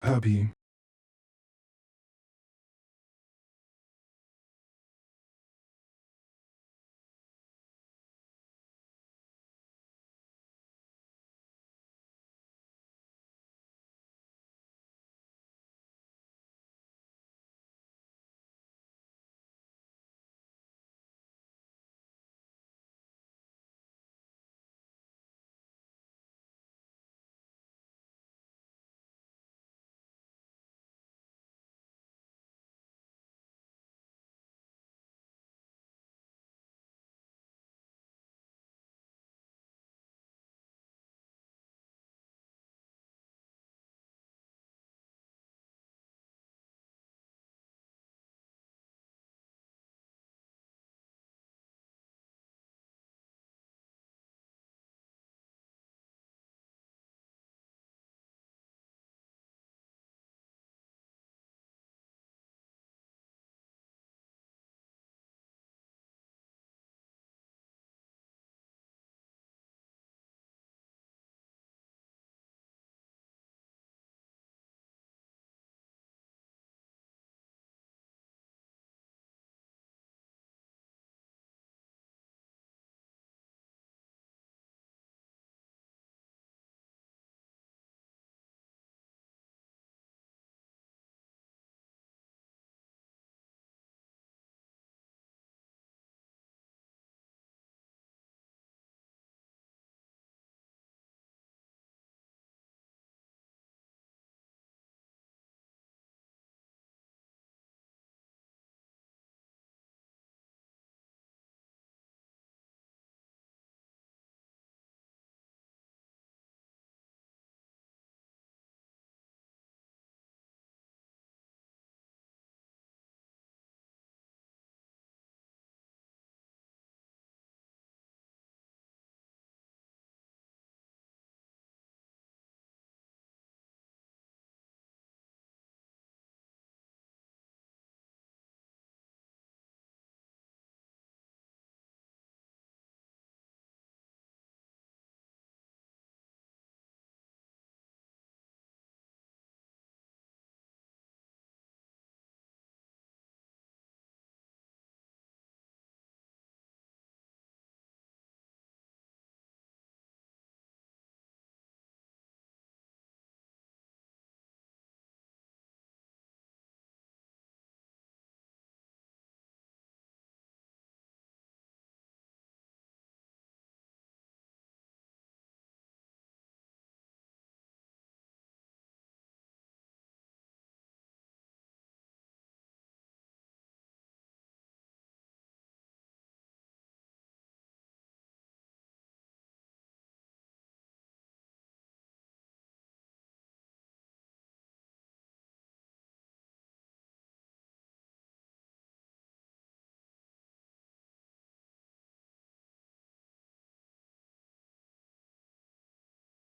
Herbie.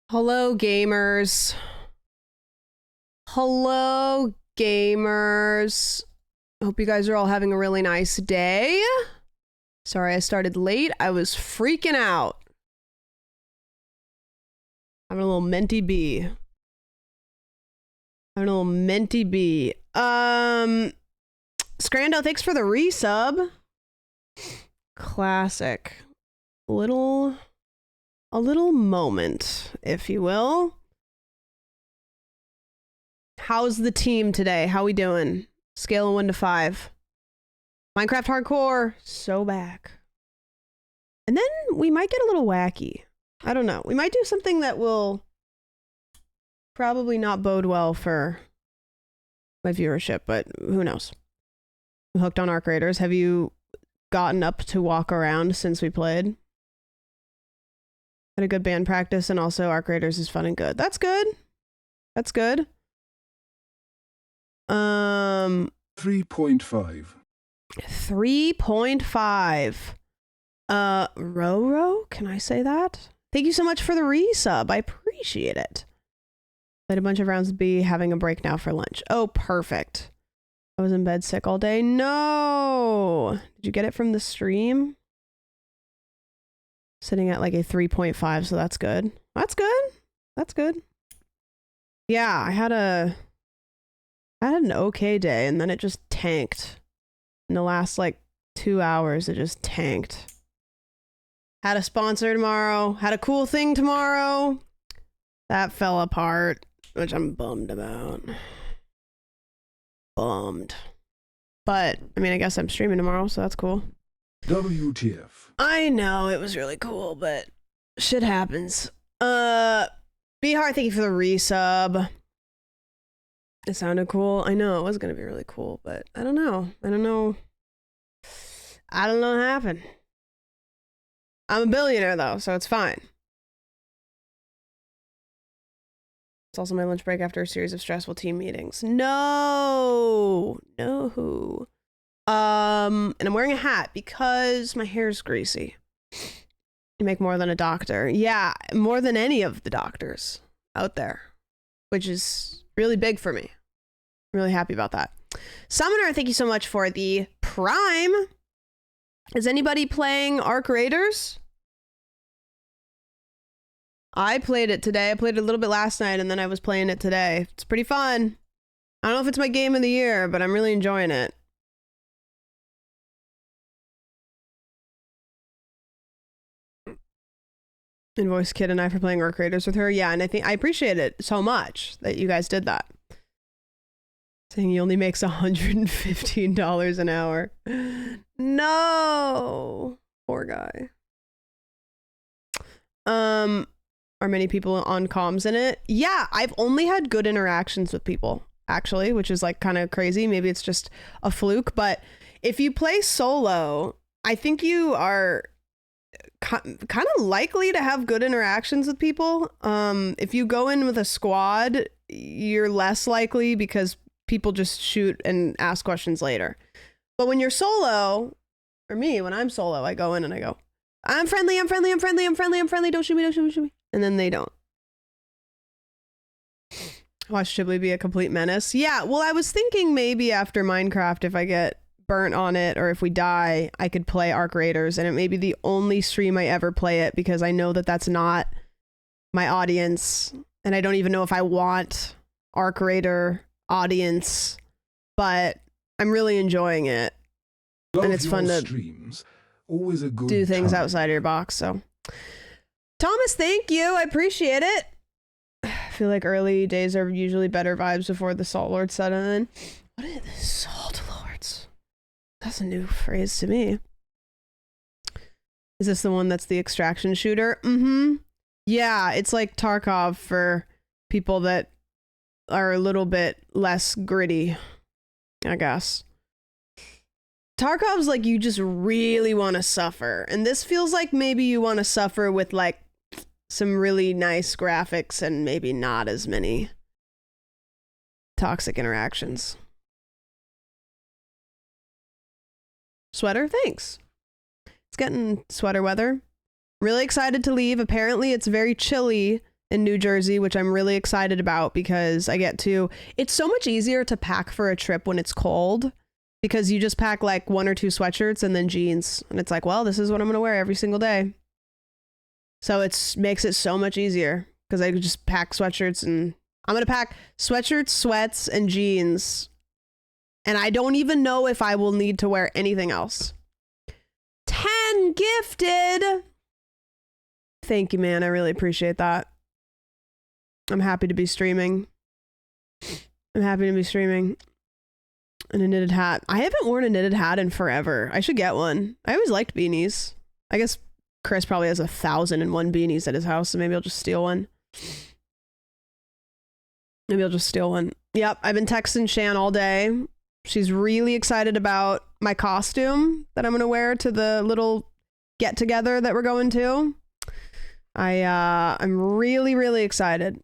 Hello, gamers. Hello, gamers. Hope you guys are all having a really nice day. Sorry I started late. I was freaking out. Having a little mentee bee. Having a little mentee bee. Scrando, thanks for the resub. Classic. A little moment, if you will. How's the team today? How we doing? Scale of 1 to 5. Minecraft Hardcore, so back. And then we might get a little wacky. I don't know. We might do something that will probably not bode well for my viewership, but who knows? I'm hooked on Arc Raiders. Have you gotten up to walk around since we played? Had a good band practice, and also Arc Raiders is fun and good. That's good. That's good. 3.5. 3.5. Roro, can I say that? Thank you so much for the resub. I appreciate it. Played a bunch of rounds of B, having a break now for lunch. Oh, perfect. I was in bed sick all day. No! Did you get it from the stream? Sitting at like a 3.5, so that's good. That's good. That's good. Yeah, I had a I had an okay day and then it just tanked. In the last like 2 hours, it just tanked. Had a sponsor tomorrow, had a cool thing tomorrow. That fell apart, which I'm bummed about. Bummed. But, I mean, I guess I'm streaming tomorrow, so that's cool. WTF. I know, it was really cool, but shit happens. Bihar, thank you for the resub. It sounded cool. I know it was gonna be really cool, but I don't know. I don't know what happened. I'm a billionaire though, so it's fine. It's also my lunch break after a series of stressful team meetings. No. And I'm wearing a hat because my hair's greasy. You make more than a doctor. Yeah, more than any of the doctors out there, which is really big for me. I'm really happy about that. Summoner, thank you so much for the Prime. Is anybody playing Arc Raiders? I played it today. I played it a little bit last night, and then I was playing it today. It's pretty fun. I don't know if it's my game of the year, but I'm really enjoying it. Invoice Kid and I for playing Arc Raiders with her. Yeah, and I think I appreciate it so much that you guys did that. Saying he only makes $115 an hour. No, poor guy. Are many people on comms in it? Yeah, I've only had good interactions with people, actually, which is like kind of crazy. Maybe it's just a fluke, but if you play solo, I think you are kind of likely to have good interactions with people. If you go in with a squad, you're less likely because people just shoot and ask questions later. But when you're solo, or me, when I'm solo, I go in and I go, I'm friendly, don't shoot me. And then they don't. Watch Ghibli be a complete menace. Yeah, well, I was thinking maybe after Minecraft, if I get burnt on it or if we die, I could play Arc Raiders, and it may be the only stream I ever play it because I know that that's not my audience, and I don't even know if I want Arc Raider audience, but I'm really enjoying it. And it's fun to streams. Always a good do things time. outside of your box. So Thomas, thank you. I appreciate it. I feel like early days are usually better vibes before the Salt Lords set in. What is this? Salt Lords? That's a new phrase to me. Is this the one that's the extraction shooter? Mm-hmm. Yeah, it's like Tarkov for people that are a little bit less gritty, I guess. Tarkov's like you just really want to suffer, and this feels like maybe you want to suffer with like some really nice graphics and maybe not as many toxic interactions. Sweater, thanks. It's getting sweater weather. Really excited to leave. Apparently it's very chilly in New Jersey, which I'm really excited about because it's so much easier to pack for a trip when it's cold because you just pack like 1 or 2 sweatshirts and then jeans. And it's like, well, this is what I'm going to wear every single day. So it makes it so much easier because I could just pack sweatshirts, and I'm going to pack sweatshirts, sweats, and jeans. And I don't even know if I will need to wear anything else. 10 gifted. Thank you, man. I really appreciate that. I'm happy to be streaming. And a knitted hat. I haven't worn a knitted hat in forever. I should get one. I always liked beanies. I guess Chris probably has 1,001 beanies at his house, so maybe I'll just steal one. Yep, I've been texting Shan all day. She's really excited about my costume that I'm going to wear to the little get-together that we're going to. I'm really, really excited.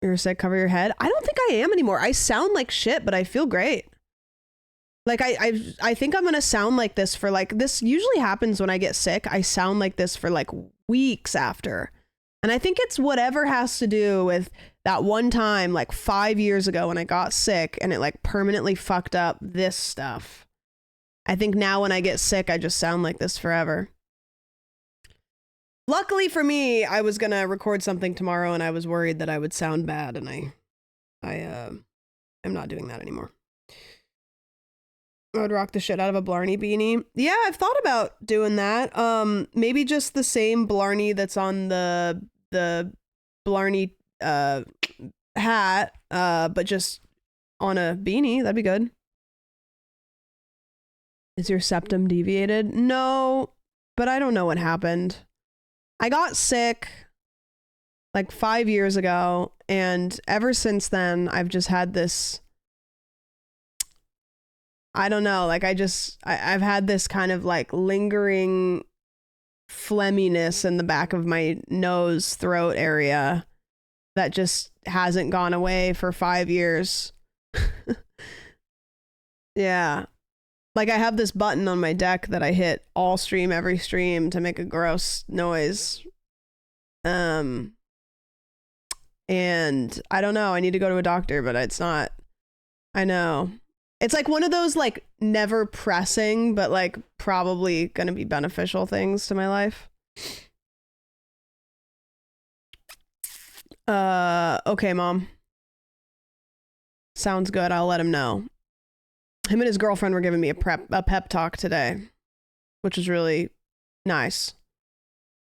You're sick, cover your head. I don't think I am anymore. I sound like shit, but I feel great. Like I think I'm gonna sound like this for like, this usually happens when I get sick. I sound like this for like weeks after. And I think it's whatever has to do with that one time like 5 years ago when I got sick and it like permanently fucked up this stuff. I think now when I get sick, I just sound like this forever. Luckily for me, I was gonna record something tomorrow and I was worried that I would sound bad, and I'm am not doing that anymore. I would rock the shit out of a Blarney beanie. Yeah, I've thought about doing that. Maybe just the same Blarney that's on the Blarney hat, but just on a beanie. That'd be good. Is your septum deviated? No, but I don't know what happened. I got sick like 5 years ago, and ever since then, I've just had this, I don't know, like I've had this kind of like lingering phlegminess in the back of my nose, throat area that just hasn't gone away for 5 years. Yeah. Like I have this button on my deck that I hit all stream, every stream to make a gross noise. And I don't know, I need to go to a doctor, but it's not, I know. It's like one of those like never pressing, but like probably going to be beneficial things to my life. Okay, Mom. Sounds good. I'll let him know. Him and his girlfriend were giving me a pep talk today, which was really nice.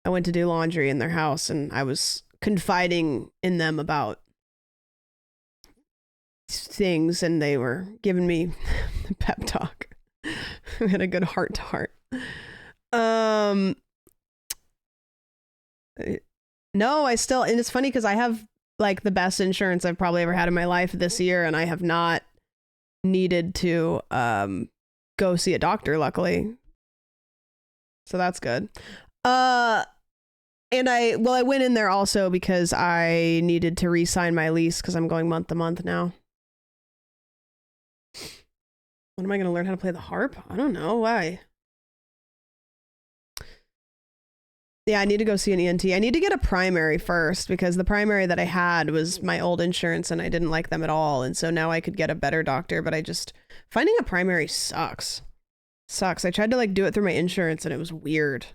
I went to do laundry in their house and I was confiding in them about things and they were giving me the pep talk. We had a good heart to heart. No, I still, and it's funny because I have like the best insurance I've probably ever had in my life this year, and I have not needed to go see a doctor, luckily. So that's good. And I went in there also because I needed to re-sign my lease because I'm going month to month now. When am I going to learn how to play the harp? I don't know. Why? Yeah, I need to go see an ENT. I need to get a primary first because the primary that I had was my old insurance and I didn't like them at all. And so now I could get a better doctor, but finding a primary sucks. Sucks. I tried to like do it through my insurance and it was weird.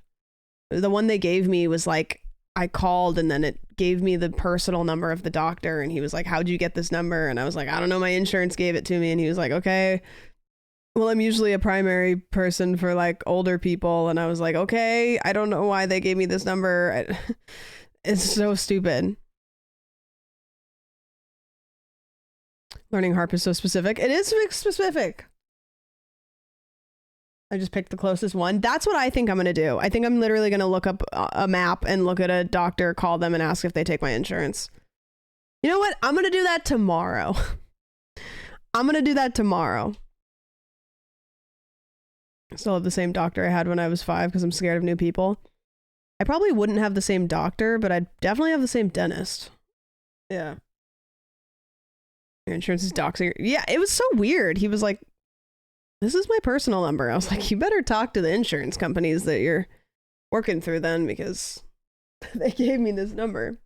The one they gave me was like, I called and then it gave me the personal number of the doctor and he was like, how'd you get this number? And I was like, I don't know, my insurance gave it to me. And he was like, okay, well, I'm usually a primary person for like older people. And I was like, okay, I don't know why they gave me this number. It's so stupid. Learning harp is so specific. It is specific. I just picked the closest one. That's what I think I'm going to do. I think I'm literally going to look up a map and look at a doctor, call them and ask if they take my insurance. You know what? I'm going to do that tomorrow. I'm going to do that tomorrow. I still have the same doctor I had when I was 5 because I'm scared of new people. I probably wouldn't have the same doctor, but I'd definitely have the same dentist. Yeah. Your insurance is doxing. Yeah, it was so weird. He was like, this is my personal number. I was like, you better talk to the insurance companies that you're working through then because they gave me this number.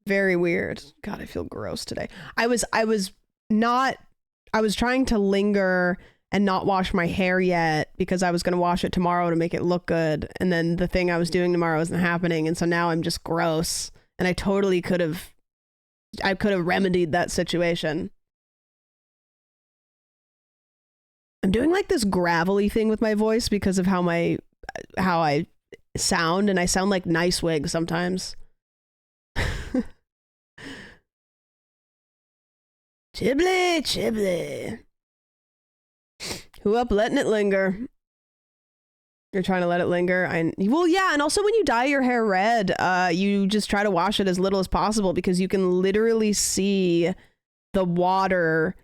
Very weird. God, I feel gross today. I was trying to linger and not wash my hair yet because I was going to wash it tomorrow to make it look good. And then the thing I was doing tomorrow isn't happening. And so now I'm just gross. And I totally could have remedied that situation. I'm doing like this gravelly thing with my voice because of how I sound, and I sound like Nice Wig sometimes. Chibly, chibly. Who up letting it linger? You're trying to let it linger. Well, yeah, and also when you dye your hair red, you just try to wash it as little as possible because you can literally see the water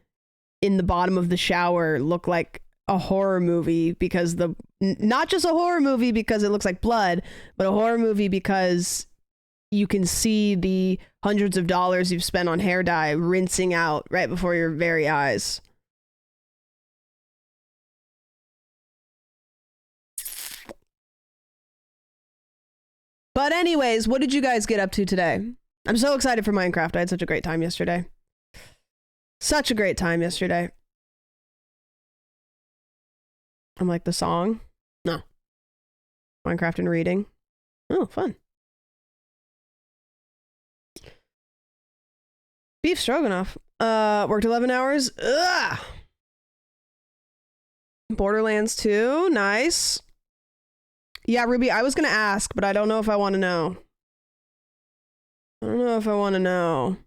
in the bottom of the shower look like a horror movie because not just a horror movie because it looks like blood, but a horror movie because you can see the hundreds of dollars you've spent on hair dye rinsing out right before your very eyes. But anyways, what did you guys get up to today? I'm so excited for Minecraft. I had such a great time yesterday. Such a great time yesterday. I'm like the song. No. Minecraft and reading. Oh, fun. Beef stroganoff. Worked 11 hours. Ugh. Borderlands 2. Nice. Yeah, Ruby, I was going to ask, but I don't know if I want to know. I don't know if I want to know.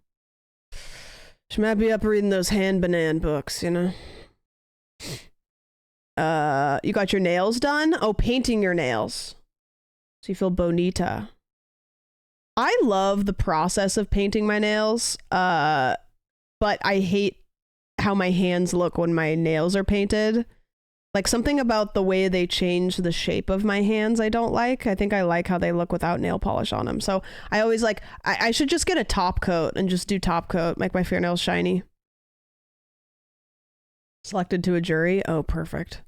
She might be up reading those hand banan books, you know? You got your nails done? Oh, painting your nails. So you feel bonita. I love the process of painting my nails, but I hate how my hands look when my nails are painted. Like something about the way they change the shape of my hands I don't like. I think I like how they look without nail polish on them. So I always like, I should just get a top coat and just do top coat, make my fingernails shiny. Selected to a jury. Oh, perfect.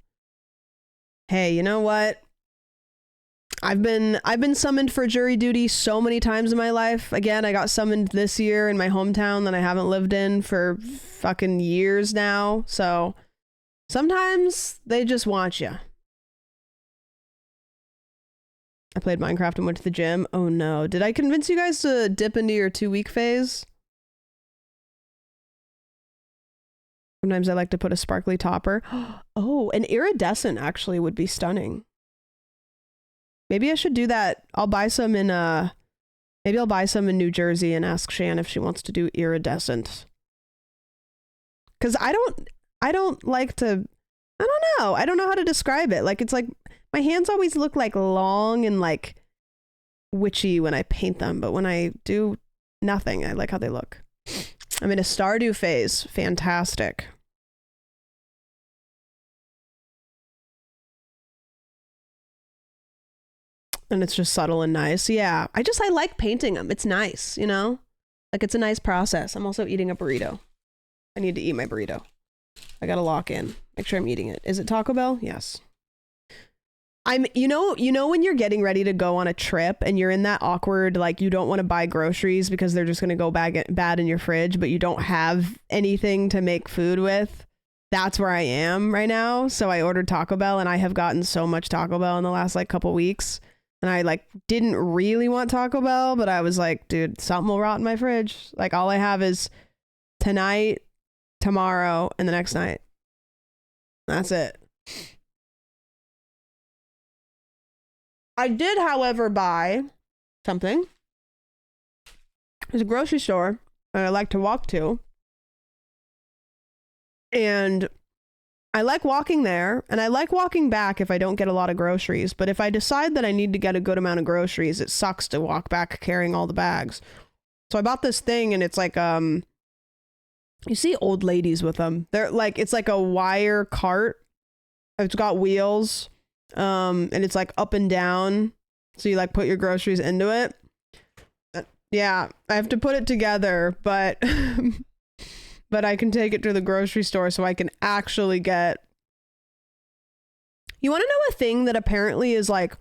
Hey, you know what? I've been summoned for jury duty so many times in my life. Again, I got summoned this year in my hometown that I haven't lived in for fucking years now. So sometimes they just want you. I played Minecraft and went to the gym. Oh no. Did I convince you guys to dip into your 2-week phase? Sometimes I like to put a sparkly topper. Oh, an iridescent actually would be stunning. Maybe I should do that. I'll buy some in maybe I'll buy some in New Jersey and ask Shan if she wants to do iridescent. Cuz I don't like to, I don't know. I don't know how to describe it. Like it's like my hands always look like long and like witchy when I paint them, but when I do nothing, I like how they look. I'm in a Stardew phase. Fantastic. And it's just subtle and nice. Yeah. I like painting them. It's nice, you know? Like it's a nice process. I'm also eating a burrito. I need to eat my burrito. I gotta lock in. Make sure I'm eating it. Is it Taco Bell? Yes. You know when you're getting ready to go on a trip and you're in that awkward, like you don't want to buy groceries because they're just gonna go bad in your fridge, but you don't have anything to make food with? That's where I am right now. So I ordered Taco Bell and I have gotten so much Taco Bell in the last like couple weeks. And I like didn't really want Taco Bell, but I was like, dude, something will rot in my fridge. Like all I have is tonight, tomorrow, and the next night. That's it. I did, however, buy something. There's a grocery store that I like to walk to. And I like walking there, and I like walking back if I don't get a lot of groceries. But if I decide that I need to get a good amount of groceries, it sucks to walk back carrying all the bags. So I bought this thing, and it's like, you see old ladies with them. They're like, it's like a wire cart. It's got wheels, and it's like up and down. So you like put your groceries into it. Yeah, I have to put it together, but but I can take it to the grocery store so I can actually get. You want to know a thing that apparently is like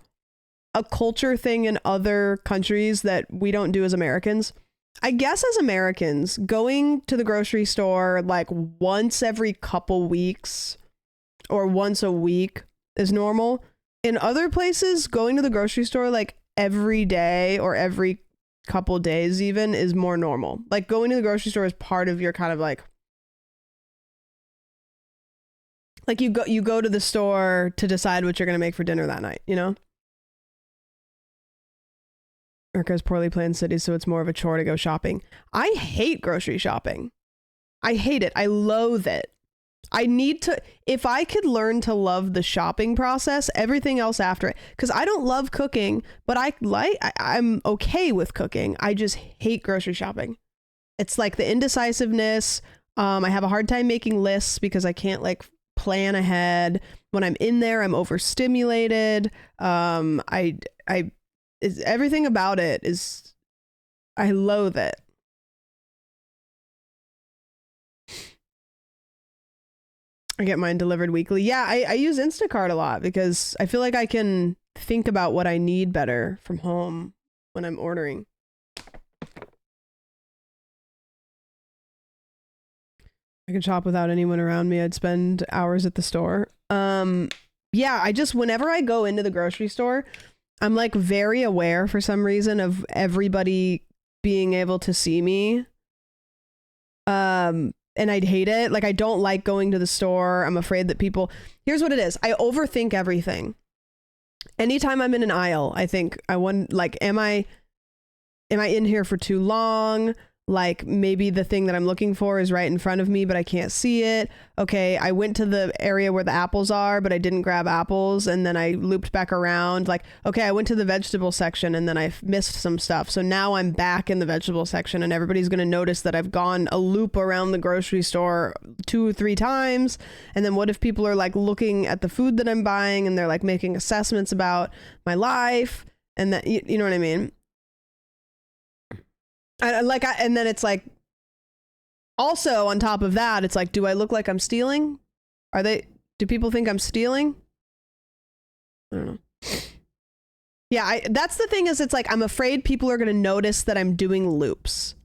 a culture thing in other countries that we don't do as Americans? I guess as Americans, going to the grocery store like once every couple weeks or once a week is normal. In other places, going to the grocery store like every day or every couple days even is more normal. Like going to the grocery store is part of your kind of like you go to the store to decide what you're going to make for dinner that night, you know? America's poorly planned city, so it's more of a chore to go shopping. I hate grocery shopping. I hate it. I loathe it. I need to, if I could learn to love the shopping process, everything else after it, because I don't love cooking, but I'm okay with cooking. I just hate grocery shopping. It's like the indecisiveness. I have a hard time making lists because I can't like plan ahead. When I'm in there, I'm overstimulated. Everything about it is, I loathe it. I get mine delivered weekly. Yeah, I use Instacart a lot because I feel like I can think about what I need better from home when I'm ordering. I could shop without anyone around me. I'd spend hours at the store. Yeah, whenever I go into the grocery store, I'm like very aware for some reason of everybody being able to see me. And I'd hate it. Like, I don't like going to the store. I'm afraid that people, here's what it is. I overthink everything. Anytime I'm in an aisle, I think like, am I in here for too long? Like, maybe the thing that I'm looking for is right in front of me, but I can't see it. Okay, I went to the area where the apples are, but I didn't grab apples, and then I looped back around. Like, okay, I went to the vegetable section, and then I missed some stuff. So now I'm back in the vegetable section, and everybody's going to notice that I've gone a loop around the grocery store 2 or 3 times. And then what if people are like looking at the food that I'm buying, and they're like making assessments about my life, and that, you know what I mean? And then it's like, also on top of that, it's like, do I look like I'm stealing? Do people think I'm stealing? I don't know. Yeah, that's the thing is, it's like, I'm afraid people are going to notice that I'm doing loops.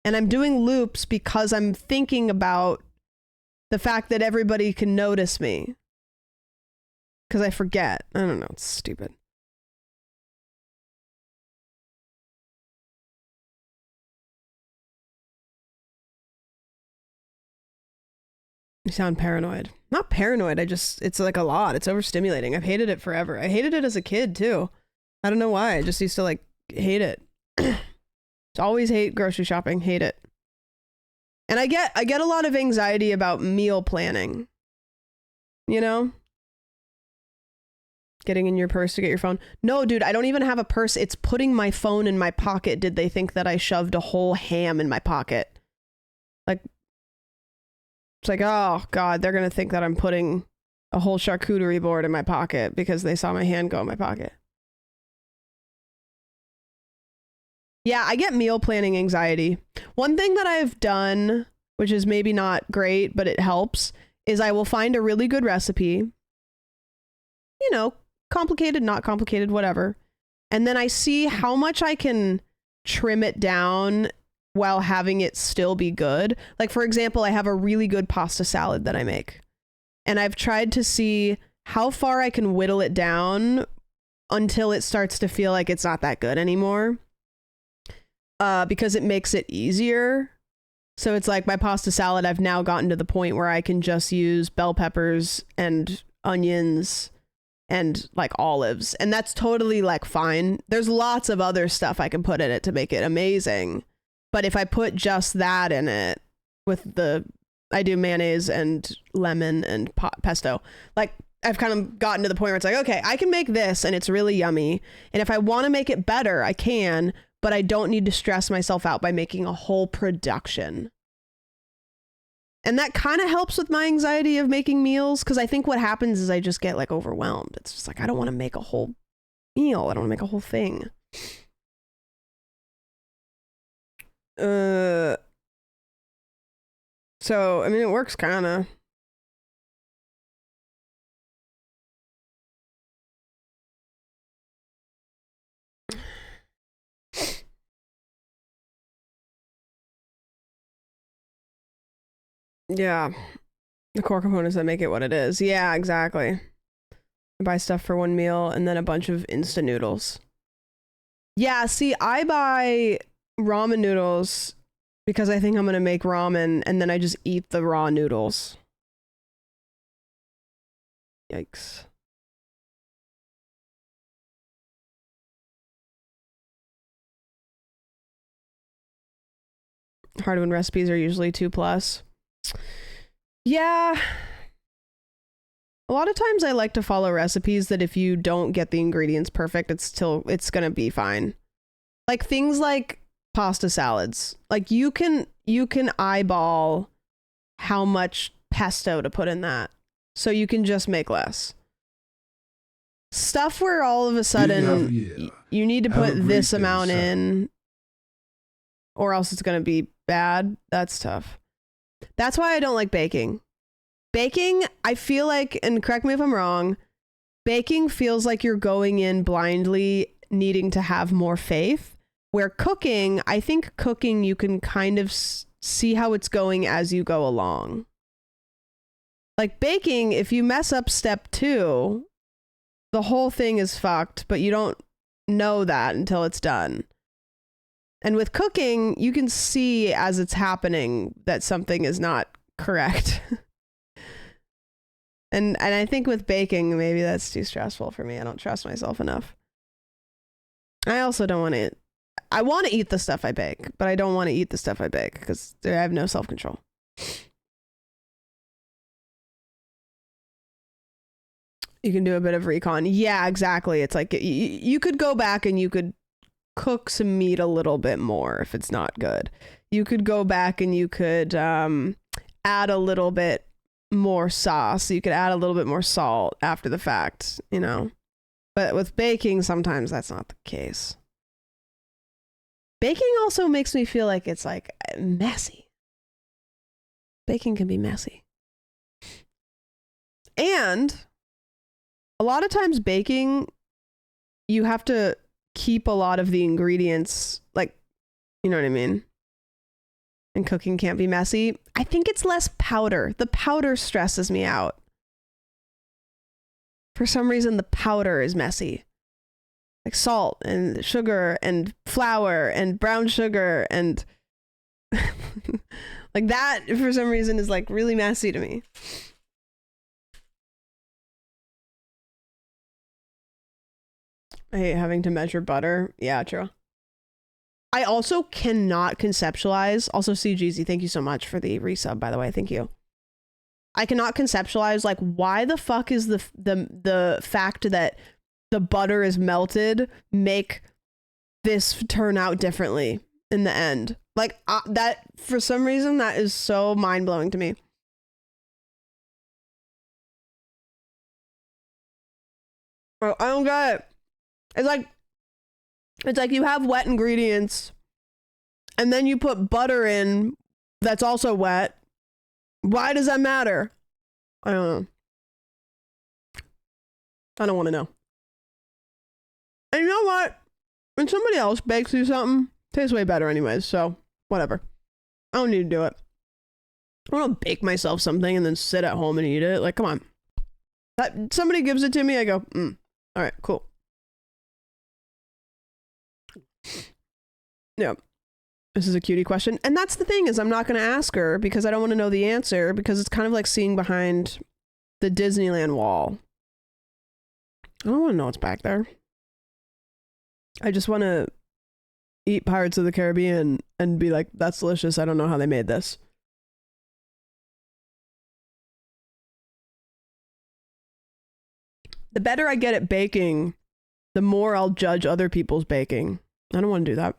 And I'm doing loops because I'm thinking about the fact that everybody can notice me. Because I forget. I don't know. It's stupid. You sound paranoid. Not paranoid. It's like a lot. It's overstimulating. I've hated it forever. I hated it as a kid too. I don't know why. I just used to like hate it. Always hate grocery shopping. Hate it. And I get a lot of anxiety about meal planning. You know? Getting in your purse to get your phone. No, dude, I don't even have a purse. It's putting my phone in my pocket. Did they think that I shoved a whole ham in my pocket? Like, it's like, oh God, they're going to think that I'm putting a whole charcuterie board in my pocket because they saw my hand go in my pocket. Yeah, I get meal planning anxiety. One thing that I've done, which is maybe not great, but it helps, is I will find a really good recipe, you know, complicated, not complicated, whatever. And then I see how much I can trim it down while having it still be good. Like, for example, I have a really good pasta salad that I make. And I've tried to see how far I can whittle it down until it starts to feel like it's not that good anymore. Because it makes it easier. So it's like my pasta salad, I've now gotten to the point where I can just use bell peppers and onions and like olives. And that's totally like fine. There's lots of other stuff I can put in it to make it amazing. But if I put just that in it I do mayonnaise and lemon and pesto, like I've kind of gotten to the point where it's like, okay, I can make this and it's really yummy. And if I want to make it better, I can, but I don't need to stress myself out by making a whole production. And that kind of helps with my anxiety of making meals, because I think what happens is I just get like overwhelmed. It's just like, I don't want to make a whole meal. I don't want to make a whole thing. So, I mean, it works kind of. Yeah. The core components that make it what it is. Yeah, exactly. I buy stuff for one meal and then a bunch of instant noodles. Yeah, see, I buy ramen noodles because I think I'm going to make ramen, and then I just eat the raw noodles. Yikes. Hard when recipes are usually 2+. Yeah. A lot of times I like to follow recipes that if you don't get the ingredients perfect, it's going to be fine. Like things like pasta salads. Like you can eyeball how much pesto to put in that. So you can just make less. Stuff where all of a sudden you need to put this amount in or else it's going to be bad. That's tough. That's why I don't like baking. Baking, I feel like, and correct me if I'm wrong, baking feels like you're going in blindly needing to have more faith. Where cooking, I think cooking, you can kind of see how it's going as you go along. Like baking, if you mess up step 2, the whole thing is fucked, but you don't know that until it's done. And with cooking, you can see as it's happening that something is not correct. And I think with baking, maybe that's too stressful for me. I don't trust myself enough. I also don't want to. I want to eat the stuff I bake, but I don't want to eat the stuff I bake because I have no self-control. You can do a bit of recon. Yeah, exactly. It's like you could go back and you could cook some meat a little bit more if it's not good. You could go back and you could add a little bit more sauce. You could add a little bit more salt after the fact, you know. But with baking, sometimes that's not the case. Baking also makes me feel like it's like messy. Baking can be messy. And a lot of times baking, you have to keep a lot of the ingredients, like, you know what I mean? And cooking can't be messy. I think it's less powder. The powder stresses me out. For some reason, the powder is messy. Like salt and sugar and flour and brown sugar and like that for some reason is like really messy to me. I hate having to measure butter. Yeah, true. I also cannot conceptualize. Also, CGZ, thank you so much for the resub, by the way. Thank you. I cannot conceptualize like why the fuck is the fact that the butter is melted make this turn out differently in the end. Like that for some reason that is so mind blowing to me. I don't get it. It's like you have wet ingredients and then you put butter in that's also wet. Why does that matter? I don't know. I don't want to know. And you know what? When somebody else bakes you something, it tastes way better anyways, so whatever. I don't need to do it. I don't want to bake myself something and then sit at home and eat it. Like, come on. That somebody gives it to me, I go, all right, cool. Yeah. This is a cutie question. And that's the thing is I'm not going to ask her because I don't want to know the answer because it's kind of like seeing behind the Disneyland wall. I don't want to know what's back there. I just want to eat Pirates of the Caribbean and be like, that's delicious. I don't know how they made this. The better I get at baking, the more I'll judge other people's baking. I don't want to do that.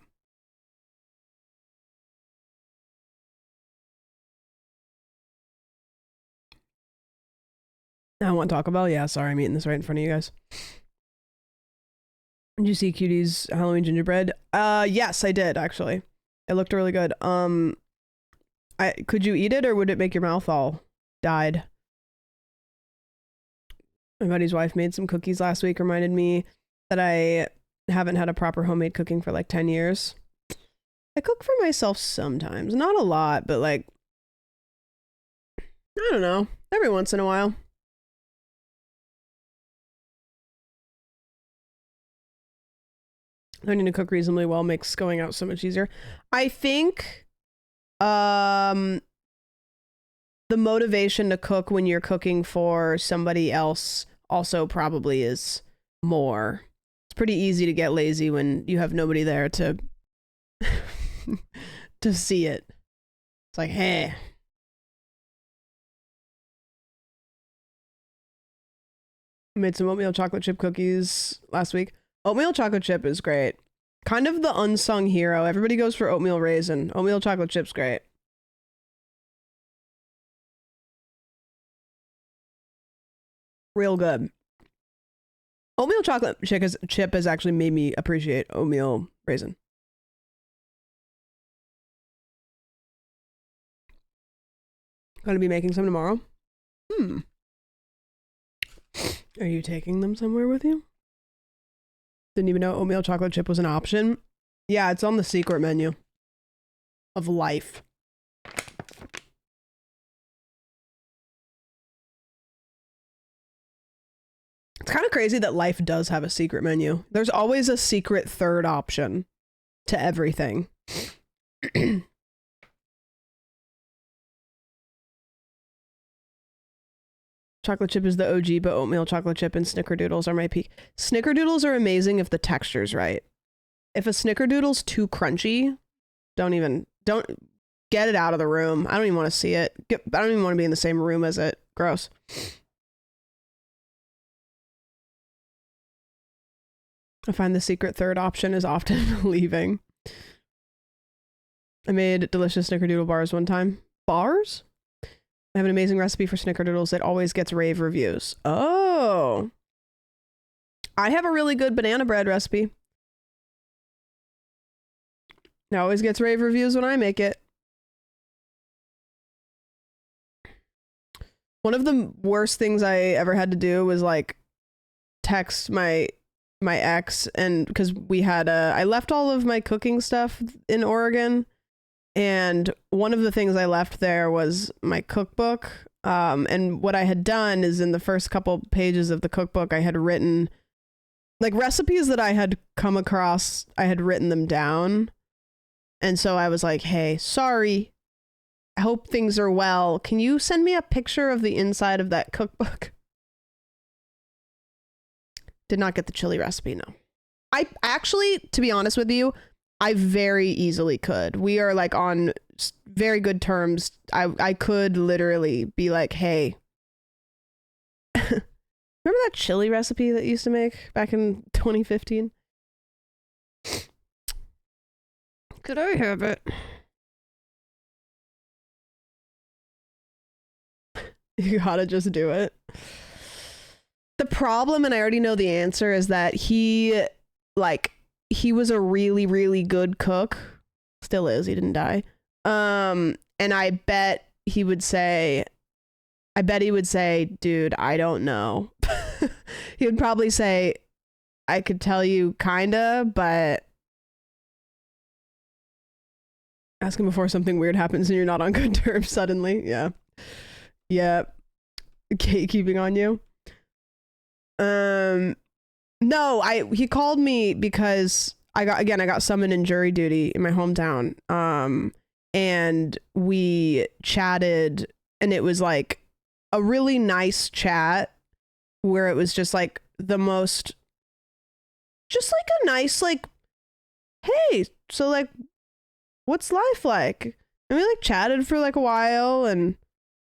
I want Taco Bell. Yeah, sorry, I'm eating this right in front of you guys. Did you see Cutie's Halloween gingerbread? Yes, I did actually. It looked really good. Could you eat it or would it make your mouth all dyed? My buddy's wife made some cookies last week. Reminded me that I haven't had a proper homemade cooking for like 10 years. I cook for myself sometimes, not a lot, but like I don't know, every once in a while. Learning to cook reasonably well makes going out so much easier. I think the motivation to cook when you're cooking for somebody else also probably is more. It's pretty easy to get lazy when you have nobody there to to see it. It's like, hey. I made some oatmeal chocolate chip cookies last week. Oatmeal chocolate chip is great. Kind of the unsung hero. Everybody goes for oatmeal raisin. Oatmeal chocolate chip's great. Real good. Oatmeal chocolate chip has actually made me appreciate oatmeal raisin. Gonna be making some tomorrow. Are you taking them somewhere with you? Didn't even know oatmeal chocolate chip was an option. Yeah, it's on the secret menu of life. It's kind of crazy that life does have a secret menu. There's always a secret third option to everything. Chocolate chip is the OG, but oatmeal chocolate chip and snickerdoodles are my peak. Snickerdoodles are amazing if the texture's right. If a snickerdoodle's too crunchy, don't get it out of the room. I don't even want to see it. I don't even want to be in the same room as it. Gross. I find the secret third option is often leaving. I made delicious snickerdoodle bars one time. Bars? I have an amazing recipe for snickerdoodles that always gets rave reviews. Oh. I have a really good banana bread recipe. It always gets rave reviews when I make it. One of the worst things I ever had to do was like text my ex, and because we had I left all of my cooking stuff in Oregon, and one of the things I left there was my cookbook. And what I had done is in the first couple pages of the cookbook, I had written like recipes that I had come across. I had written them down. And so I was like, hey, sorry. I hope things are well. Can you send me a picture of the inside of that cookbook? Did not get the chili recipe, no. I actually, to be honest with you, I very easily could. We are like on very good terms. I could literally be like, hey, remember that chili recipe that you used to make back in 2015? Could I have it? You gotta just do it. The problem, and I already know the answer, is that he was a really, really good cook. Still is, he didn't die. And I bet he would say, dude, I don't know. He would probably say, I could tell you kinda, but ask him before something weird happens and you're not on good terms suddenly. Yeah. Yeah. Gatekeeping on you. No, he called me because I got summoned in jury duty in my hometown. And we chatted, and it was like a really nice chat where it was just like the most, just like a nice, like, hey, so like, what's life like? And we like chatted for like a while, and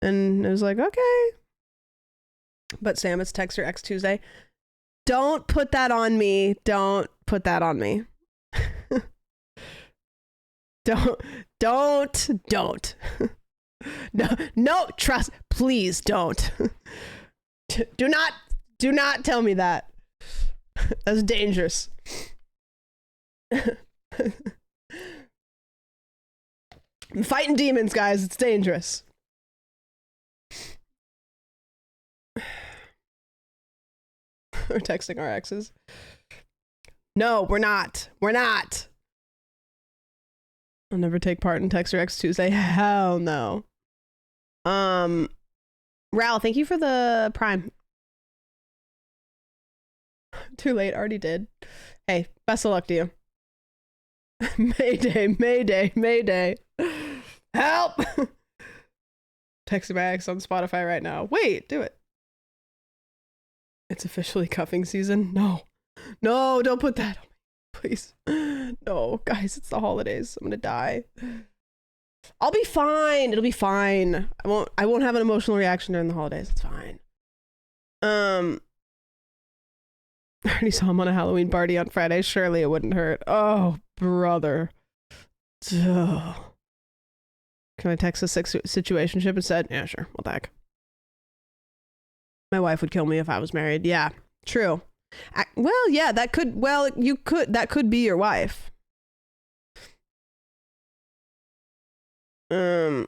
it was like, okay. But Sam, it's Text Your Ex Tuesday. Don't put that on me. Don't put that on me. Don't. No, trust. Please don't. Do not tell me that. That's dangerous. I'm fighting demons, guys. It's dangerous. We're texting our exes. No, we're not. We're not. I'll never take part in Text Your Ex Tuesday. Hell no. Ral, thank you for the Prime. Too late, already did. Hey, best of luck to you. Mayday. Help! Texting my ex on Spotify right now. Wait, do it. It's officially cuffing season. No, don't put that on me, please. No, guys, it's the holidays. I'm gonna die. I'll be fine. It'll be fine. I won't have an emotional reaction during the holidays. It's fine. I already saw him on a Halloween party on Friday. Surely it wouldn't hurt. Oh, brother. Duh. Can I text a situationship instead? Yeah, sure. We'll tag. My wife would kill me if I was married. Yeah, true. Well, yeah, that could be your wife. You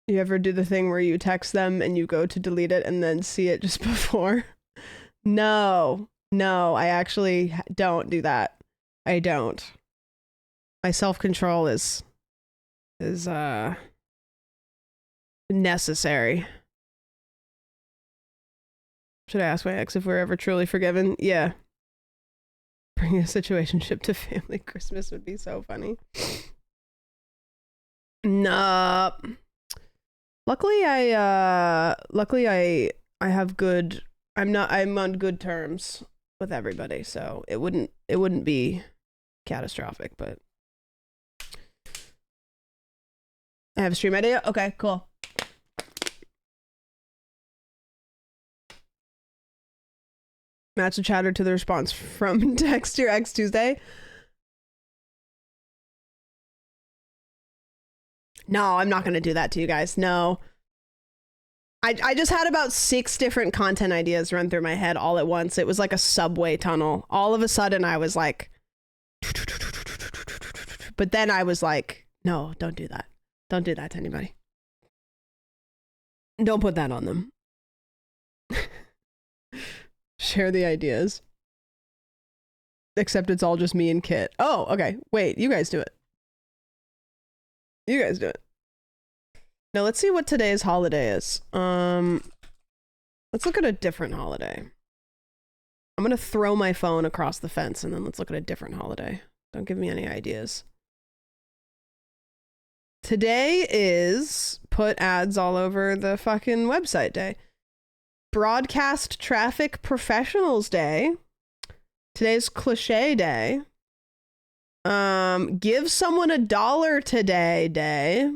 ever do the thing where you text them and you go to delete it and then see it just before? No, I actually don't do that. I don't. My self-control is necessary. Should I ask my ex if we're ever truly forgiven? Yeah. Bringing a situationship to family Christmas would be so funny. Nah. Luckily I have good, I'm on good terms with everybody, so it wouldn't be catastrophic, but I have a stream idea. Okay, cool. Match the chatter to the response from text your ex Tuesday. No, I'm not going to do that to you guys. No. I just had about 6 different content ideas run through my head all at once. It was like a subway tunnel. All of a sudden I was like, but then I was like, no, don't do that. Don't do that to anybody. Don't put that on them. Share the ideas. Except it's all just me and Kit. Oh, okay. Wait, you guys do it. You guys do it. Now let's see what today's holiday is. Let's look at a different holiday. I'm gonna throw my phone across the fence and then let's look at a different holiday. Don't give me any ideas. Today is put ads all over the fucking website day. Broadcast Traffic Professionals Day. Today's Cliche Day. Give someone $1 today day.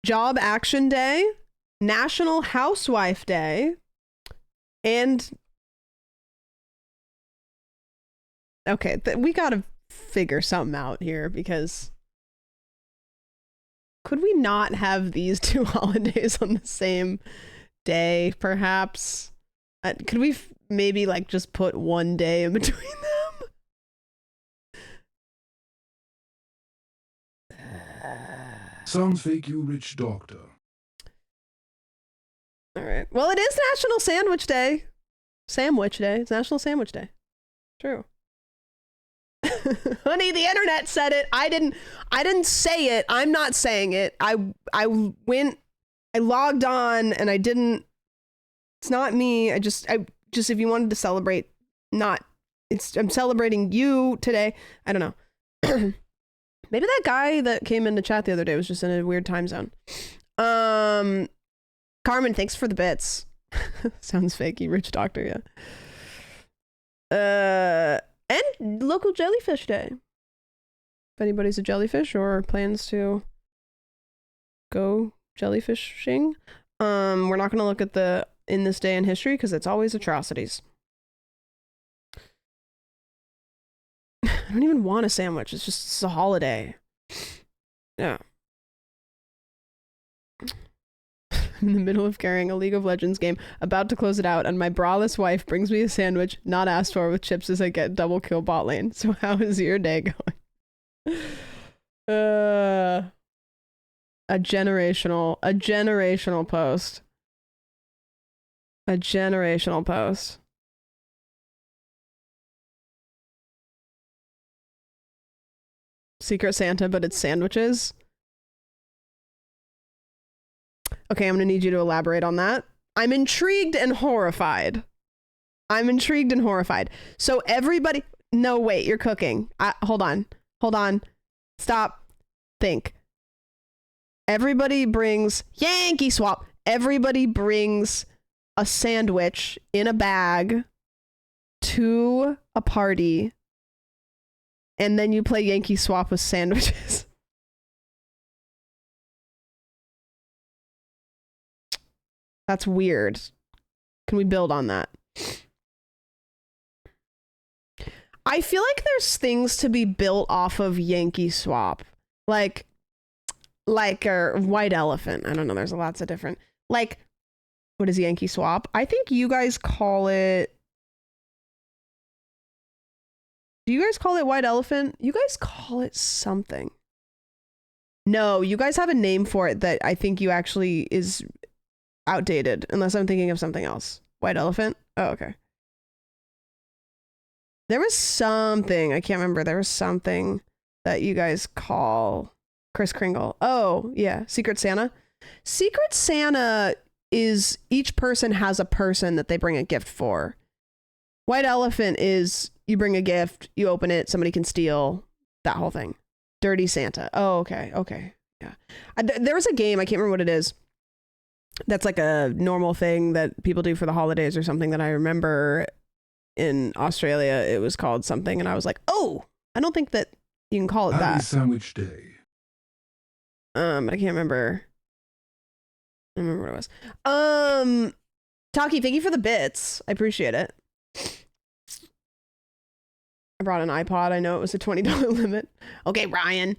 Job Action Day, National Housewife Day, and okay, we gotta figure something out here because could we not have these 2 holidays on the same day, perhaps? Could we maybe like just put one day in between them? Sounds fake, you rich doctor. All right. Well, it is National Sandwich Day. Sandwich Day. It's National Sandwich Day. True. Honey, the internet said it. I didn't say it. I'm not saying it. I logged on and I didn't. It's not me. I just if you wanted to celebrate, I'm celebrating you today. I don't know. Maybe that guy that came into chat the other day was just in a weird time zone. Carmen, thanks for the bits. Sounds fake, you rich doctor, yeah. And local jellyfish day. If anybody's a jellyfish or plans to go jellyfishing, we're not gonna look at the in this day in history because it's always atrocities. I don't even want a sandwich. It's a holiday. Yeah. I'm in the middle of carrying a League of Legends game, about to close it out, and my braless wife brings me a sandwich, not asked for, with chips as I get double kill bot lane. So how is your day going? A generational post. A generational post. Secret Santa, but it's sandwiches. Okay, I'm gonna need you to elaborate on that. I'm intrigued and horrified. So everybody, no, wait, you're cooking. Hold on. Stop. Think. Everybody brings Yankee swap. Everybody brings a sandwich in a bag to a party. And then you play Yankee swap with sandwiches. That's weird. Can we build on that? I feel like there's things to be built off of Yankee swap. Like a white elephant. I don't know. There's lots of different. Like, what is Yankee swap? I think you guys call it. Do you guys call it white elephant? You guys call it something. No, you guys have a name for it that I think you actually is outdated, unless I'm thinking of something else. White elephant? Oh, okay. There was something, I can't remember. There was something that you guys call Kris Kringle. Oh, yeah. Secret Santa. Secret Santa is each person has a person that they bring a gift for. White Elephant is you bring a gift, you open it, somebody can steal, that whole thing. Dirty Santa. Oh, okay. Yeah. There was a game, I can't remember what it is. That's like a normal thing that people do for the holidays or something that I remember in Australia. It was called something and I was like, oh, I don't think that you can call it Happy that. Sandwich Day. I can't remember. I don't remember what it was. Taki, thank you for the bits. I appreciate it. I brought an iPod. I know it was a $20 limit. Okay, Ryan.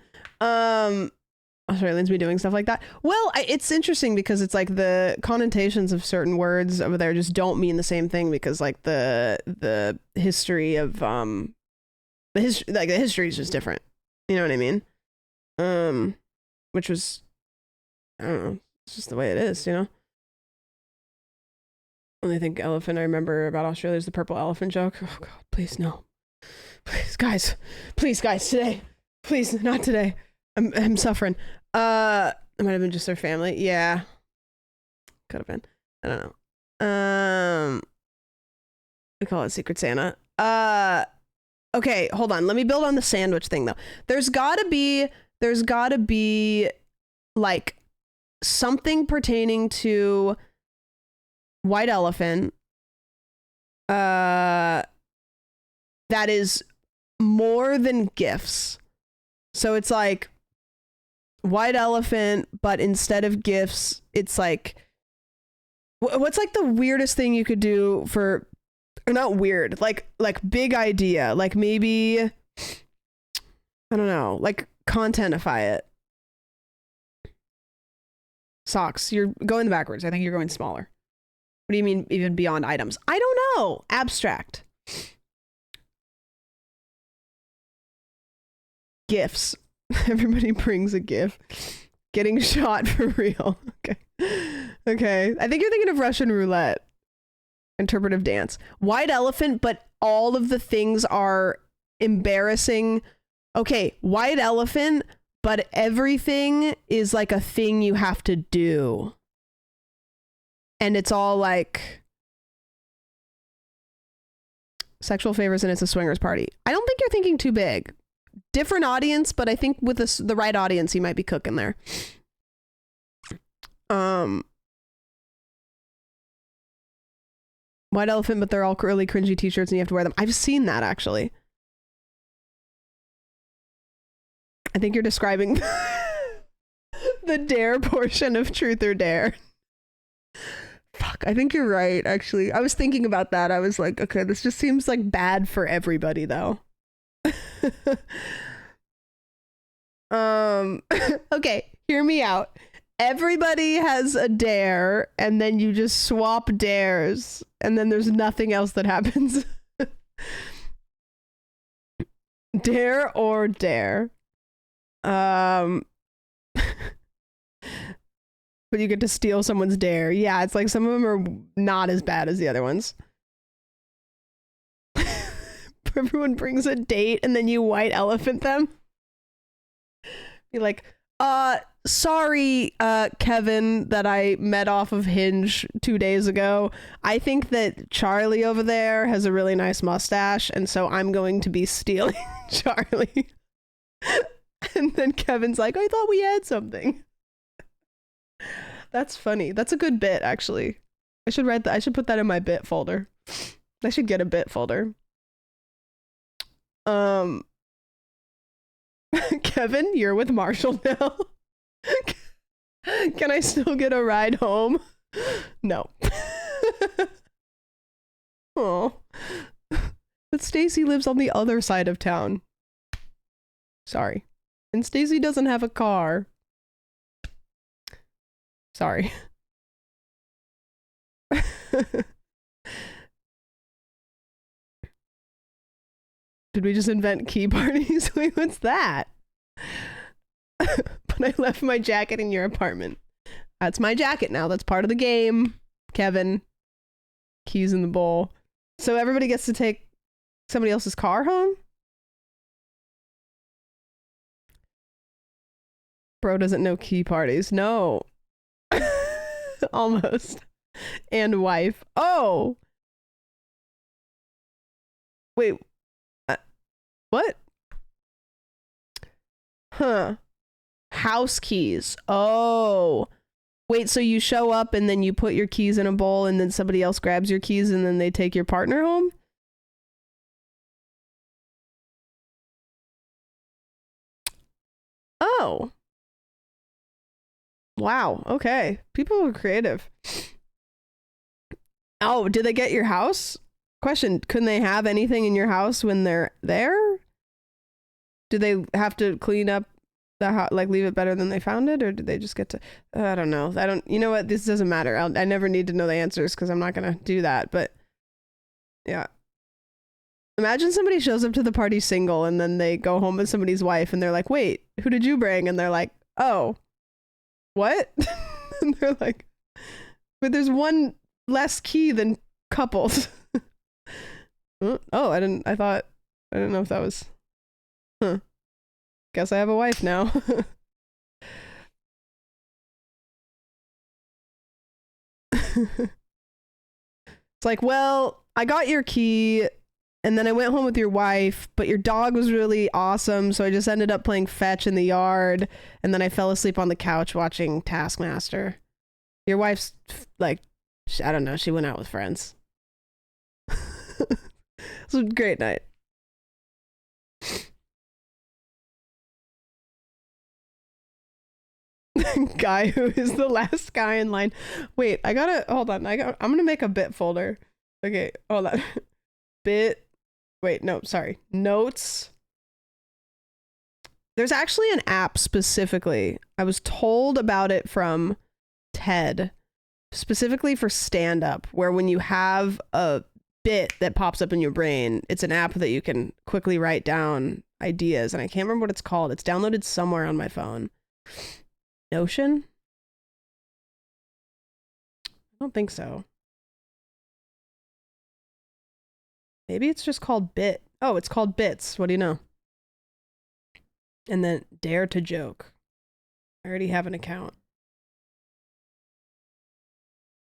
Australians be doing stuff like that. Well, it's interesting because it's like the connotations of certain words over there just don't mean the same thing because like the history of the history is just different. You know what I mean? Which was, I don't know, it's just the way it is, you know? When I think elephant, I remember about Australia is the purple elephant joke. Oh God, please no. Please guys, today. Please, not today. I'm suffering. It might have been just their family. Yeah. Could have been. I don't know. We call it Secret Santa. Okay, hold on. Let me build on the sandwich thing though. There's gotta be like something pertaining to White Elephant that is more than gifts. So it's like White Elephant, but instead of gifts, it's like what's like the weirdest thing you could do for, or not weird, like big idea, like maybe I don't know, like contentify it. Socks, you're going backwards. I think you're going smaller. What do you mean even beyond items? I don't know. Abstract. Gifts. Everybody brings a gift. Getting shot for real. Okay. I think you're thinking of Russian roulette. Interpretive dance. White Elephant, but all of the things are embarrassing. Okay, White Elephant, but everything is like a thing you have to do. And it's all like sexual favors and it's a swingers party. I don't think you're thinking too big. Different audience, but I think with the right audience, you might be cooking there. White Elephant, but they're all really cringy t-shirts and you have to wear them. I've seen that actually. I think you're describing the dare portion of Truth or Dare. Fuck, I think you're right, actually. I was thinking about that. I was like, okay, this just seems like bad for everybody, though. Okay, hear me out. Everybody has a dare, and then you just swap dares, and then there's nothing else that happens. Dare or dare. But you get to steal someone's dare. Yeah, it's like some of them are not as bad as the other ones. Everyone brings a date and then you White Elephant them. You're like, sorry, Kevin, that I met off of Hinge 2 days ago. I think that Charlie over there has a really nice mustache, and so I'm going to be stealing Charlie. And then Kevin's like, I thought we had something. That's funny. That's a good bit, actually. I should write that. I should put that in my bit folder. I should get a bit folder. Kevin, you're with Marshall now. Can I still get a ride home? No. Oh. But Stacy lives on the other side of town. Sorry. And Stacy doesn't have a car. Sorry. Did we just invent key parties? Wait, what's that? But I left my jacket in your apartment. That's my jacket now. That's part of the game. Kevin. Keys in the bowl. So everybody gets to take somebody else's car home? Bro doesn't know key parties. No. Almost. And wife. Oh! Wait. What? Huh. House keys. Oh. Wait, so you show up and then you put your keys in a bowl and then somebody else grabs your keys and then they take your partner home? Oh. Wow. Okay. People are creative. Oh, did they get your house? Question, couldn't they have anything in your house when they're there? Do they have to clean up the house, like leave it better than they found it? Or did they just get to, I don't know. You know what? This doesn't matter. I never need to know the answers because I'm not going to do that. But yeah. Imagine somebody shows up to the party single and then they go home with somebody's wife and they're like, wait, who did you bring? And they're like, oh, what? And they're like, but there's one less key than couples. Oh, I didn't know if that was, guess I have a wife now. It's like, well, I got your key and then I went home with your wife, but your dog was really awesome, so I just ended up playing fetch in the yard, and then I fell asleep on the couch watching Taskmaster. Your wife's, like, I don't know, she went out with friends. It was a great night. Guy who is the last guy in line. Wait, hold on. I'm gonna make a bit folder. Okay, hold on. Bit. Wait, no, sorry. Notes. There's actually an app specifically. I was told about it from Ted, specifically for stand-up, where when you have a bit that pops up in your brain, it's an app that you can quickly write down ideas, and I can't remember what it's called. It's downloaded somewhere on my phone. Notion? I don't think so. Maybe it's just called Bit. Oh, it's called Bits. What do you know? And then Dare to Joke. I already have an account.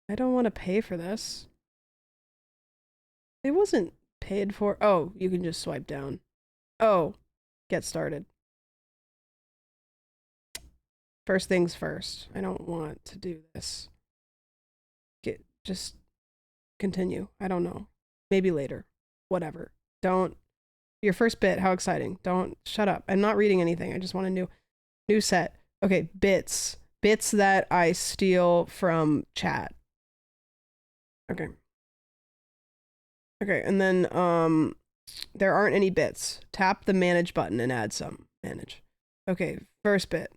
I don't want to pay for this. It wasn't paid for. Oh, you can just swipe down. Oh, get started. First things first. I don't want to do this. Just continue. I don't know. Maybe later. Whatever. Don't. Your first bit. How exciting. Don't. Shut up. I'm not reading anything. I just want a new set. Okay. Bits. Bits that I steal from chat. Okay. Okay. And then, there aren't any bits. Tap the manage button and add some. Manage. Okay. First bit.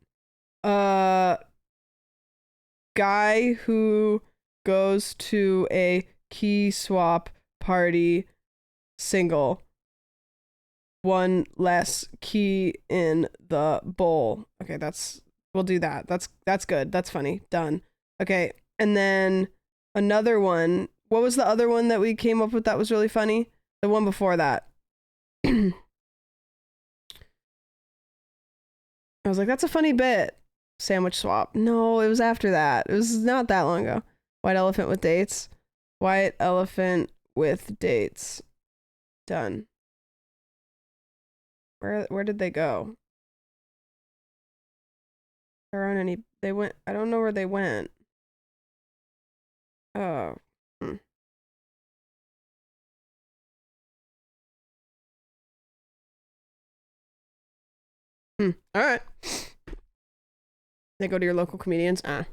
Guy who goes to a key swap party single. One less key in the bowl. Okay, we'll do that. That's good. That's funny. Done. Okay, and then another one. What was the other one that we came up with that was really funny? The one before that. I was like, that's a funny bit. Sandwich swap. No, it was after that. It was not that long ago. White elephant with dates. White elephant with dates. Done. Where did they go? There aren't any. They went. I don't know where they went. Oh. All right. They go to your local comedians. I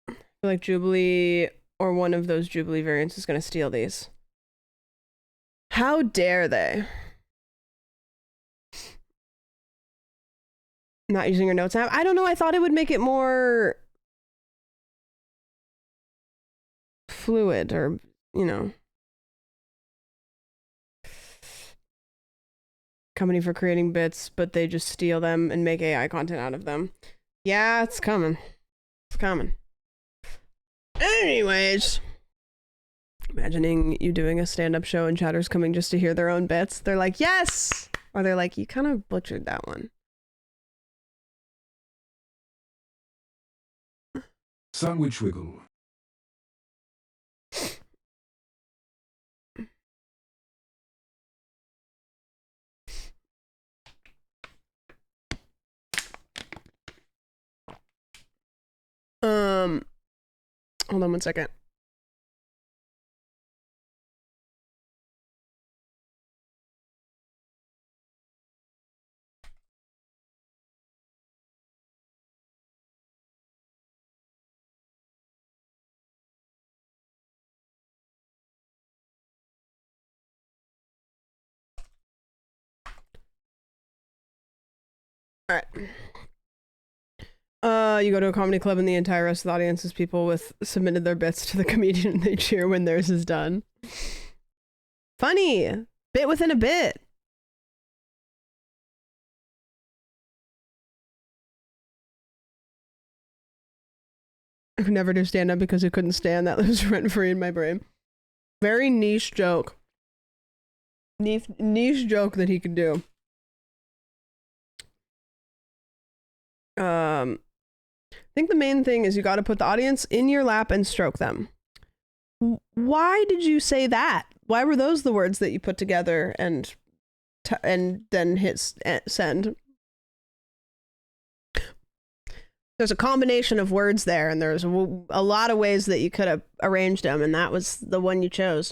feel like Jubilee or one of those Jubilee variants is going to steal these. How dare they? Not using your notes app. I don't know. I thought it would make it more fluid or, you know. Company for creating bits, but they just steal them and make AI content out of them. Yeah, it's coming. It's coming. Anyways, imagining you doing a stand-up show and chatters coming just to hear their own bits. They're like, yes! Or they're like, you kind of butchered that one. Sandwich wiggle. Hold on one second. All right. You go to a comedy club and the entire rest of the audience is people with submitted their bits to the comedian and they cheer when theirs is done. Funny. Bit within a bit. I could never do stand-up because I couldn't stand. That lives rent-free in my brain. Very niche joke. Niche joke that he could do. I think the main thing is you got to put the audience in your lap and stroke them. Why did you say that? Why were those the words that you put together and then hit send? There's a combination of words there, and there's a lot of ways that you could have arranged them, and that was the one you chose.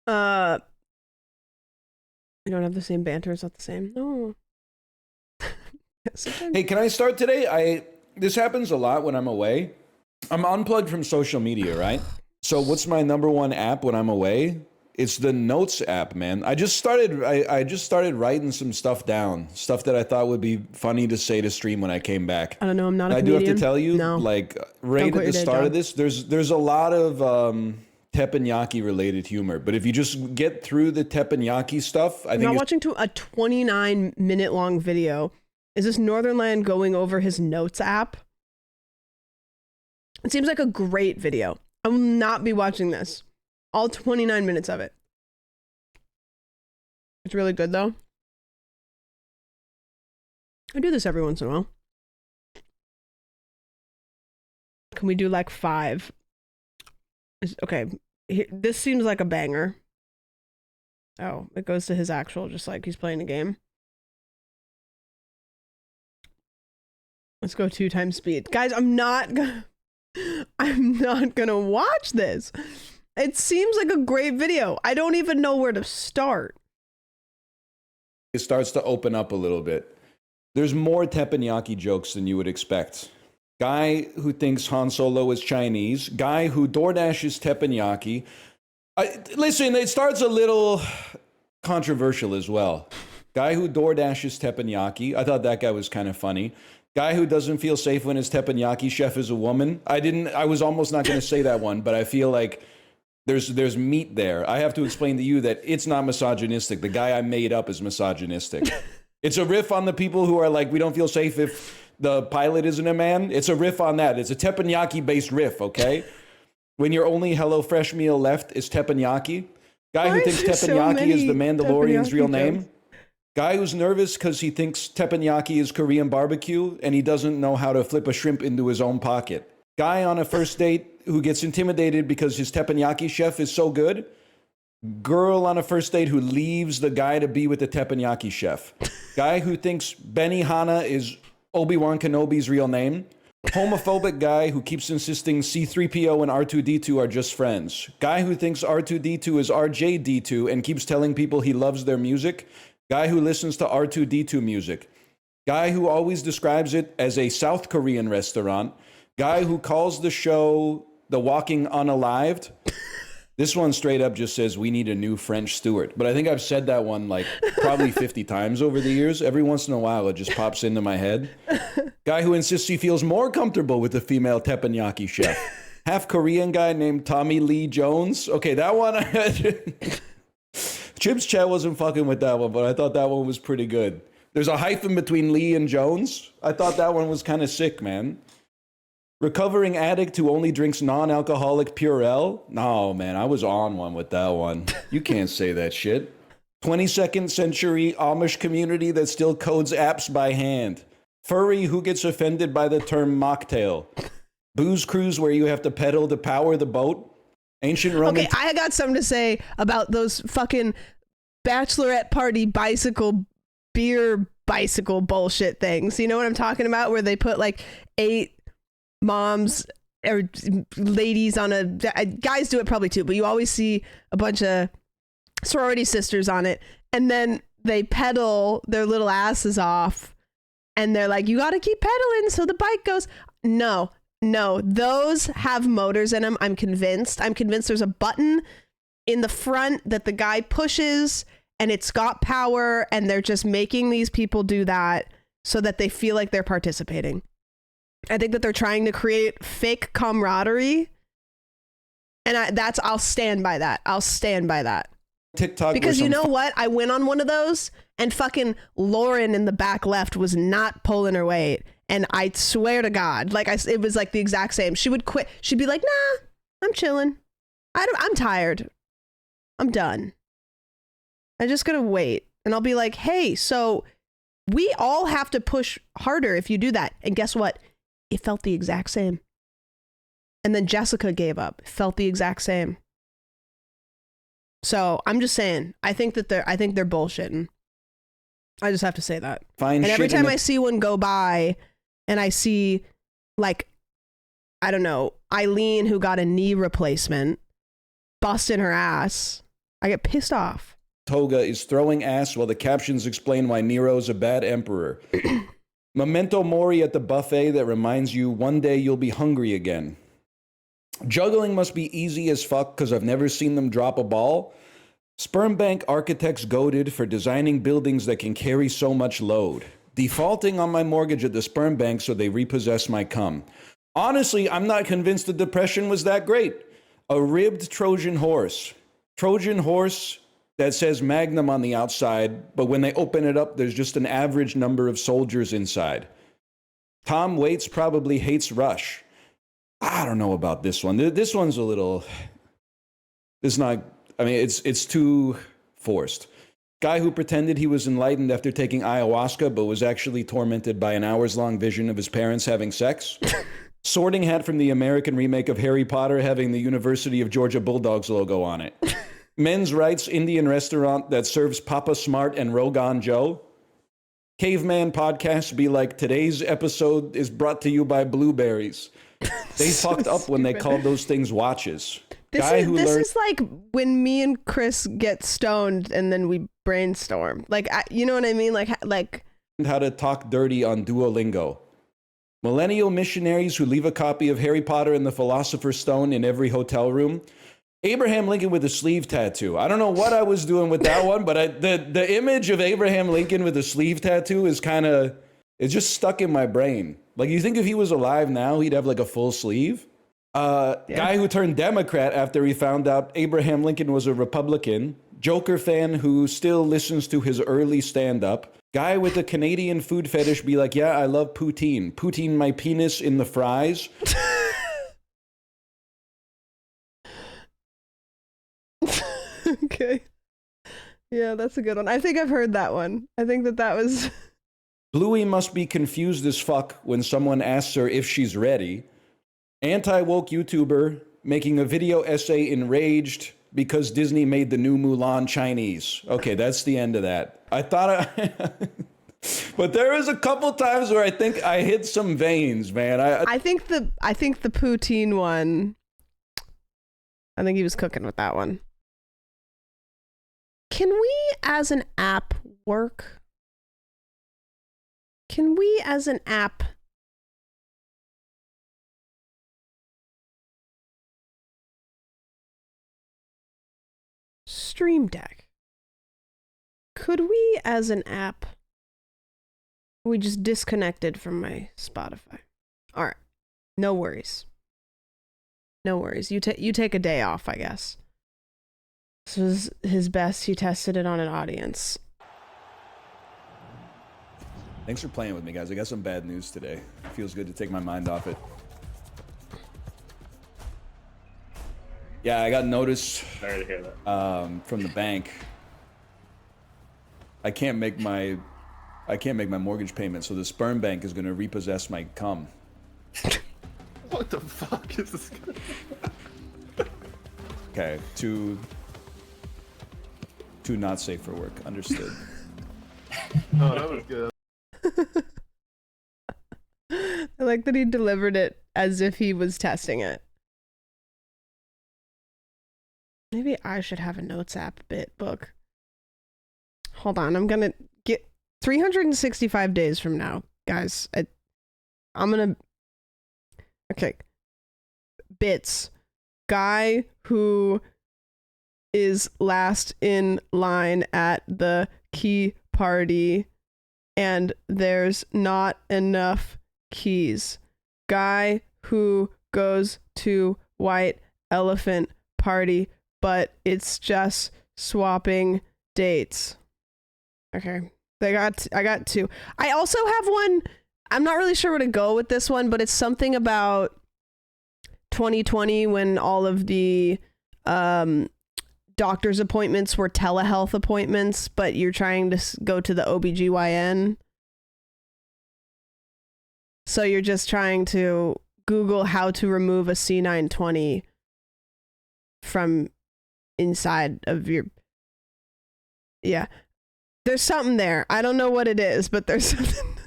We don't have the same banter. It's not the same. No. Hey, can I start today? This happens a lot when I'm away. I'm unplugged from social media, right? So what's my number one app when I'm away? It's the Notes app, man. I just started writing some stuff down, stuff that I thought would be funny to say to stream when I came back. I don't know. I'm not a comedian. comedian. I do have to tell you, no. Like right at the start of this, there's a lot of teppanyaki related humor. But if you just get through the teppanyaki stuff, I think I'm not watching a 29-minute long video. Is this Northernland going over his Notes app? It seems like a great video. I will not be watching this. All 29 minutes of it. It's really good though. I do this every once in a while. Can we do like 5? Okay, this seems like a banger. Oh, it goes to his actual, just like he's playing a game. Let's go 2 times speed. Guys, I'm not gonna watch this. It seems like a great video. I don't even know where to start. it starts to open up a little bit. There's more teppanyaki jokes than you would expect. Guy who thinks Han Solo is Chinese. Guy who DoorDashes teppanyaki. Listen, it starts a little controversial as well. Guy who DoorDashes teppanyaki. I thought that guy was kind of funny. Guy who doesn't feel safe when his teppanyaki chef is a woman. I was almost not going to say that one, but I feel like there's meat there. I have to explain to you that it's not misogynistic. The guy I made up is misogynistic. It's a riff on the people who are like, we don't feel safe if the pilot isn't a man. It's a riff on that. It's a teppanyaki-based riff, okay? When your only HelloFresh meal left is teppanyaki. Guy who thinks teppanyaki is the Mandalorian's real name. Guy who's nervous because he thinks teppanyaki is Korean barbecue and he doesn't know how to flip a shrimp into his own pocket. Guy on a first date who gets intimidated because his teppanyaki chef is so good. Girl on a first date who leaves the guy to be with the teppanyaki chef. Guy who thinks Benihana is Obi-Wan Kenobi's real name. Homophobic guy who keeps insisting C-3PO and R2-D2 are just friends. Guy who thinks R2-D2 is RJ-D2 and keeps telling people he loves their music. Guy who listens to R2-D2 music. Guy who always describes it as a South Korean restaurant. Guy who calls the show The Walking Unalived. This one straight up just says, we need a new French Stewart. But I think I've said that one like probably 50 times over the years. Every once in a while, it just pops into my head. Guy who insists he feels more comfortable with a female teppanyaki chef. Half Korean guy named Tommy Lee Jones. Okay, that one, Chips Chat wasn't fucking with that one, but I thought that one was pretty good. There's a hyphen between Lee and Jones. I thought that one was kind of sick, man. Recovering addict who only drinks non-alcoholic Purell. No, man, I was on one with that one. You can't say that shit. 22nd century Amish community that still codes apps by hand. Furry who gets offended by the term mocktail. Booze cruise where you have to pedal to power the boat. Ancient Roman. Okay, I got something to say about those fucking bachelorette party beer bicycle bullshit things. You know what I'm talking about? Where they put like 8 moms or ladies on a, guys do it probably too, but you always see a bunch of sorority sisters on it, and then they pedal their little asses off, and they're like, you got to keep pedaling so the bike goes. No, those have motors in them. I'm convinced there's a button in the front that the guy pushes, and it's got power, and they're just making these people do that so that they feel like they're participating. I think that they're trying to create fake camaraderie, and I'll stand by that. I'll stand by that. TikTok, because you know what? I went on one of those, and fucking Lauren in the back left was not pulling her weight, and I swear to God, like it was like the exact same. She would quit. She'd be like, "Nah, I'm chilling. I'm tired. I'm done. I'm just gonna wait." And I'll be like, "Hey, so we all have to push harder if you do that." And guess what? It felt the exact same. And then Jessica gave up. It felt the exact same. So I'm just saying, I think they're bullshitting. I just have to say that. And every time I see one go by and I see, like, I don't know, Eileen who got a knee replacement busting her ass, I get pissed off. Toga is throwing ass while the captions explain why Nero's a bad emperor. Memento mori at the buffet that reminds you one day you'll be hungry again. Juggling must be easy as fuck because I've never seen them drop a ball. Sperm bank architects goaded for designing buildings that can carry so much load. Defaulting on my mortgage at the sperm bank so they repossess my cum. Honestly, I'm not convinced the depression was that great. A ribbed Trojan horse. Trojan horse that says Magnum on the outside, but when they open it up, there's just an average number of soldiers inside. Tom Waits probably hates Rush. I don't know about this one. This one's a little... It's not... I mean, it's too forced. Guy who pretended he was enlightened after taking ayahuasca, but was actually tormented by an hours-long vision of his parents having sex. Sorting hat from the American remake of Harry Potter having the University of Georgia Bulldogs logo on it. Men's Rights Indian restaurant that serves Papa Smart and Rogan Joe. Caveman podcast be like, today's episode is brought to you by blueberries. They fucked up when they called those things watches. This is like when me and Chris get stoned and then we brainstorm. Like, you know what I mean? Like how to talk dirty on Duolingo. Millennial missionaries who leave a copy of Harry Potter and the Philosopher's Stone in every hotel room. Abraham Lincoln with a sleeve tattoo. I don't know what I was doing with that one, but the image of Abraham Lincoln with a sleeve tattoo is it's just stuck in my brain. Like, you think if he was alive now, he'd have like a full sleeve? Yeah. Guy who turned Democrat after he found out Abraham Lincoln was a Republican. Joker fan who still listens to his early stand-up. Guy with a Canadian food fetish be like, yeah, I love poutine. Poutine my penis in the fries. Okay. Yeah, that's a good one. I think I've heard that one. I think that was... Bluey must be confused as fuck when someone asks her if she's ready. Anti-woke YouTuber making a video essay enraged because Disney made the new Mulan Chinese. Okay, that's the end of that. I thought but there was a couple times where I think I hit some veins, man. I think the poutine one, I think he was cooking with that one. Can we as an app work? Can we as an app Stream Deck? Could we as an app, we just disconnected from my Spotify? All right, no worries. No worries. You take a day off, I guess. This was his best. He tested it on an audience. Thanks for playing with me, guys. I got some bad news today. It feels good to take my mind off it. Yeah, I got notice Sorry to hear that. from the bank. I can't make my I can't make my mortgage payment, so the sperm bank is gonna repossess my cum. What the fuck is this? Okay, too not safe for work. Understood. Oh, that was good. I like that he delivered it as if he was testing it. Maybe I should have a notes app bit book. Hold on, I'm gonna get 365 days from now, guys. I'm gonna. Okay. Bits. Guy who is last in line at the key party and there's not enough keys. Guy who goes to white elephant party, but it's just swapping dates. Okay. I got two. I also have one. I'm not really sure where to go with this one, but it's something about 2020 when all of the doctor's appointments were telehealth appointments, but you're trying to go to the OBGYN. So you're just trying to Google how to remove a C920 from inside of your... Yeah. There's something there. I don't know what it is, but there's something...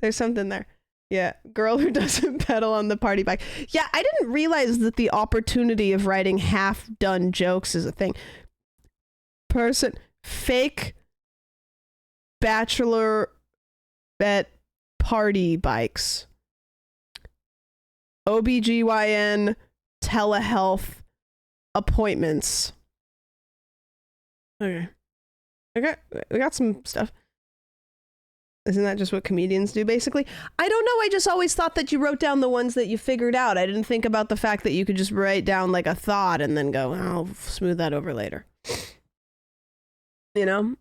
There's something there. Yeah. Girl who doesn't pedal on the party bike. Yeah, I didn't realize that the opportunity of writing half-done jokes is a thing. Fake bachelorette party bikes. OBGYN telehealth appointments. Okay. We got some stuff. Isn't that just what comedians do, basically? I don't know. I just always thought that you wrote down the ones that you figured out. I didn't think about the fact that you could just write down like a thought and then go, I'll smooth that over later. You know?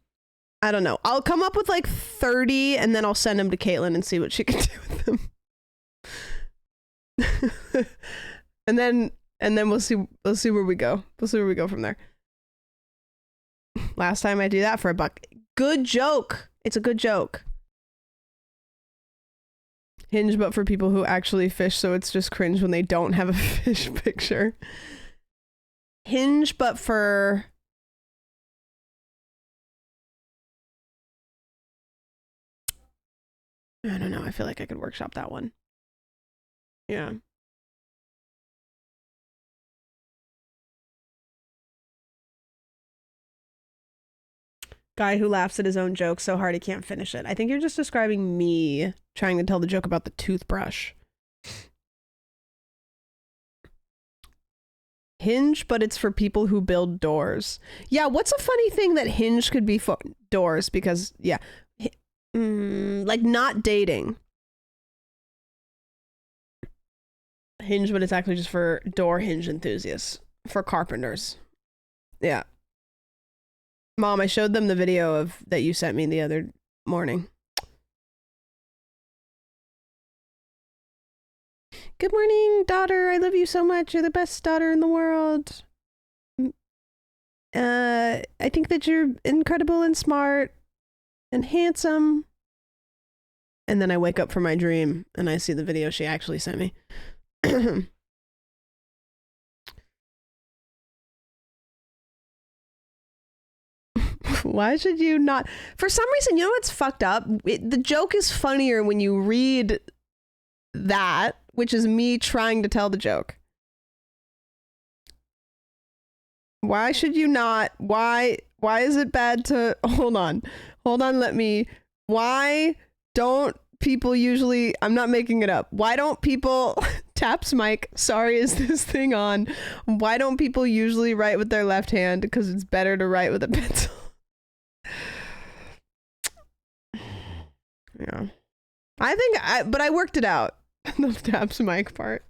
I don't know. I'll come up with like 30 and then I'll send them to Caitlin and see what she can do with them. and then we'll see where we go. We'll see where we go from there. Last time I do that for $1. Good joke. It's a good joke. Hinge, but for people who actually fish, so it's just cringe when they don't have a fish picture. Hinge, but for... I don't know. I feel like I could workshop that one. Yeah. Guy who laughs at his own joke so hard he can't finish it. I think you're just describing me trying to tell the joke about the toothbrush. Hinge, but it's for people who build doors. Yeah, what's a funny thing that Hinge could be for doors? Because, yeah. Like not dating. Hinge, but it's actually just for door hinge enthusiasts. For carpenters. Yeah. Mom, I showed them the video of that you sent me the other morning. Good morning, daughter. I love you so much. You're the best daughter in the world. I think that you're incredible and smart and handsome. And then I wake up from my dream and I see the video she actually sent me. Why should you not? For some reason, you know what's fucked up? The joke is funnier when you read that, which is me trying to tell the joke. Why should you not? Why is it bad to... Hold on, why don't people usually... I'm not making it up. Why don't people... Taps mic. Sorry, is this thing on? Why don't people usually write with their left hand? Because it's better to write with a pencil. Yeah. But I worked it out. The taps mic part.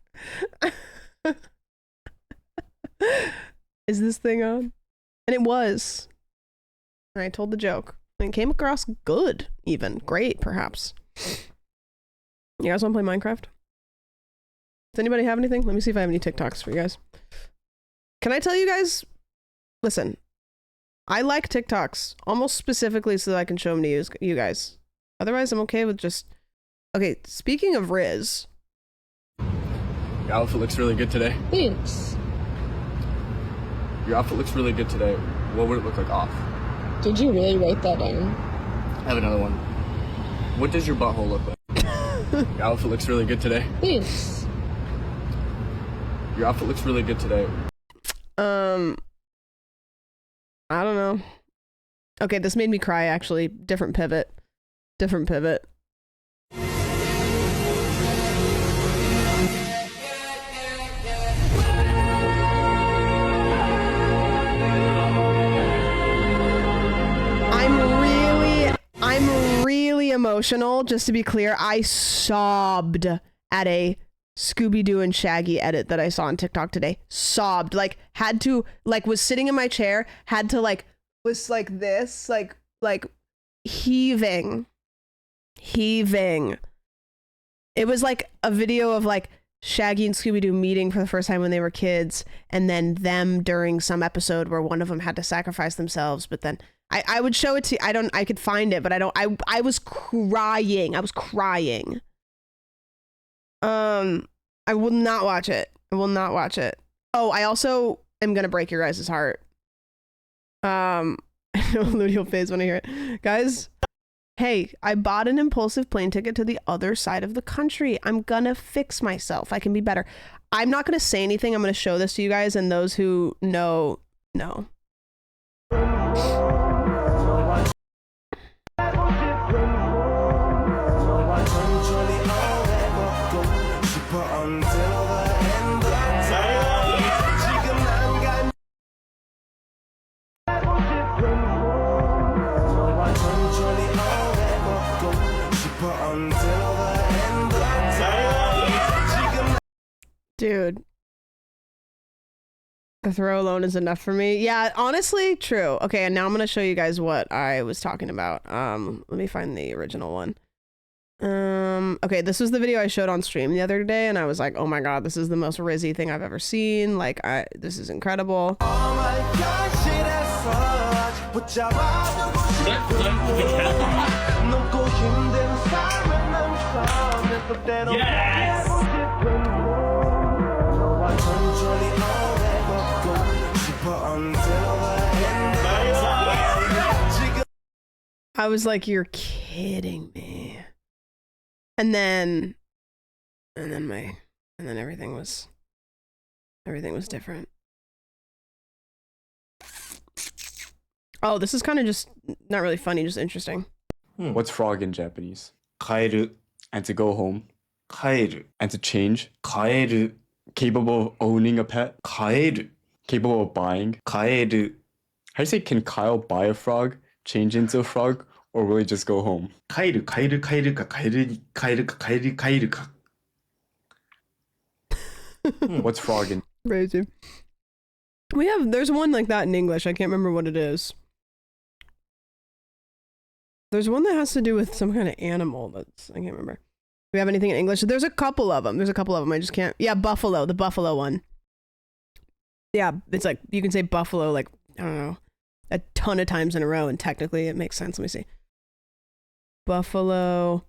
Is this thing on? And it was. And I told the joke. And it came across good, even. Great, perhaps. You guys want to play Minecraft? Does anybody have anything? Let me see if I have any TikToks for you guys. Can I tell you guys? Listen. I like TikToks almost specifically so that I can show them to you guys. Otherwise, I'm okay with just. Okay, speaking of Riz, Your outfit looks really good today. Thanks. Your outfit looks really good today. What would it look like off? Did you really write that down? I have another one. What does your butthole look like? Your outfit looks really good today. Thanks. Your outfit looks really good today. I don't know. Okay, this made me cry actually. Different pivot. Different pivot. I'm really emotional, just to be clear. I sobbed at a Scooby-Doo and Shaggy edit that I saw on TikTok today. Sobbed. Like, had to, like, was sitting in my chair, had to, like, was like this, like heaving. It was like a video of, like, Shaggy and Scooby-Doo meeting for the first time when they were kids, and then them during some episode where one of them had to sacrifice themselves, but then I would show it to you. I could find it, but I was crying. I was crying. I will not watch it. I will not watch it. Oh, I also am gonna break your guys' heart. I know Ludio Phase when I hear it. Guys, hey, I bought an impulsive plane ticket to the other side of the country. I'm gonna fix myself. I can be better. I'm not gonna say anything. I'm gonna show this to you guys, and those who know. Dude, the throw alone is enough for me. Yeah, honestly, true. Okay, and now I'm gonna show you guys what I was talking about. Let me find the original one. Okay, this was the video I showed on stream the other day, and I was like, oh my god, this is the most Rizzy thing I've ever seen. Like, this is incredible. Yes! I was like, you're kidding me. And then everything was different. Oh, this is kind of just not really funny, just interesting. What's frog in Japanese? Kaeru, and to go home. Kaeru, and to change. Kaeru, capable of owning a pet. Kaeru, capable of buying. Kaeru. How do you say, can Kyle buy a frog, change into a frog, or will he just go home? Kaeru, kaeru, kaeru ka, kaeru, kaeru ka, kaeru, kaeru ka. What's frog in? Crazy. There's one like that in English. I can't remember what it is. There's one that has to do with some kind of animal I can't remember. Do we have anything in English? There's a couple of them. I just can't. Yeah, buffalo, the buffalo one. Yeah, it's like, you can say buffalo, like, I don't know, a ton of times in a row, and technically it makes sense. Let me see. Buffalo.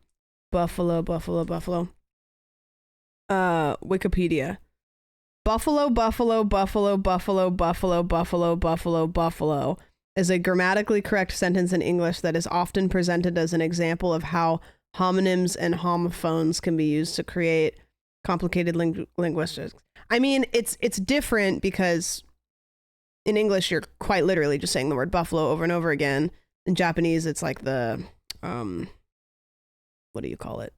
Wikipedia. Buffalo is a grammatically correct sentence in English that is often presented as an example of how homonyms and homophones can be used to create complicated linguistics. I mean, it's different because in English you're quite literally just saying the word buffalo over and over again. In Japanese, it's like the what do you call it?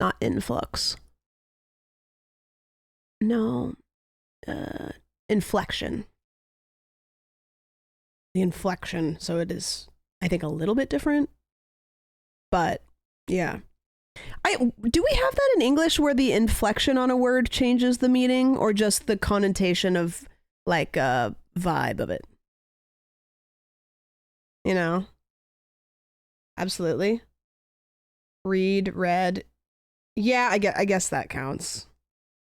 Not influx. No. Inflection. The inflection. So it is, I think, a little bit different. But yeah. Do we have that in English where the inflection on a word changes the meaning, or just the connotation of like a vibe of it? You know? Absolutely. Read. Yeah, I guess that counts.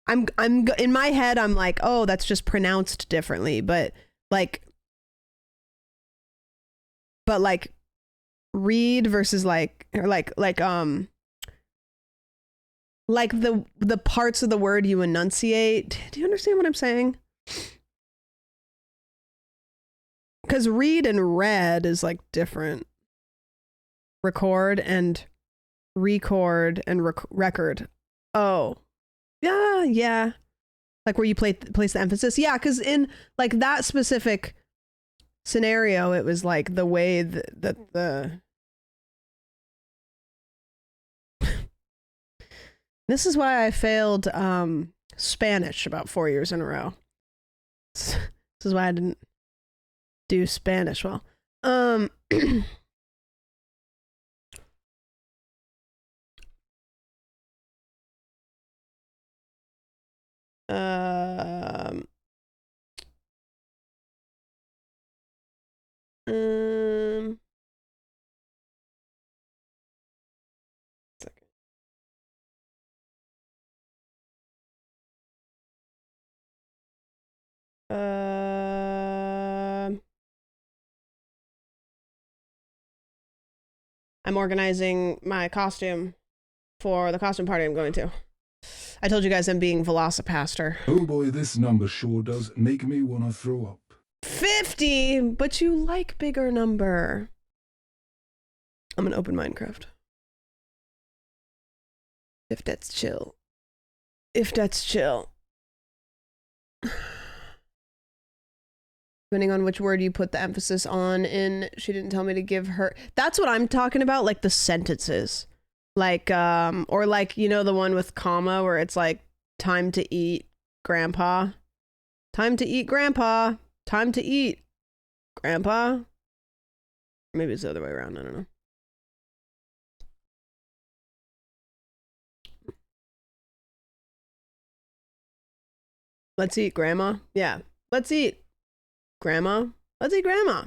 I'm in my head I'm like, oh, that's just pronounced differently, but like read versus like the parts of the word you enunciate. Do you understand what I'm saying? Because read and read is like different. Record and record and record. Oh, yeah. Like where you place the emphasis. Yeah, because in like that specific scenario, it was like the way that the... This is why I failed Spanish about 4 years in a row. This is why I didn't do Spanish well. Um, second. I'm organizing my costume for the costume party I'm going to. I told you guys I'm being Velocipaster. Oh boy, this number sure does make me wanna throw up. 50, but you like bigger number. I'm gonna open Minecraft. If that's chill. If that's chill. Depending on which word you put the emphasis on in, she didn't tell me to give her. That's what I'm talking about, like the sentences. Like, or like, you know, the one with comma where it's like, time to eat, grandpa. Time to eat, grandpa. Time to eat, grandpa. Maybe it's the other way around, I don't know. Let's eat, grandma. Yeah, let's eat, grandma. Let's eat, grandma.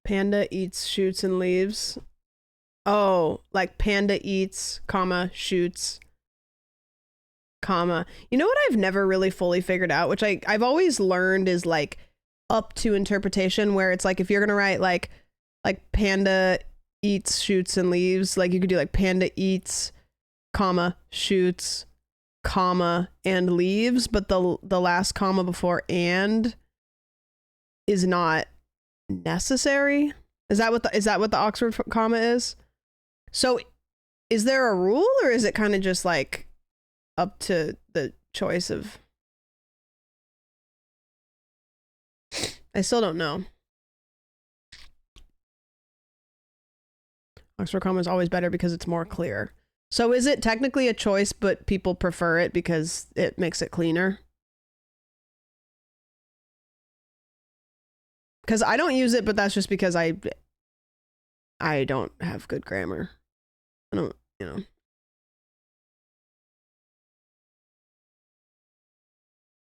Panda eats, shoots, and leaves. Oh, like panda eats, comma, shoots, comma. You know what I've never really fully figured out, which I've always learned is like up to interpretation, where it's like if you're gonna write like panda eats, shoots, and leaves, like you could do like panda eats, comma, shoots, comma, and leaves, but the last comma before and is not necessary. Is that what the Oxford comma is? So is there a rule, or is it kind of just like up to the choice of... I still don't know. Oxford comma is always better because it's more clear. So is it technically a choice, but people prefer it because it makes it cleaner? Because I don't use it, but that's just because I don't have good grammar. I don't, you know.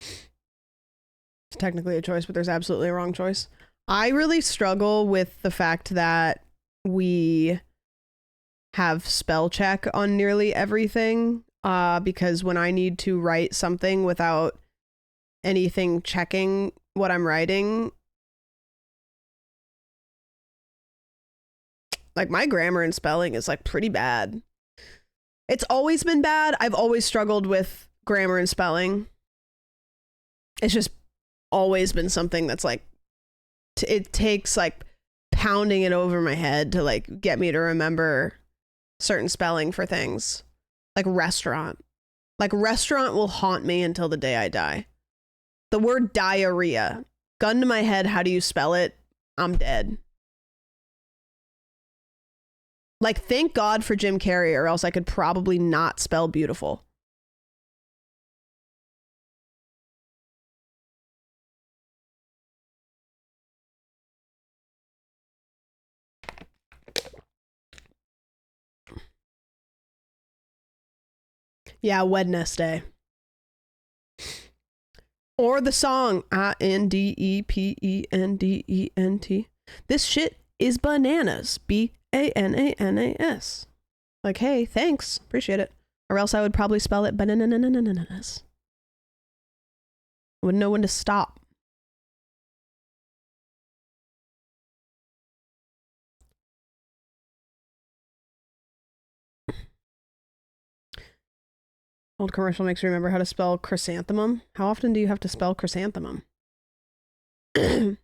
It's technically a choice, but there's absolutely a wrong choice. I really struggle with the fact that we have spell check on nearly everything, because when I need to write something without anything checking what I'm writing, like my grammar and spelling is like pretty bad. It's always been bad. I've always struggled with grammar and spelling. It's just always been something that's like, it takes like pounding it over my head to like get me to remember certain spelling for things. Like restaurant. Like restaurant will haunt me until the day I die. The word diarrhea. Gun to my head, how do you spell it? I'm dead. Like, thank God for Jim Carrey, or else I could probably not spell beautiful. Yeah, Wednesday. Or the song Independent. This shit is bananas. Bananas. Like, hey, thanks. Appreciate it. Or else I would probably spell it bananas. Wouldn't know when to stop. Old commercial makes me remember how to spell chrysanthemum. How often do you have to spell chrysanthemum? Do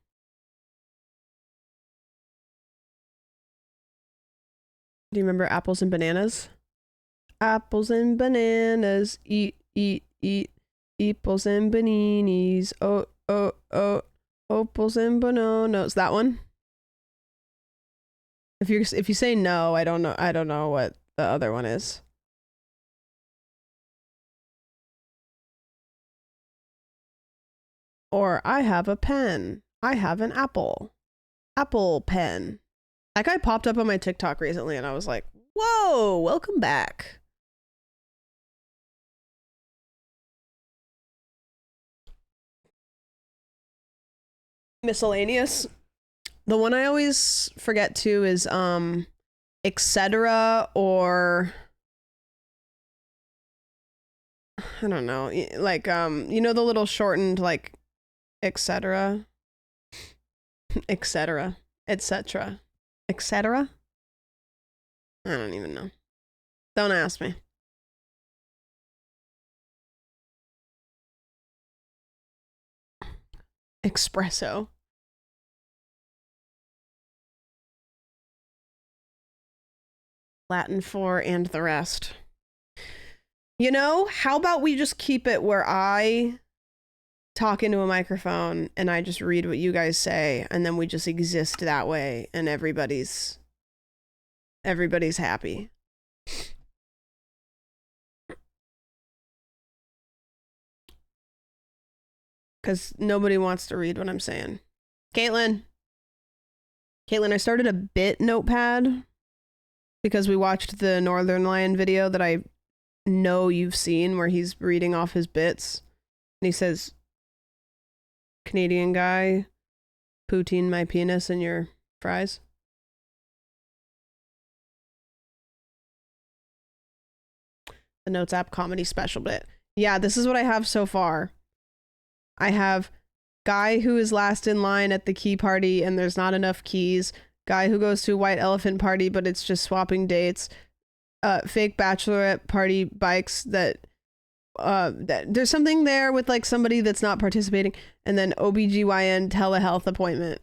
you remember apples and bananas? Apples and bananas, eat, eat, eat. Apples and bananas, oh, oh, oh. Opals and bananas. That one? If you say no, I don't know what the other one is. Or I have a pen. I have an apple. Apple pen. That guy popped up on my TikTok recently and I was like, whoa, welcome back. Miscellaneous. The one I always forget too is etc. or I don't know, like you know the little shortened like etc. etc. etc. etc. I don't even know. Don't ask me. Espresso. Latin for and the rest. You know, how about we just keep it where I talk into a microphone and I just read what you guys say and then we just exist that way and everybody's happy. Because nobody wants to read what I'm saying. Caitlin, I started a bit notepad because we watched the Northern Lion video that I know you've seen where he's reading off his bits. And he says, Canadian guy, poutine my penis in your fries. The Notes app comedy special bit. Yeah, this is what I have so far. I have guy who is last in line at the key party and there's not enough keys. Guy who goes to a white elephant party but it's just swapping dates. Fake bachelorette party bikes that there's something there with like somebody that's not participating. And then OBGYN telehealth appointment.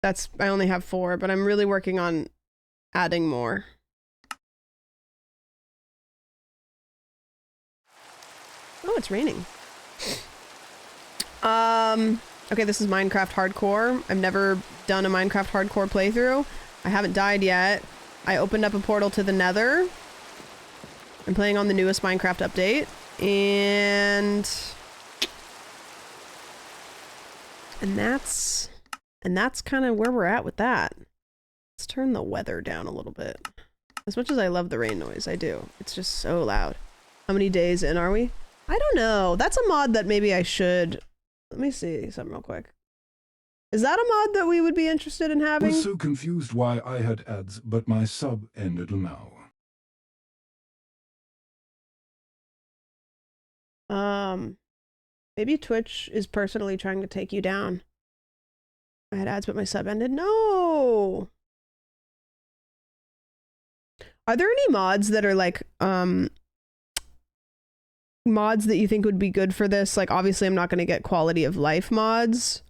I only have 4, but I'm really working on adding more. Oh, it's raining. Okay, this is Minecraft Hardcore. I've never done a Minecraft Hardcore playthrough. I haven't died yet. I opened up a portal to the Nether. I'm playing on the newest Minecraft update. And that's kind of where we're at with that. Let's turn the weather down a little bit. As much as I love the rain noise, I do. It's just so loud. How many days in are we? I don't know. That's a mod that maybe I should... Let me see something real quick. Is that a mod that we would be interested in I having? was so confused why I had ads, but my sub ended now. Maybe Twitch is personally trying to take you down. I had ads, but my sub ended. No! Are there any mods that are like, mods that you think would be good for this? Like, obviously I'm not going to get quality of life mods,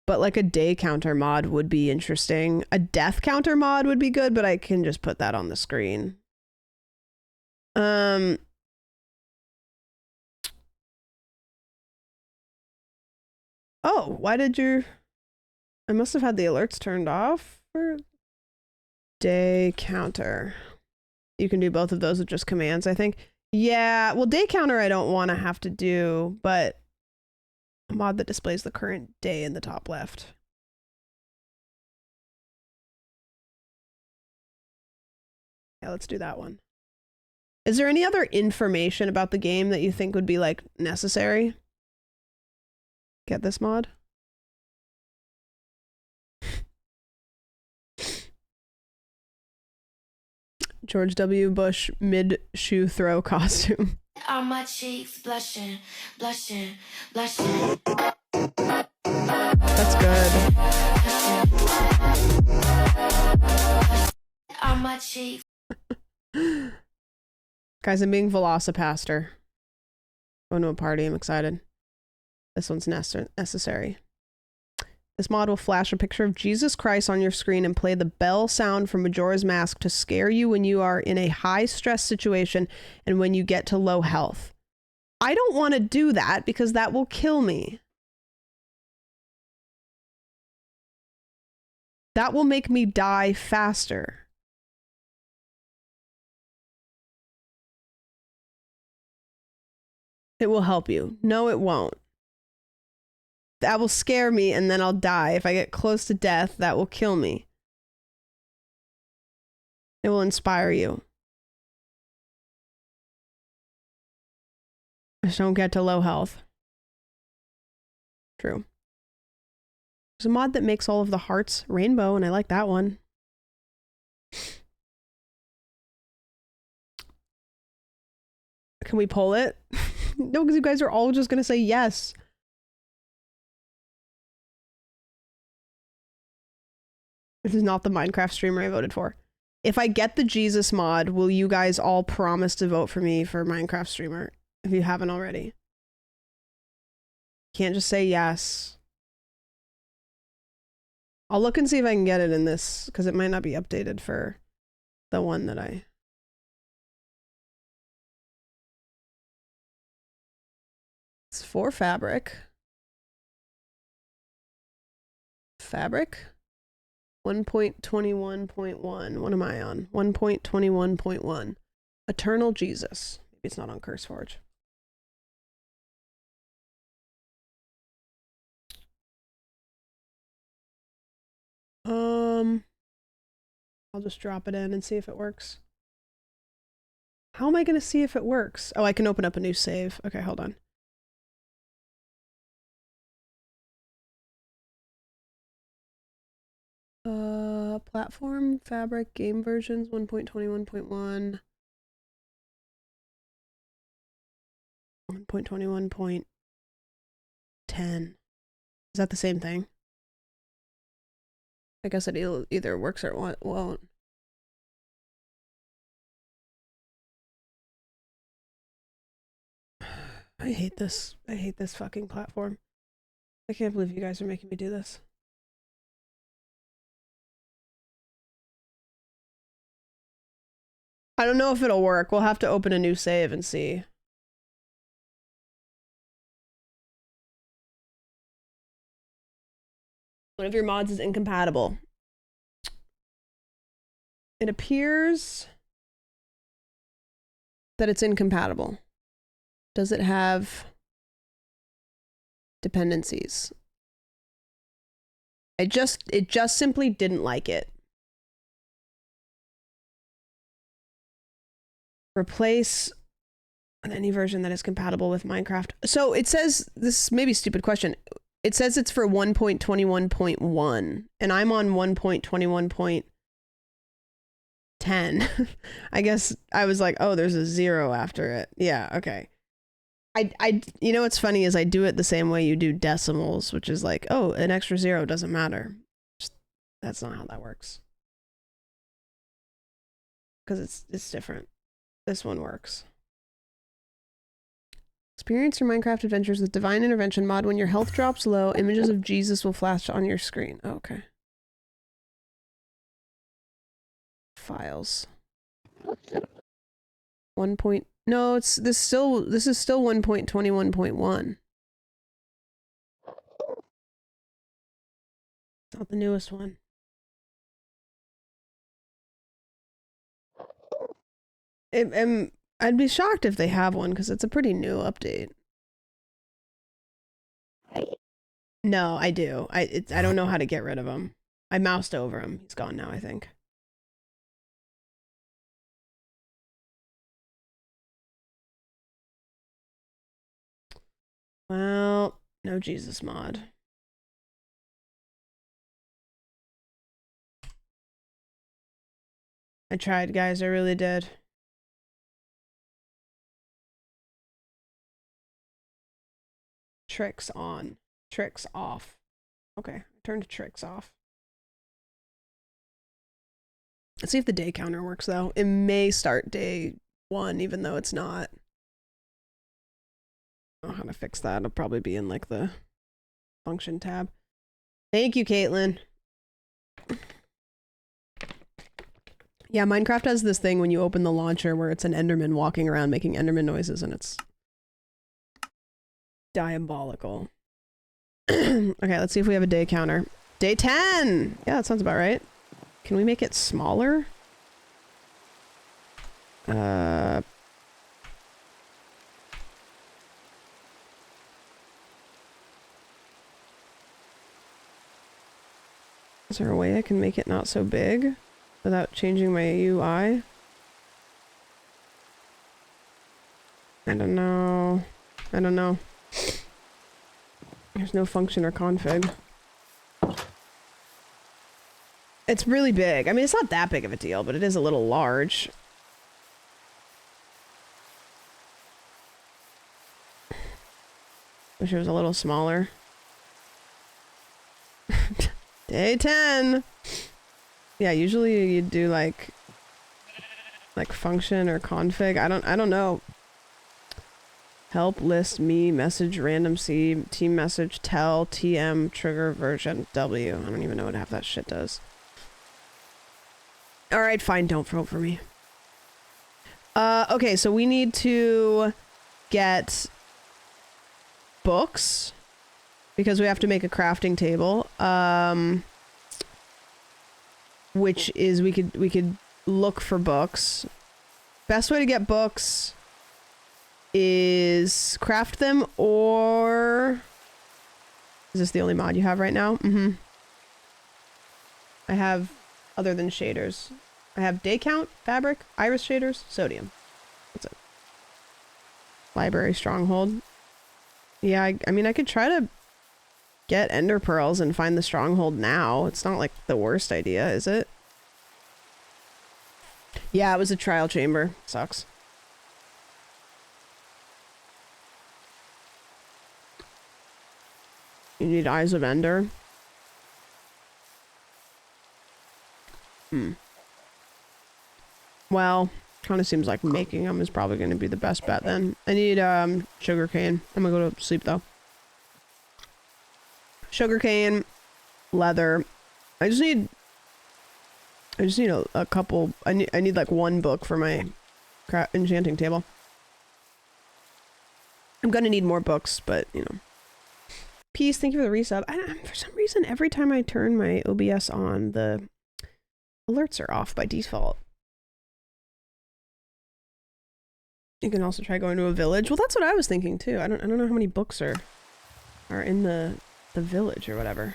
but like a day counter mod would be interesting. A death counter mod would be good, but I can just put that on the screen. Oh, why did your... I must have had the alerts turned off for day counter. You can do both of those with just commands, I think. Yeah, well, day counter I don't want to have to do, but a mod that displays the current day in the top left. Yeah, let's do that one. Is there any other information about the game that you think would be like necessary? Get this mod? George W. Bush mid shoe throw costume. On my cheeks, blushing, blushing, blushing. That's good. On my cheeks. Guys, I'm being Velocipaster. Going to a party. I'm excited. This one's necessary. This mod will flash a picture of Jesus Christ on your screen and play the bell sound from Majora's Mask to scare you when you are in a high stress situation and when you get to low health. I don't want to do that because that will kill me. That will make me die faster. It will help you. No, it won't. That will scare me and then I'll die. If I get close to death, that will kill me. It will inspire you. Just don't get to low health. True. There's a mod that makes all of the hearts rainbow, and I like that one. Can we pull it? No, because you guys are all just going to say yes. This is not the Minecraft streamer I voted for. If I get the Jesus mod, will you guys all promise to vote for me for Minecraft streamer if you haven't already? Can't just say yes. I'll look and see if I can get it in this, because it might not be updated for the one that I... It's for fabric. Fabric? 1.21.1. What am I on? 1.21.1. Eternal Jesus. Maybe it's not on CurseForge. I'll just drop it in and see if it works. How am I going to see if it works? Oh, I can open up a new save. Okay, hold on. Platform, fabric, game versions, 1.21.1. 1.21.10. Is that the same thing? I guess it either works or it won't. I hate this. I hate this fucking platform. I can't believe you guys are making me do this. I don't know if it'll work. We'll have to open a new save and see. One of your mods is incompatible. It appears that it's incompatible. Does it have dependencies? It just simply didn't like it. Replace any version that is compatible with Minecraft. So it says, this may be a stupid question. It says it's for 1.21.1 and I'm on 1.21.10. I guess I was like, oh, there's a 0 after it. Yeah, okay. You know what's funny is I do it the same way you do decimals, which is like, oh, an extra 0 doesn't matter. That's not how that works. Because it's different. This one works. Experience your Minecraft adventures with Divine Intervention mod. When your health drops low, images of Jesus will flash on your screen. Oh, okay. Files. No, this is still 1.21.1. It's not the newest one. I'd be shocked if they have one because it's a pretty new update. No, I do. I don't know how to get rid of him. I moused over him. He's gone now, I think. Well, no Jesus mod. I tried, guys. I really did. Tricks on. Tricks off. Okay, I turned tricks off. Let's see if the day counter works, though. It may start day 1, even though it's not. I don't know how to fix that. It'll probably be in, like, the function tab. Thank you, Caitlin. Yeah, Minecraft has this thing when you open the launcher where it's an Enderman walking around making Enderman noises, and it's diabolical. Okay, let's see if we have a day counter. Day 10! Yeah, that sounds about right. Can we make it smaller? Is there a way I can make it not so big without changing my UI? I don't know. I don't know. There's no function or config. It's really big. I mean, it's not that big of a deal, but it is a little large. Wish it was a little smaller. Day 10! Yeah, usually you do like function or config. I don't know. Help, list, me, message, random C, team message, tell, TM, trigger, version, W. I don't even know what half that shit does. Alright, fine, don't vote for me. Okay, so we need to get books because we have to make a crafting table. Which is we could look for books. Best way to get books is craft them, or is this the only mod you have right now? Mm-hmm. I have other than shaders. I have day count, fabric, iris shaders, sodium. That's it. Library stronghold. Yeah, I mean I could try to get ender pearls and find the stronghold now. It's not like the worst idea, is it? Yeah, it was a trial chamber. Sucks. You need Eyes of Ender. Well, kind of seems like making them is probably going to be the best bet then. I need sugarcane. I'm going to go to sleep though. Sugarcane, leather. I just need a couple. I need like one book for my enchanting table. I'm gonna need more books, but you know. Peace, thank you for the resub. For some reason, every time I turn my OBS on, the alerts are off by default. You can also try going to a village. Well, that's what I was thinking too. I don't know how many books are in the village or whatever.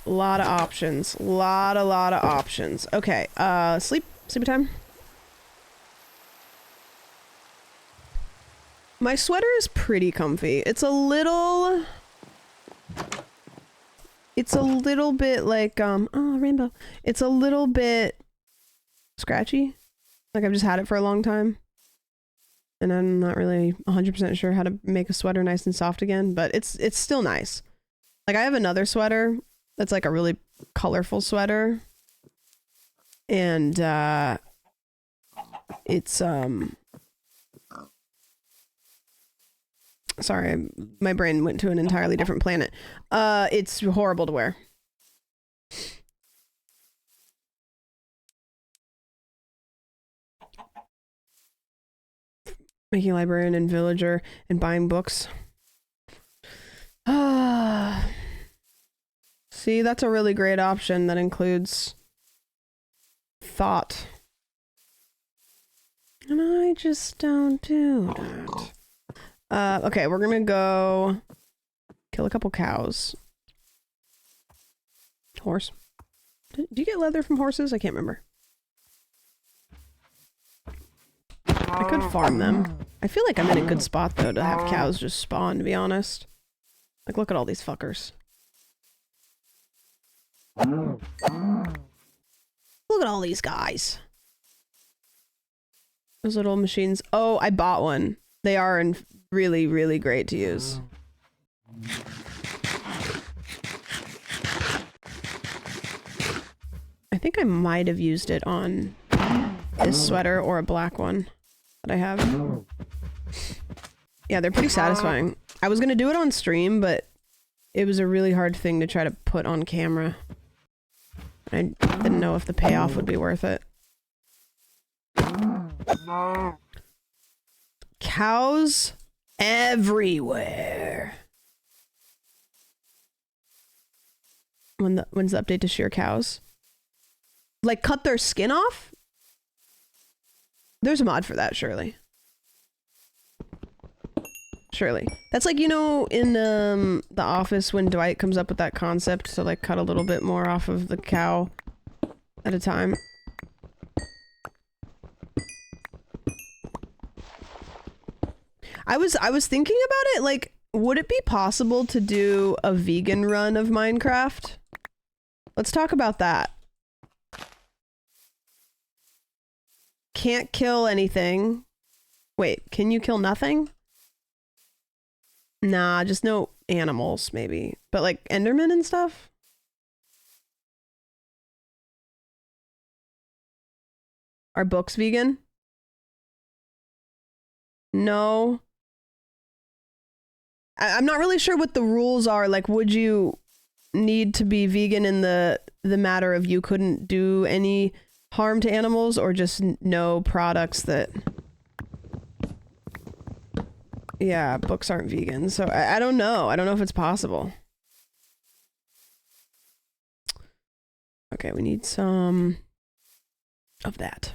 A lot of options. Lot of options. Okay, sleepy time. My sweater is pretty comfy. It's a little bit like, oh, rainbow. It's a little bit scratchy. Like I've just had it for a long time. And I'm not really 100% sure how to make a sweater nice and soft again, but it's still nice. Like I have another sweater that's like a really colorful sweater. And it's sorry, my brain went to an entirely different planet. It's horrible to wear. Making a librarian and villager and buying books. See, that's a really great option that includes thought. And I just don't do that. Okay, we're gonna go kill a couple cows. Horse. Do you get leather from horses? I can't remember. I could farm them. I feel like I'm in a good spot though to have cows just spawn, to be honest. Like, look at all these fuckers. Look at all these guys. Those little machines. Oh, I bought one. They are really, really great to use. I think I might have used it on this sweater or a black one that I have. Yeah, they're pretty satisfying. I was gonna do it on stream, but it was a really hard thing to try to put on camera. I didn't know if the payoff would be worth it. Cows everywhere. When's the update to shear cows? Like cut their skin off? There's a mod for that, surely. Surely. That's like, you know, in The Office when Dwight comes up with that concept to like cut a little bit more off of the cow at a time. I was thinking about it, like, would it be possible to do a vegan run of Minecraft? Let's talk about that. Can't kill anything. Wait, can you kill nothing? Nah, just no animals, maybe. But like Enderman and stuff? Are books vegan? No. I'm not really sure what the rules are. Like, would you need to be vegan in the matter of you couldn't do any harm to animals, or just no products that... Yeah, books aren't vegan, so I don't know. I don't know if it's possible. Okay, we need some of that.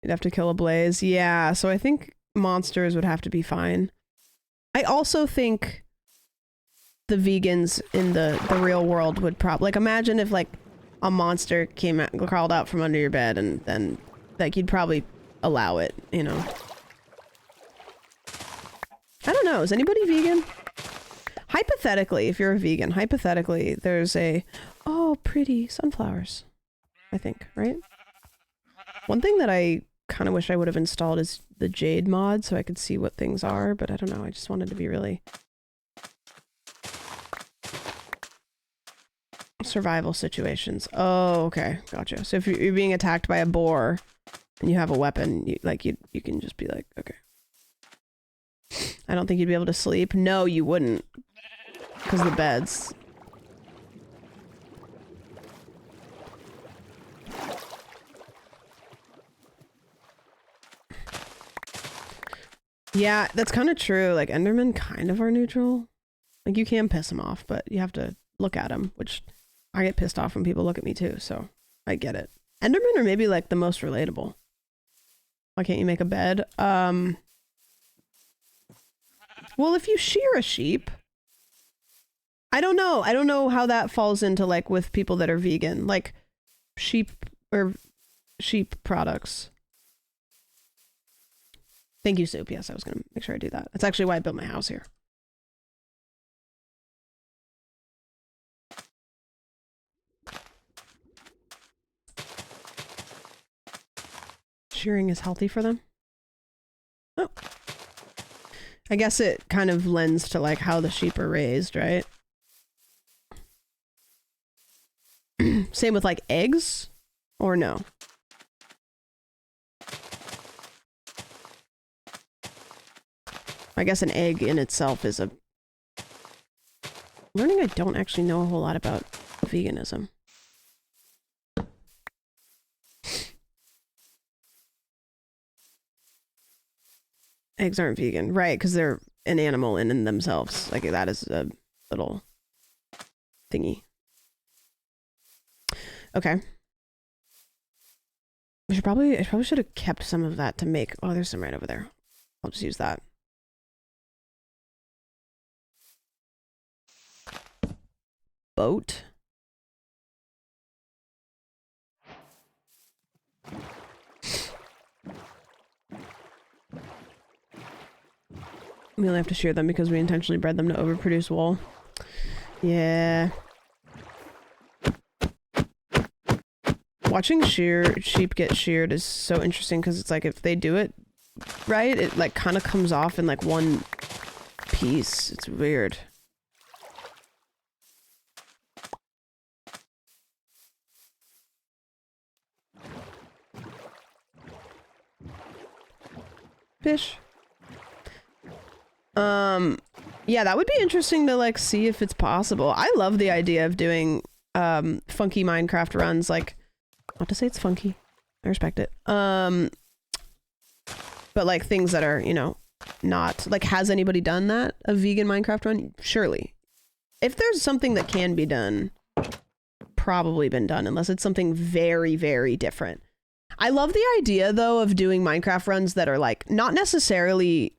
You'd have to kill a blaze. Yeah, so I think monsters would have to be fine. I also think the vegans in the real world would probably... Like, imagine if, like, a monster crawled out from under your bed, and then, like, you'd probably allow it, you know? I don't know. Is anybody vegan? Hypothetically, if you're a vegan, hypothetically, there's a... Oh, pretty sunflowers. I think, right? One thing that I kind of wish I would have installed is the Jade mod, so I could see what things are, but I don't know. I just wanted to be really... Survival situations. Oh, okay. Gotcha. So if you're being attacked by a boar and you have a weapon, you can just be like, okay. I don't think you'd be able to sleep. No, you wouldn't. Because the beds. Yeah, that's kind of true. Like, Endermen kind of are neutral. Like, you can piss them off, but you have to look at them, which I get pissed off when people look at me too, so I get it. Endermen are maybe, like, the most relatable. Why can't you make a bed? Well, if you shear a sheep... I don't know. I don't know how that falls into, like, with people that are vegan. Like, sheep products. Thank you, Soup. Yes, I was going to make sure I do that. That's actually why I built my house here. Shearing is healthy for them? Oh. I guess it kind of lends to, like, how the sheep are raised, right? Same with, like, eggs? Or no? I guess an egg in itself is a... Learning I don't actually know a whole lot about veganism. Eggs aren't vegan. Right, because they're an animal in themselves. Like, that is a little thingy. Okay. I probably should have kept some of that to make... Oh, there's some right over there. I'll just use that. Boat. We only have to shear them because we intentionally bred them to overproduce wool. Yeah. Watching sheep get sheared is so interesting because it's like if they do it right, it like kind of comes off in like one piece. It's weird. Fish. Yeah, that would be interesting to like see if it's possible. I love the idea of doing funky Minecraft runs, like not to say it's funky. I respect it. But like things that are, you know, not like, has anybody done that? A vegan Minecraft run? Surely. If there's something that can be done, probably been done, unless it's something very, very different. I love the idea though of doing Minecraft runs that are like not necessarily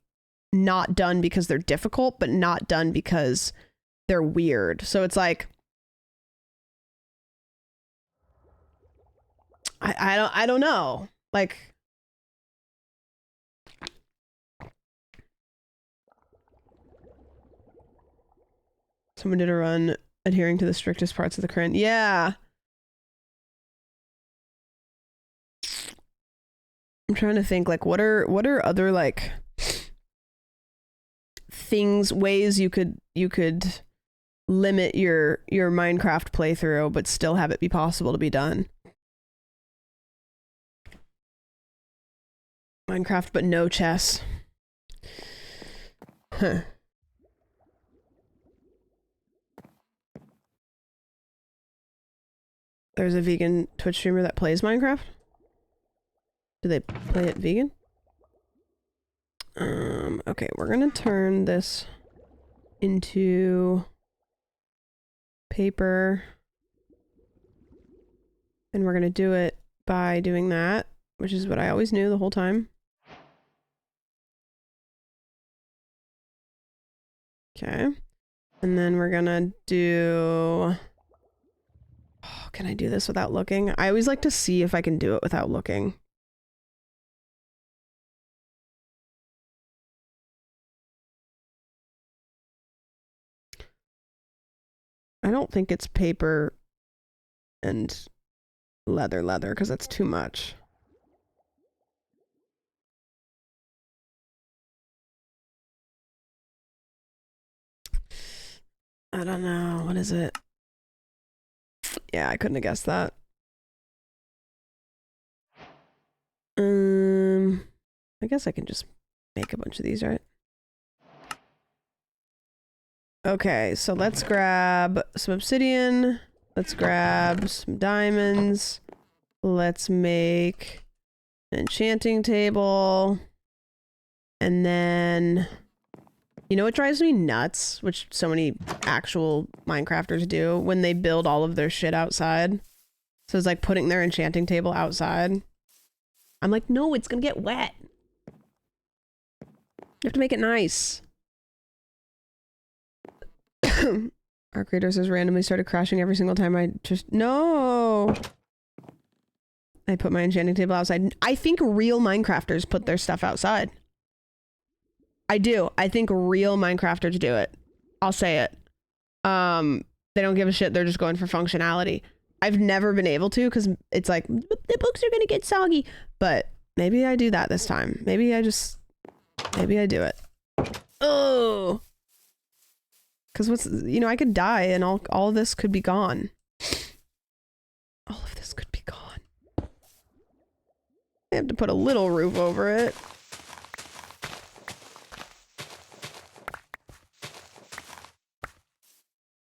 not done because they're difficult, but not done because they're weird. So it's like I don't know. Like someone did a run adhering to the strictest parts of the current. Yeah. I'm trying to think like what are other like things, ways you could limit your Minecraft playthrough but still have it be possible to be done. Minecraft but no chess. Huh. There's a vegan Twitch streamer that plays Minecraft? Do they play it vegan? Okay, we're gonna turn this into paper. And we're gonna do it by doing that, which is what I always knew the whole time. Okay. And then we're gonna do... Oh, can I do this without looking? I always like to see if I can do it without looking. I don't think it's paper and leather because that's too much. I don't know. What is it? Yeah, I couldn't have guessed that. I guess I can just make a bunch of these, right? Okay, so let's grab some obsidian. Let's grab some diamonds. Let's make an enchanting table. And then... You know what drives me nuts? Which so many actual Minecrafters do when they build all of their shit outside. So it's like putting their enchanting table outside. I'm like, no, it's gonna get wet. You have to make it nice. Our creators has randomly started crashing every single time I just... No! I put my enchanting table outside. I think real Minecrafters put their stuff outside. I do. I think real Minecrafters do it. I'll say it. They don't give a shit. They're just going for functionality. I've never been able to because it's like, the books are going to get soggy. But maybe I do that this time. Maybe I do it. Oh. Because what's, you know, I could die and all of this could be gone. All of this could be gone. I have to put a little roof over it.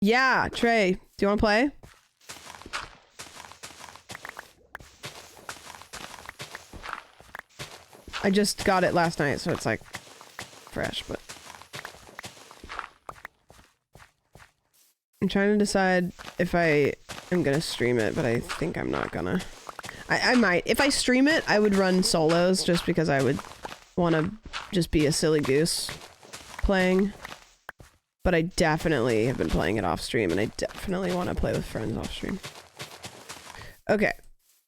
Yeah, Trey, do you want to play? I just got it last night, so it's like fresh, but I'm trying to decide if I am gonna stream it, but I think I'm not gonna. I might. If I stream it, I would run solos just because I would want to just be a silly goose playing. But I definitely have been playing it off stream, and I definitely want to play with friends off stream. Okay.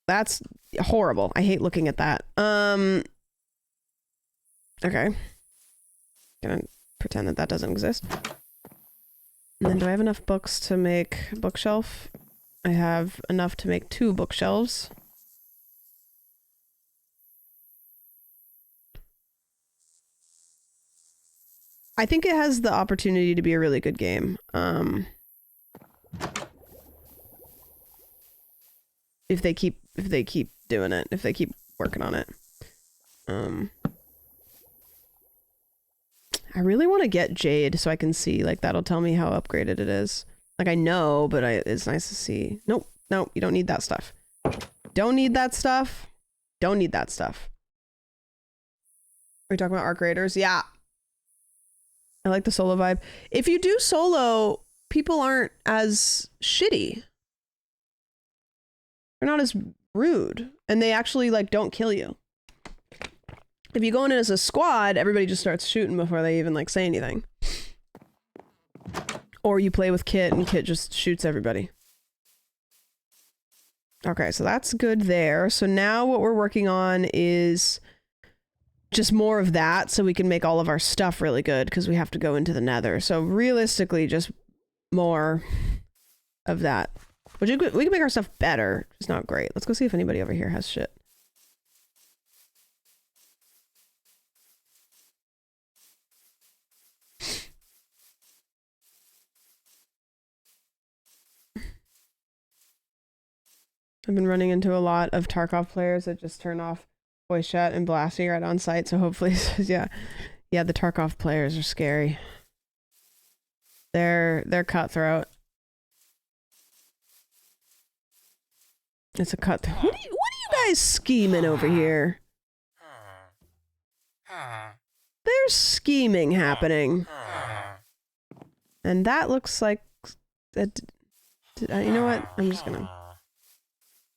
That's horrible. I hate looking at that. Okay. Gonna pretend that doesn't exist. And then do I have enough books to make a bookshelf? I have enough to make 2 bookshelves. I think it has the opportunity to be a really good game. If they keep doing it, if they keep working on it. I really want to get Jade so I can see, like, that'll tell me how upgraded it is. Like, I know, but it's nice to see. Nope, you don't need that stuff. Don't need that stuff. Don't need that stuff. Are we talking about Arc Raiders? Yeah. I like the solo vibe. If you do solo, people aren't as shitty. They're not as rude. And they actually, like, don't kill you. If you go in as a squad, everybody just starts shooting before they even, like, say anything. Or you play with Kit and Kit just shoots everybody. Okay, so that's good there. So now what we're working on is just more of that so we can make all of our stuff really good because we have to go into the nether. So realistically, just more of that. Which we can make our stuff better. It's not great. Let's go see if anybody over here has shit. I've been running into a lot of Tarkov players that just turn off voice chat and blasting right on site, so hopefully, yeah, the Tarkov players are scary. They're cutthroat. It's a cutthroat. What are you guys scheming over here? There's scheming happening. And that looks like... you know what? I'm just gonna...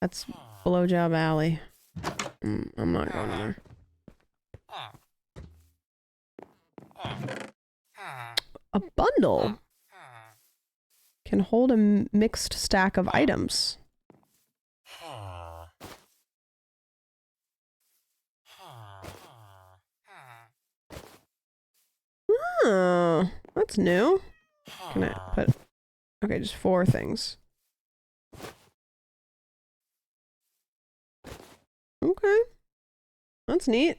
That's Blowjob Alley. I'm not going in there. A bundle can hold a mixed stack of items. Oh, that's new. Can I put... Okay, just 4 things. Okay. That's neat.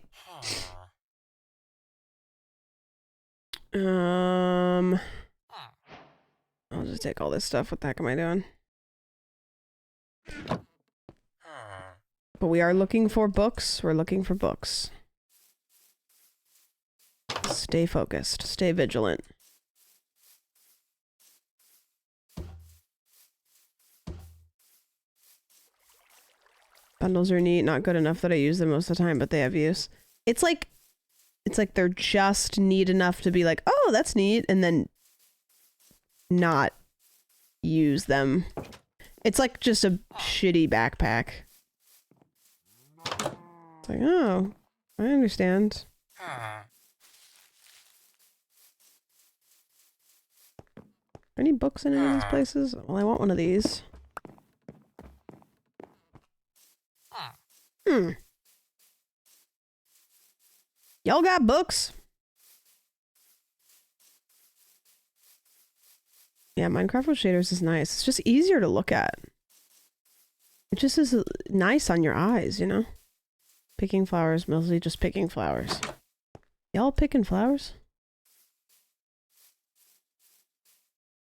I'll just take all this stuff. What the heck am I doing? But we are looking for books. We're looking for books. Stay focused. Stay vigilant. Bundles are neat. Not good enough that I use them most of the time, but they have use. It's like they're just neat enough to be like, oh, that's neat, and then not use them. It's like just a shitty backpack. It's like, oh, I understand. Any books in any of these places? Well, I want one of these. Y'all got books? Yeah, Minecraft with shaders is nice. It's just easier to look at. It just is nice on your eyes, you know? Picking flowers, mostly just picking flowers. Y'all picking flowers?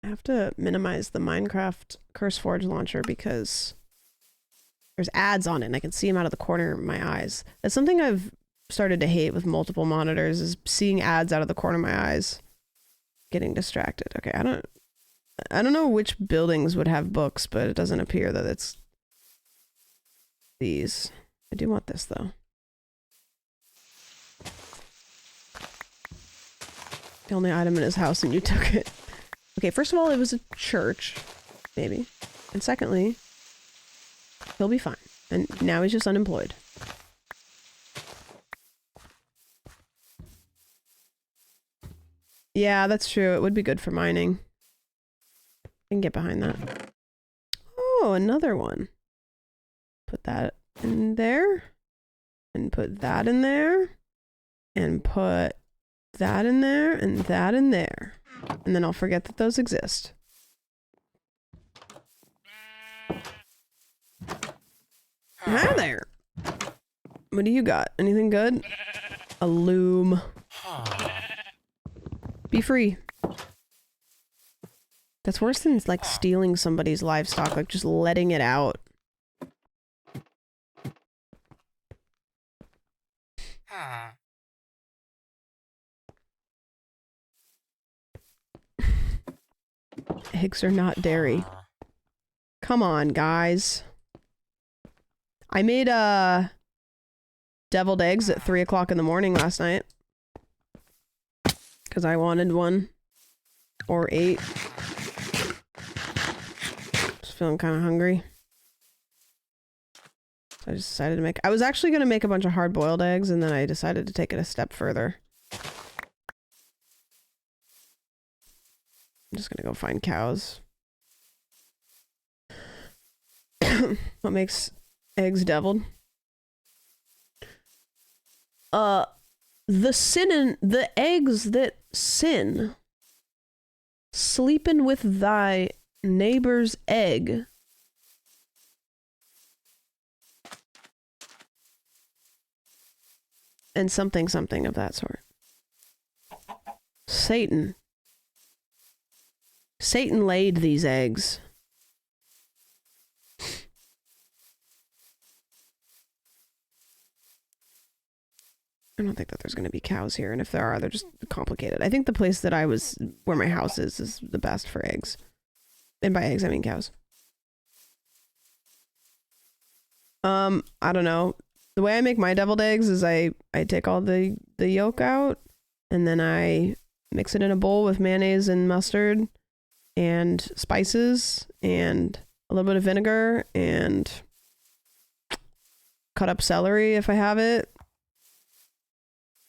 I have to minimize the Minecraft CurseForge launcher because there's ads on it and I can see them out of the corner of my eyes. That's something I've started to hate with multiple monitors, is seeing ads out of the corner of my eyes. Getting distracted. Okay, I don't know which buildings would have books, but it doesn't appear that it's these. I do want this though. The only item in his house and you took it. Okay, first of all, it was a church, maybe. And secondly, he'll be fine. And now he's just unemployed. Yeah, that's true. It would be good for mining. I can get behind that. Oh, another one. Put that in there. And put that in there. And put that in there. And that in there. And then I'll forget that those exist. Hi there. What do you got? Anything good? A loom. Be free. That's worse than like stealing somebody's livestock, like just letting it out. Eggs are not dairy. Come on, guys. I made deviled eggs at 3 o'clock in the morning last night. Because I wanted one. Or 8. Just feeling kind of hungry. So I just decided to make... I was actually going to make a bunch of hard-boiled eggs, and then I decided to take it a step further. I'm just gonna go find cows. What makes eggs deviled? The eggs that sin, sleeping with thy neighbor's egg. And something of that sort. Satan laid these eggs. I don't think that there's going to be cows here, and if there are, they're just complicated. I think the place that where my house is the best for eggs. And by eggs, I mean cows. I don't know. The way I make my deviled eggs is I take all the yolk out, and then I mix it in a bowl with mayonnaise and mustard, and spices, and a little bit of vinegar, and cut up celery if I have it.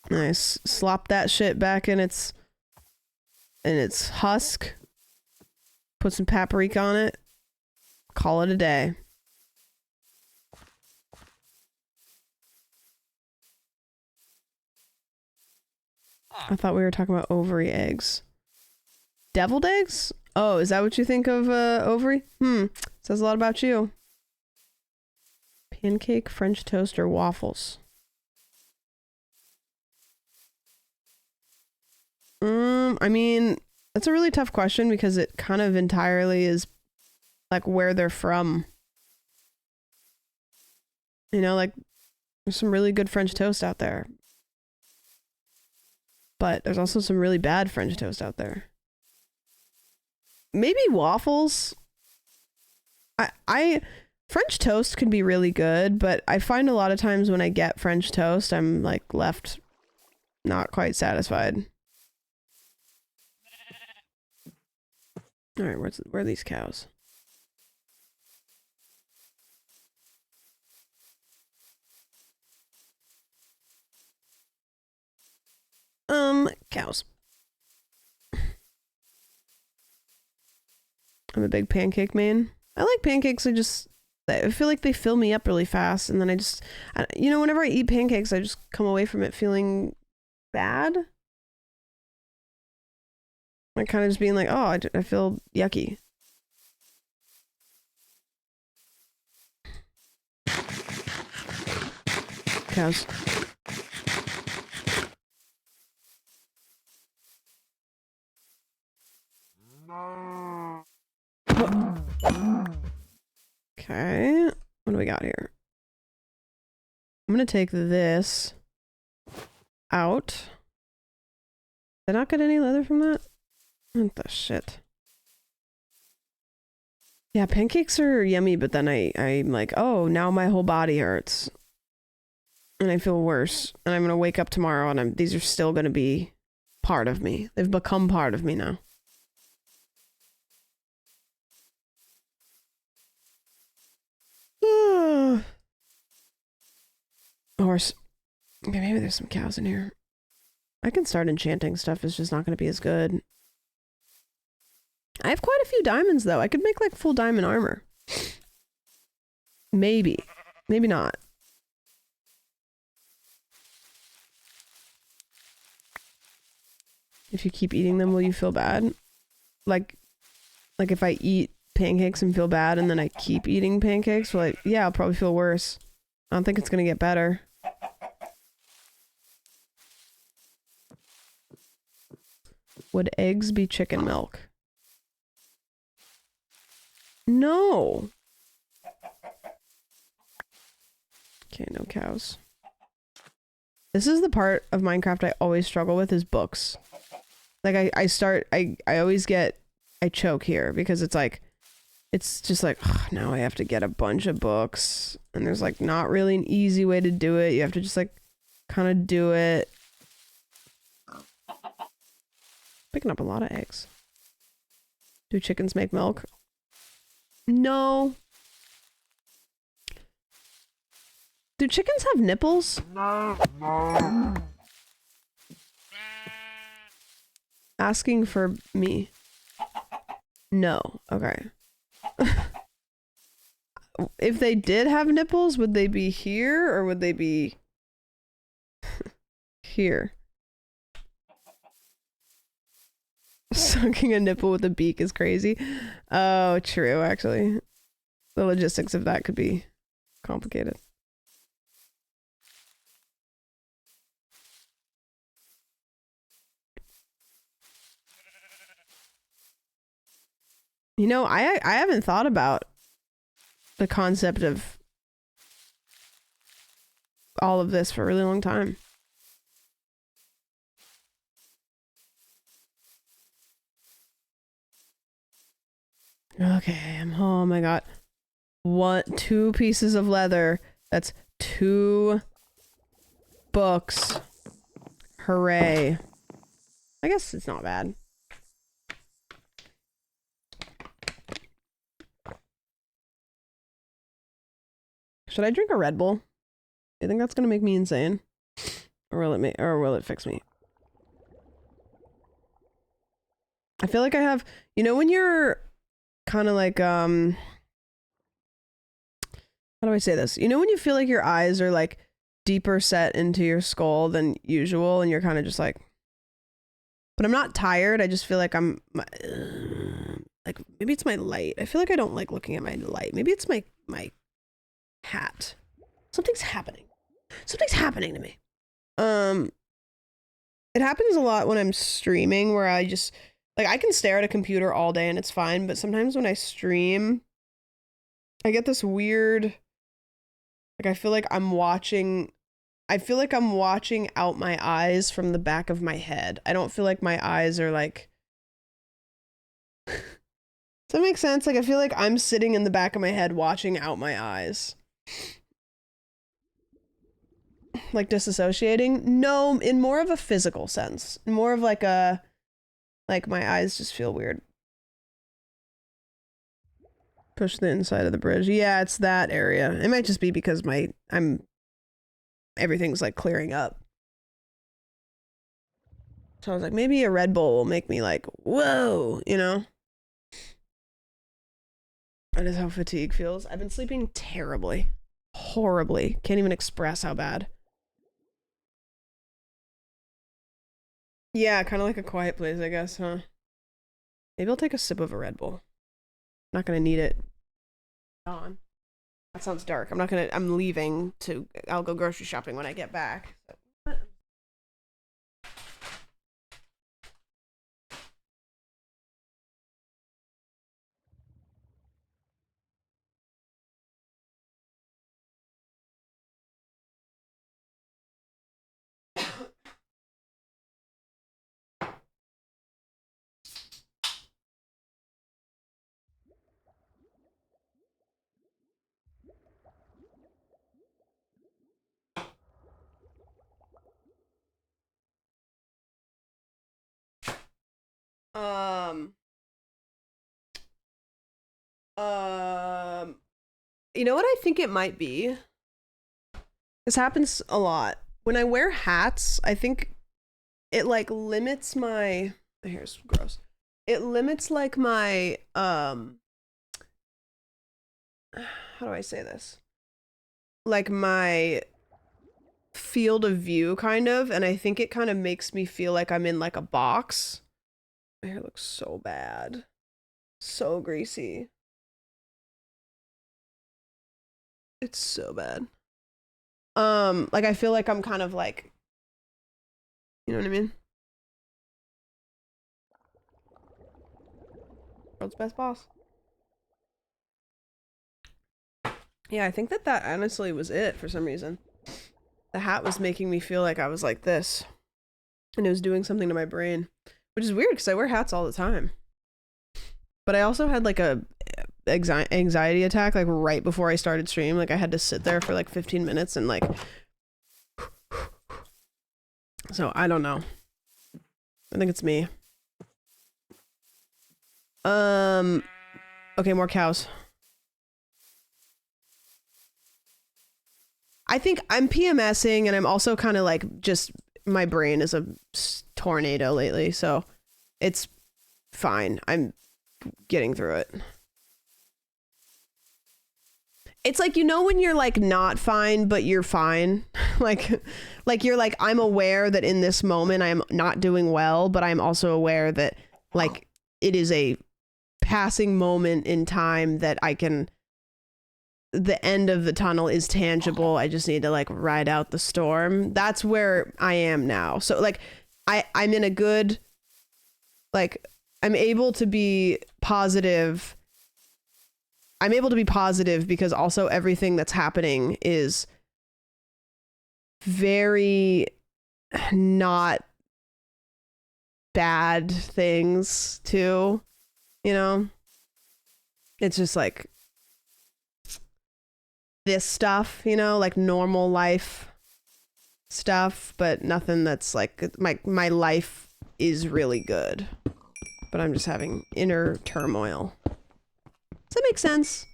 And I slop that shit back in its husk. Put some paprika on it. Call it a day. I thought we were talking about ovary eggs. Deviled eggs? Oh, is that what you think of ovary? Says a lot about you. Pancake, French toast, or waffles? I mean, that's a really tough question because it kind of entirely is like where they're from. You know, like there's some really good French toast out there. But there's also some really bad French toast out there. Maybe waffles. French toast can be really good, but I find a lot of times when I get French toast, I'm like left not quite satisfied. All right, where are these cows? Cows. I'm a big pancake man. I like pancakes. I feel like they fill me up really fast, and then whenever I eat pancakes, I just come away from it feeling bad. Like kind of just being like, oh, I feel yucky. Cows. Okay, what do we got here? I'm gonna take this out. Did I not get any leather from that? What the shit? Yeah, pancakes are yummy, but then I'm like, oh, now my whole body hurts. And I feel worse. And I'm gonna wake up tomorrow and these are still gonna be part of me. They've become part of me now. Horse. Okay, maybe there's some cows in here. I can start enchanting stuff. It's just not going to be as good. I have quite a few diamonds, though. I could make, like, full diamond armor. Maybe. Maybe not. If you keep eating them, will you feel bad? Like if I eat pancakes and feel bad and then I keep eating pancakes, well, yeah, I'll probably feel worse. I don't think it's going to get better. Would eggs be chicken milk? No. Okay, no cows. This is the part of Minecraft I always struggle with is books. Like I always I choke here because it's like, it's just like, ugh, now I have to get a bunch of books and there's like not really an easy way to do it. You have to just like kind of do it. Picking up a lot of eggs. Do chickens make milk? No. Do chickens have nipples? Asking for me. No. Okay. If they did have nipples, would they be here or would they be here? Sucking a nipple with a beak is crazy. Oh, true, actually. The logistics of that could be complicated. You know, I haven't thought about the concept of all of this for a really long time. Okay, I'm home. I got 2 pieces of leather. That's 2 books. Hooray. I guess it's not bad. Should I drink a Red Bull? You think that's gonna make me insane? Or will it fix me? I feel like I have, you know, when you're kind of like, how do I say this? You know, when you feel like your eyes are like deeper set into your skull than usual and you're kind of just like, but I'm not tired. I just feel like I'm like, maybe it's my light. I feel like I don't like looking at my light. Maybe it's my hat. Something's happening. Something's happening to me. It happens a lot when I'm streaming where I just, like, I can stare at a computer all day and it's fine, but sometimes when I stream, I get this weird, like, I feel like I'm watching out my eyes from the back of my head. I don't feel like my eyes are like, does that make sense? Like, I feel like I'm sitting in the back of my head watching out my eyes. Like disassociating? No, in more of a physical sense. More of like a, like my eyes just feel weird. Push the inside of the bridge. Yeah, it's that area. It might just be because everything's like clearing up. So I was like, maybe a Red Bull will make me like, whoa, you know? That is how fatigue feels. I've been sleeping terribly. Horribly. Can't even express how bad. Yeah, kind of like A Quiet Place, I guess, huh? Maybe I'll take a sip of a Red Bull. Not gonna need it. On. That sounds dark. I'm leaving I'll go grocery shopping when I get back. You know what I think it might be? This happens a lot. When I wear hats, I think it like limits my, my hair's gross. It limits like my, how do I say this? Like my field of view kind of, and I think it kind of makes me feel like I'm in like a box. My hair looks so bad. So greasy. It's so bad. Like I feel like I'm kind of like, you know what I mean? World's best boss. Yeah, I think that honestly was it for some reason. The hat was making me feel like I was like this. And it was doing something to my brain. Which is weird because I wear hats all the time. But I also had like a anxiety attack like right before I started stream. Like I had to sit there for like 15 minutes and like... So I don't know. I think it's me. Okay, more cows. I think I'm PMSing and I'm also kind of like just my brain is a tornado lately, so it's fine. I'm getting through it. It's like, you know, when you're like not fine but you're fine. like you're like, I'm aware that in this moment I'm not doing well, but I'm also aware that like it is a passing moment in time that I can, the end of the tunnel is tangible. I just need to like ride out the storm. That's where I am now. So like I'm in a good, like I'm able to be positive. I'm able to be positive because also everything that's happening is very not bad things too, you know? It's just like this stuff, you know, like normal life stuff, but nothing that's like my life is really good, but I'm just having inner turmoil. Does that make sense?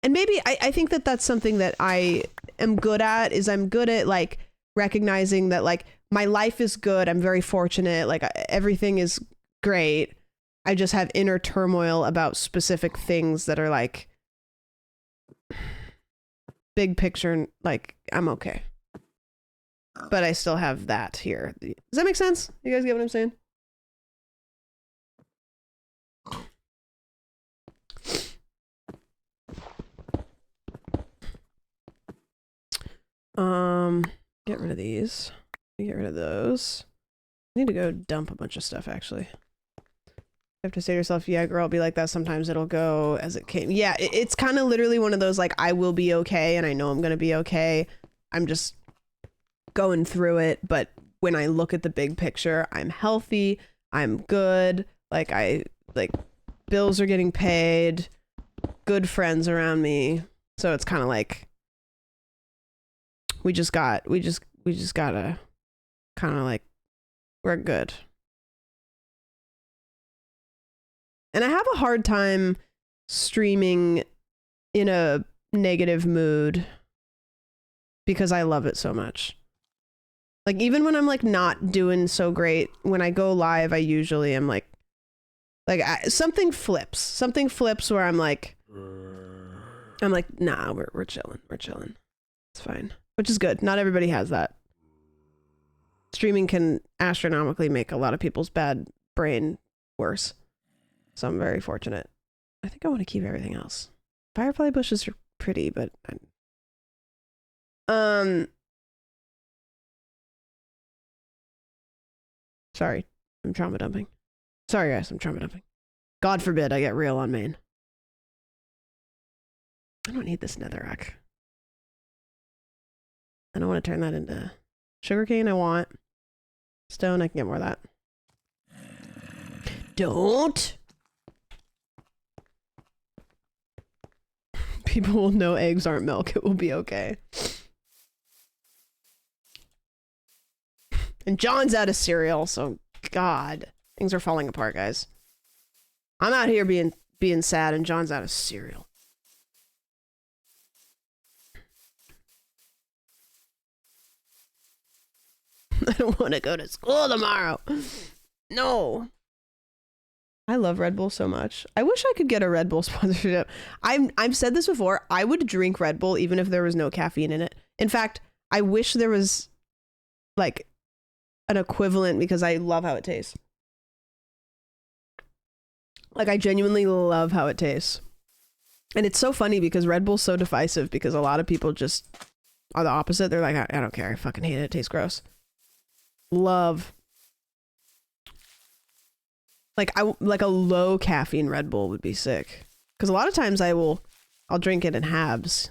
And maybe I think that that's something that I am good at, is I'm good at like recognizing that like my life is good. I'm very fortunate. Like everything is great. I just have inner turmoil about specific things that are like big picture. Like I'm okay, but I still have that here. Does that make sense? You guys get what I'm saying? Get rid of these. Get rid of those. I need to go dump a bunch of stuff, actually. You have to say to yourself, yeah, girl, be like that. Sometimes it'll go as it came. Yeah, it's kind of literally one of those, like, I will be okay, and I know I'm going to be okay. I'm just going through it, but when I look at the big picture, I'm healthy, I'm good, like, bills are getting paid, good friends around me, so it's kind of like, we just gotta kind of like, we're good. And I have a hard time streaming in a negative mood because I love it so much. Like even when I'm like not doing so great, when I go live, I usually am like something flips where I'm like, nah, we're chilling. It's fine. Which is good. Not everybody has that. Streaming can astronomically make a lot of people's bad brain worse. So I'm very fortunate. I think I want to keep everything else. Firefly bushes are pretty, but sorry, I'm trauma dumping. Sorry guys, I'm trauma dumping. God forbid I get real on main. I don't need this netherrack. I don't want to turn that into sugarcane. I want stone. I can get more of that. Don't. People will know eggs aren't milk. It will be okay. And John's out of cereal, so God, things are falling apart, guys. I'm out here being sad, and John's out of cereal. I don't want to go to school tomorrow. No. I love Red Bull so much. I wish I could get a Red Bull sponsorship. I've said this before. I would drink Red Bull even if there was no caffeine in it. In fact, I wish there was like an equivalent because I love how it tastes. Like I genuinely love how it tastes. And it's so funny because Red Bull's so divisive because a lot of people just are the opposite. They're like, I don't care. I fucking hate it. It tastes gross. Love Like a low caffeine Red Bull would be sick. Because a lot of times I'll drink it in halves.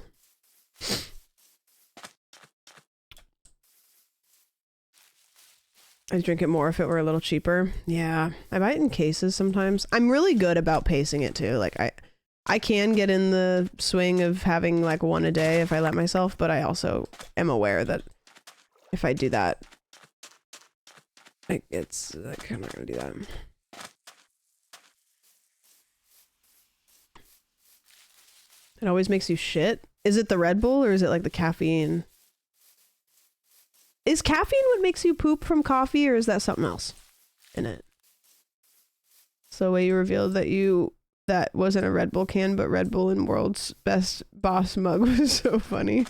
I'd drink it more if it were a little cheaper. Yeah, I buy it in cases sometimes. I'm really good about pacing it too. Like I can get in the swing of having like one a day if I let myself, but I also am aware that if I do that, I'm not gonna do that. It always makes you shit. Is it the Red Bull or is it like the caffeine? Is caffeine what makes you poop from coffee, or is that something else in it? So the way you revealed that wasn't a Red Bull can, but Red Bull in World's Best Boss mug was so funny.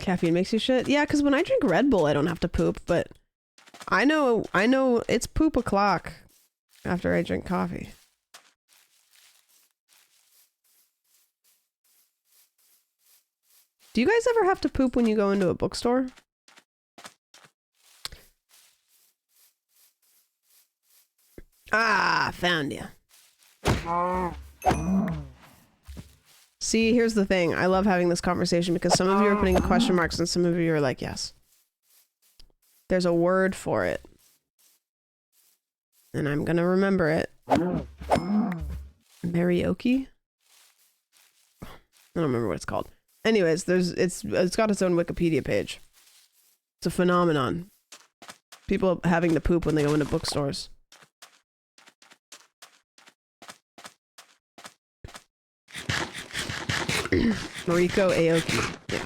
Caffeine makes you shit? Yeah, because when I drink Red Bull, I don't have to poop, but I know it's poop o'clock after I drink coffee. Do you guys ever have to poop when you go into a bookstore? Ah, found you. See, here's the thing. I love having this conversation because some of you are putting question marks and some of you are like, yes. There's a word for it. And I'm gonna remember it. Marioki? I don't remember what it's called. Anyways, it's got its own Wikipedia page. It's a phenomenon. People having to poop when they go into bookstores. Mariko Aoki. Yeah.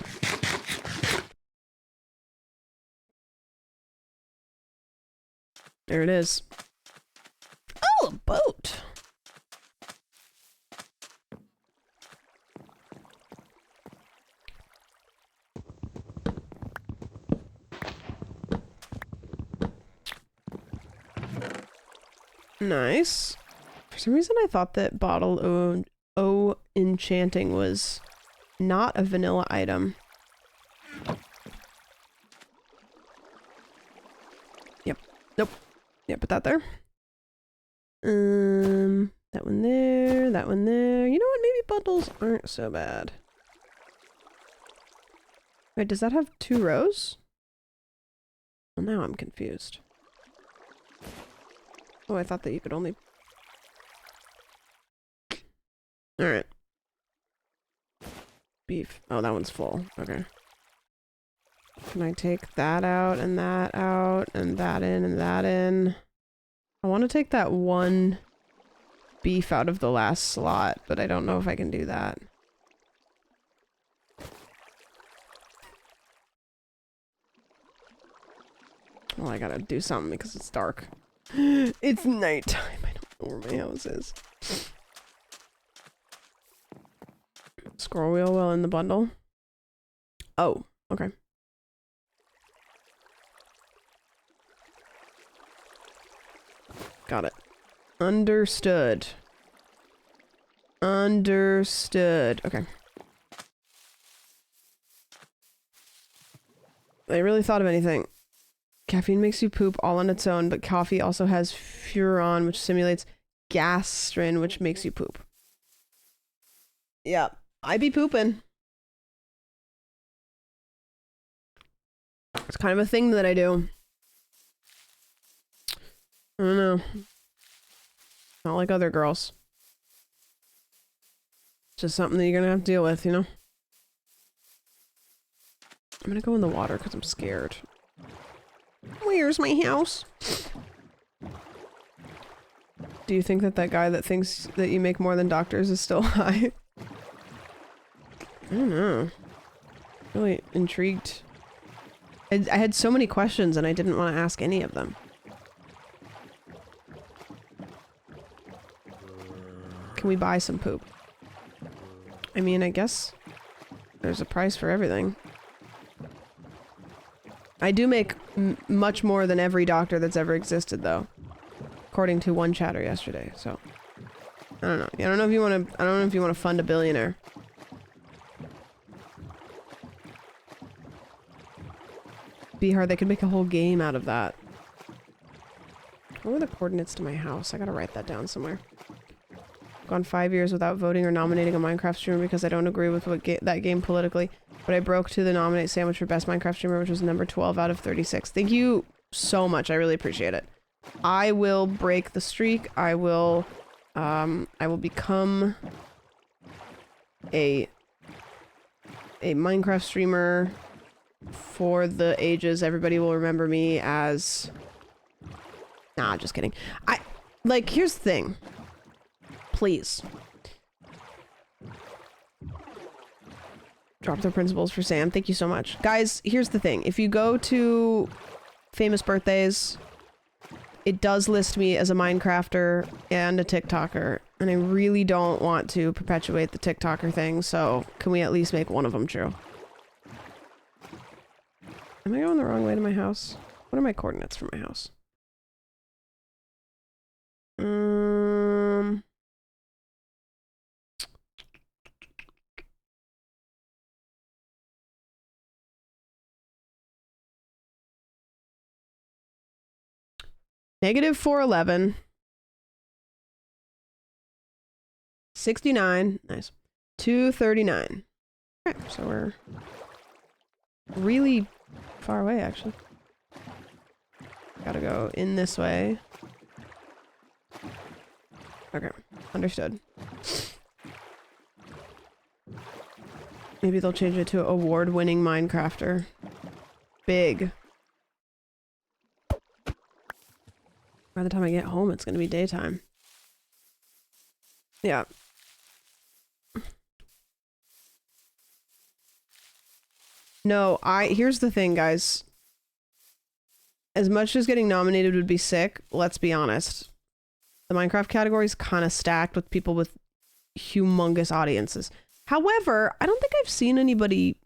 There it is. Oh, a boat. Nice. For some reason I thought that bottle O enchanting was not a vanilla item. Yep. Nope. Yeah, put that there. That one there, that one there. You know what? Maybe bundles aren't so bad. Wait, does that have 2 rows? Well, now I'm confused. Oh, I thought that you could only... Alright. Beef. Oh, that one's full. Okay. Can I take that out and that out and that in and that in? I want to take that one beef out of the last slot, but I don't know if I can do that. Well, I gotta do something because it's dark. It's nighttime. I don't know where my house is. Scroll wheel while in the bundle. Oh, okay. Got it. Understood. Understood. Okay. I really thought of anything. Caffeine makes you poop all on its own, but coffee also has furon, which simulates gastrin, which makes you poop. Yeah, I be pooping. It's kind of a thing that I do. I don't know. Not like other girls. It's just something that you're gonna have to deal with, you know? I'm gonna go in the water because I'm scared. Where's my house? Do you think that guy that thinks that you make more than doctors is still high? I don't know. Really intrigued. I had so many questions and I didn't want to ask any of them. Can we buy some poop? I mean, I guess there's a price for everything. I do make much more than every doctor that's ever existed, though, according to one chatter yesterday. So I don't know. I don't know if you want to. I don't know if you want to fund a billionaire. be hard. They could make a whole game out of that. What were the coordinates to my house? I gotta write that down somewhere. Gone 5 years without voting or nominating a Minecraft streamer because I don't agree with what that game politically. But I broke to the nominate sandwich for best Minecraft streamer, which was number 12 out of 36. Thank you so much. I really appreciate it. I will break the streak. I will become a Minecraft streamer for the ages. Everybody will remember me as... Nah, just kidding. Here's the thing. Please. Drop the principles for Sam. Thank you so much. Guys, here's the thing. If you go to famous birthdays, it does list me as a Minecrafter and a TikToker, and I really don't want to perpetuate the TikToker thing, so can we at least make one of them true? Am I going the wrong way to my house? What are my coordinates for my house? Negative 411. 69. Nice. 239. Okay, so we're really far away, actually. Gotta go in this way. Okay, understood. Maybe they'll change it to award-winning Minecrafter. Big. By the time I get home, it's gonna be daytime. Yeah. No, here's the thing, guys. As much as getting nominated would be sick, let's be honest. The Minecraft category is kind of stacked with people with humongous audiences. However, I don't think I've seen anybody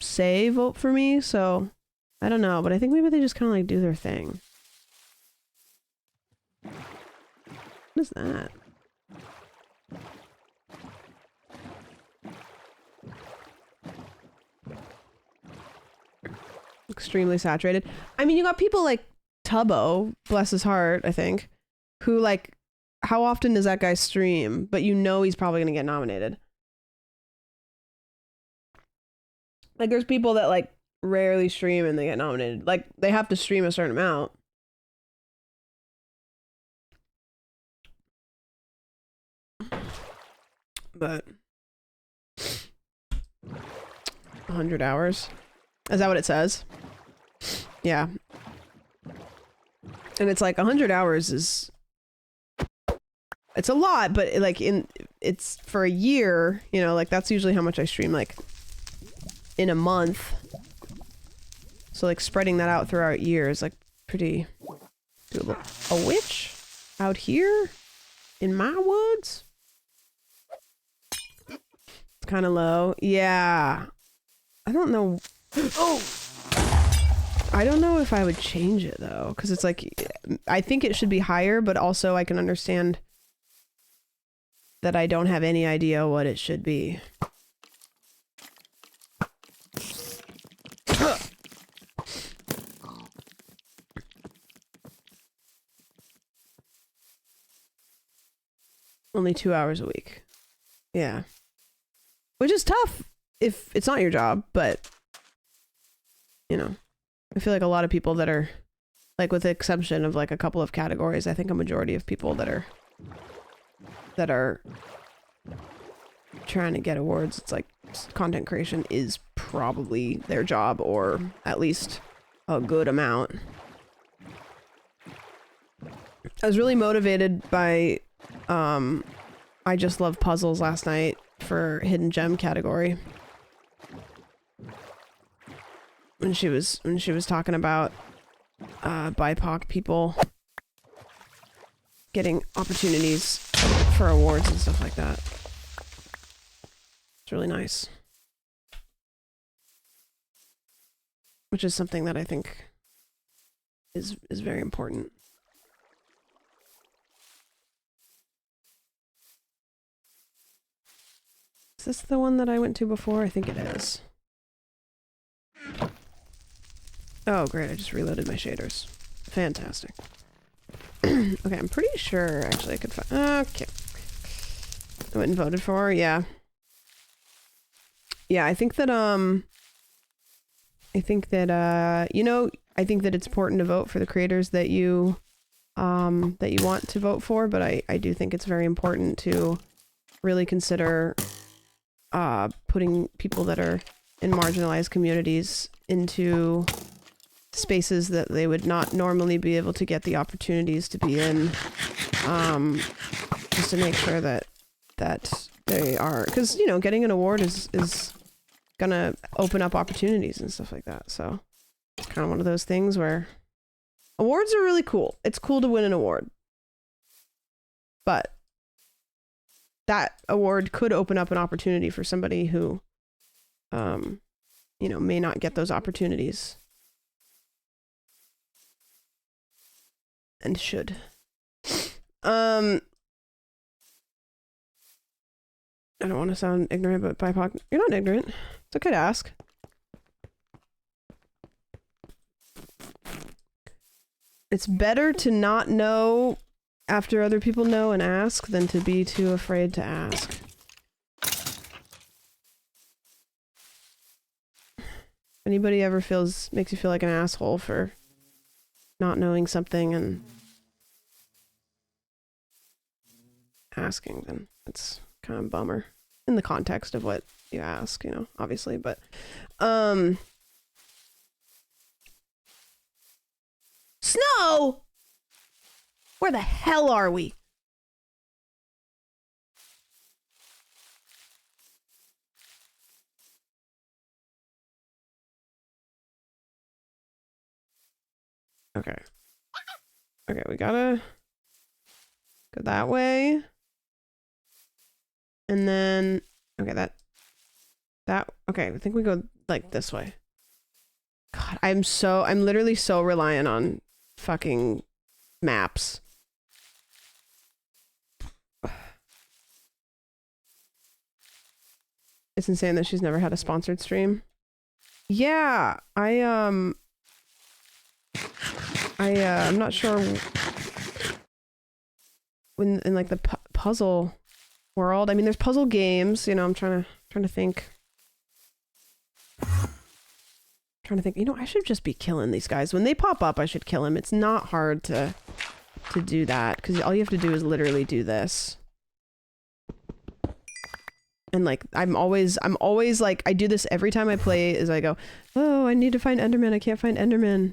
say vote for me, so I don't know, but I think maybe they just kind of like do their thing. What is that? Extremely saturated. I mean, you got people like Tubbo, bless his heart, I think, who like, how often does that guy stream? But you know he's probably gonna get nominated. Like, there's people that like rarely stream and they get nominated. Like, they have to stream a certain amount. But 100 hours. Is that what it says? Yeah. And it's like 100 hours is... It's a lot, but like it's for a year, you know, like that's usually how much I stream, like in a month. So like spreading that out throughout years, like pretty doable. A witch out here in my woods? It's kind of low. Yeah. I don't know. Oh! I don't know if I would change it though, because it's like, I think it should be higher, but also I can understand that I don't have any idea what it should be. Only 2 hours a week. Yeah. Which is tough if it's not your job, but, you know, I feel like a lot of people that are, like with the exception of like a couple of categories, I think a majority of people that are trying to get awards, it's like content creation is probably their job, or at least a good amount. I was really motivated by I Just Love Puzzles last night for Hidden Gem category. When she was talking about BIPOC people getting opportunities for awards and stuff like that. It's really nice. Which is something that I think is very important. Is this the one that I went to before? I think it is. Oh, great. I just reloaded my shaders. Fantastic. Okay, I'm pretty sure actually I could find... Okay. I went and voted for her, yeah. Yeah, I think that, you know, I think that it's important to vote for the creators that you want to vote for, but I do think it's very important to really consider putting people that are in marginalized communities into spaces that they would not normally be able to get the opportunities to be in, just to make sure that they are, because, you know, getting an award is gonna open up opportunities and stuff like that. So it's kind of one of those things where awards are really cool. It's cool to win an award, but that award could open up an opportunity for somebody who, you know, may not get those opportunities and should. I don't want to sound ignorant, but BIPOC, you're not ignorant. It's okay to ask. It's better to not know after other people know and ask than to be too afraid to ask. Anybody ever makes you feel like an asshole for not knowing something and asking, then it's kind of a bummer in the context of what you ask, you know, obviously, but Snow! Where the hell are we? Okay. Okay, we gotta go that way. And then, okay, okay, I think we go like this way. God, I'm literally so reliant on fucking maps. It's insane that she's never had a sponsored stream. Yeah, I'm not sure when in like the puzzle world. I mean, there's puzzle games, you know, I'm trying to think. You know, I should just be killing these guys. When they pop up, I should kill them. It's not hard to do that, because all you have to do is literally do this. And like, I'm always like, I do this every time I play, is I go, oh, I need to find Enderman. I can't find Enderman.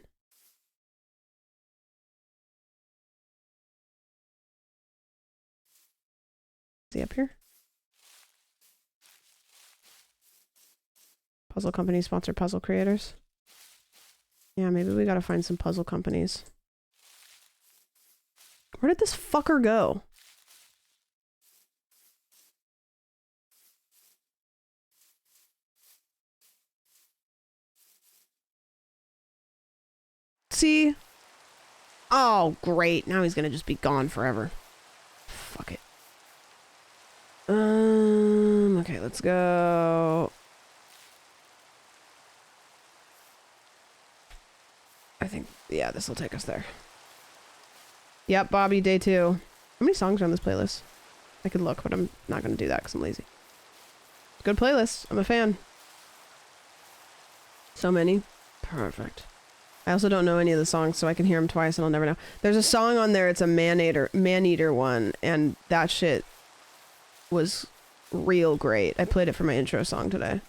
Is he up here? Puzzle companies sponsor puzzle creators. Yeah, maybe we gotta find some puzzle companies. Where did this fucker go? See? Oh, great. Now he's gonna just be gone forever. Fuck it. Okay, let's go. I think, yeah, this will take us there. Yep, Bobby, day 2. How many songs are on this playlist? I could look, but I'm not going to do that because I'm lazy. Good playlist. I'm a fan. So many. Perfect. I also don't know any of the songs, so I can hear them twice and I'll never know. There's a song on there, it's a Man-Eater one, and that shit was real great. I played it for my intro song today.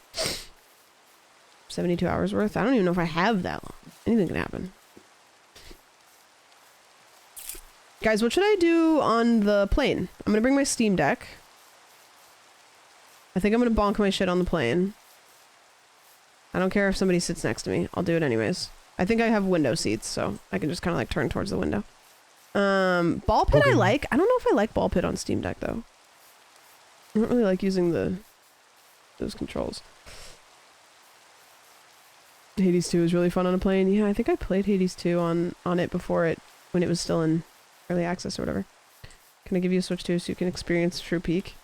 72 hours worth? I don't even know if I have that long. Anything can happen. Guys, what should I do on the plane? I'm gonna bring my Steam Deck. I think I'm gonna bonk my shit on the plane. I don't care if somebody sits next to me. I'll do it anyways. I think I have window seats, so I can just kind of like turn towards the window. Ball pit I like. I don't know if I like ball pit on Steam Deck though. I don't really like using those controls. Hades 2 is really fun on a plane. Yeah, I think I played Hades 2 on it before when it was still in early access or whatever. Can I give you a Switch 2 so you can experience True Peak?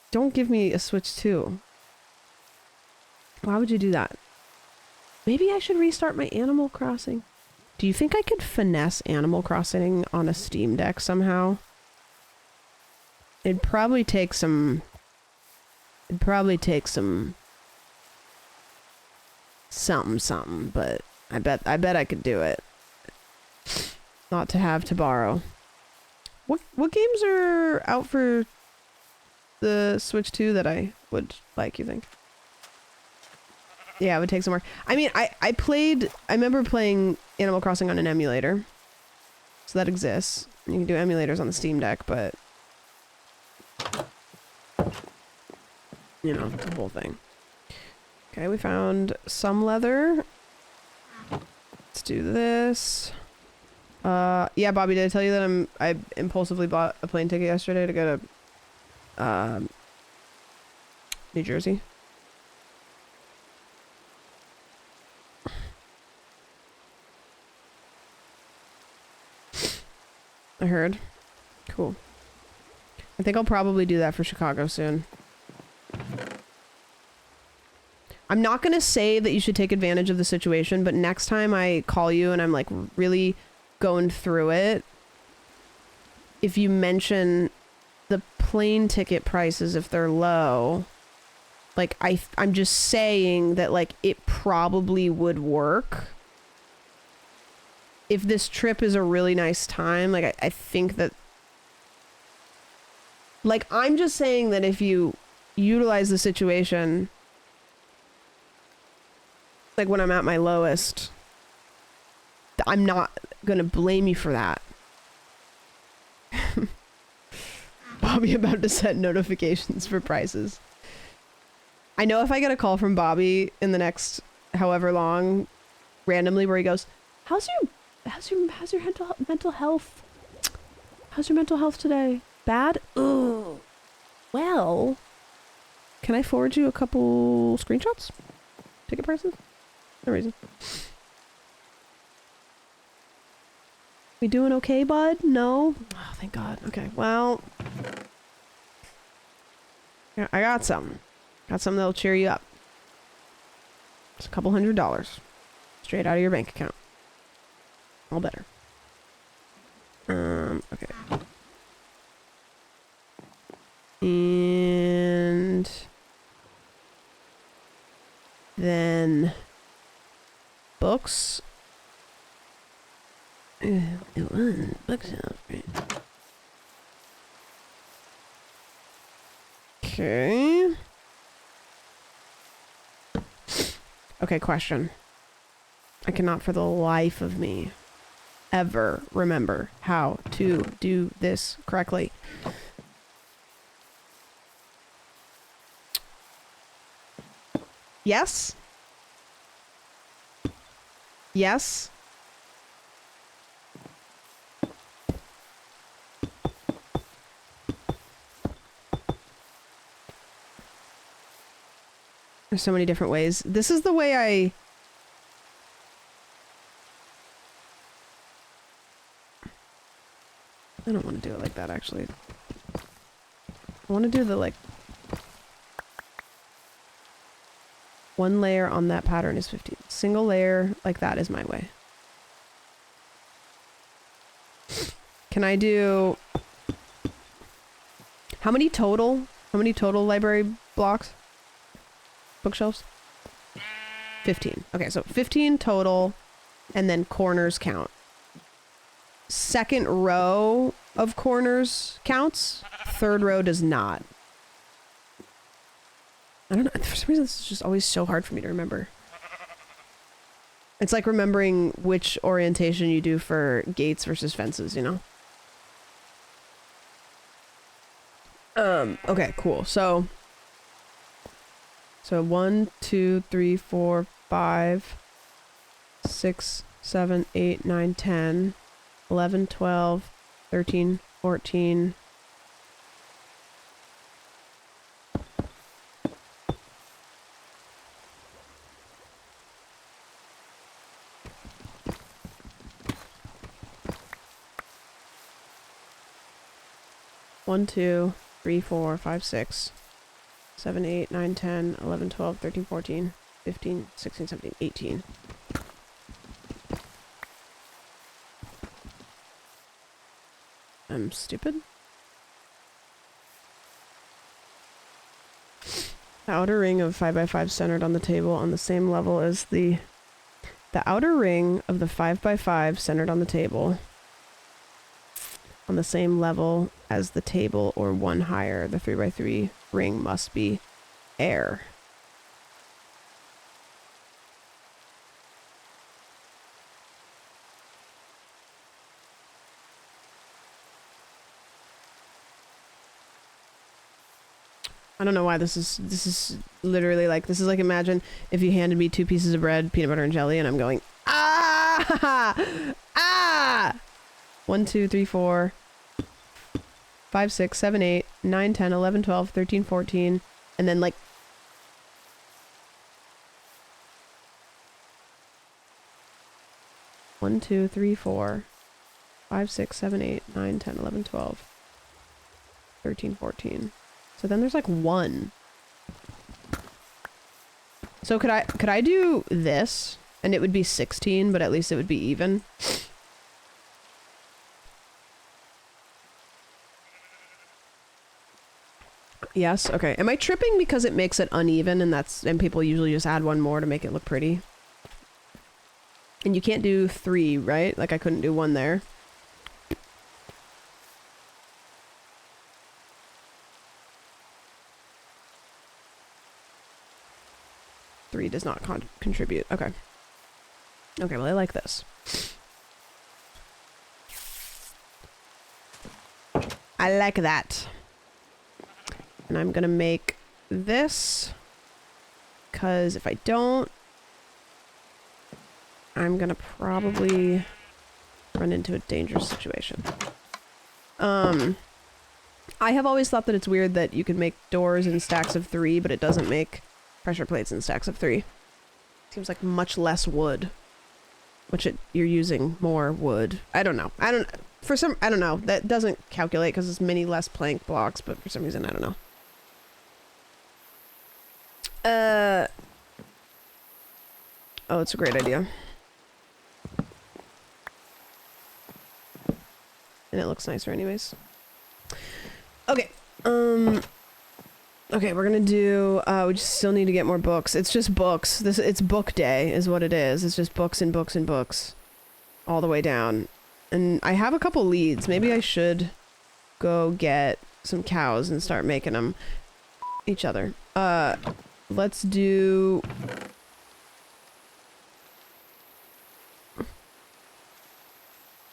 Don't give me a Switch 2. Why would you do that? Maybe I should restart my Animal Crossing. Do you think I could finesse Animal Crossing on a Steam Deck somehow? It'd probably take some... something, but I bet I could do it. Not to have to borrow. What games are out for the Switch 2 that I would like, you think? Yeah, it would take some work. I mean, I remember playing Animal Crossing on an emulator. So that exists. You can do emulators on the Steam Deck, but... you know, the whole thing. Okay, we found some leather. Let's do this. Yeah, Bobby, did I tell you that I impulsively bought a plane ticket yesterday to go to New Jersey? I heard. Cool. I think I'll probably do that for Chicago soon. I'm not going to say that you should take advantage of the situation, but next time I call you and I'm like really going through it, if you mention the plane ticket prices, if they're low, like I'm just saying that like it probably would work. If this trip is a really nice time, like I think that, like I'm just saying that if you utilize the situation, like when I'm at my lowest, I'm not gonna blame you for that. Bobby about to set notifications for prices. I know if I get a call from Bobby in the next however long, randomly, where he goes, how's your mental health? How's your mental health today? Bad? Ugh. Well, can I forward you a couple screenshots? Ticket prices? No reason. We doing okay, bud? No? Oh, thank God. Okay, well... yeah, I got something. Got something that'll cheer you up. It's a couple $100. Straight out of your bank account. All better. Okay. And... then... books. It was bookshelf, right? Okay. Okay, question. I cannot for the life of me ever remember how to do this correctly. Yes? Yes? There's so many different ways. This is the way I don't want to do it like that, actually. I want to do the, like... one layer on that pattern is 15. Single layer like that is my way. Can I do... How many total library blocks? Bookshelves? 15. Okay, so 15 total, and then corners count. Second row of corners counts. Third row does not. I don't know. For some reason, this is just always so hard for me to remember. It's like remembering which orientation you do for gates versus fences, you know? Okay, cool. So 1, 2, 3, 4, 5, 6, 7, 8, 9, 10, 11, 12, 13, 14. One, 2, 3, 4, 5, 6, 7, 8, 9, 10, 11, 12, 13, 14. 15, 16, 17, 18. I'm stupid. The outer ring of 5x5 centered on the table on the same level as the outer ring of the 5x5 centered on the table on the same level as the table or one higher. The 3x3 ring must be air. I don't know why this is literally like, this is like, imagine if you handed me 2 pieces of bread, peanut butter and jelly, and I'm going, ah, ah, 1, 2, 3, 4, 5, 6, 7, 8, 9, 10, 11, 12, 13, 14, and then like, one, 2, 3, 4, 5, 6, 7, 8, 9, 10, 11, 12, 13, 14. So then there's like 1. So could I do this and it would be 16, but at least it would be even. Yes, okay. Am I tripping because it makes it uneven and people usually just add 1 more to make it look pretty? And you can't do 3, right? Like I couldn't do 1 there. Three does not contribute. Okay. Okay, well I like this. I like that. And I'm gonna make this, because if I don't, I'm gonna probably run into a dangerous situation. I have always thought that it's weird that you can make doors in stacks of 3, but it doesn't make pressure plates in stacks of 3. Seems like much less wood. You're using more wood. I don't know. I don't know. That doesn't calculate because it's many less plank blocks, but for some reason, I don't know. Oh, it's a great idea. And it looks nicer anyways. Okay. Okay, we're gonna do, we just still need to get more books. It's just books. It's book day is what it is. It's just books and books and books. All the way down. And I have a couple leads. Maybe I should go get some cows and start making them each other. Let's do...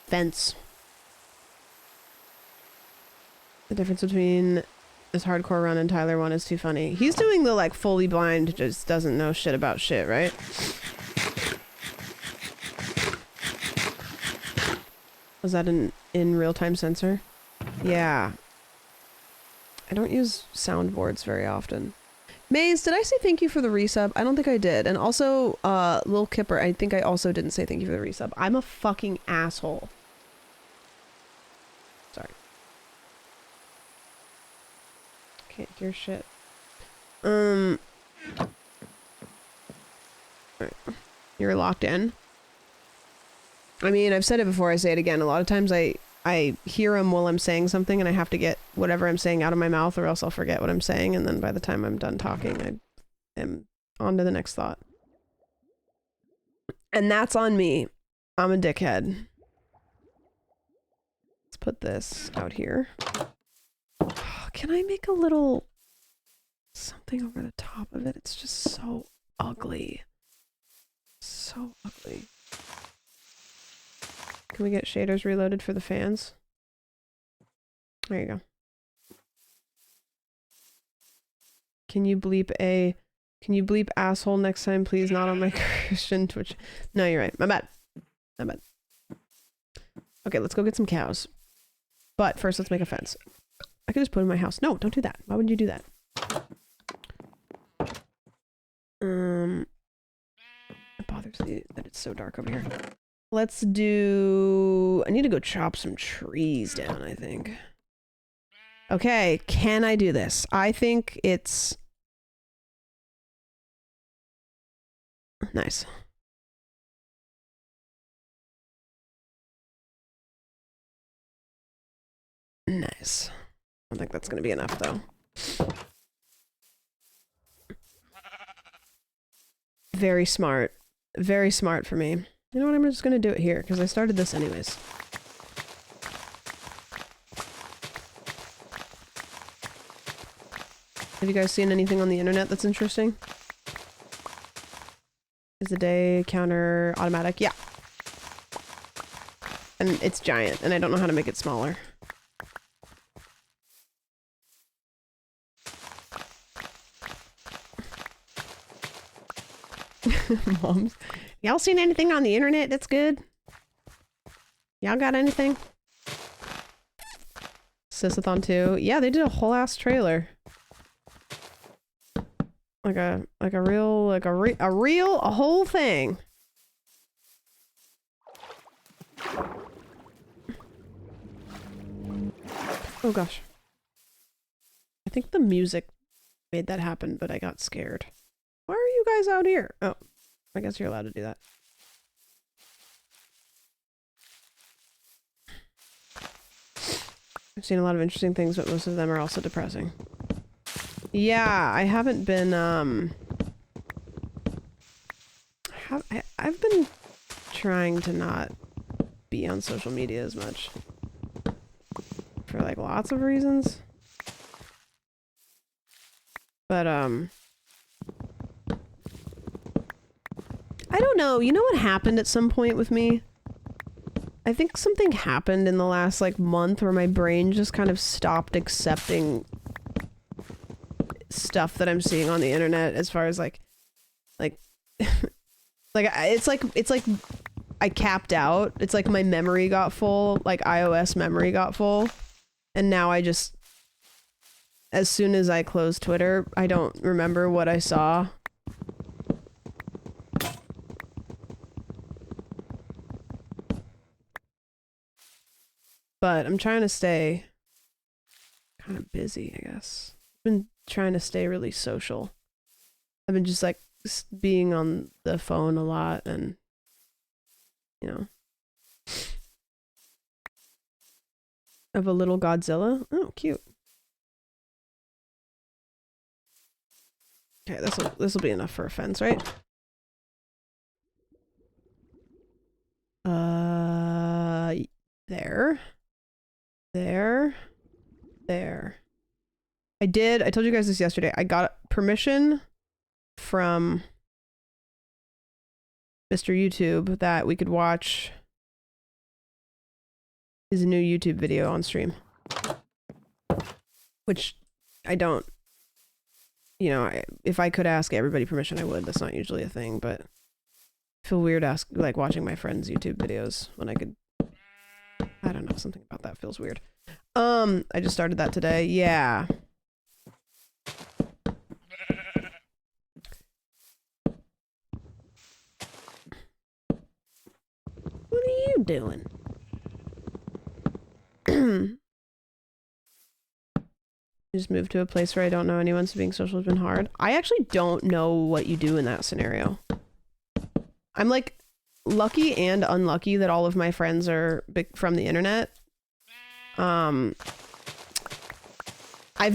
fence. The difference between this hardcore run and Tyler one is too funny. He's doing the like fully blind, just doesn't know shit about shit, right? Was that in real-time sensor? Yeah. I don't use soundboards very often. Maze, did I say thank you for the resub? I don't think I did. And also, Lil Kipper, I think I also didn't say thank you for the resub. I'm a fucking asshole. Sorry. Can't hear shit. Right. You're locked in? I mean, I've said it before, I say it again. A lot of times I hear them while I'm saying something and I have to get whatever I'm saying out of my mouth or else I'll forget what I'm saying, and then by the time I'm done talking, I am on to the next thought. And that's on me. I'm a dickhead. Let's put this out here. Can I make a little something over the top of it? It's just so ugly. So ugly. Can we get shaders reloaded for the fans? There you go. Can you bleep asshole next time, please? Not on my Christian Twitch. No, you're right. My bad. My bad. Okay, let's go get some cows. But first, let's make a fence. I could just put it in my house. No, don't do that. Why would you do that? It bothers me that it's so dark over here. Let's do... I need to go chop some trees down, I think. Okay, can I do this? I think it's... Nice. Nice. I don't think that's going to be enough, though. Very smart. Very smart for me. You know what? I'm just going to do it here, because I started this anyways. Have you guys seen anything on the internet that's interesting? Is the day counter automatic? Yeah. And it's giant, and I don't know how to make it smaller. Moms. Y'all seen anything on the internet that's good? Y'all got anything? Sisathon 2. Yeah, they did a whole ass trailer. A whole thing. Oh gosh. I think the music made that happen, but I got scared. Why are you guys out here? Oh, I guess you're allowed to do that. I've seen a lot of interesting things, but most of them are also depressing. Yeah, I haven't been, I've been trying to not be on social media as much. For, like, lots of reasons. But, I don't know. You know what happened at some point with me? I think something happened in the last, like, month where my brain just kind of stopped accepting stuff that I'm seeing on the internet as far as, like, it's like I capped out. It's like my memory got full, like iOS memory got full. And now I just, as soon as I close Twitter, I don't remember what I saw. But I'm trying to stay kind of busy, I guess. I've been trying to stay really social. I've been just like being on the phone a lot and, you know. Of a little Godzilla. Oh, cute. Okay, this'll be enough for a fence, right? There. I told you guys this yesterday. I got permission from Mr. YouTube that we could watch his new YouTube video on stream. Which I don't, you know, if I could ask everybody permission, I would. That's not usually a thing, but I feel weird like watching my friends' YouTube videos when I could, I don't know, something about that feels weird. I just started that today. Yeah. What are you doing? Just moved to a place where I don't know anyone, so being social has been hard. I actually don't know what you do in that scenario. I'm like lucky and unlucky that all of my friends are from the internet. I've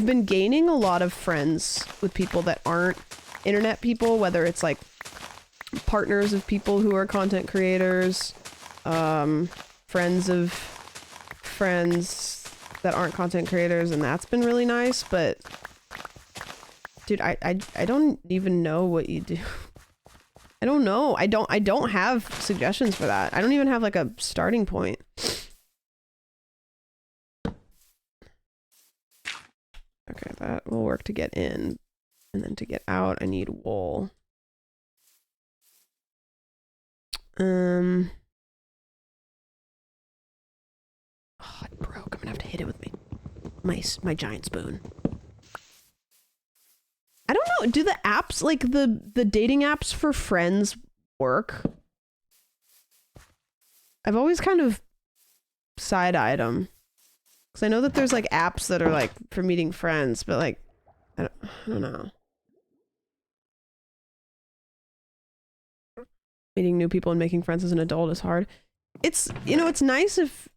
been gaining a lot of friends with people that aren't internet people, whether it's like partners of people who are content creators, friends of friends that aren't content creators, and that's been really nice. But dude, I don't even know what you do. I don't know. I don't have suggestions for that. I don't even have like a starting point. Okay, that will work to get in, and then to get out I need wool. Oh, it broke. I'm gonna have to hit it with my giant spoon. I don't know. Do the apps, like the dating apps for friends, work? I've always kind of side-eyed them. Because I know that there's like apps that are like for meeting friends, but like, I don't know. Meeting new people and making friends as an adult is hard. It's, you know, it's nice if,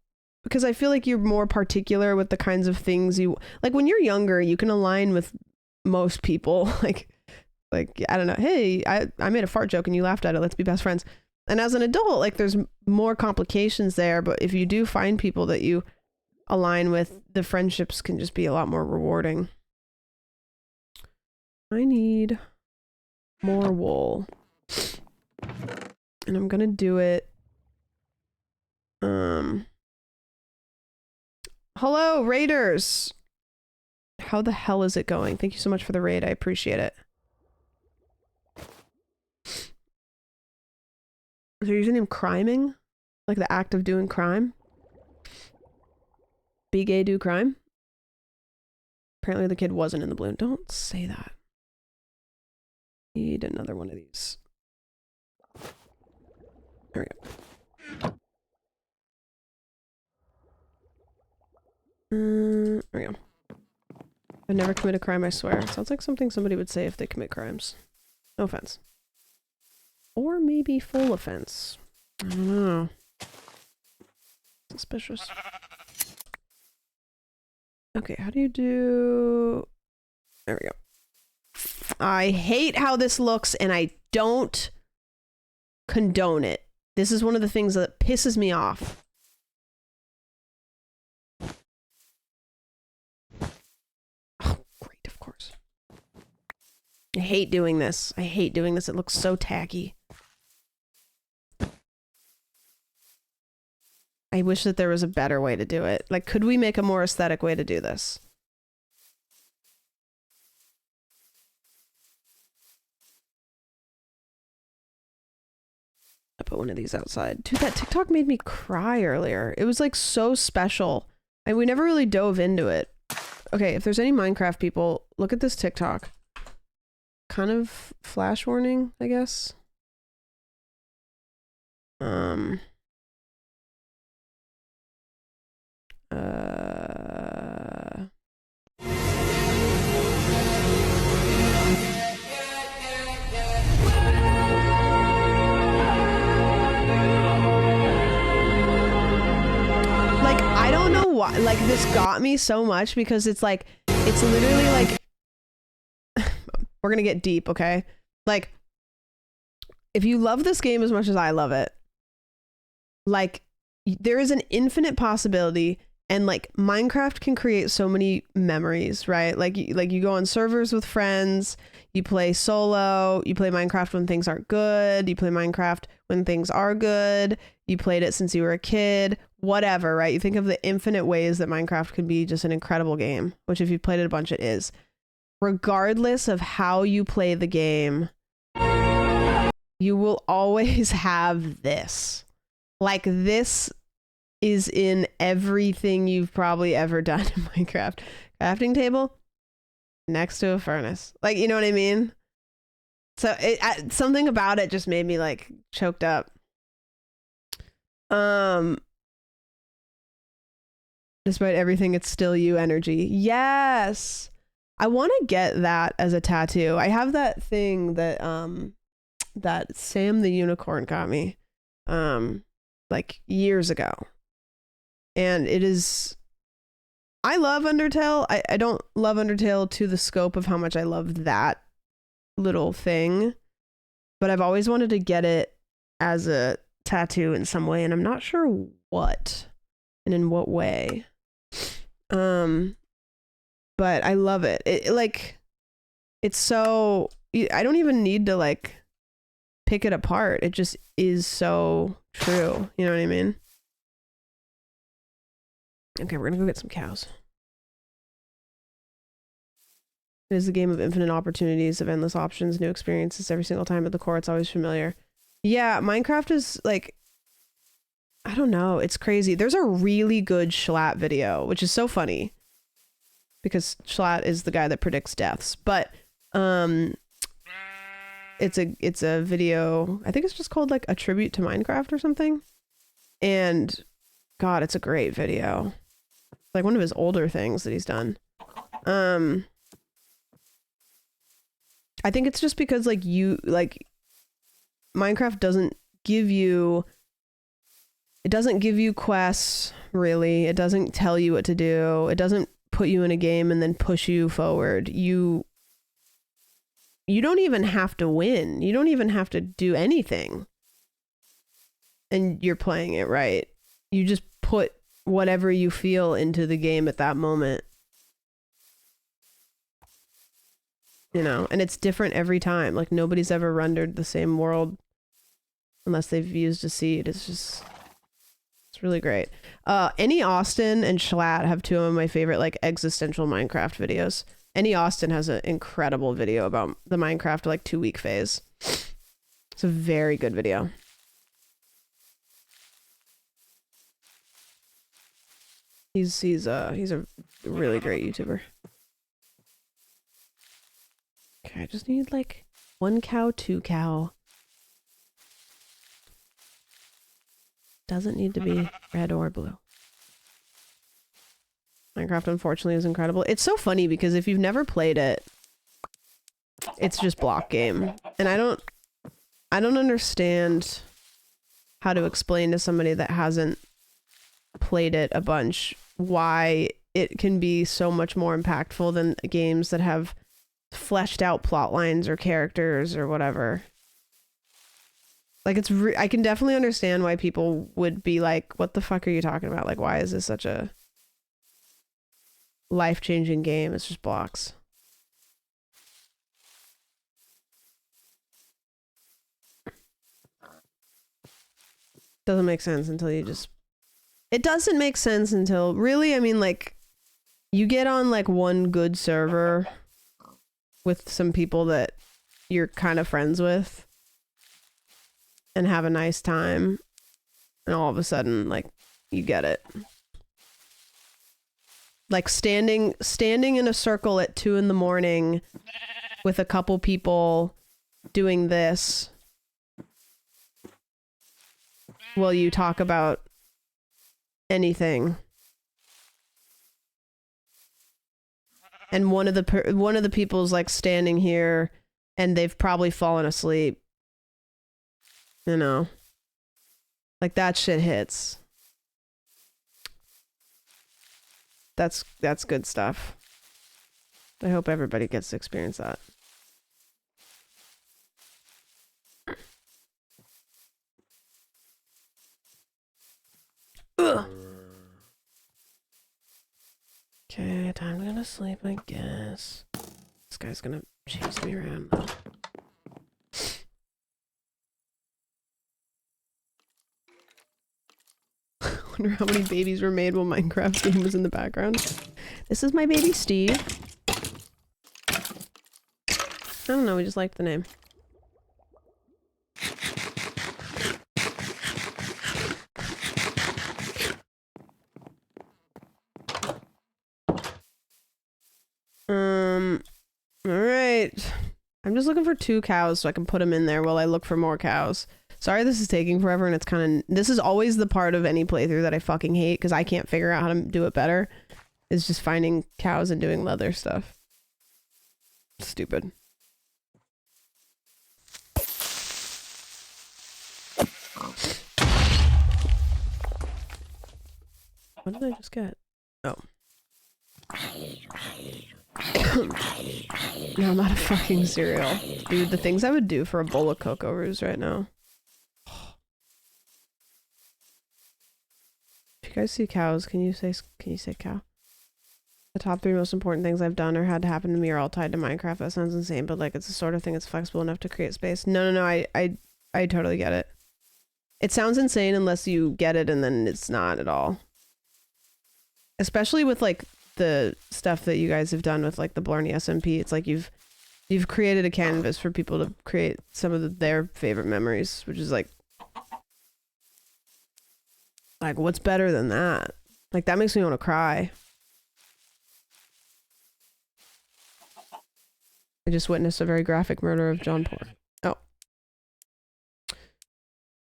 because I feel like you're more particular with the kinds of things you, like when you're younger, you can align with most people. like, I don't know, hey, I made a fart joke and you laughed at it, let's be best friends. And as an adult, like there's more complications there, but if you do find people that you align with, the friendships can just be a lot more rewarding. I need more wool. And I'm gonna do it. Hello, Raiders! How the hell is it going? Thank you so much for the raid, I appreciate it. Is your username criming? Like the act of doing crime? Be gay, do crime? Apparently the kid wasn't in the balloon. Don't say that. Need another one of these. There we go. There we go. I've never committed a crime, I swear. Sounds like something somebody would say if they commit crimes. No offense. Or maybe full offense. I don't know. Suspicious. Okay, how do you do... There we go. I hate how this looks and I don't condone it. This is one of the things that pisses me off. Oh, great, of course. I hate doing this. I hate doing this. It looks so tacky. I wish that there was a better way to do it. Like, could we make a more aesthetic way to do this? I put one of these outside. Dude, that TikTok made me cry earlier. It was like so special. And we never really dove into it. Okay, if there's any Minecraft people, look at this TikTok. Kind of flash warning, I guess. Like, I don't know why, like, this got me so much because it's like, it's literally like, we're gonna get deep, okay? Like, if you love this game as much as I love it, like, there is an infinite possibility, and like Minecraft can create so many memories, right? Like you go on servers with friends, you play solo, you play Minecraft when things aren't good, you play Minecraft when things are good, you played it since you were a kid, whatever, right? You think of the infinite ways that Minecraft can be just an incredible game, which if you've played it a bunch, it is. Regardless of how you play the game, you will always have this. Like, this is in everything you've probably ever done in Minecraft. Crafting table next to a furnace. Like, you know what I mean? So something about it just made me like choked up. Despite everything, it's still you energy. Yes. I want to get that as a tattoo. I have that thing that that Sam the Unicorn got me like years ago. And it is, I love Undertale. I don't love Undertale to the scope of how much I love that little thing, but I've always wanted to get it as a tattoo in some way, and I'm not sure what and in what way. But I love it. It like, it's so, I don't even need to like pick it apart. It just is so true. You know what I mean? Okay, we're gonna go get some cows. It is a game of infinite opportunities, of endless options, new experiences every single time. At the core, it's always familiar. Yeah, Minecraft is like, I don't know, it's crazy. There's a really good Schlatt video, which is so funny because Schlatt is the guy that predicts deaths. But it's a video, I think it's just called like A Tribute to Minecraft or something. And God, it's a great video. Like one of his older things that he's done. I think it's just because like Minecraft doesn't give you quests, really. It doesn't tell you what to do. It doesn't put you in a game and then push you forward. You don't even have to win. You don't even have to do anything. And you're playing it right. You just put whatever you feel into the game at that moment. You know, and it's different every time. Like, nobody's ever rendered the same world unless they've used a seed. It's really great. Any Austin and Schlatt have two of my favorite, like, existential Minecraft videos. Any Austin has an incredible video about the Minecraft, like, 2-week phase. It's a very good video. He's a really great YouTuber. Okay, I just need like 1 cow, 2 cow. Doesn't need to be red or blue. Minecraft, unfortunately, is incredible. It's so funny because if you've never played it, it's just block game. And I don't understand how to explain to somebody that hasn't played it a bunch why it can be so much more impactful than games that have fleshed out plot lines or characters or whatever. Like, I can definitely understand why people would be like, what the fuck are you talking about? Like, why is this such a life-changing game? It's just blocks. Doesn't make sense until you just... It doesn't make sense until... Really, I mean, like, you get on, like, one good server with some people that you're kind of friends with and have a nice time, and all of a sudden, like, you get it. Like, standing in a circle at 2 a.m. with a couple people doing this while you talk about anything. And one of the people's like standing here and they've probably fallen asleep. You know. Like, that shit hits. That's good stuff. I hope everybody gets to experience that. Ugh. Okay, time to go to sleep, I guess. This guy's gonna chase me around though. I wonder how many babies were made while Minecraft game was in the background. This is my baby Steve. I don't know, we just liked the name. Alright. I'm just looking for 2 cows so I can put them in there while I look for more cows. Sorry this is taking forever and it's kind of... This is always the part of any playthrough that I fucking hate because I can't figure out how to do it better. Is just finding cows and doing leather stuff. Stupid. What did I just get? Oh. No, I'm out of fucking cereal. Dude, the things I would do for a bowl of cookovers right now. If you guys see cows, can you say cow? The top 3 most important things I've done or had to happen to me are all tied to Minecraft. That sounds insane, but like, it's the sort of thing that's flexible enough to create space. No, I totally get it. It sounds insane unless you get it, and then it's not at all. Especially with like the stuff that you guys have done with like the Blarney SMP. It's like you've created a canvas for people to create some of their favorite memories, which is like what's better than that? Like, that makes me want to cry. I just witnessed a very graphic murder of John Poor. Oh.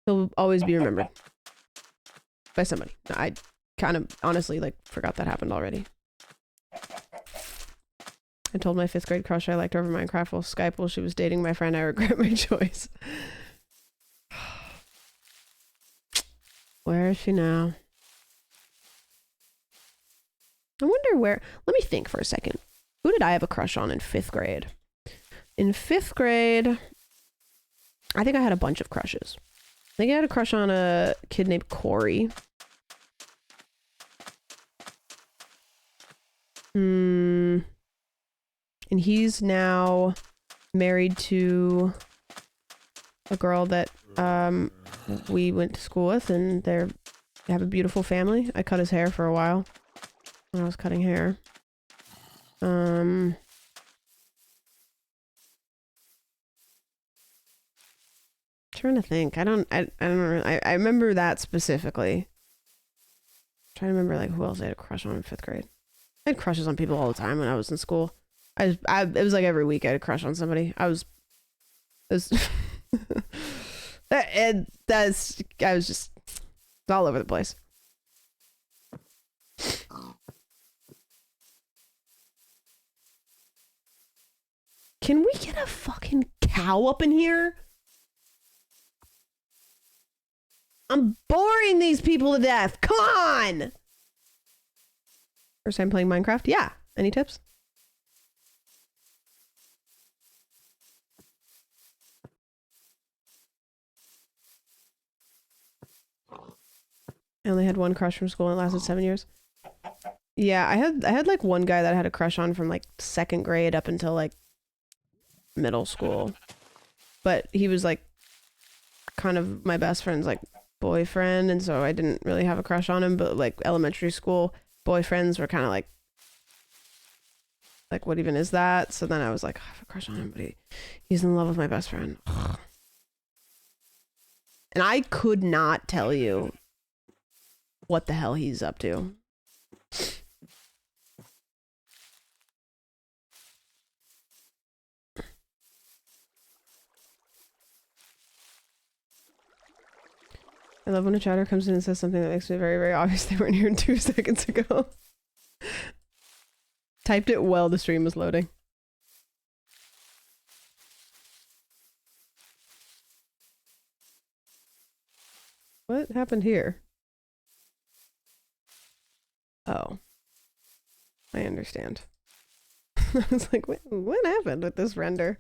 He'll always be remembered by somebody. No, I kind of honestly like forgot that happened already. I told my 5th grade crush I liked her over Minecraft while she was dating my friend. I regret my choice. Where is she now? I wonder where. Let me think for a second. Who did I have a crush on in 5th grade? In 5th grade, I think I had a bunch of crushes. I think I had a crush on a kid named Corey. And he's now married to a girl that we went to school with, and they have a beautiful family. I cut his hair for a while when I was cutting hair. Trying to think. I don't really, I remember that specifically. Trying to remember like who else I had a crush on in 5th grade. I had crushes on people all the time when I was in school. It was like every week I had a crush on somebody. I was just all over the place. Can we get a fucking cow up in here? I'm boring these people to death. Come on! First time playing Minecraft? Yeah. Any tips? I only had one crush from school and it lasted 7 years. Yeah, I had like one guy that I had a crush on from like 2nd grade up until like middle school. But he was like kind of my best friend's like boyfriend, and so I didn't really have a crush on him, but like elementary school boyfriends were kind of like what even is that? So then I was like, I have a crush on him, but he's in love with my best friend. And I could not tell you what the hell he's up to. I love when a chatter comes in and says something that makes it very, very obvious they weren't here 2 seconds ago. Typed it while the stream was loading. What happened here? Oh. I understand. I was like, what happened with this render?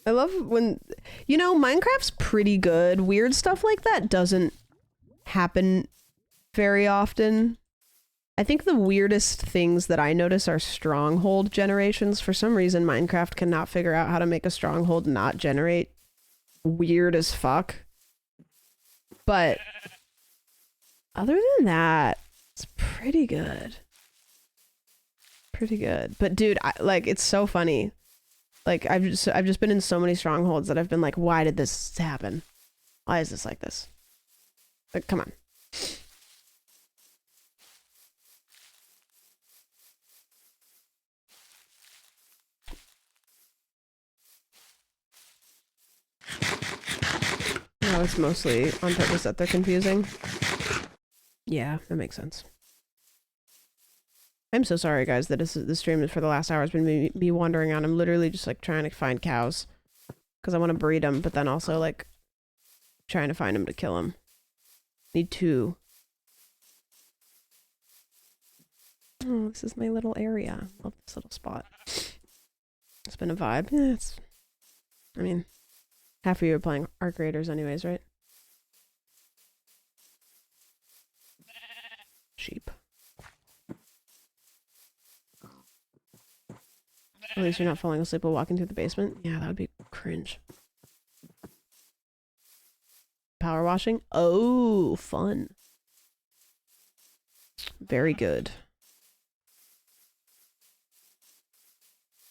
I love when, you know, Minecraft's pretty good. Weird stuff like that doesn't happen very often. I think the weirdest things that I notice are stronghold generations. For some reason, Minecraft cannot figure out how to make a stronghold not generate. Weird as fuck. But other than that, it's pretty good. Pretty good. But dude, it's so funny. Like I've just been in so many strongholds that I've been like, why did this happen? Why is this like this? Like, come on. No, it's mostly on purpose that they're confusing. Yeah, that makes sense. I'm so sorry, guys, that this stream is for the last hour has been me wandering on. I'm literally just like trying to find cows because I want to breed them, but then also like trying to find them to kill them. Need 2. Oh, this is my little area. Love this little spot. It's been a vibe. Yeah, I mean, half of you are playing Arc Raiders anyways, right? Sheep. At least you're not falling asleep while walking through the basement. Yeah, that would be cringe. Power washing? Oh, fun. Very good.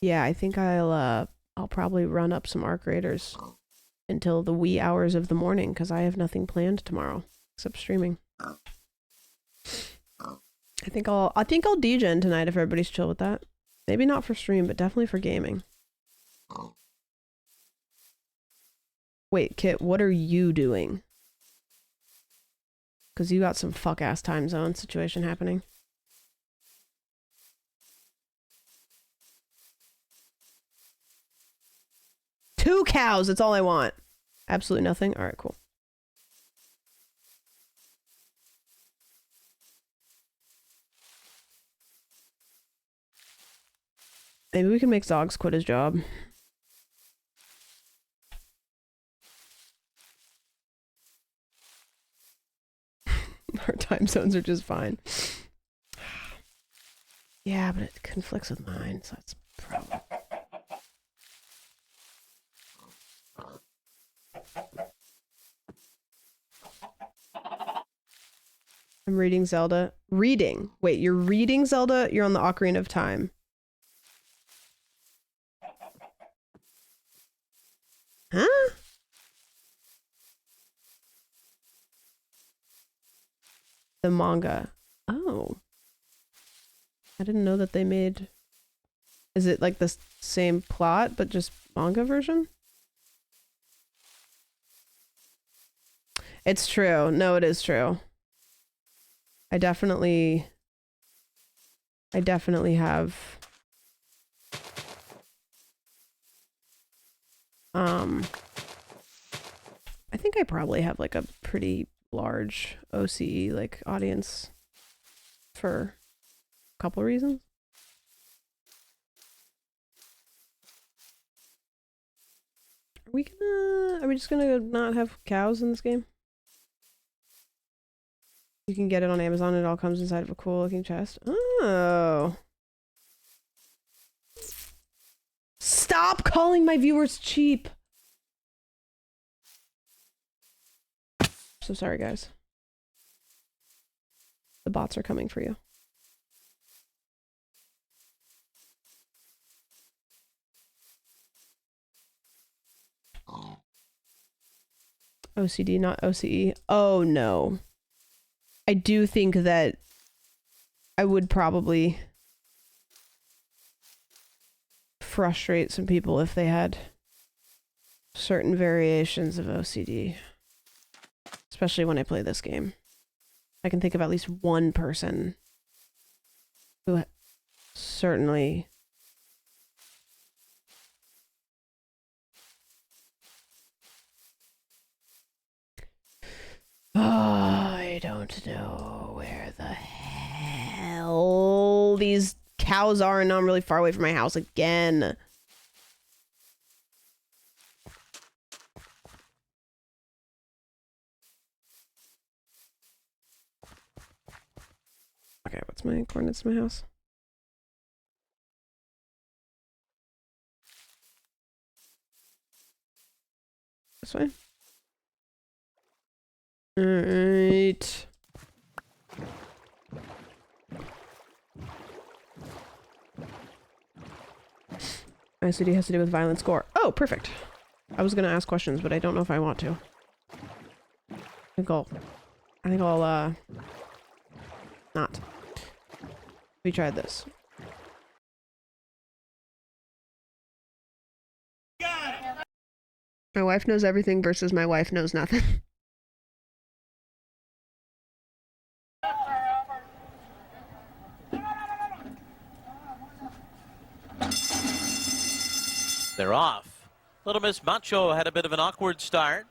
Yeah, I think I'll probably run up some Arc Raiders until the wee hours of the morning because I have nothing planned tomorrow except streaming. I think I'll degen tonight if everybody's chill with that. Maybe not for stream, but definitely for gaming. Wait, Kit, what are you doing? Because you got some fuck-ass time zone situation happening. Two cows, that's all I want. Absolutely nothing? Alright, cool. Maybe we can make Zogs quit his job. Our time zones are just fine. Yeah, but it conflicts with mine, so that's a problem. I'm reading Zelda. Reading. Wait, you're reading Zelda? You're on the Ocarina of Time. Huh? The manga. Oh. I didn't know that they made... Is it like the same plot, but just manga version? It's true. No, it is true. I definitely have I think I probably have like a pretty large OCE like audience for a couple reasons. Are we just gonna not have cows in this game? You can get it on Amazon. It all comes inside of a cool looking chest. Oh. Stop calling my viewers cheap. So sorry, guys. The bots are coming for you. OCD, not OCE. Oh no. I do think that I would probably frustrate some people if they had certain variations of OCD. Especially when I play this game. I can think of at least one person who certainly... Oh, I don't know where the hell these cows are, and now I'm really far away from my house again. Okay, what's my coordinates to my house? This way? Alright. ICD has to do with violent score. Oh, perfect. I was gonna ask questions, but I don't know if I want to. I think I'll not. We tried this. My wife knows everything versus my wife knows nothing. They're off. Little Miss Macho had a bit of an awkward start.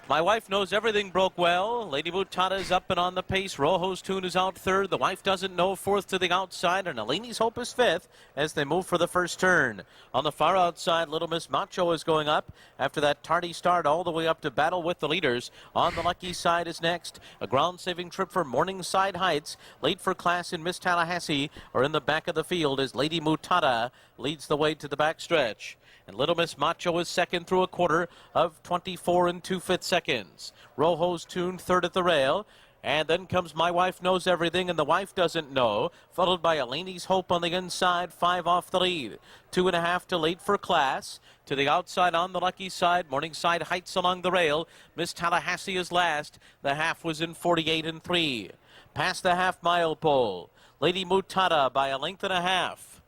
My wife knows everything broke well. Lady Mutada is up and on the pace. Rojo's Tune is out third. The wife doesn't know fourth to the outside. And Eleni's Hope is fifth as they move for the first turn. On the far outside, Little Miss Macho is going up after that tardy start all the way up to battle with the leaders. On the lucky side is next. A ground-saving trip for Morningside Heights. Late for class in Miss Tallahassee or in the back of the field as Lady Mutada leads the way to the backstretch. And Little Miss Macho is second through a quarter of 24 2/5 seconds. Rojo's Tune third at the rail. And then comes My Wife Knows Everything and The Wife Doesn't Know, followed by Eleni's Hope on the inside, 5 off the lead. 2.5 to Late for Class. To the outside on the lucky side, Morningside Heights along the rail. Miss Tallahassee is last. The half was in 48 3. Past the half-mile pole. Lady Mutada by a length and a half.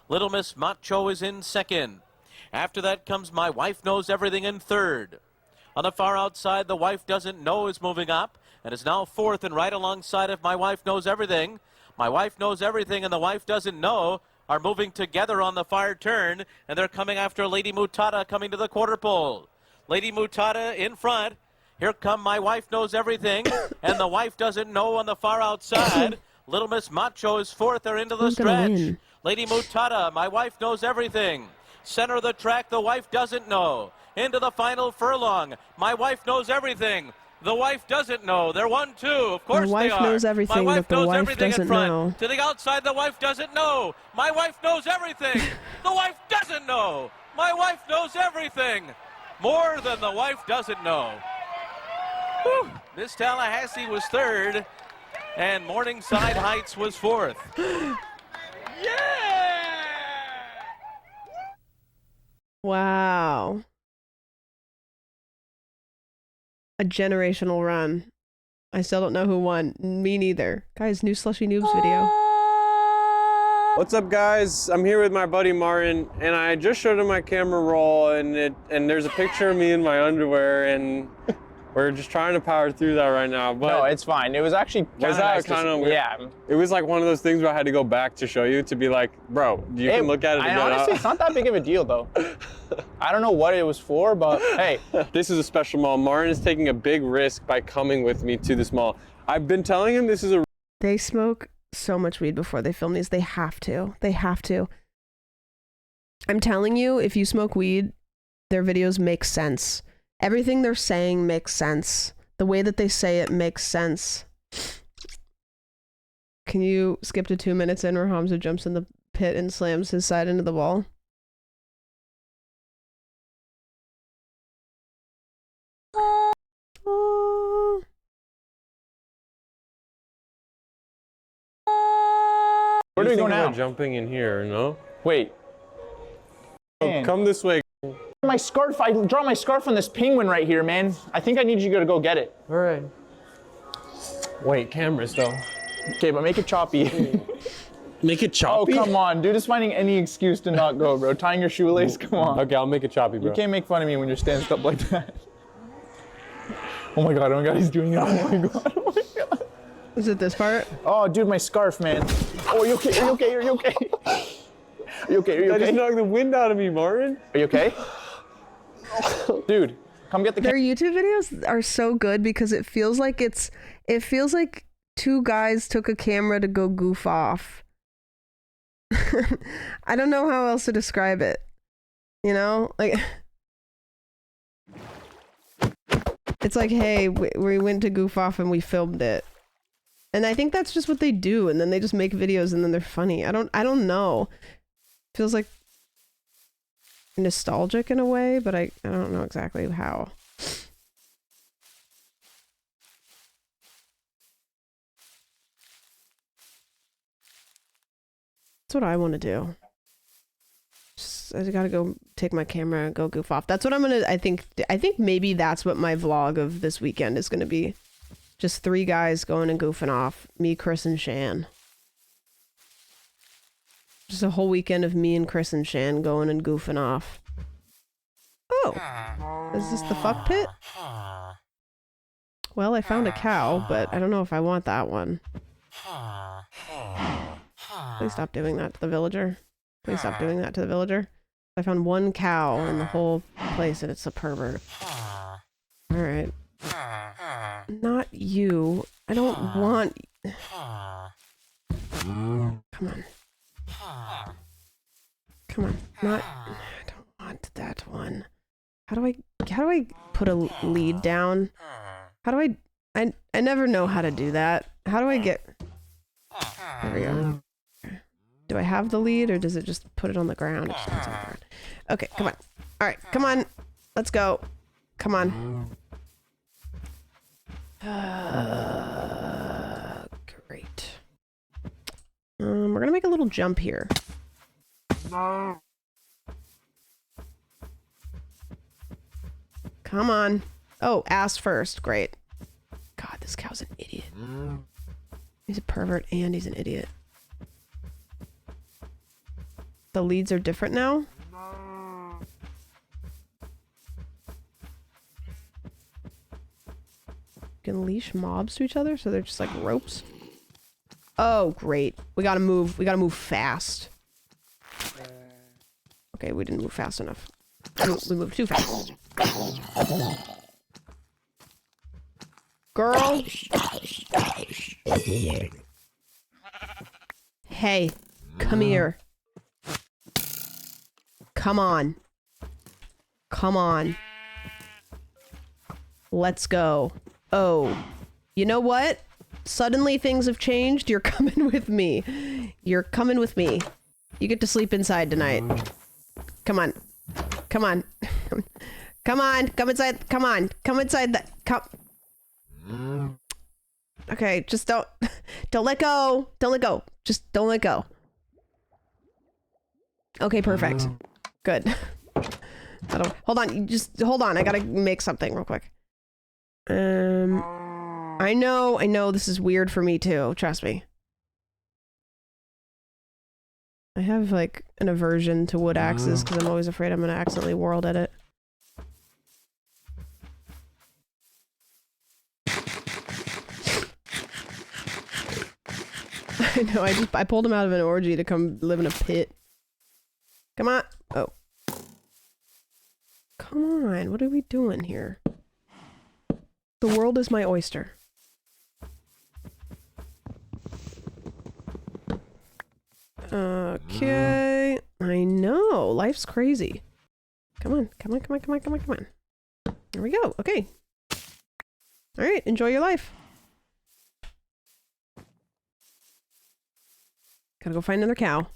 Little Miss Macho is in second. After that comes My Wife Knows Everything in third. On the far outside, The Wife Doesn't Know is moving up and is now fourth and right alongside of My Wife Knows Everything. My Wife Knows Everything and The Wife Doesn't Know are moving together on the far turn, and they're coming after Lady Mutada coming to the quarter pole. Lady Mutada in front. Here come My Wife Knows Everything and The Wife Doesn't Know on the far outside. Little Miss Macho is fourth. They're into the Who's gonna stretch. win? Lady Mutada, My Wife Knows Everything. Center of the track, The Wife Doesn't Know. Into the final furlong. My Wife Knows Everything. The Wife Doesn't Know. They're 1-2. Of course wife they are. knows everything, My Wife but the knows wife everything doesn't in front. know. To the outside, The Wife Doesn't Know. My Wife Knows Everything. The Wife Doesn't Know. My Wife Knows Everything. More than The Wife Doesn't Know. Whew. Miss Tallahassee was third, and Morningside Heights was fourth. Wow. A generational run. I still don't know who won. Me neither. Guys, new Slushy Noobs video. What's up, guys? I'm here with my buddy Martin, and I just showed him my camera roll, and there's a picture of me in my underwear, and we're just trying to power through that right now. But no, it's fine. It was actually was that kind of weird? Yeah. It was like one of those things where I had to go back to show you to be like, bro, you can look at it again. Honestly, it's not that big of a deal, though. I don't know what it was for, but hey. This is a special mall. Martin is taking a big risk by coming with me to this mall. I've been telling him this is a... They smoke so much weed before they film these. They have to. They have to. I'm telling you, if you smoke weed, their videos make sense. Everything they're saying makes sense. The way that they say it makes sense. Can you skip to 2 minutes in where Hamza jumps in the pit and slams his side into the wall? Oh. Where do we go now? Jumping in here, no? Wait. Oh, come this way. My scarf, I draw my scarf on this penguin right here, man. I think I need you to go get it. All right. Wait, cameras though. Okay, but make it choppy. Make it choppy? Oh, come on. Dude is finding any excuse to not go, bro. Tying your shoelace, come on. Okay, I'll make it choppy, bro. You can't make fun of me when you're standing up like that. Oh my god, he's doing it. Oh my god, oh my god. Is it this part? Oh, dude, my scarf, man. Oh, are you okay? Are you okay? Are you okay? Are you okay? Are you I just okay? knocked the wind out of me, Martin. Are you okay? Dude, come get the Their YouTube videos are so good because it feels like two guys took a camera to go goof off. I don't know how else to describe it. You know, like it's like, hey, we went to goof off and we filmed it. And I think that's just what they do, and then they just make videos and then they're funny. I don't know. Feels like nostalgic in a way, but I don't know exactly how. That's what I want to do. I gotta go take my camera and go goof off. That's what I'm gonna. I think maybe that's what my vlog of this weekend is gonna be. Just 3 guys going and goofing off. Me, Chris, and Shan. Just a whole weekend of me and Chris and Shan going and goofing off. Oh, is this the fuck pit? Well, I found a cow, but I don't know if I want that one. Please stop doing that to the villager. Please stop doing that to the villager. I found 1 cow in the whole place and it's a pervert. Alright. Not you. I don't want... Come on. Come on. Not... I don't want that one. How do I put a lead down? How do I never know how to do that. How do I get... There we go. Do I have the lead or does it just put it on the ground? It just puts it on the ground. Okay, come on. Alright, come on. Let's go. Come on. Great. We're gonna make a little jump here. Come on. Oh, ass first. Great. God, this cow's an idiot. He's a pervert and he's an idiot. The leads are different now? You can leash mobs to each other, so they're just like ropes. Oh, great. We gotta move. We gotta move fast. Okay, we didn't move fast enough. We moved too fast. Girl. Hey, come here. Come on. Come on. Let's go. Oh, you know what? Suddenly things have changed. You're coming with me. You're coming with me. You get to sleep inside tonight. Come on. Come on. Come on. Come inside. Come on. Come inside the... Come... Okay, just don't let go. Don't let go. Just don't let go. Okay, perfect. Good. Hold on, you just hold on. I gotta make something real quick. I know this is weird for me too, trust me. I have like an aversion to wood axes because I'm always afraid I'm gonna accidentally world edit. I know, I pulled him out of an orgy to come live in a pit. Come on. Oh. Come on, what are we doing here? The world is my oyster. Okay. I know, life's crazy. Come on, come on, come on, come on, come on, come on. There we go, okay. Alright, enjoy your life. Gotta go find another cow.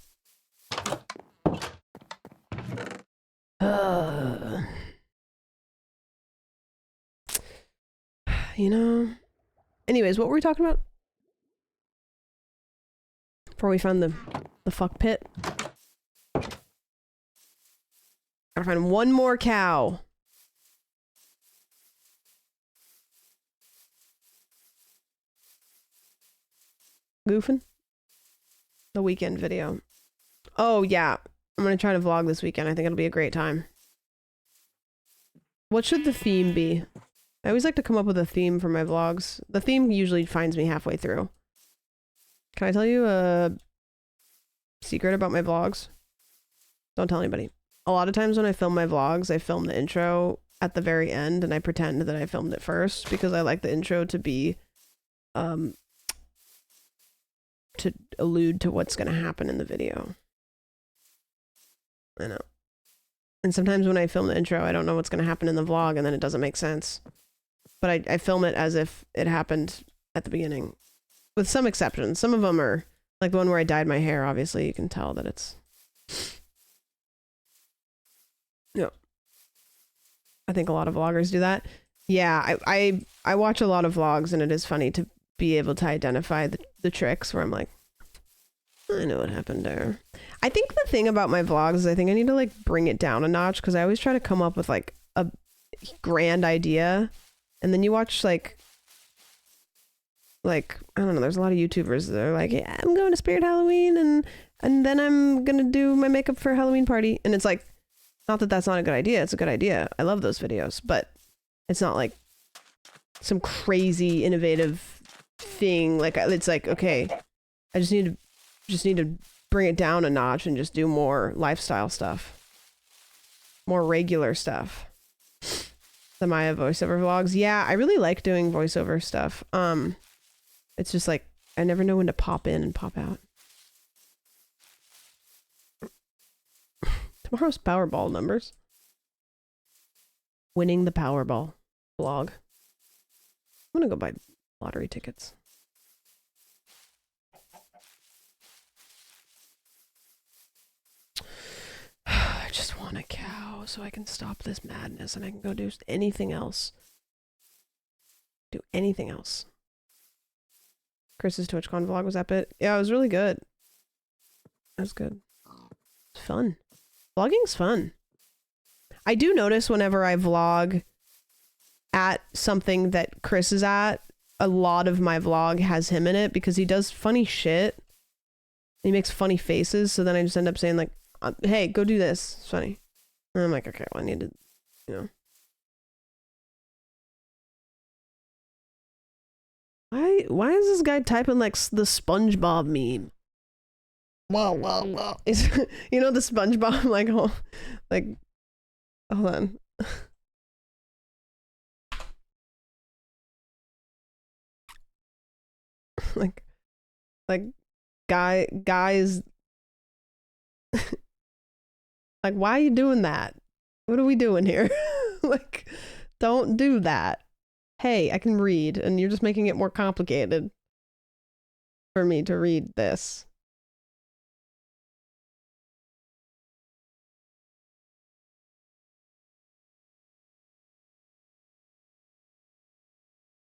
You know. Anyways, what were we talking about? Before we found the fuck pit. Gotta find one more cow. Goofing? The weekend video. Oh yeah, I'm gonna try to vlog this weekend. I think it'll be a great time. What should the theme be? I always like to come up with a theme for my vlogs. The theme usually finds me halfway through. Can I tell you a secret about my vlogs? Don't tell anybody. A lot of times when I film my vlogs, I film the intro at the very end and I pretend that I filmed it first because I like the intro to be to allude to what's going to happen in the video. I know. And sometimes when I film the intro, I don't know what's going to happen in the vlog and then it doesn't make sense. But I film it as if it happened at the beginning. With some exceptions. Some of them are, like the one where I dyed my hair, obviously you can tell that it's... No. I think a lot of vloggers do that. Yeah, I watch a lot of vlogs and it is funny to be able to identify the tricks where I'm like, I know what happened there. I think the thing about my vlogs is I think I need to like bring it down a notch because I always try to come up with like a grand idea and then you watch like I don't know, there's a lot of YouTubers that are like, yeah, I'm going to Spirit Halloween and then I'm gonna do my makeup for a Halloween party, and it's like, not that that's not a good idea, it's a good idea. I love those videos, but it's not like some crazy innovative thing. Like it's like, okay, I just need to bring it down a notch and just do more lifestyle stuff, more regular stuff. The Maya voiceover vlogs, yeah, I really like doing voiceover stuff. It's just like I never know when to pop in and pop out. Tomorrow's Powerball numbers. Winning the Powerball vlog. I'm gonna go buy lottery tickets. I just want a cow so I can stop this madness and I can go do anything else. Do anything else. Chris's TwitchCon vlog was epic. Yeah, it was really good. It was good. It's fun. Vlogging's fun. I do notice whenever I vlog at something that Chris is at, a lot of my vlog has him in it because he does funny shit. He makes funny faces, so then I just end up saying like, hey, go do this. It's funny. And I'm like, okay, well, I need to, you know. Why is this guy typing like the SpongeBob meme? Wow. Is you know the SpongeBob like hold on. like guys, like, why are you doing that? What are we doing here? Like, don't do that. Hey, I can read, and you're just making it more complicated for me to read this.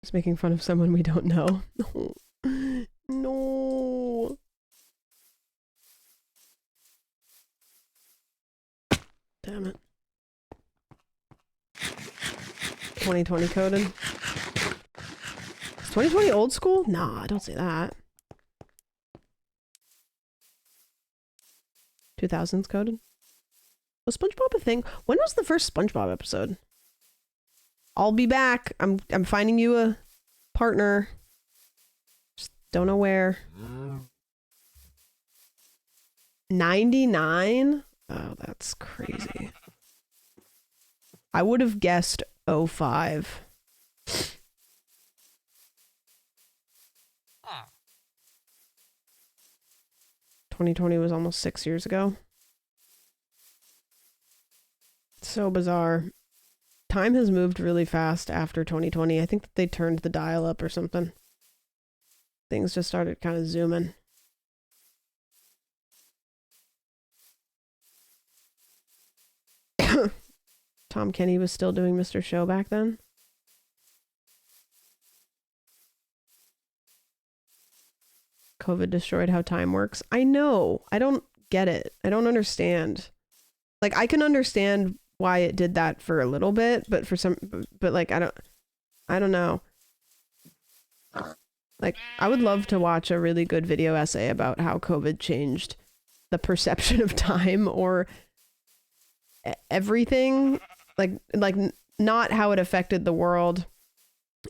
Just making fun of someone we don't know. No. No. Damn it. 2020 coded. Is 2020 old school? Nah, don't say that. 2000s coded? Was SpongeBob a thing? When was the first SpongeBob episode? I'll be back. I'm finding you a partner. Just don't know where. 99? Oh, that's crazy. I would have guessed 05. Ah. 2020 was almost 6 years ago. So bizarre. Time has moved really fast after 2020. I think that they turned the dial up or something. Things just started kind of zooming. Tom Kenny was still doing Mr. Show back then. COVID destroyed how time works. I know. I don't get it. I don't understand. Like, I can understand why it did that for a little bit, but for some, but like, I don't know. Like, I would love to watch a really good video essay about how COVID changed the perception of time or everything. Like not how it affected the world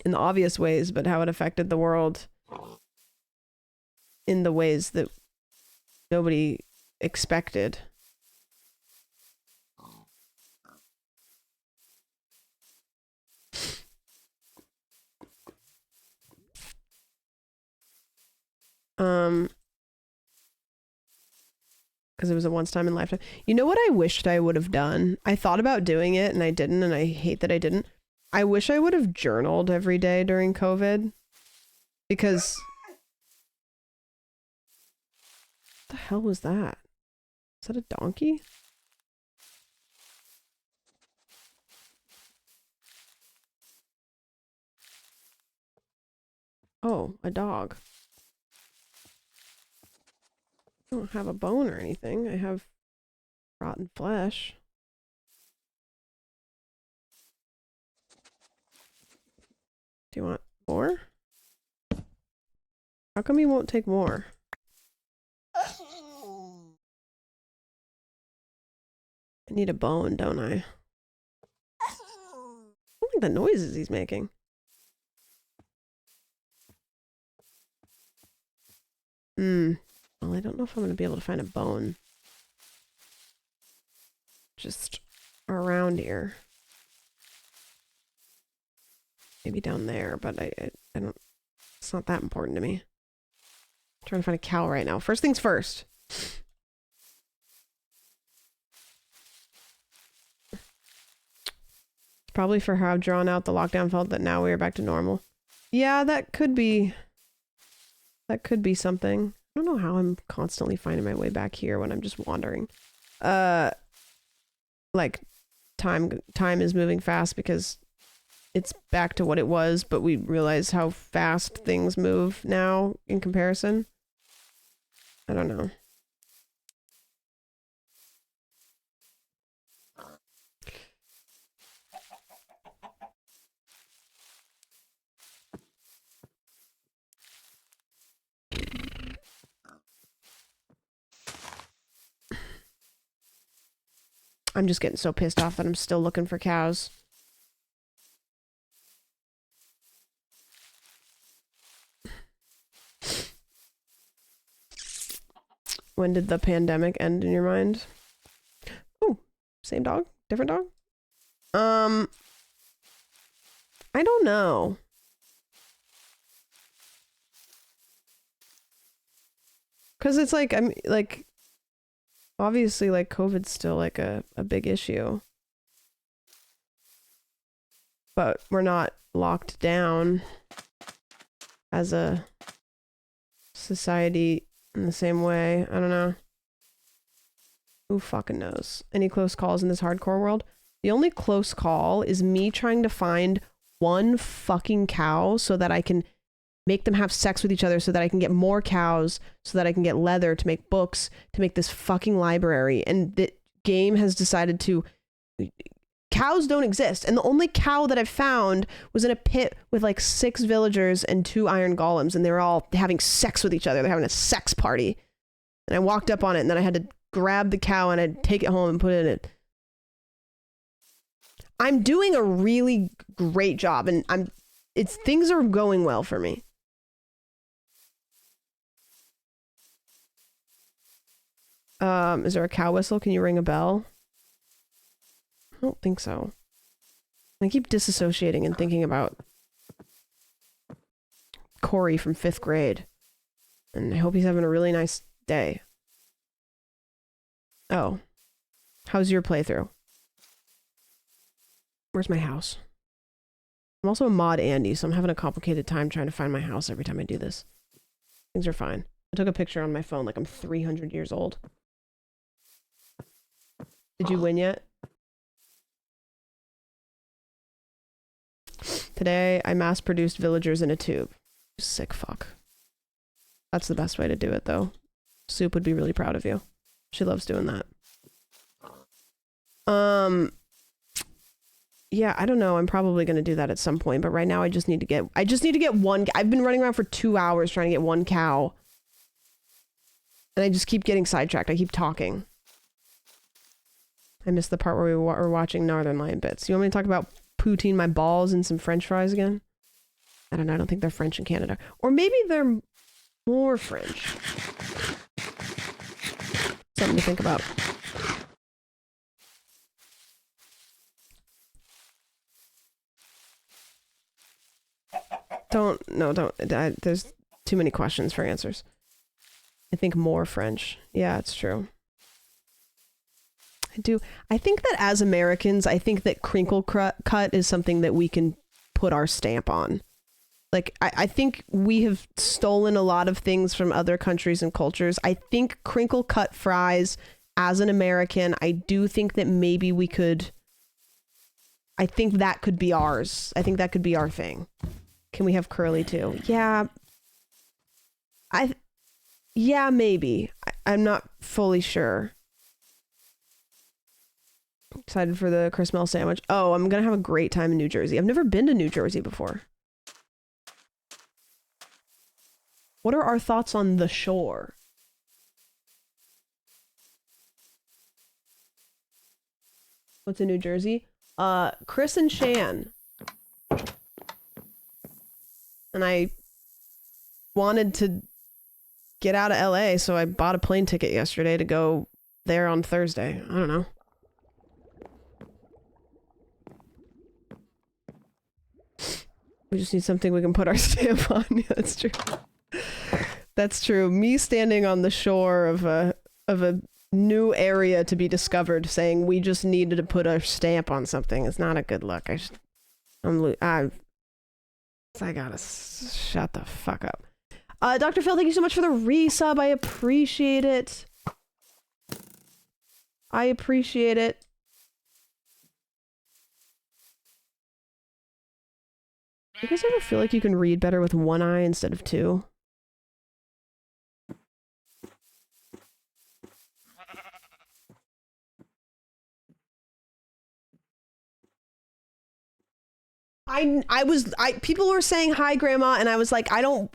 in the obvious ways, but how it affected the world in the ways that nobody expected. Because it was a once time in lifetime. You know what I wished I would have done? I thought about doing it and I didn't, and I hate that I didn't. I wish I would have journaled every day during COVID. Because what the hell was that? Is that a donkey? Oh, a dog. I don't have a bone or anything. I have rotten flesh. Do you want more? How come you won't take more? I need a bone, don't I? I don't like the noises he's making. Well, I don't know if I'm going to be able to find a bone just around here. Maybe down there, but I don't, it's not that important to me. I'm trying to find a cow right now. First things first. Probably for how drawn out the lockdown felt that now we are back to normal. Yeah, that could be something. I don't know how I'm constantly finding my way back here when I'm just wandering. Like time is moving fast because it's back to what it was, but we realize how fast things move now in comparison. I don't know. I'm just getting so pissed off that I'm still looking for cows. When did the pandemic end in your mind? Oh, same dog? Different dog? I don't know. Because it's like, I'm like, obviously, like, COVID's still like a big issue. But we're not locked down as a society in the same way. I don't know. Who fucking knows? Any close calls in this hardcore world? The only close call is me trying to find one fucking cow so that I can make them have sex with each other, so that I can get more cows, so that I can get leather to make books, to make this fucking library. And the game has decided to... Cows don't exist. And the only cow that I've found was in a pit with like 6 villagers and 2 iron golems, and they were all having sex with each other. They're having a sex party. And I walked up on it, and then I had to grab the cow and I'd take it home and put it in it. I'm doing a really great job, and things are going well for me. Is there a cow whistle? Can you ring a bell? I don't think so. I keep disassociating and thinking about Corey from 5th grade. And I hope he's having a really nice day. Oh. How's your playthrough? Where's my house? I'm also a mod Andy, so I'm having a complicated time trying to find my house every time I do this. Things are fine. I took a picture on my phone like I'm 300 years old. Did you win yet? Today, I mass-produced villagers in a tube. Sick fuck. That's the best way to do it, though. Soup would be really proud of you. She loves doing that. Yeah, I don't know. I'm probably going to do that at some point, but right now I just need to get one. I've been running around for 2 hours trying to get one cow. And I just keep getting sidetracked. I keep talking. I missed the part where we were watching Northern Lion bits. You want me to talk about poutine my balls and some French fries again? I don't know. I don't think they're French in Canada. Or maybe they're more French. Something to think about. Don't. There's too many questions for answers. I think more French. Yeah, it's true. I think that as Americans, I think that crinkle cut is something that we can put our stamp on. Like, I think we have stolen a lot of things from other countries and cultures. I think crinkle cut fries, as an American, I do think that maybe we could... I think that could be ours. I think that could be our thing. Can we have curly too? Yeah. Yeah, maybe. I'm not fully sure. Excited for the Chris Mel sandwich. Oh, I'm gonna have a great time in New Jersey. I've never been to New Jersey before. What are our thoughts on the shore? What's in New Jersey? Chris and Shan. And I wanted to get out of LA, so I bought a plane ticket yesterday to go there on Thursday. I don't know. We just need something we can put our stamp on. Yeah, that's true. That's true. Me standing on the shore of a new area to be discovered, saying we just needed to put our stamp on something is not a good look. I gotta shut the fuck up. Dr. Phil, thank you so much for the resub. I appreciate it. I appreciate it. You guys ever feel like you can read better with one eye instead of two? People were saying hi, Grandma, and I was like, I don't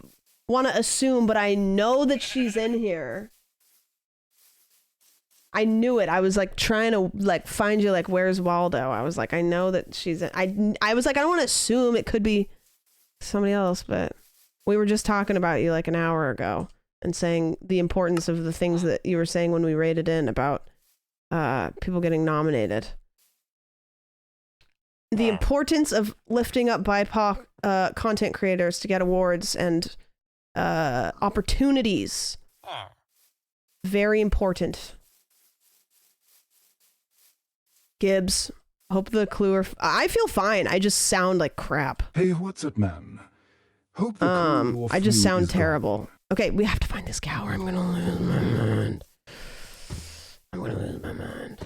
want to assume, but I know that she's in here. I knew it. I was like trying to like find you, like, where's Waldo? I was like, I know that she's in. I was like, I don't want to assume it could be somebody else, but we were just talking about you like an hour ago and saying the importance of the things that you were saying when we rated in about people getting nominated. The importance of lifting up BIPOC content creators to get awards and opportunities Very important. Gibbs, hope the clue are... I feel fine. I just sound like crap. Hey, what's up, man? Hope the clue or I just flu sound is gone. terrible. Okay, we have to find this cow or I'm gonna lose my mind. I'm gonna lose my mind.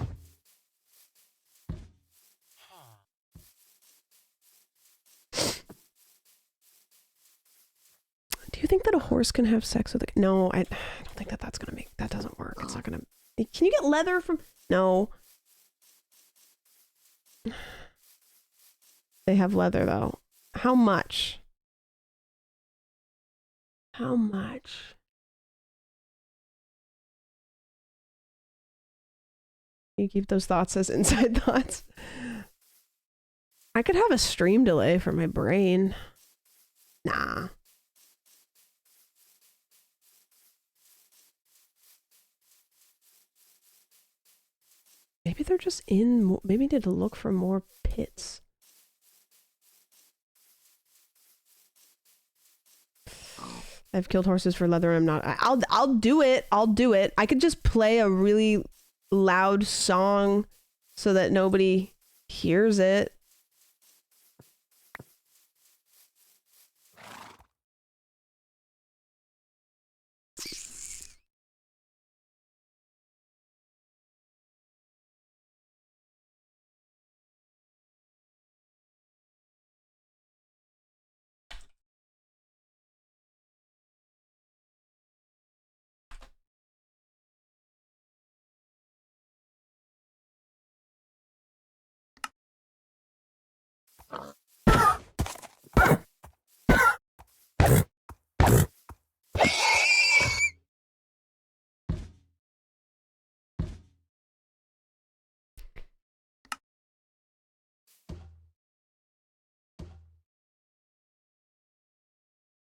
Do you think that a horse can have sex with a... No, I don't think that that's gonna make... That doesn't work. It's not gonna... Can you get leather from... No. They have leather, though. How much? How much? You keep those thoughts as inside thoughts. I could have a stream delay for my brain. Nah. Maybe they're just in... Maybe need to look for more pits. I've killed horses for leather and I'm not... I'll do it. I'll do it. I could just play a really loud song so that nobody hears it.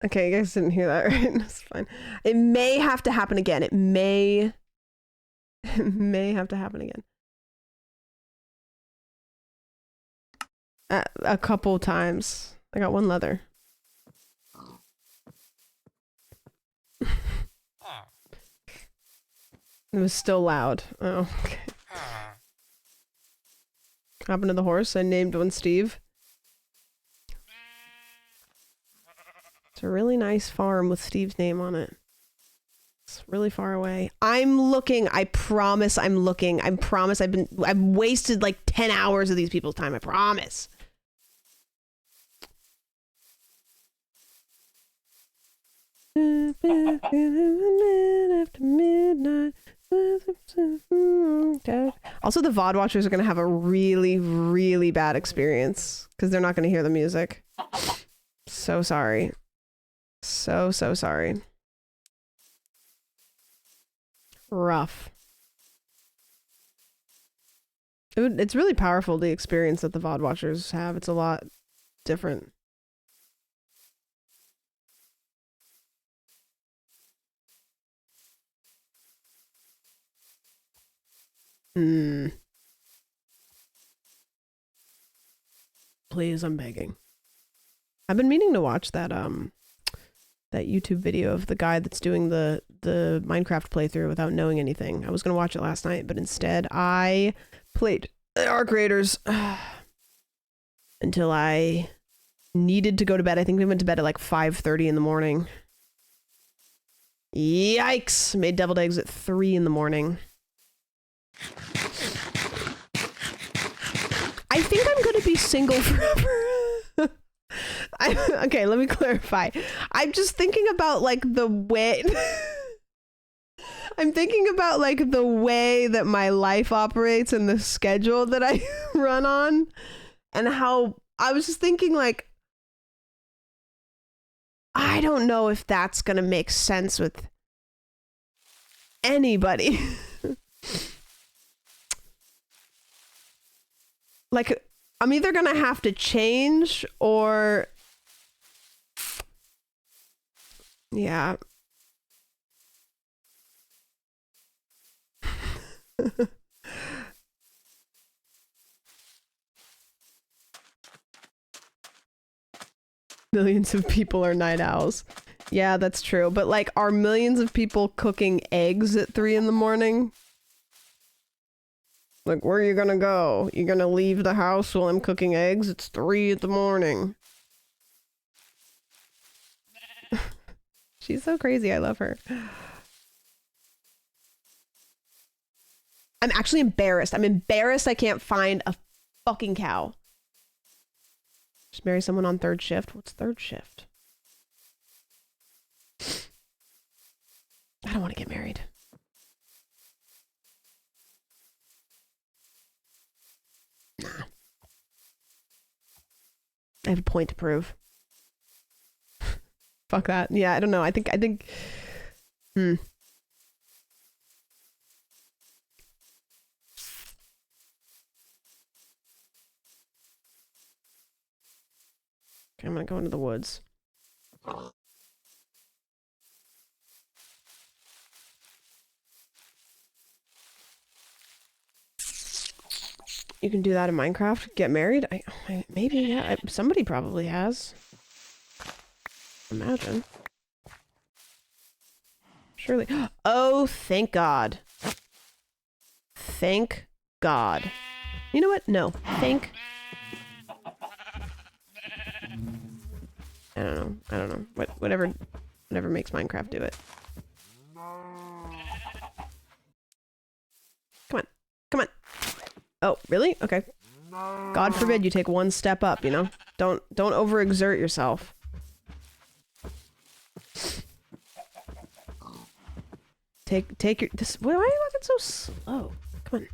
Okay, you guys didn't hear that, right? That's fine. It may have to happen again. It may have to happen again. A couple times. I got one leather. It was still loud. Oh, okay. What happened to the horse? I named one Steve. It's a really nice farm with Steve's name on it. It's really far away. I'm looking. I promise I'm looking. I promise I've wasted like 10 hours of these people's time. I promise. After midnight. Also, the VOD watchers are going to have a really, really bad experience because they're not going to hear the music. So sorry. So sorry. Rough. It's really powerful, the experience that the VOD watchers have. It's a lot different. Please, I'm begging. I've been meaning to watch that that YouTube video of the guy that's doing the Minecraft playthrough without knowing anything. I was gonna watch it last night, but instead I played Arc Raiders until I needed to go to bed. I think we went to bed at like 5:30 in the morning. Yikes! Made deviled eggs at 3 in the morning. I think I'm gonna be single forever. Okay, let me clarify. I'm just thinking about like the way I'm thinking about like the way that my life operates and the schedule that I run on, and how I was just thinking like I don't know if that's gonna make sense with anybody. Like, I'm either gonna have to change or... Yeah. Millions of people are night owls. Yeah, that's true. But like, are millions of people cooking eggs at 3 in the morning? Like, where are you gonna go? You gonna leave the house while I'm cooking eggs? It's 3 in the morning. She's so crazy. I love her. I'm actually embarrassed. I'm embarrassed I can't find a fucking cow. Just marry someone on 3rd shift? What's 3rd shift? I don't want to get married. Nah. I have a point to prove. Fuck that. Yeah, I don't know. I think Okay, I'm gonna go into the woods. You can do that in Minecraft? Get married? Maybe, yeah. Somebody probably has. Imagine. Surely. Oh, thank God. Thank God. You know what? No. Thank... I don't know. Whatever makes Minecraft do it. Come on. Oh, really? Okay. God forbid you take one step up, you know? Don't overexert yourself. Take your... Why are you looking so slow? Come on.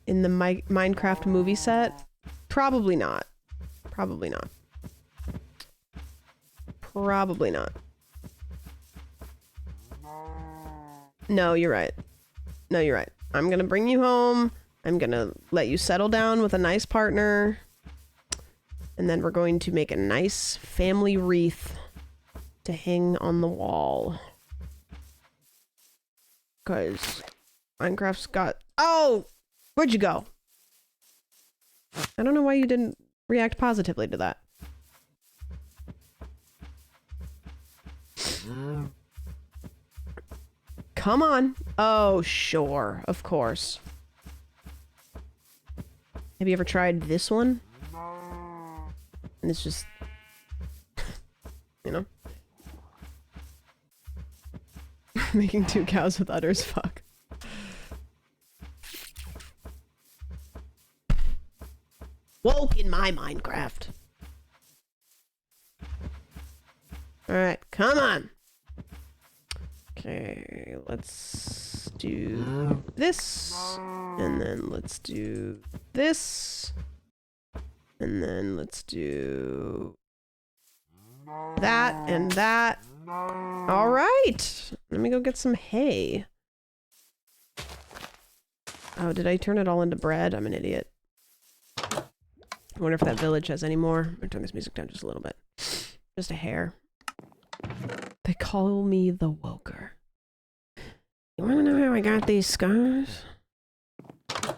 In the Minecraft movie set? Probably not. Probably not. No, you're right. I'm gonna bring you home. I'm gonna let you settle down with a nice partner. And then we're going to make a nice family wreath to hang on the wall. Because Minecraft's got... Oh! Where'd you go? I don't know why you didn't react positively to that. Come on. Oh, sure. Of course. Have you ever tried this one? And it's just... you know? Making 2 cows with udders. Fuck. Woke in my Minecraft. Alright, come on. Okay, let's do this. And then let's do this. And then let's do that and that. Alright. Let me go get some hay. Oh, did I turn it all into bread? I'm an idiot. I wonder if that village has any more. I'm gonna turn this music down just a little bit. Just a hair. They call me the Woker. You wanna know how I got these scars? I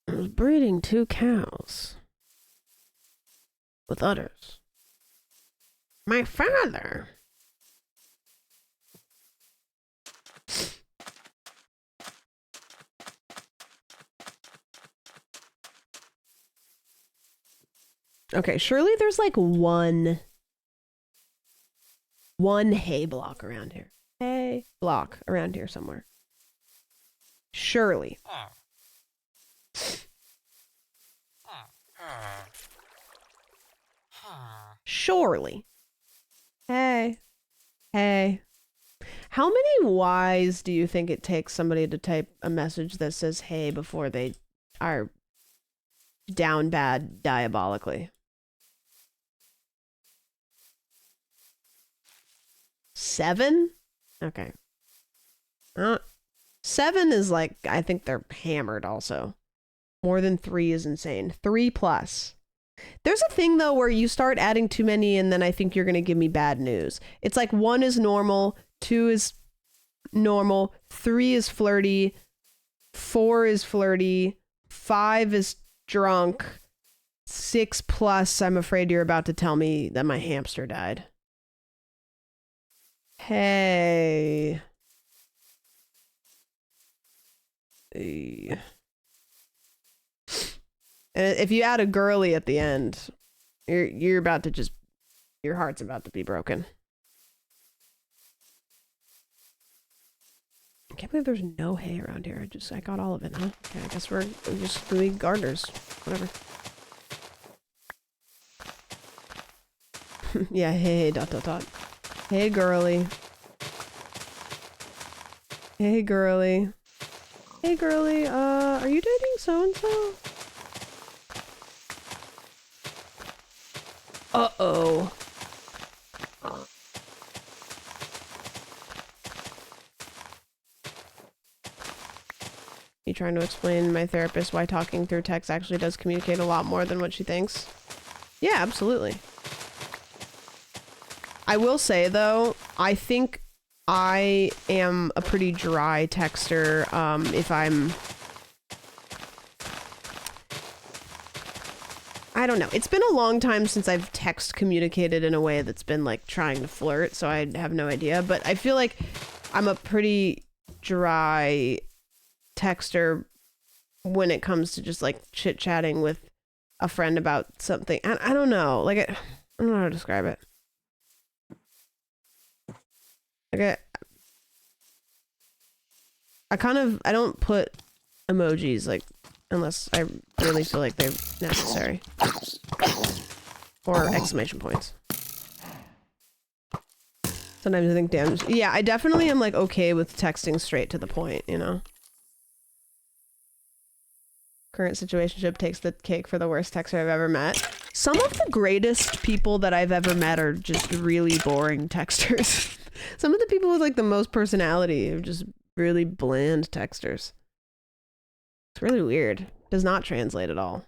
was breeding 2 cows. With udders. My father! Okay, surely there's like one hay block around here. Hay block around here somewhere. Surely. Surely. Hey. How many Ys do you think it takes somebody to type a message that says hey before they are down bad diabolically? 7? Okay. 7 is like, I think they're hammered also. More than 3 is insane. 3+. There's a thing though where you start adding too many and then I think you're going to give me bad news. It's like 1 is normal, 2 is normal, 3 is flirty, 4 is flirty, 5 is drunk, 6+, I'm afraid you're about to tell me that my hamster died. Hey. Hey. And if you add a girly at the end, you're about to just, your heart's about to be broken. I can't believe there's no hay around here. I got all of it, huh? Okay, I guess we're just doing gardeners. Whatever. Yeah, hey, dot, dot, dot. Hey, girly. Hey, girly. Hey, girly, are you dating so-and-so? Uh-oh. You trying to explain to my therapist why talking through text actually does communicate a lot more than what she thinks? Yeah, absolutely. I will say, though, I think I am a pretty dry texter, if I'm... I don't know. It's been a long time since I've text communicated in a way that's been, like, trying to flirt, so I have no idea. But I feel like I'm a pretty dry texter when it comes to just, like, chit-chatting with a friend about something. I don't know. Like, I don't know how to describe it. Like, I don't put emojis, like, unless I really feel like they're necessary. Or exclamation points. Sometimes I think, damn, yeah, I definitely am, like, okay with texting straight to the point, you know? Current situationship takes the cake for the worst texter I've ever met. Some of the greatest people that I've ever met are just really boring texters. Some of the people with, like, the most personality are just really bland texters. It's really weird. Does not translate at all.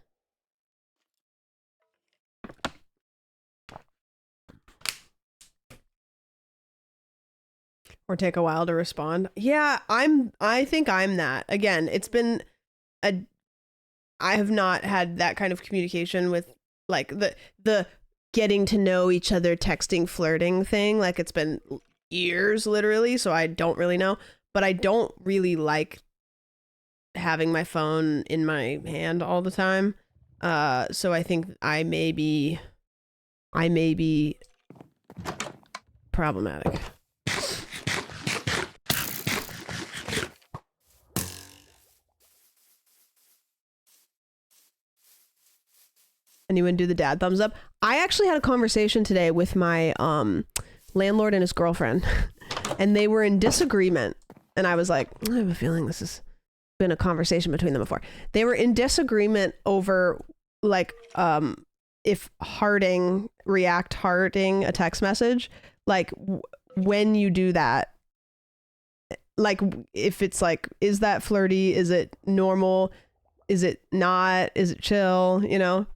Or take a while to respond. Yeah, I think I'm that. Again, it's been I have not had that kind of communication with, like, the getting to know each other texting flirting thing. Like, it's been years literally, so I don't really know. But I don't really like having my phone in my hand all the time. So I think I may be problematic. Anyone do the dad thumbs up? I actually had a conversation today with my landlord and his girlfriend, and they were in disagreement. And I was like, I have a feeling this has been a conversation between them before. They were in disagreement over, like, if react hearting a text message, like, when you do that, like, if it's like, is that flirty? Is it normal? Is it not? Is it chill? You know?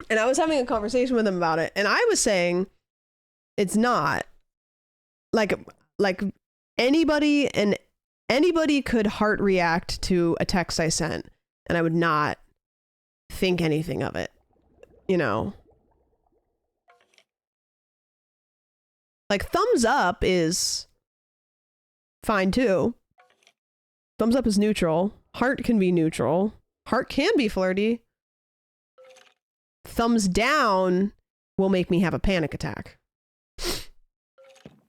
And I was having a conversation with him about it, and I was saying it's not. Like anybody could heart react to a text I sent, and I would not think anything of it, you know? Like, thumbs up is fine too. Thumbs up is neutral. Heart can be neutral. Heart can be flirty. Thumbs down will make me have a panic attack.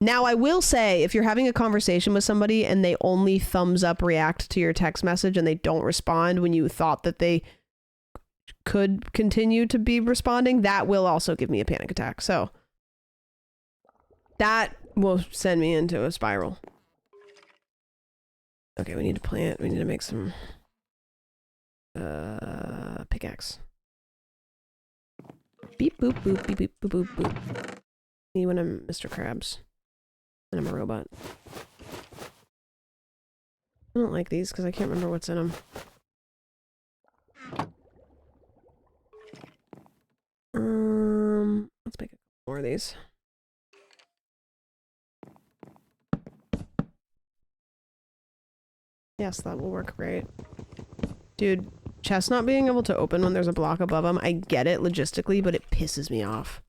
Now, I will say, if you're having a conversation with somebody and they only thumbs up react to your text message and they don't respond when you thought that they could continue to be responding, that will also give me a panic attack. So that will send me into a spiral. Okay, we need to plant. We need to make some pickaxe. Beep boop boop beep beep boop boop boop. Me when I'm Mr. Krabs. And I'm a robot. I don't like these because I can't remember what's in them. Let's make a couple more of these. Yes, that will work great. Dude, chest not being able to open when there's a block above them, I get it logistically, but it pisses me off.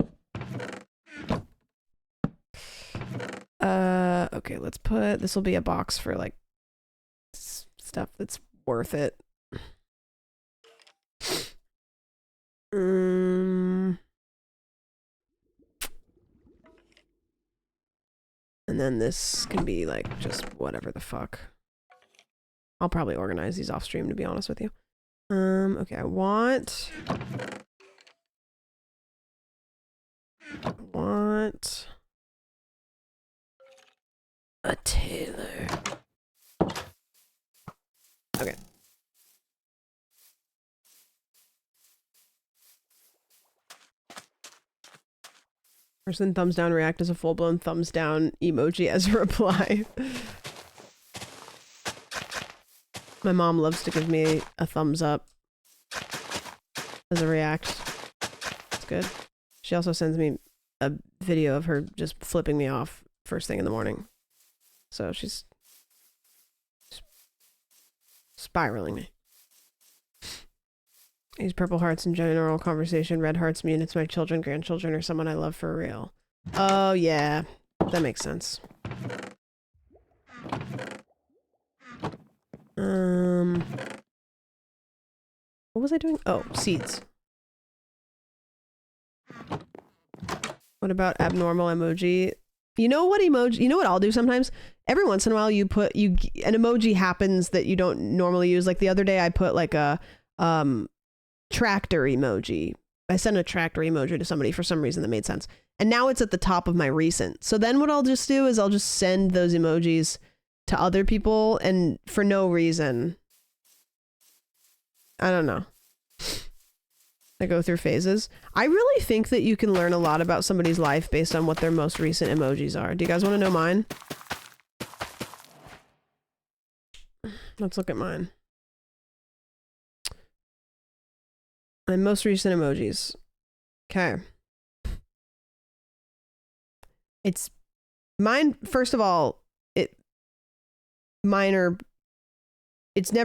Okay, let's put, this will be a box for like stuff that's worth it. And then this can be like just whatever the fuck. I'll probably organize these off stream, to be honest with you. Okay, I want a tailor. Okay. Person thumbs down react as a full-blown thumbs down emoji as a reply. My mom loves to give me a thumbs up as a react. It's good. She also sends me a video of her just flipping me off first thing in the morning. So she's spiraling me. These purple hearts in general conversation. Red hearts mean it's my children, grandchildren, or someone I love for real. Oh yeah, that makes sense. What was I doing? Oh, seeds. What about abnormal emoji? You know what emoji? You know what I'll do sometimes? Every once in a while, an emoji happens that you don't normally use. Like the other day, I put like a tractor emoji. I sent a tractor emoji to somebody for some reason that made sense, and now it's at the top of my recent. So then what I'll just do is I'll just send those emojis to other people, and for no reason. I don't know. I go through phases. I really think that you can learn a lot about somebody's life based on what their most recent emojis are. Do you guys want to know mine? Let's look at mine. My most recent emojis. Okay. It's mine. First of all, it's never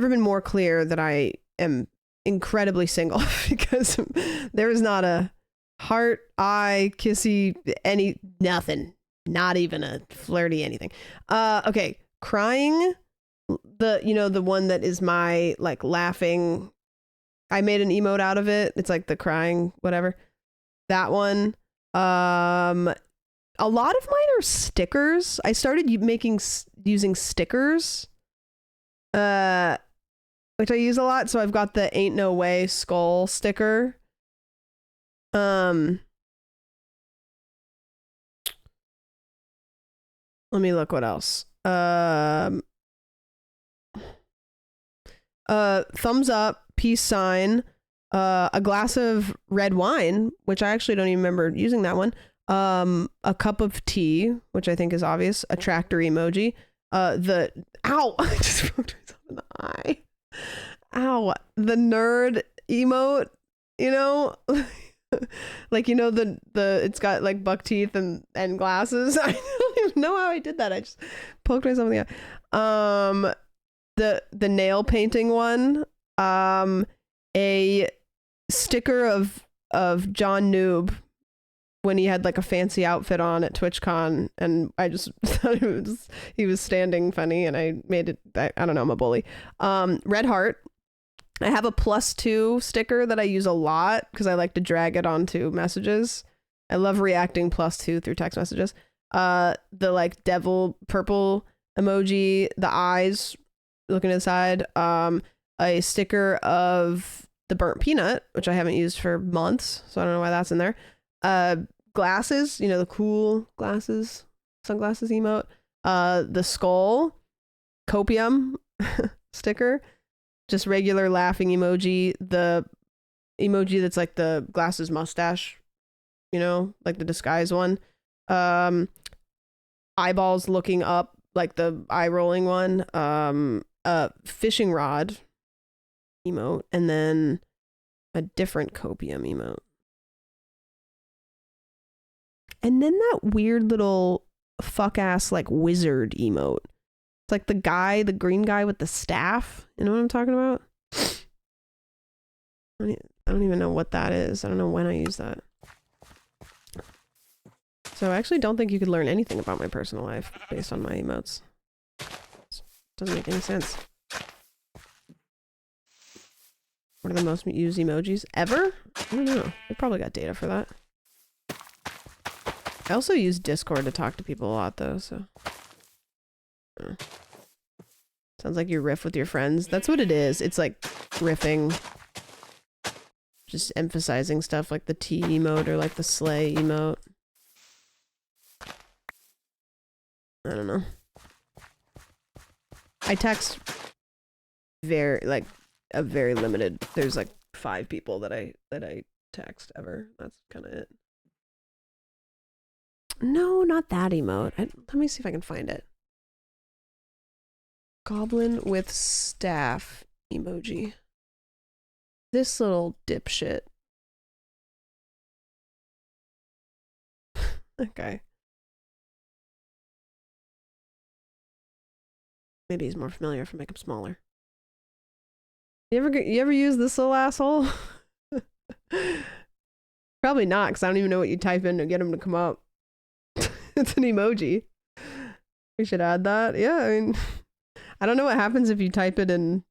been more clear that I am incredibly single because there is not a heart, eye, kissy, nothing. Not even a flirty anything. Okay. Crying. The one that is my like laughing. I made an emote out of it. It's like the crying, whatever. That one. A lot of mine are stickers. I started using stickers, which I use a lot. So I've got the ain't no way skull sticker. Let me look what else. Thumbs up, peace sign, a glass of red wine, which I actually don't even remember using that one. A cup of tea, which I think is obvious, a tractor emoji, ow, I just poked myself in the eye. Ow, the nerd emote, like, it's got like buck teeth and glasses. I don't even know how I did that. I just poked myself in the eye. The nail painting one, a sticker of John Noob when he had like a fancy outfit on at TwitchCon, and I just thought he was standing funny, and I made it. I don't know, I'm a bully. Red heart. I have a +2 sticker that I use a lot because I like to drag it onto messages. I love reacting +2 through text messages. The like devil purple emoji, the eyes looking to the side. A sticker of the burnt peanut, which I haven't used for months, so I don't know why that's in there. Glasses, the cool glasses, sunglasses emote. The skull, copium sticker, just regular laughing emoji. The emoji that's like the glasses mustache, like the disguise one. Eyeballs looking up, like the eye rolling one. Fishing rod emote, and then a different copium emote. And then that weird little fuck ass like wizard emote. It's like the green guy with the staff. You know what I'm talking about? I don't even know what that is. I don't know when I use that. So I actually don't think you could learn anything about my personal life based on my emotes. Doesn't make any sense. What are the most used emojis ever? I don't know. They probably got data for that. I also use Discord to talk to people a lot though, so. Sounds like you riff with your friends. That's what it is. It's like riffing. Just emphasizing stuff like the T emote or like the slay emote. I don't know. I text very limited. There's like 5 people that I text ever. That's kind of it. No, not that emote. Let me see if I can find it. Goblin with staff emoji. This little dipshit. Okay. Maybe he's more familiar if I make him smaller. You ever use this little asshole? Probably not, because I don't even know what you type in to get him to come up. It's an emoji. We should add that. Yeah, I mean, I don't know what happens if you type it in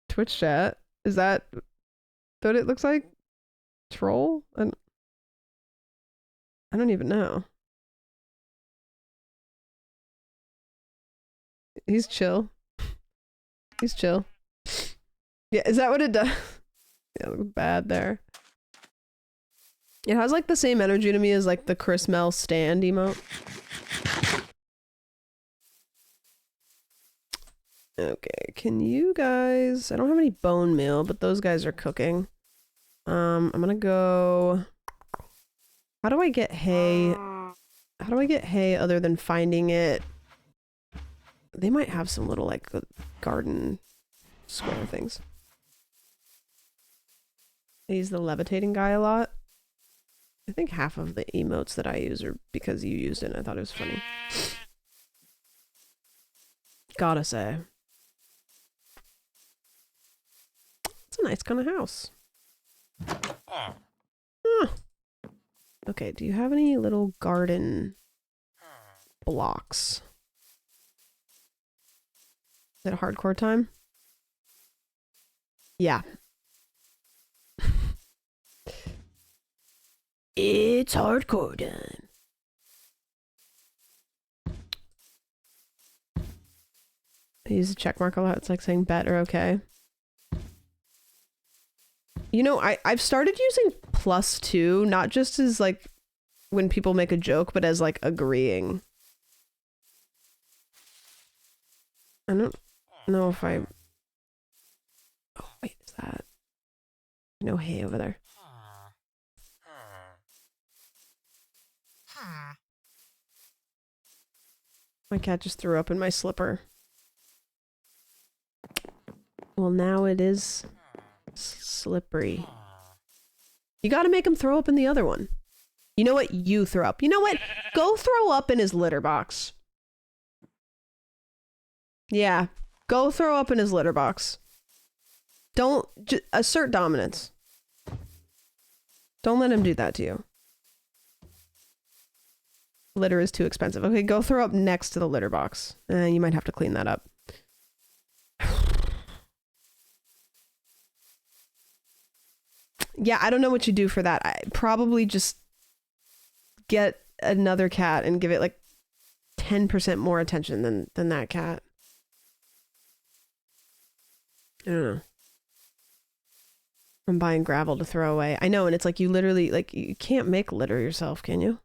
Twitch chat. Is that what it looks like? Troll? I don't even know. He's chill. He's chill. Yeah, is that what it does? Yeah, it looks bad there. It has like the same energy to me as like the Chris Mel stand emote. Okay, can you guys... I don't have any bone meal, but those guys are cooking. I'm gonna go... How do I get hay? How do I get hay other than finding it? They might have some little like garden square things. I use the levitating guy a lot. I think half of the emotes that I use are because you used it and I thought it was funny. Gotta say. It's a nice kind of house. Huh. Okay, do you have any little garden blocks? Is it hardcore time? Yeah. It's hardcore time. I use a check mark a lot. It's like saying bet or okay. You know, I've started using +2, not just as like when people make a joke, but as like agreeing. I don't know if I... Oh, wait, is that... No hay over there. My cat just threw up in my slipper. Well, now it is slippery. You gotta make him throw up in the other one. You know what? You throw up. You know what? Go throw up in his litter box. Yeah. Go throw up in his litter box. Don't assert dominance. Don't let him do that to you. Litter is too expensive. Okay, go throw up next to the litter box. You might have to clean that up. Yeah, I don't know what you do for that. I probably just get another cat and give it like 10% more attention than that cat. I don't know. I'm buying gravel to throw away. I know, and it's like you literally, like, you can't make litter yourself, can you?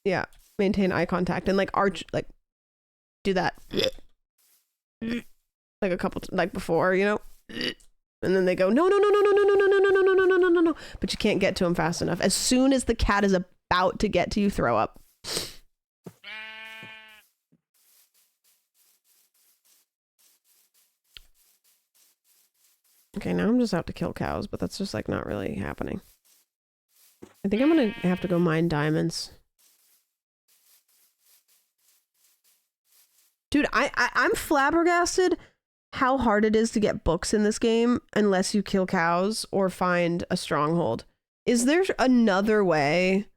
Yeah, maintain eye contact and like arch, like do that like a couple like before, you know, and then they go no no no no no no no no no no no no no no no no, but you can't get to them fast enough. As soon as the cat is about to get to you, throw up. Okay, now I'm just out to kill cows, but that's just like not really happening. I think I'm gonna have to go mine diamonds. Dude, I'm flabbergasted how hard it is to get books in this game unless you kill cows or find a stronghold. Is there another way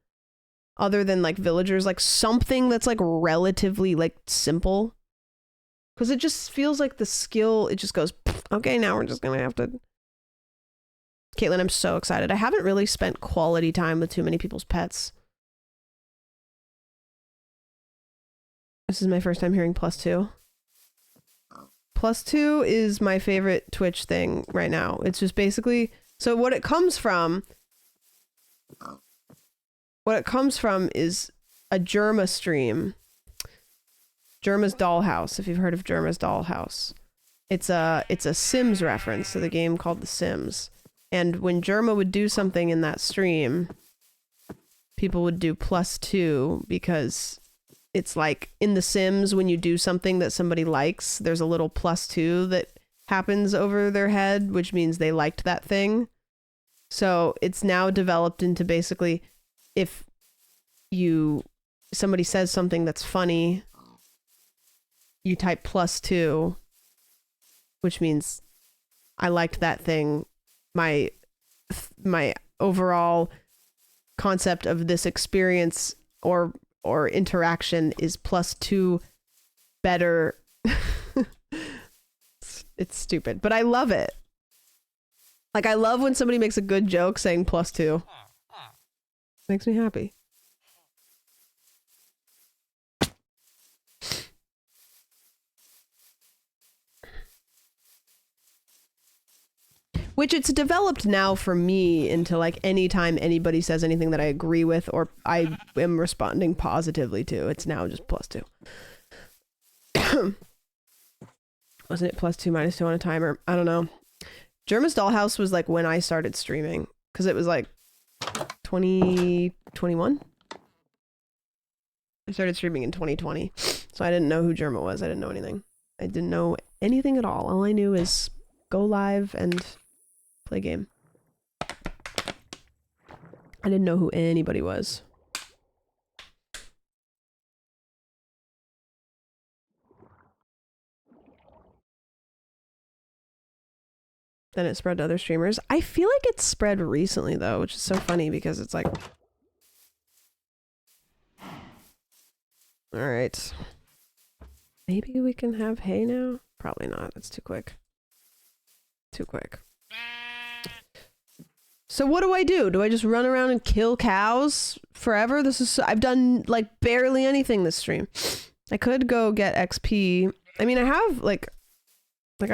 other than like villagers, like something that's like relatively like simple? Because it just feels like the skill, it just goes, okay, now we're just gonna have to. Caitlin, I'm so excited. I haven't really spent quality time with too many people's pets. This is my first time hearing +2. +2 is my favorite Twitch thing right now. It's just basically, so what it comes from is a Germa stream. Germa's Dollhouse, if you've heard of Germa's Dollhouse. It's a Sims reference to the game called The Sims. And when Germa would do something in that stream, people would do +2 because it's like in The Sims, when you do something that somebody likes, there's a little +2 that happens over their head, which means they liked that thing. So it's now developed into basically, if somebody says something that's funny, you type +2, which means I liked that thing. My overall concept of this experience or interaction is +2 better. It's stupid, but I love it. Like, I love when somebody makes a good joke saying +2. Makes me happy. Which it's developed now for me into like anytime anybody says anything that I agree with or I am responding positively to, it's now just +2. Wasn't it +2 -2 on a timer? I don't know. Germa's Dollhouse was like when I started streaming, because it was like 2021. I started streaming in 2020, so I didn't know who Germa was. I didn't know anything. I didn't know anything at all. All I knew is go live and play game. I didn't know who anybody was. Then it spread to other streamers. I feel like it's spread recently though, which is so funny because it's like... Alright. Maybe we can have hay now? Probably not. That's too quick. Too quick. So what do? Do I just run around and kill cows forever? I've done like barely anything this stream. I could go get XP. I mean, I have like I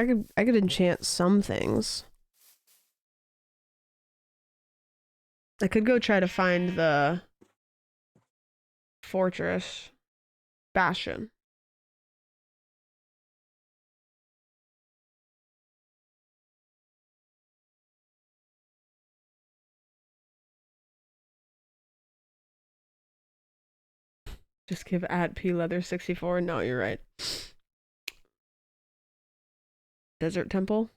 could enchant some things. I could go try to find the fortress bastion. Just give @PLeather64. No, you're right. Desert Temple?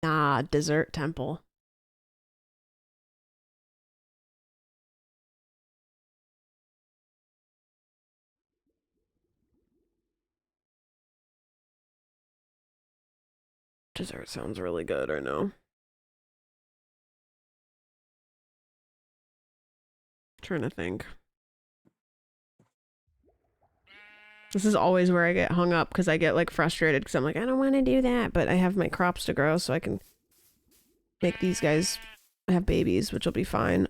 Nah, Desert Temple. Desert sounds really good, I know. Trying to think. This is always where I get hung up because I get like frustrated because I'm like, I don't want to do that, but I have my crops to grow so I can make these guys have babies, which will be fine.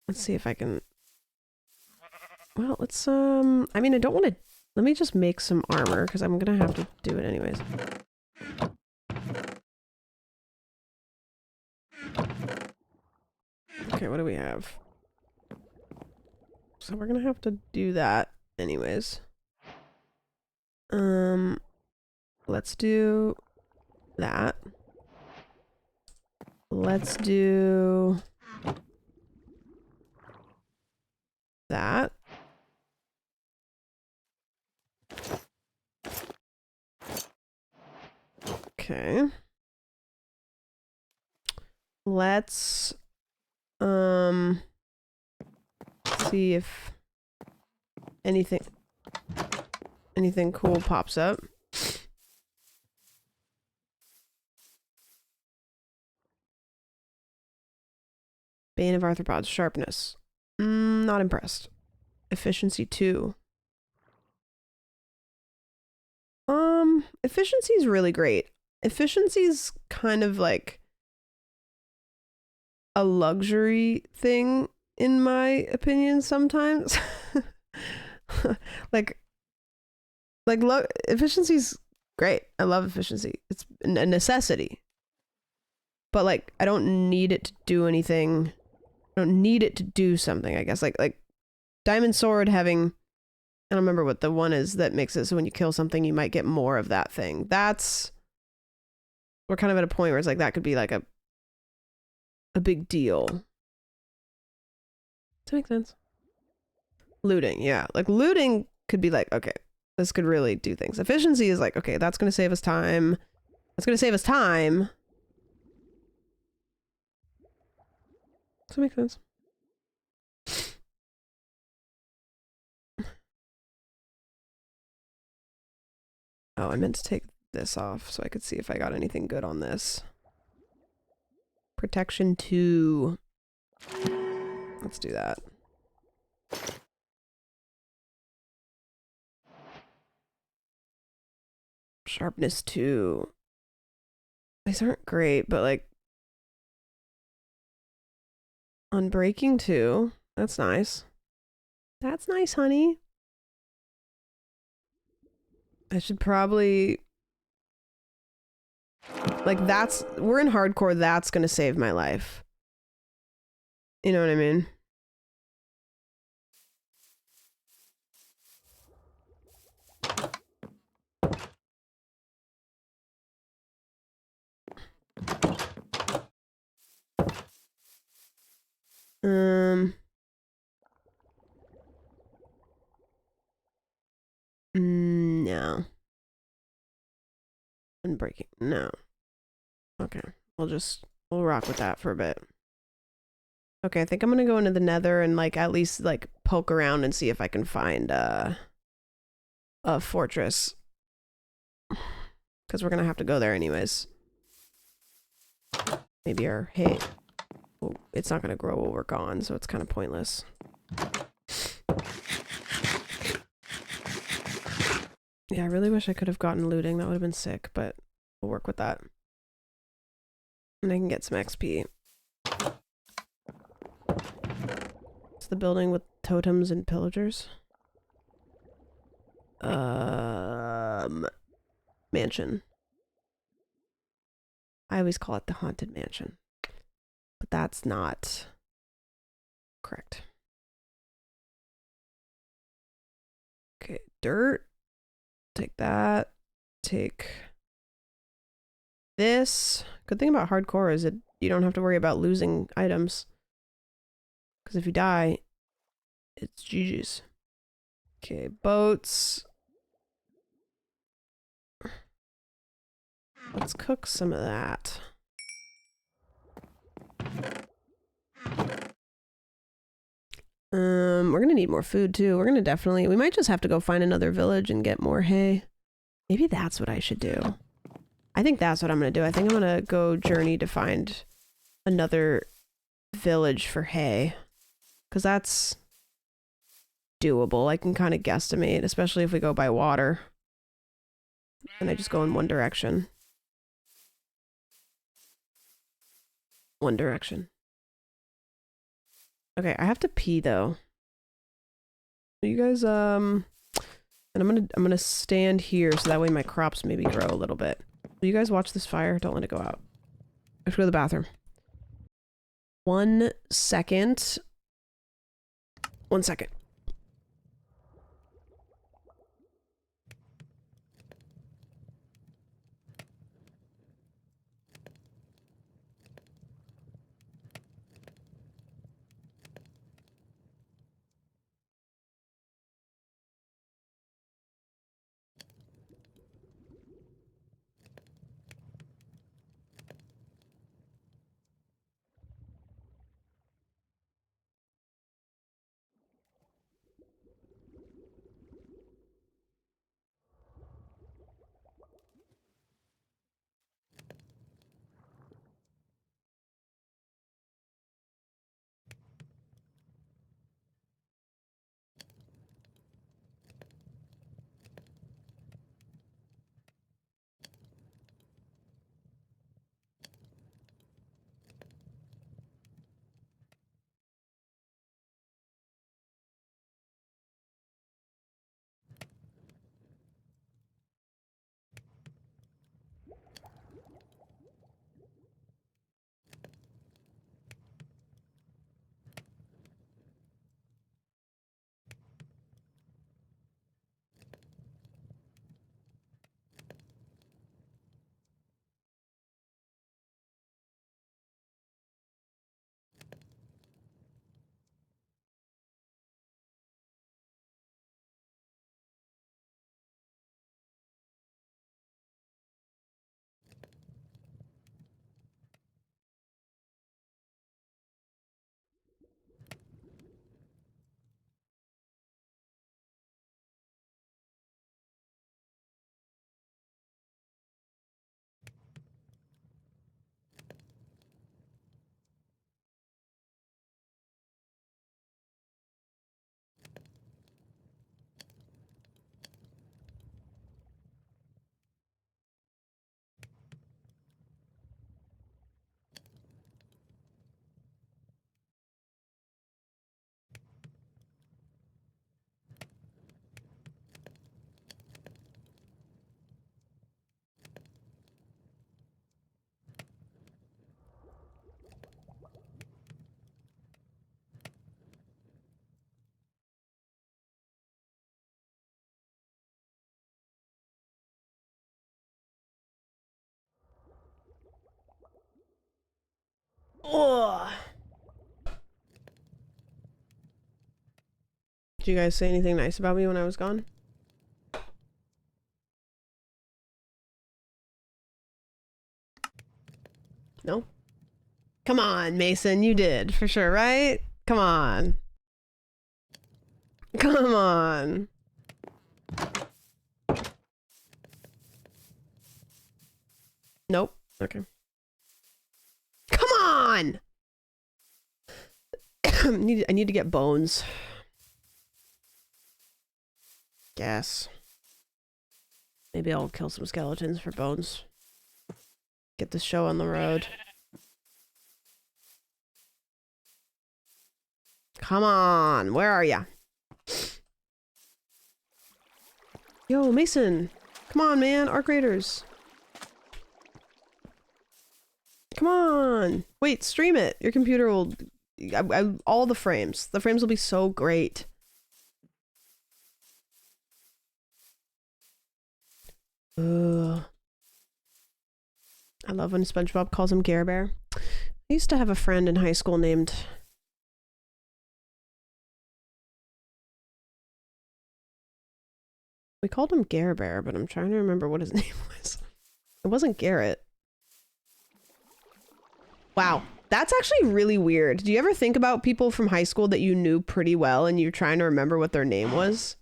Let's see if I can. Well, let's I mean, I don't want to. Let me just make some armor because I'm gonna have to do it anyways. Okay, what do we have? So we're gonna have to do that anyways. Let's do that. Let's do that. Okay. Let's see if anything cool pops up. Bane of Arthropods, sharpness. Not impressed. Efficiency 2. Efficiency is really great. Efficiency is kind of like a luxury thing, in my opinion, sometimes. Efficiency's great. I love efficiency. It's a necessity. But like, I don't need it to do anything. I don't need it to do something, I guess. Like Diamond Sword having, I don't remember what the one is that makes it so when you kill something, you might get more of that thing. We're kind of at a point where it's like, that could be like a big deal. Does that make sense? Looting, yeah. Like looting could be like, okay, this could really do things. Efficiency is like, okay, that's going to save us time. That's going to save us time. Does that make sense? Oh, I meant to take this off so I could see if I got anything good on this. Protection 2. Let's do that. Sharpness 2. These aren't great, but like Unbreaking 2. That's nice. That's nice, honey. I should probably... Like, we're in hardcore, that's gonna save my life. You know what I mean? No. Unbreaking, no. Okay, we'll rock with that for a bit. Okay, I think I'm gonna go into the Nether and like at least like poke around and see if I can find a fortress. Because we're gonna have to go there anyways. Maybe our hay. Well, it's not gonna grow while we're gone, so it's kind of pointless. Yeah, I really wish I could have gotten looting. That would have been sick, but we'll work with that. And I can get some XP. It's the building with totems and pillagers. Mansion. I always call it the Haunted Mansion. But that's not correct. Okay, dirt. Take that. Take this. Good thing about hardcore is you don't have to worry about losing items. Because if you die, it's GG's. Okay, boats. Let's cook some of that. We're gonna need more food too. We might just have to go find another village and get more hay. Maybe that's what I should do. I think that's what I'm gonna do. I think I'm gonna go journey to find another village for hay. Because that's doable. I can kind of guesstimate, especially if we go by water. And I just go in one direction. One direction. Okay, I have to pee though. You guys, and I'm gonna stand here so that way my crops maybe grow a little bit. Will you guys watch this fire? Don't let it go out. I have to go to the bathroom. 1 second. 1 second. Oh. Did you guys say anything nice about me when I was gone? No? Come on, Mason, you did, for sure, right? Come on. Come on. Nope. Okay. Come on! I need to get bones. Guess. Maybe I'll kill some skeletons for bones. Get this show on the road. Come on, where are ya? Yo, Mason! Come on, man, Arc Raiders! Come on! Wait, stream it! Your computer will... all the frames. The frames will be so great. Ugh. I love when SpongeBob calls him Gare Bear. I used to have a friend in high school named... We called him Gare Bear, but I'm trying to remember what his name was. It wasn't Garrett. Wow, that's actually really weird. Do you ever think about people from high school that you knew pretty well and you're trying to remember what their name was?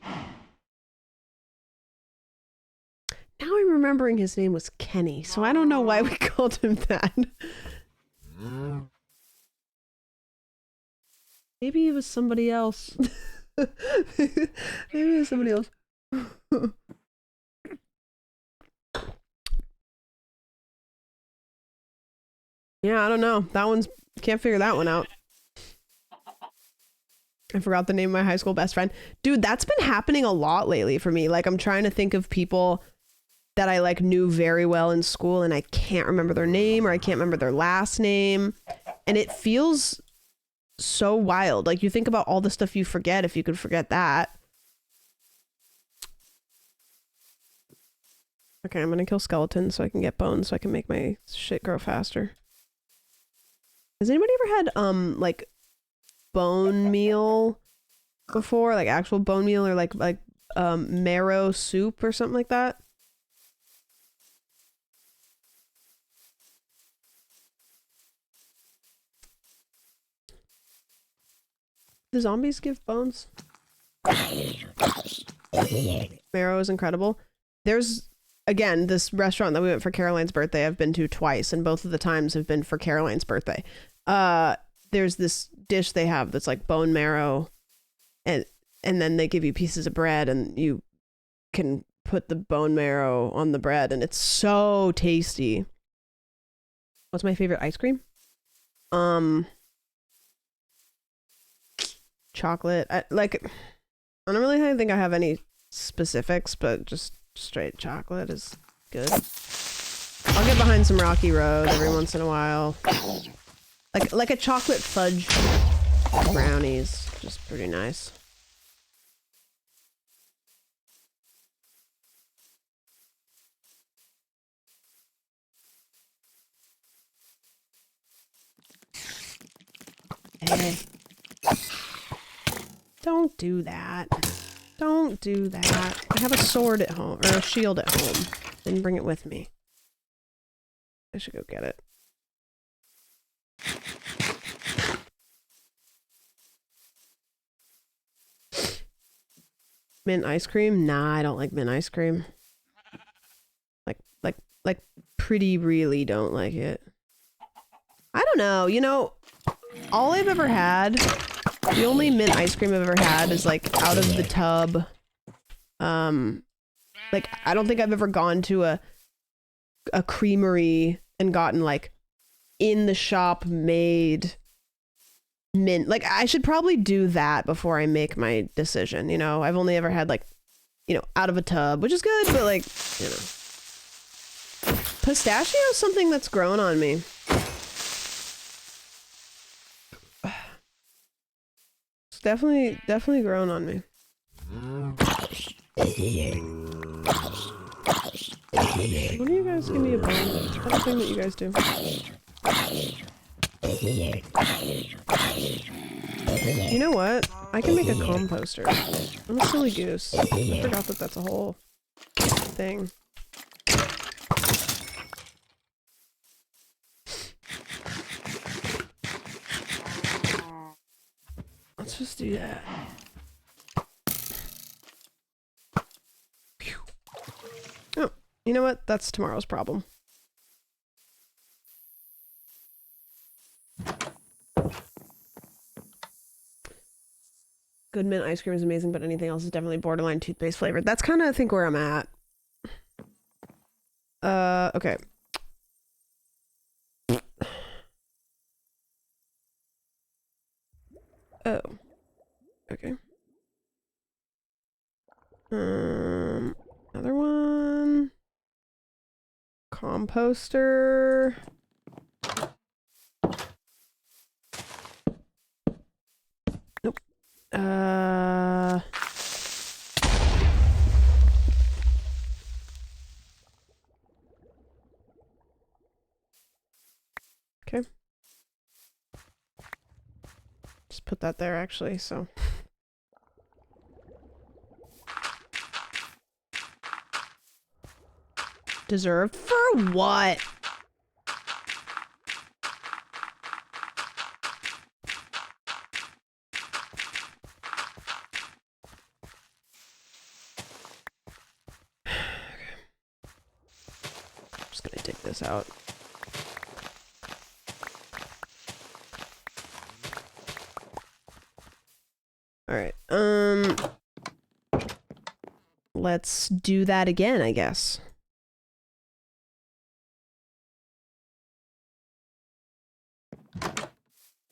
Now I'm remembering his name was Kenny, so I don't know why we called him that. Maybe it was somebody else. Maybe it was somebody else. Yeah, I don't know. That one's... Can't figure that one out. I forgot the name of my high school best friend. Dude, that's been happening a lot lately for me. Like, I'm trying to think of people that I, like, knew very well in school, and I can't remember their name, or I can't remember their last name. And it feels so wild. Like, you think about all the stuff you forget if you could forget that. Okay, I'm gonna kill skeletons so I can get bones so I can make my shit grow faster. Has anybody ever had, like, bone meal before? Like, actual bone meal or, like, marrow soup or something like that? Do zombies give bones? Marrow is incredible. There's, again, this restaurant that we went for Caroline's birthday I've been to twice, and both of the times have been for Caroline's birthday. There's this dish they have that's like bone marrow, and then they give you pieces of bread, and you can put the bone marrow on the bread, and it's so tasty. What's my favorite ice cream? Chocolate. I don't really think I have any specifics, but just straight chocolate is good. I'll get behind some Rocky Road every once in a while. Like a chocolate fudge brownies, just pretty nice. Hey. Don't do that. Don't do that. I have a sword at home, or a shield at home. Didn't bring it with me. I should go get it. Mint ice cream? Nah, I don't like mint ice cream. Like pretty really don't like it. I don't know, you know, all I've ever had, the only mint ice cream I've ever had is like out of the tub. Like I don't think I've ever gone to a creamery and gotten like in the shop made mint. Like I should probably do that before I make my decision, you know. I've only ever had like, you know, out of a tub, which is good, but like, you know. Pistachio is something that's grown on me. It's definitely grown on me. What do you guys give me a bone? What's the thing that you guys do? You know what? I can make a composter. I'm a silly goose. I forgot that that's a whole thing. Let's just do that. Oh, you know what? That's tomorrow's problem. Good mint ice cream is amazing, but anything else is definitely borderline toothpaste flavored. That's kind of, I think, where I'm at. Okay. Oh. Okay. Another one. Composter. Nope. Okay. Just put that there actually, so. Deserved for what? Just gonna take this out. All right. Let's do that again, I guess.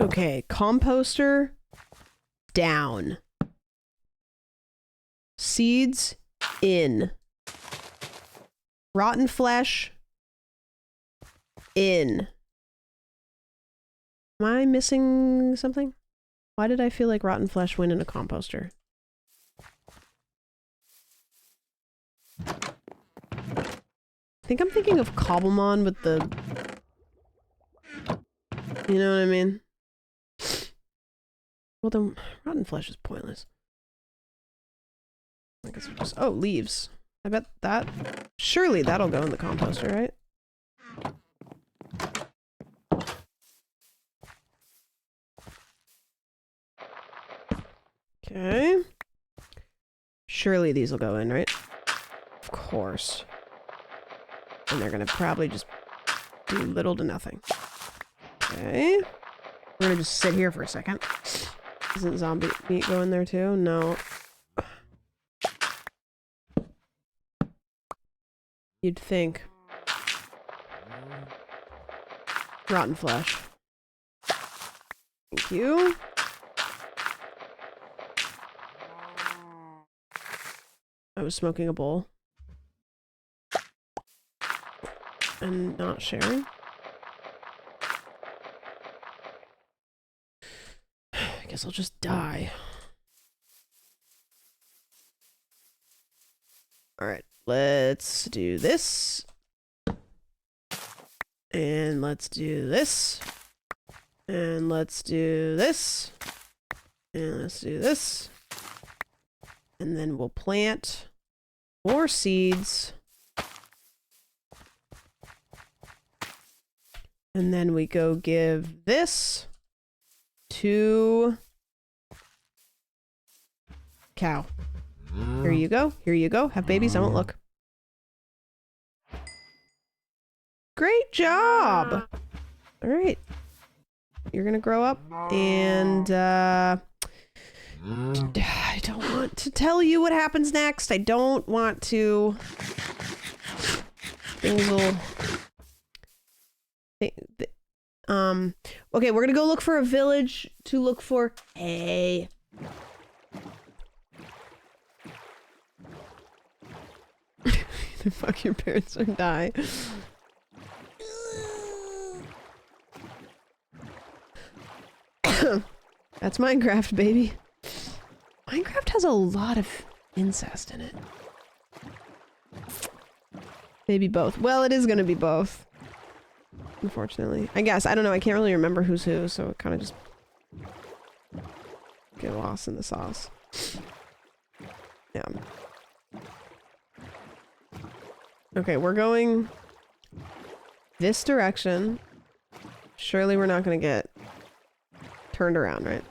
Okay, composter down. Seeds in. Rotten flesh in. Am I missing something? Why did I feel like rotten flesh went in a composter? I think I'm thinking of Cobblemon with the... You know what I mean? Well, then rotten flesh is pointless. I guess we'll just... Oh, leaves. I bet that... Surely that'll go in the composter, right? Okay. Surely these will go in, right? Of course. And they're gonna probably just do little to nothing. Okay. We're gonna just sit here for a second. Doesn't zombie meat go in there too? No. You'd think. Rotten flesh. Thank you. I was smoking a bowl. And not sharing. I guess I'll just die. Alright, let's do this. And let's do this. And let's do this. And let's do this. And then we'll plant more seeds. And then we go give this to cow. Here you go. Here you go. Have babies. I won't look. Great job. All right. You're going to grow up and I don't want to tell you what happens next. I don't want to. Things will... Okay, we're gonna go look for a village to look for hay. The fuck your parents or die. That's Minecraft, baby. Minecraft has a lot of incest in it. Maybe both. Well, it is gonna be both. Unfortunately. I guess. I don't know. I can't really remember who's who, so it kind of just get lost in the sauce. Yeah. Okay, we're going this direction. Surely we're not going to get turned around, right?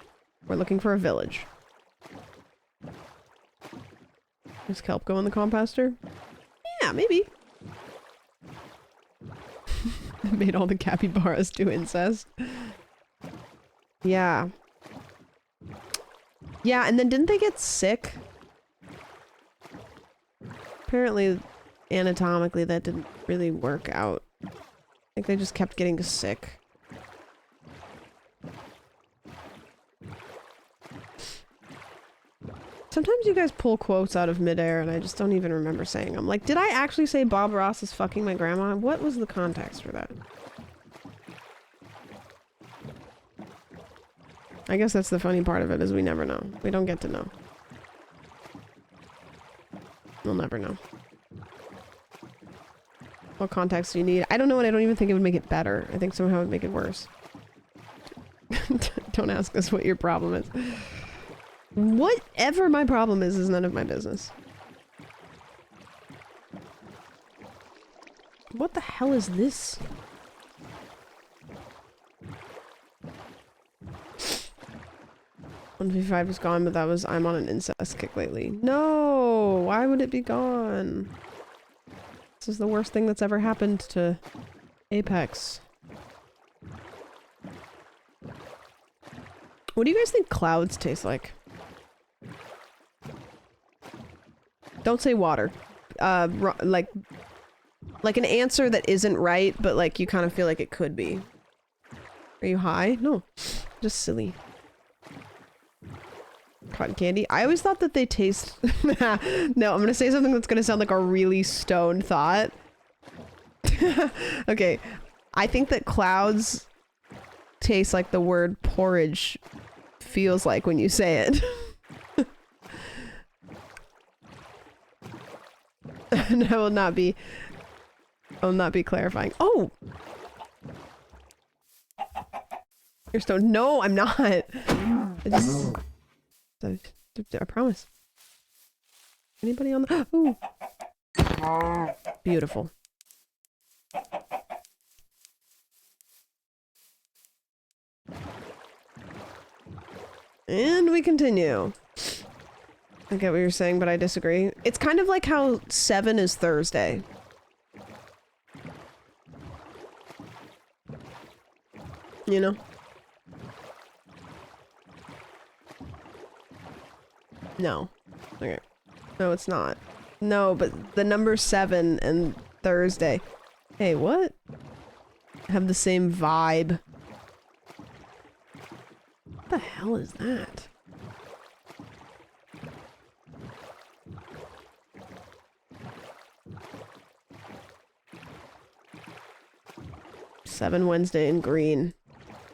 We're looking for a village. Does kelp go in the composter? Yeah, maybe. Made all the capybaras do incest. Yeah. Yeah, and then didn't they get sick? Apparently, anatomically, that didn't really work out. I think they just kept getting sick. Sometimes you guys pull quotes out of midair and I just don't even remember saying them. Like, did I actually say Bob Ross is fucking my grandma? What was the context for that? I guess that's the funny part of it, is we never know. We don't get to know. We'll never know. What context do you need? I don't know, and I don't even think it would make it better. I think somehow it would make it worse. Don't ask us what your problem is. Whatever my problem is none of my business. What the hell is this? $155 is gone, but that was I'm on an incest kick lately. No! Why would it be gone? This is the worst thing that's ever happened to Apex. What do you guys think clouds taste like? Don't say water. Like an answer that isn't right, but like you kind of feel like it could be. Are you high? No. Just silly. Cotton candy? I always thought that they taste... No, I'm gonna say something that's gonna sound like a really stoned thought. Okay. I think that clouds taste like the word porridge feels like when you say it. And I will not be clarifying. Oh! You're stoned. No, I'm not. I promise. Anybody on the... Ooh. Beautiful. And we continue. I get what you're saying, but I disagree. It's kind of like how 7 is Thursday. You know? No. Okay. No, it's not. No, but the number 7 and Thursday. Hey, what? Have the same vibe. What the hell is that? Seven Wednesday in green.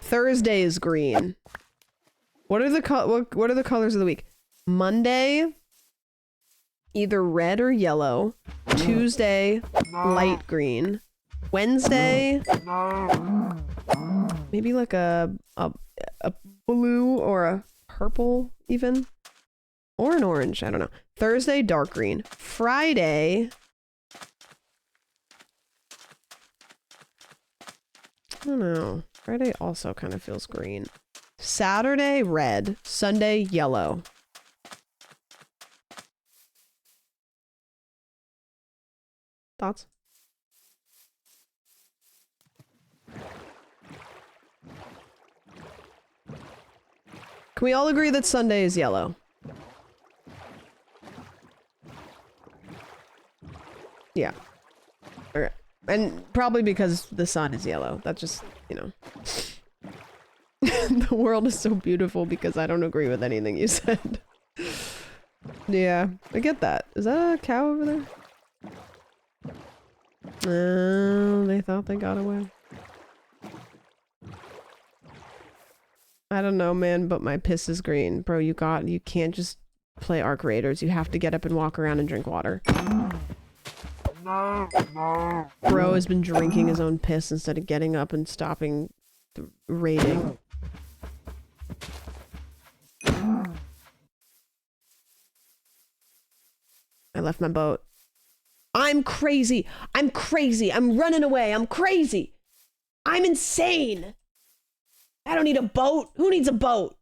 Thursday is green. What are the colors of the week? Monday, either red or yellow. Tuesday, light green. Wednesday, maybe like a blue or a purple even. Or an orange, I don't know. Thursday, dark green. Friday, I don't know. Friday also kind of feels green. Saturday, red. Sunday, yellow. Thoughts? Can we all agree that Sunday is yellow? Yeah. Okay. And probably because the sun is yellow. That's just, you know. The world is so beautiful because I don't agree with anything you said. Yeah, I get that. Is that a cow over there? No, they thought they got away. I don't know, man, but my piss is green. Bro, you can't just play Arc Raiders. You have to get up and walk around and drink water. Bro has been drinking his own piss instead of getting up and stopping the raiding. I left my boat. I'm crazy. I'm crazy. I'm running away. I'm crazy. I'm insane. I don't need a boat. Who needs a boat?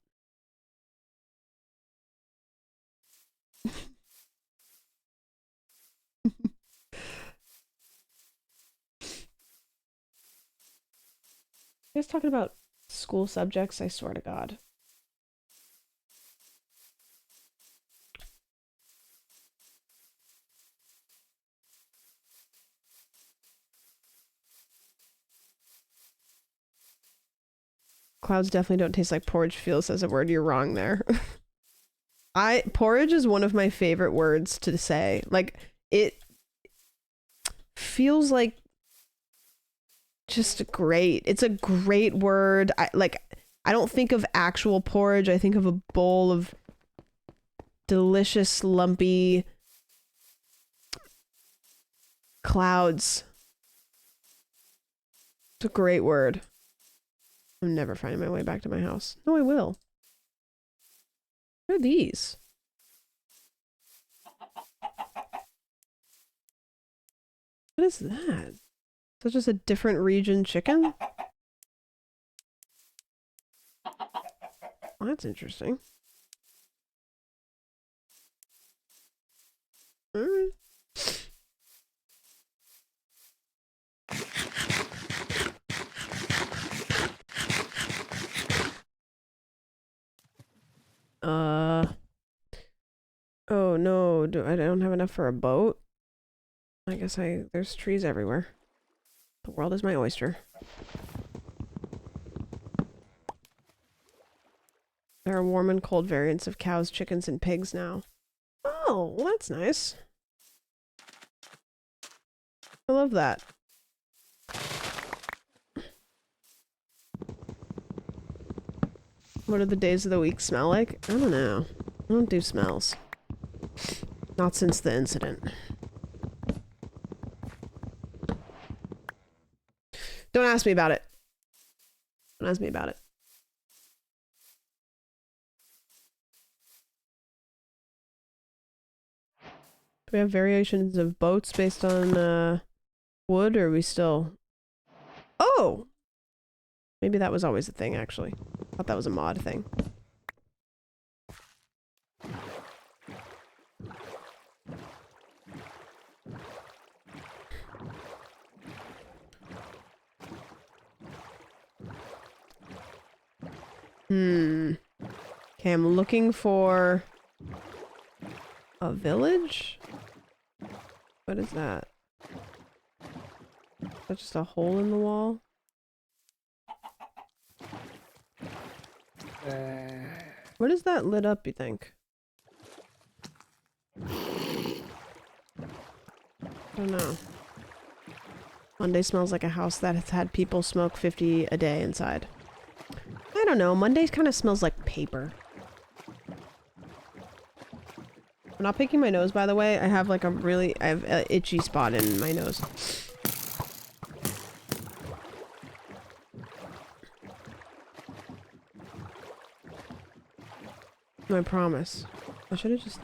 You guys talking about school subjects? I swear to God. Clouds definitely don't taste like porridge. Feels as a word. You're wrong there. Porridge is one of my favorite words to say. Like, it feels like just great. It's a great word. I don't think of actual porridge. I think of a bowl of delicious, lumpy clouds. It's a great word. I'm never finding my way back to my house. No, I will. What are these? What is that? Is that just a different region chicken? Well, that's interesting. Alright. Oh no, I don't have enough for a boat? I guess there's trees everywhere. The world is my oyster. There are warm and cold variants of cows, chickens, and pigs now. Oh, well, that's nice. I love that. What do the days of the week smell like? I don't know. I don't do smells. Not since the incident. Don't ask me about it. Don't ask me about it. Do we have variations of boats based on wood, or are we still... Oh! Maybe that was always a thing, actually. I thought that was a mod thing. Okay, I'm looking for a village? What is that? Is that just a hole in the wall? What is that lit up, you think? I don't know. Monday smells like a house that has had people smoke 50 a day inside. I don't know. Monday kind of smells like paper. I'm not picking my nose, by the way. I have like I have an itchy spot in my nose. I promise. I should have just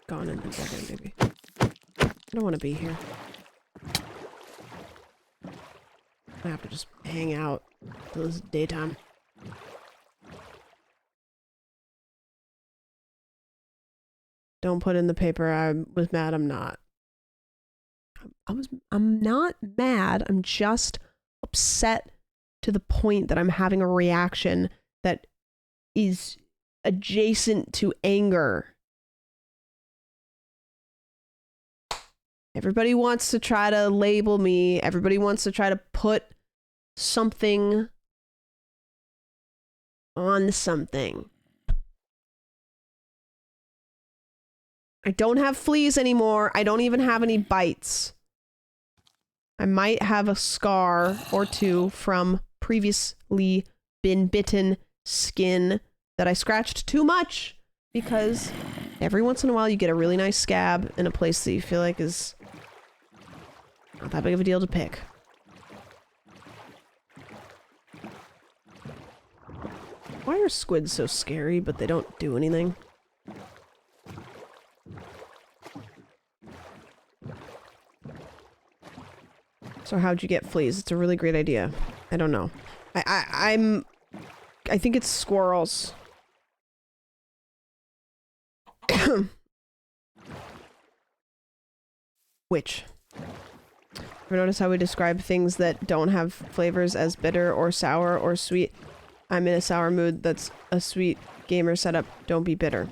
gone in a second, maybe. I don't want to be here. I have to just hang out till it's daytime. Don't put in the paper. I was mad. I'm not. I'm not mad. I'm just upset to the point that I'm having a reaction that is adjacent to anger. Everybody wants to try to label me. Everybody wants to try to put something on something. I don't have fleas anymore. I don't even have any bites. I might have a scar or two from previously been bitten skin that I scratched too much, because every once in a while you get a really nice scab in a place that you feel like is Not that big of a deal to pick. Why are squids so scary, but they don't do anything? So how'd you get fleas? It's a really great idea. I don't know. I think it's squirrels. Which? Ever notice how we describe things that don't have flavors as bitter or sour or sweet? I'm in a sour mood. That's a sweet gamer setup. Don't be bitter.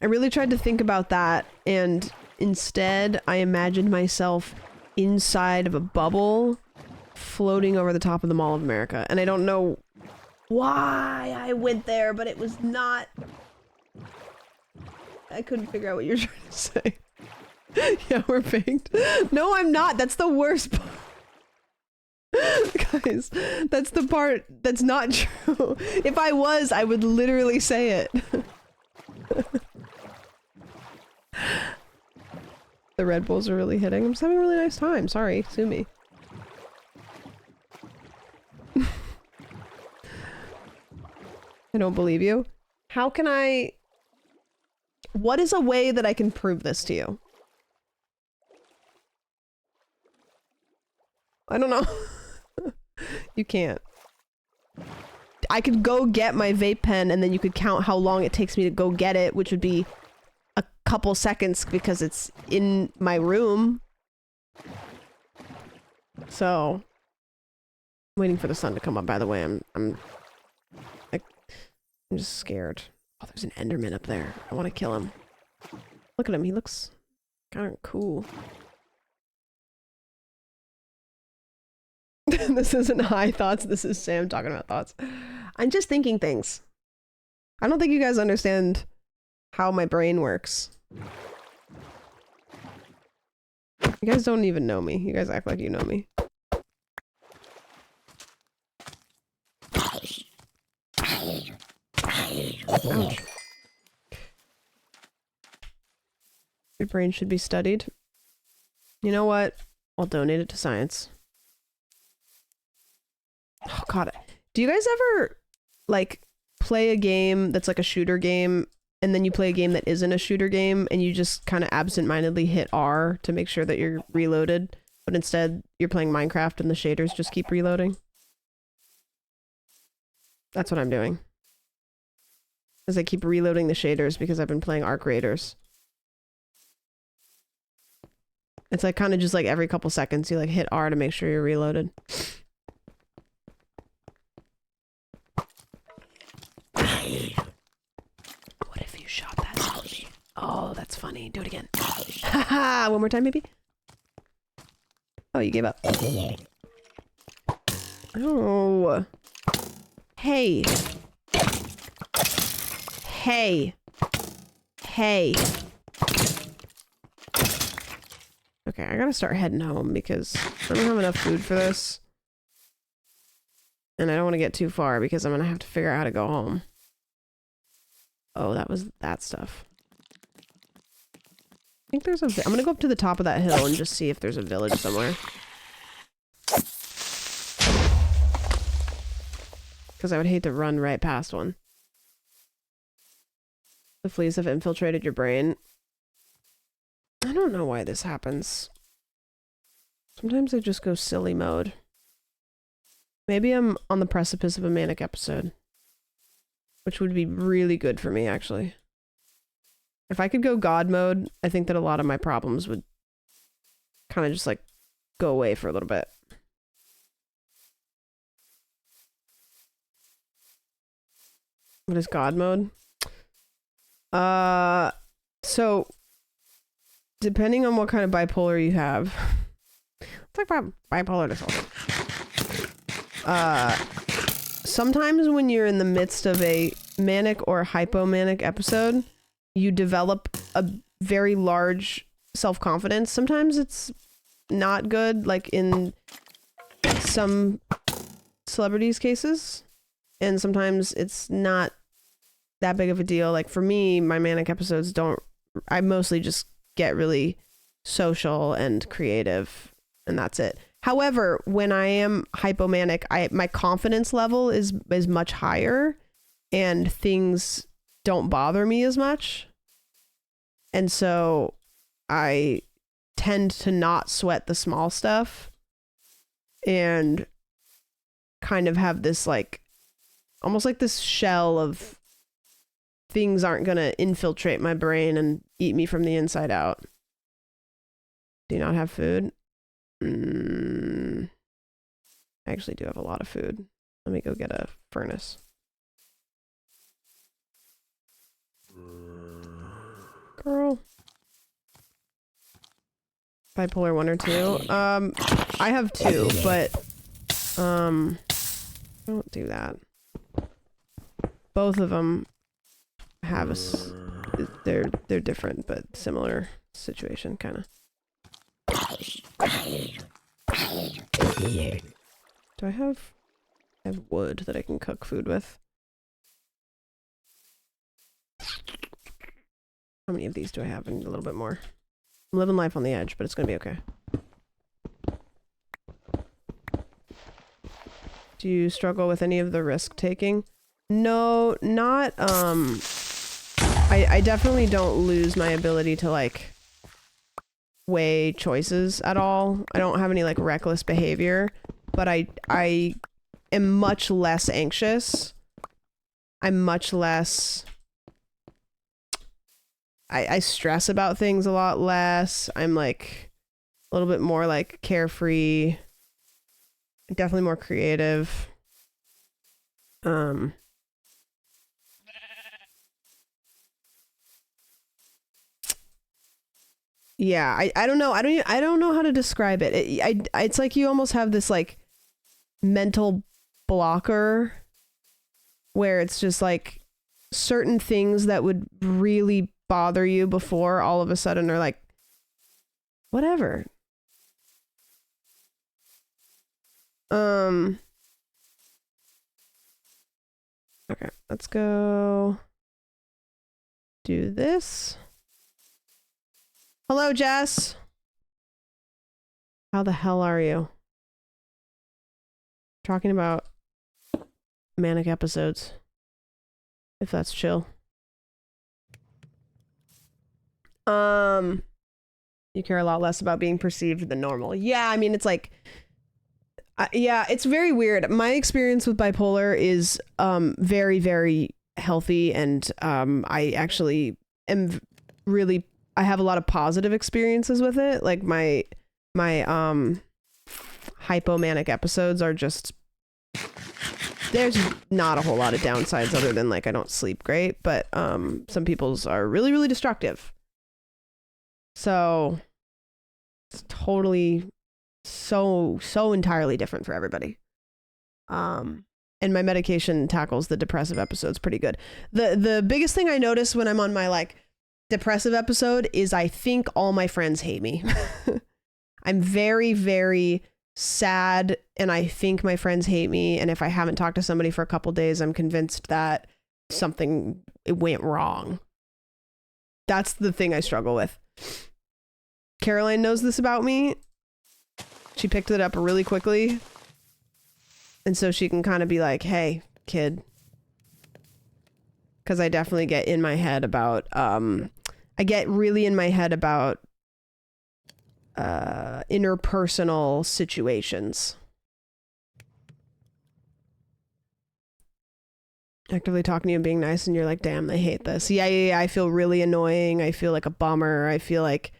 I really tried to think about that, and instead I imagined myself inside of a bubble floating over the top of the Mall of America. And I don't know why I went there, but it was not... I couldn't figure out what you're trying to say. Yeah, we're baked. No, I'm not. That's the worst part. Guys, that's the part that's not true. If I was, I would literally say it. The Red Bulls are really hitting. I'm just having a really nice time. Sorry, sue me. I don't believe you. How can I... What is a way that I can prove this to you? I don't know. You can't. I could go get my vape pen and then you could count how long it takes me to go get it, which would be a couple seconds because it's in my room. So, I'm waiting for the sun to come up, by the way. I'm just scared. Oh, there's an Enderman up there. I want to kill him. Look at him. He looks kind of cool. This isn't high thoughts. This is Sam talking about thoughts. I'm just thinking things. I don't think you guys understand how my brain works. You guys don't even know me. You guys act like you know me. Ouch. Your brain should be studied. You know what? I'll donate it to science. Oh god. Do you guys ever, like, play a game that's like a shooter game, and then you play a game that isn't a shooter game, and you just kind of absentmindedly hit R to make sure that you're reloaded, but instead you're playing Minecraft and the shaders just keep reloading? That's what I'm doing. As I keep reloading the shaders because I've been playing Arc Raiders. It's like kind of just like every couple seconds you like hit R to make sure you're reloaded. What if you shot that zombie? Oh, that's funny. Do it again. Haha! One more time, maybe? Oh, you gave up. Oh. Hey. Hey. Hey. Okay, I gotta start heading home because I don't have enough food for this. And I don't want to get too far because I'm gonna have to figure out how to go home. Oh, that was that stuff. I think there's a... I'm gonna go up to the top of that hill and just see if there's a village somewhere. Because I would hate to run right past one. The fleas have infiltrated your brain. I don't know why this happens. Sometimes I just go silly mode. Maybe I'm on the precipice of a manic episode. Which would be really good for me, actually. If I could go God mode, I think that a lot of my problems would kind of just like go away for a little bit. What is God mode? So depending on what kind of bipolar you have, it's like bipolar disorder. Sometimes when you're in the midst of a manic or hypomanic episode, you develop a very large self-confidence. Sometimes it's not good, like in some celebrities' cases, and sometimes it's not that big of a deal. Like for me, my manic episodes don't... I mostly just get really social and creative, and that's it. However, when I am hypomanic, my confidence level is much higher, and things don't bother me as much. And so I tend to not sweat the small stuff and kind of have this like almost like this shell of things aren't going to infiltrate my brain and eat me from the inside out. Do you not have food? I actually do have a lot of food. Let me go get a furnace. Girl. Bipolar 1 or 2. I have 2, but don't do that. Both of them have they're different but similar situation kind of. Do I have wood that I can cook food with? How many of these do I have? I need a little bit more. I'm living life on the edge, but it's gonna be okay. Do you struggle with any of the risk taking? No, not I definitely don't lose my ability to like weigh choices at all. I don't have any like reckless behavior, but I am much less anxious. I'm much less I stress about things a lot less. I'm like a little bit more like carefree. Definitely more creative. Yeah, I don't know. I don't know how to describe it. It's like you almost have this like mental blocker where it's just like certain things that would really bother you before all of a sudden are like whatever. Okay, let's go do this. Hello, Jess. How the hell are you? Talking about manic episodes. If that's chill. You care a lot less about being perceived than normal. Yeah, I mean, it's like yeah, it's very weird. My experience with bipolar is very, very healthy, and I actually am really I have a lot of positive experiences with it. Like my hypomanic episodes are just there's not a whole lot of downsides other than like I don't sleep great, but some people's are really, really destructive. So it's totally so entirely different for everybody. And my medication tackles the depressive episodes pretty good. The biggest thing I notice when I'm on my like depressive episode is I think all my friends hate me. I'm very, very sad, and I think my friends hate me, and if I haven't talked to somebody for a couple days, I'm convinced that something went wrong. That's the thing I struggle with. Caroline knows this about me. She picked it up really quickly, and so she can kind of be like, hey, kid. Because I definitely get in my head about I get really in my head about interpersonal situations. Actively talking to you and being nice, and you're like, damn, they hate this. Yeah, I feel really annoying. I feel like a bummer. I feel like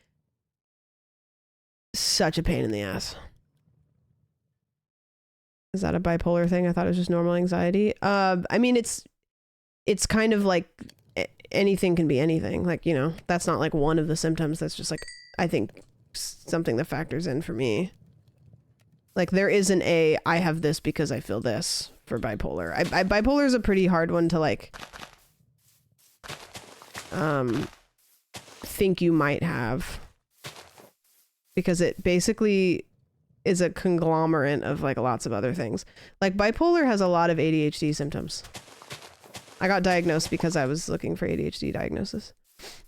such a pain in the ass. Is that a bipolar thing? I thought it was just normal anxiety. I mean, it's kind of like anything can be anything. Like, you know, that's not like one of the symptoms. That's just like, I think something that factors in for me. Like there isn't a, I have this because I feel this for bipolar. Bipolar is a pretty hard one to like, think you might have. Because it basically is a conglomerate of like lots of other things. Like bipolar has a lot of ADHD symptoms. I got diagnosed because I was looking for ADHD diagnosis.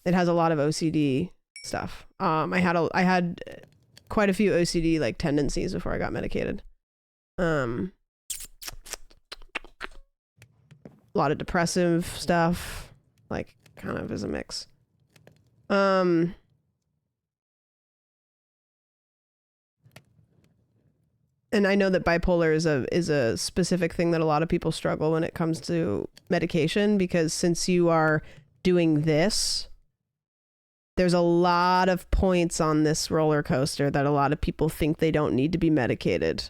It has a lot of OCD stuff. I had quite a few OCD like tendencies before I got medicated. A lot of depressive stuff, like kind of as a mix. And I know that bipolar is a specific thing that a lot of people struggle when it comes to medication, because since you are doing this, there's a lot of points on this roller coaster that a lot of people think they don't need to be medicated.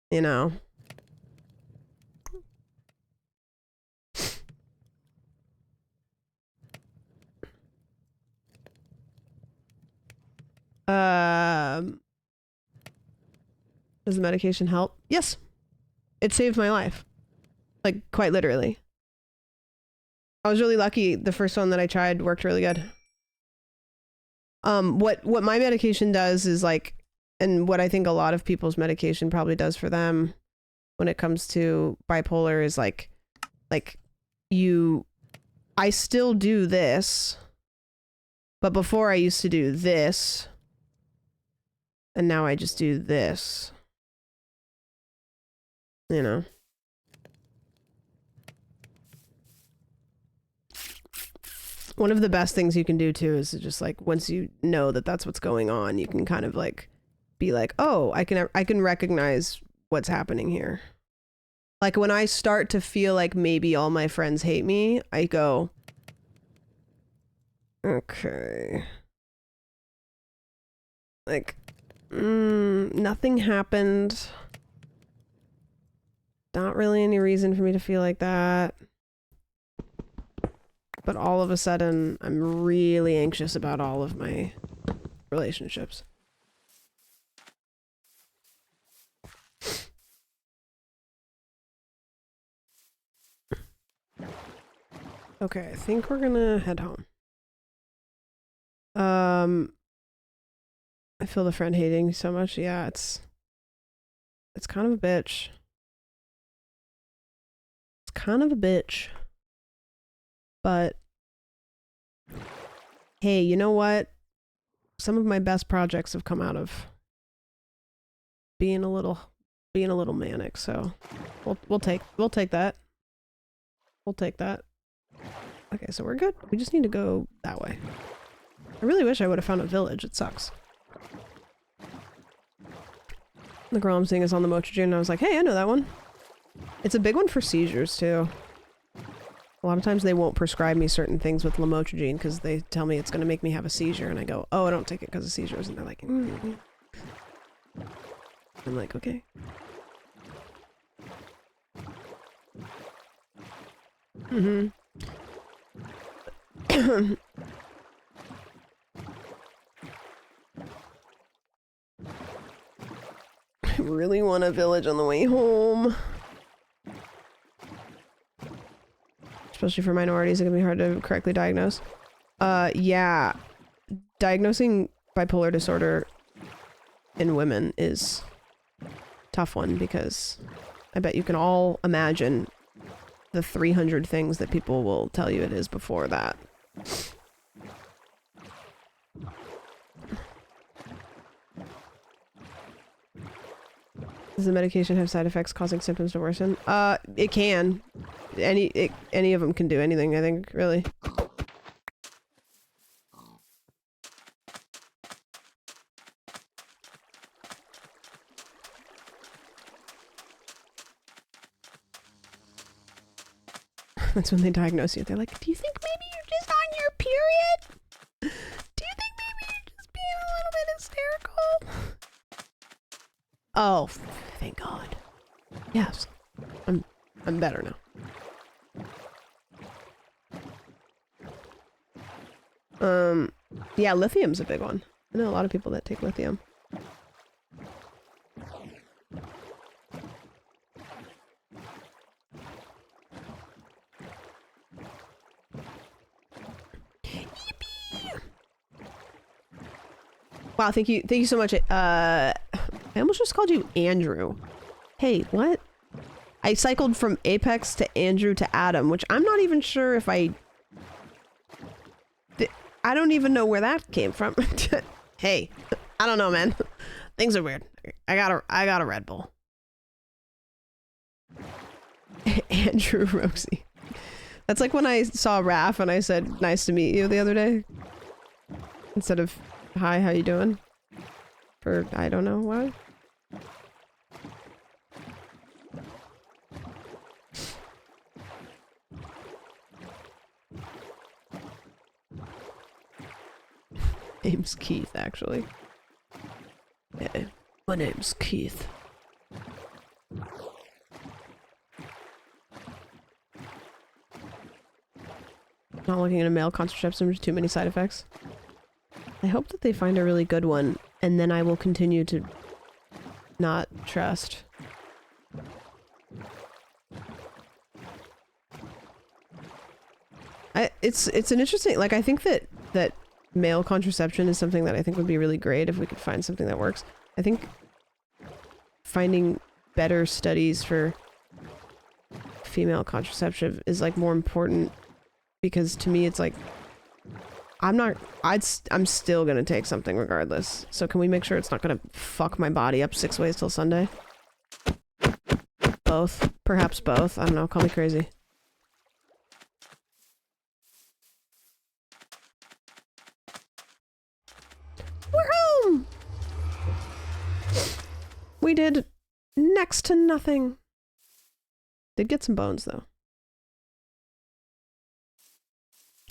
You know? Does the medication help? Yes. It saved my life. Like, quite literally. I was really lucky. The first one that I tried worked really good. What my medication does is like, and what I think a lot of people's medication probably does for them when it comes to bipolar is like I still do this, but before I used to do this, and now I just do this. You know? One of the best things you can do too is just like, once you know that that's what's going on, you can kind of like be like, oh, I can recognize what's happening here. Like when I start to feel like maybe all my friends hate me, I go, okay. Like, nothing happened. Not really any reason for me to feel like that. But all of a sudden, I'm really anxious about all of my relationships. Okay, I think we're gonna head home. I feel the friend hating so much. Yeah, it's kind of a bitch. It's kind of a bitch. But hey, you know what? Some of my best projects have come out of being a little manic, so we'll take that. We'll take that. Okay, so we're good. We just need to go that way. I really wish I would have found a village. It sucks. The girl I'm seeing is on the Motrigine, and I was like, hey, I know that one. It's a big one for seizures, too. A lot of times they won't prescribe me certain things with lamotrigine because they tell me it's going to make me have a seizure, and I go, oh, I don't take it because of seizures, and they're like, I'm like, okay. I really want a village on the way home. Especially for minorities, it can be hard to correctly diagnose. Yeah. Diagnosing bipolar disorder in women is a tough one because I bet you can all imagine the 300 things that people will tell you it is before that. Does the medication have side effects causing symptoms to worsen? It can. Any of them can do anything, I think, really. That's when they diagnose you. They're like, do you think maybe you're just on your period? Do you think maybe you're just being a little bit hysterical? Oh, thank God. Yes. I'm better now. Yeah, lithium's a big one. I know a lot of people that take lithium. Wow, thank you so much. I almost just called you Andrew. Hey, what? I cycled from Apex to Andrew to Adam, which I'm not even sure if I don't even know where that came from. Hey, I don't know, man. Things are weird. I got a Red Bull. Andrew Rosie. That's like when I saw Raph and I said, nice to meet you the other day. Instead of, hi, how you doing? For, I don't know why. Name's Keith, actually. Yeah, my name's Keith. Not looking at a male contraception with too many side effects. I hope that they find a really good one, and then I will continue to not trust. It's an interesting, like, I think that male contraception is something that I think would be really great if we could find something that works. I think finding better studies for female contraception is like more important, because to me it's like I'm still gonna take something regardless. So can we make sure it's not gonna fuck my body up 6 ways till Sunday? Both. Perhaps both. I don't know. Call me crazy. We're home! We did next to nothing. Did get some bones though.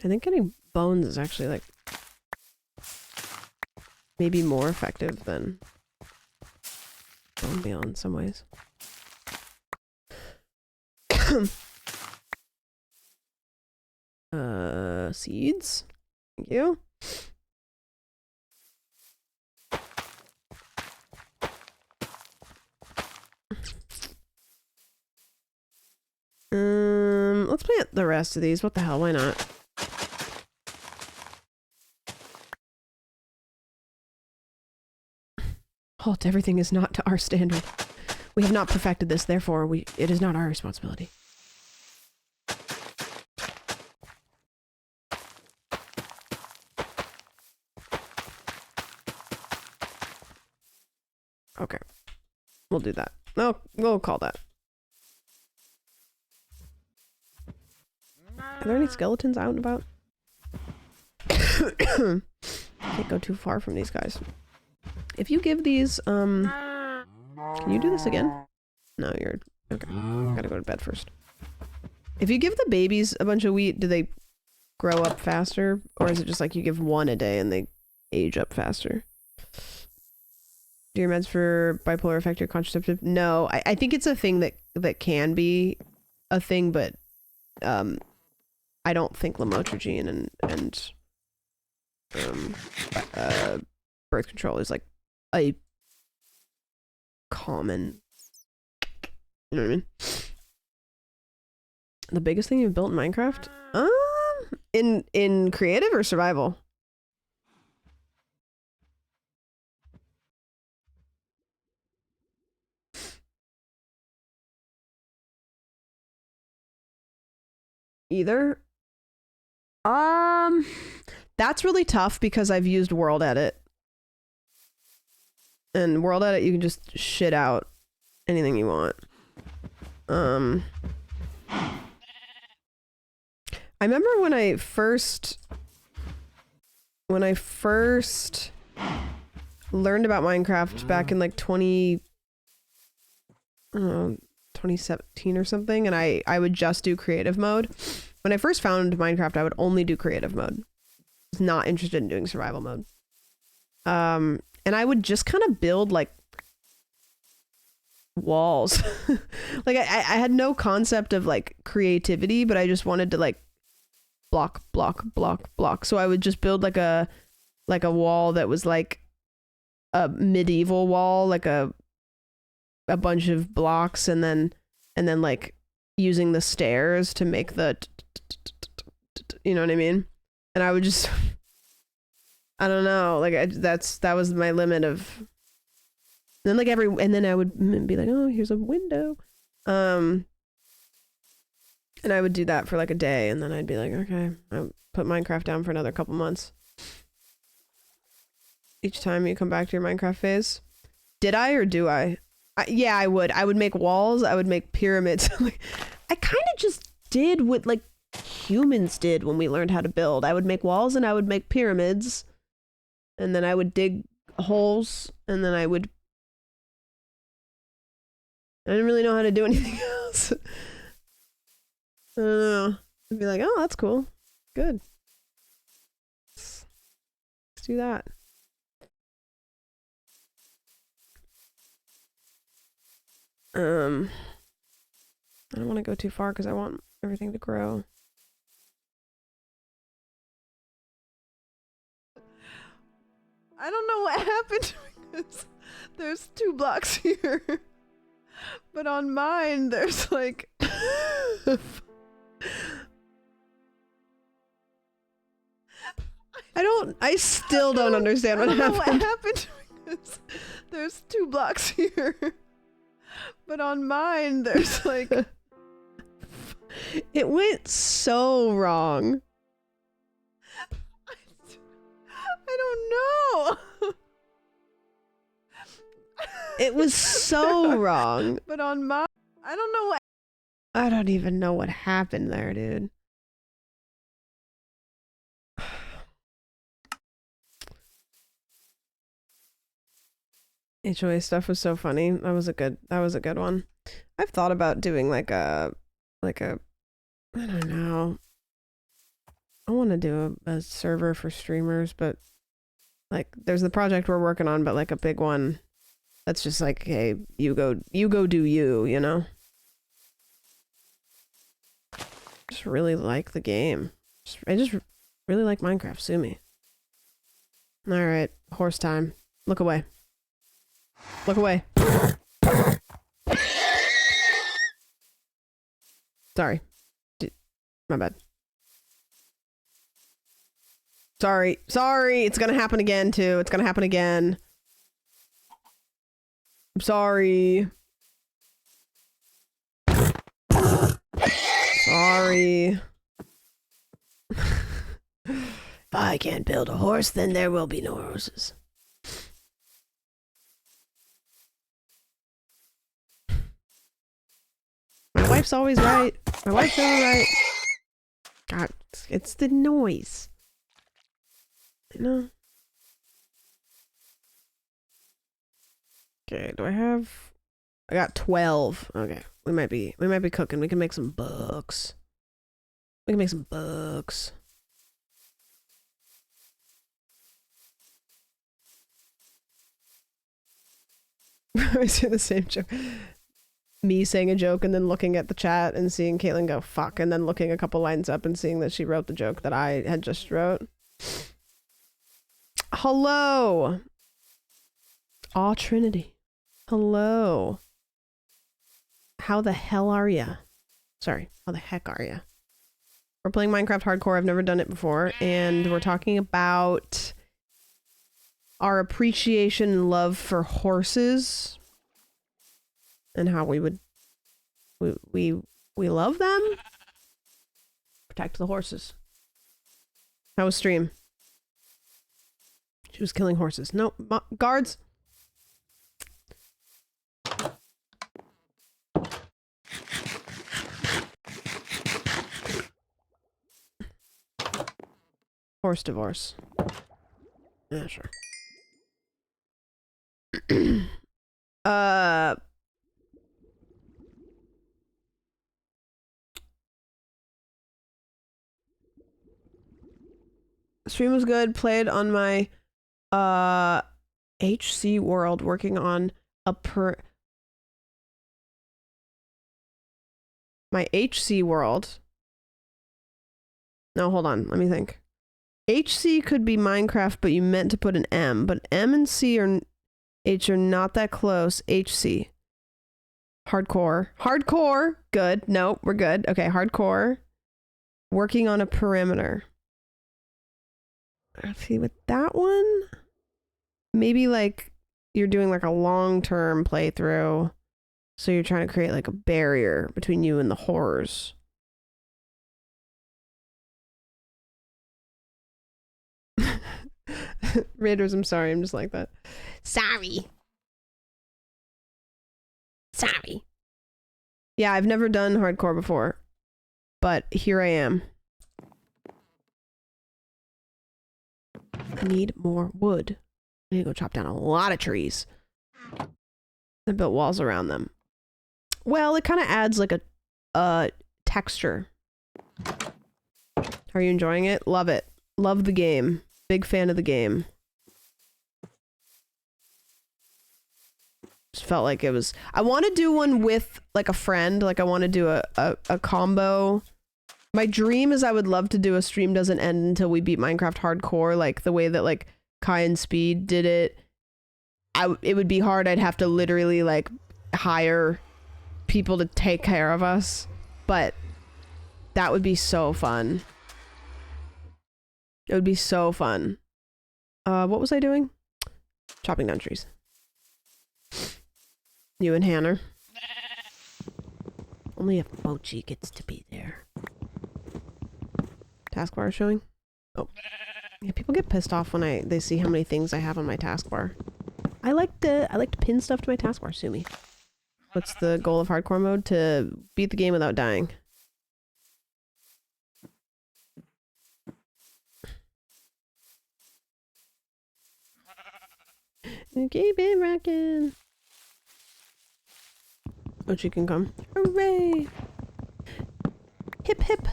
I think getting bones is actually like maybe more effective than bone meal in some ways. Seeds. Thank you. Let's plant the rest of these. What the hell? Why not? Halt, everything is not to our standard. We have not perfected this, therefore it is not our responsibility. Okay. We'll do that. No, we'll call that. Are there any skeletons out and about? Can't go too far from these guys. If you give these, can you do this again? No, you're, okay. Gotta go to bed first. If you give the babies a bunch of wheat, do they grow up faster? Or is it just like you give one a day and they age up faster? Do your meds for bipolar affect your contraceptive? No, I think it's a thing that can be a thing, but, I don't think lamotrigine and birth control is like a common, you know what I mean? The biggest thing you've built in Minecraft? In creative or survival? Either. That's really tough because I've used World Edit. And World Edit, you can just shit out anything you want. I remember when I first learned about Minecraft back in like 2017 or something, and I would just do creative mode. When I first found Minecraft, I would only do creative mode. I was not interested in doing survival mode. And I would just kind of build like walls. Like I had no concept of like creativity, but I just wanted to like block. So I would just build like a wall that was like a medieval wall, like a bunch of blocks, and then like using the stairs to make the you know what I mean? And I would just I don't know, like that was my limit of. Then like and then I would be like, oh, here's a window, and I would do that for like a day, and then I'd be like, okay, put Minecraft down for another couple months. Each time you come back to your Minecraft phase. Did I or do I? Yeah, I would. I would make walls. I would make pyramids. I kind of just did what like humans did when we learned how to build. I would make walls and I would make pyramids. And then I would dig holes and then I didn't really know how to do anything else. I don't know. I'd be like, oh, that's cool. Good. Let's do that. I don't want to go too far because I want everything to grow. I don't know what happened because there's 2 blocks here. But on mine, there's like... I still don't understand what happened. I don't know what happened because there's 2 blocks here. But on mine, there's like... It went so wrong. I don't know. It was so wrong. But on my... I don't know what... I don't even know what happened there, dude. HOA stuff was so funny. That was a good one. I've thought about doing like a I don't know. I want to do a server for streamers, but like there's the project we're working on, but like a big one that's just like, hey, you go do you know? Just really like the game. I just really like Minecraft. Sue me. All right, horse time. Look away. Look away. Sorry. My bad. Sorry. Sorry. It's gonna happen again, too. It's gonna happen again. I'm sorry. Sorry. If I can't build a horse, then there will be no horses. My wife's always right. My wife's always right. God, it's the noise. You know? Okay, do I have... I got 12. Okay, we might be cooking. We can make some books. We can make some books. I say the same joke. Me saying a joke and then looking at the chat and seeing Caitlin go fuck and then looking a couple lines up and seeing that she wrote the joke that I had just wrote. Hello. Aw Trinity. Hello. How the hell are ya? Sorry, how the heck are ya? We're playing Minecraft Hardcore. I've never done it before, and we're talking about our appreciation and love for horses and how we love them. Protect the horses. How was stream? She was killing horses. No, guards. Horse divorce. Yeah, sure. Stream was good. Played on my HC World, working on my HC World. No, hold on. Let me think. HC could be Minecraft, but you meant to put an M. But M and C or H are not that close. HC. Hardcore. Hardcore. Good. No, we're good. Okay, hardcore. Working on a perimeter. Let's see, with that one, maybe like you're doing like a long-term playthrough. So you're trying to create like a barrier between you and the horrors. Raiders, I'm sorry. I'm just like that. Sorry. Sorry. Yeah, I've never done hardcore before, but here I am. I need more wood. I need to go chop down a lot of trees. I built walls around them. Well, it kind of adds like a texture. Are you enjoying it? Love it. Love the game. Big fan of the game. Just felt like it was... I want to do one with like a friend. Like I want to do a combo. My dream is I would love to do a stream doesn't end until we beat Minecraft hardcore, like the way that like Kai and Speed did it. It would be hard. I'd have to literally like hire people to take care of us, but that would be so fun. It would be so fun. What was I doing? Chopping down trees. You and Hannah. Only if Mochi gets to be there. Taskbar is showing. Oh, yeah. People get pissed off when they see how many things I have on my taskbar. I like to pin stuff to my taskbar. Sue me. What's the goal of hardcore mode? To beat the game without dying. Keep it rocking. Oh, she can come. Hooray! Hip hip!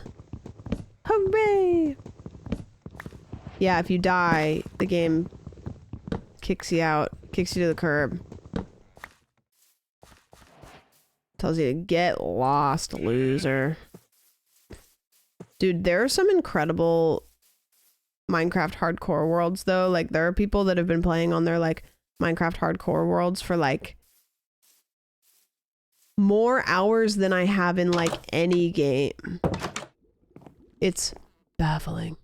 Hooray! Yeah, if you die, the game kicks you out, kicks you to the curb. Tells you to get lost, loser. Dude, there are some incredible Minecraft hardcore worlds, though. Like, there are people that have been playing on their, like, Minecraft hardcore worlds for, like, more hours than I have in, like, any game. It's baffling.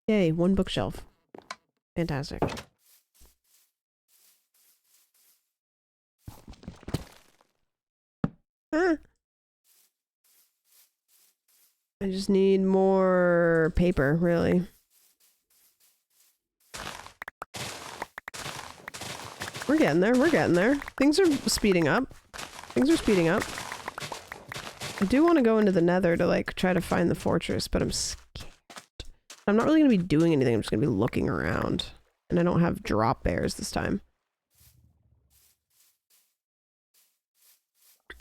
Yay, one bookshelf. Fantastic. Ah. I just need more paper, really. We're getting there, we're getting there. Things are speeding up. Things are speeding up. I do want to go into the Nether to, like, try to find the fortress, but I'm scared. I'm not really going to be doing anything, I'm just going to be looking around. And I don't have drop bears this time.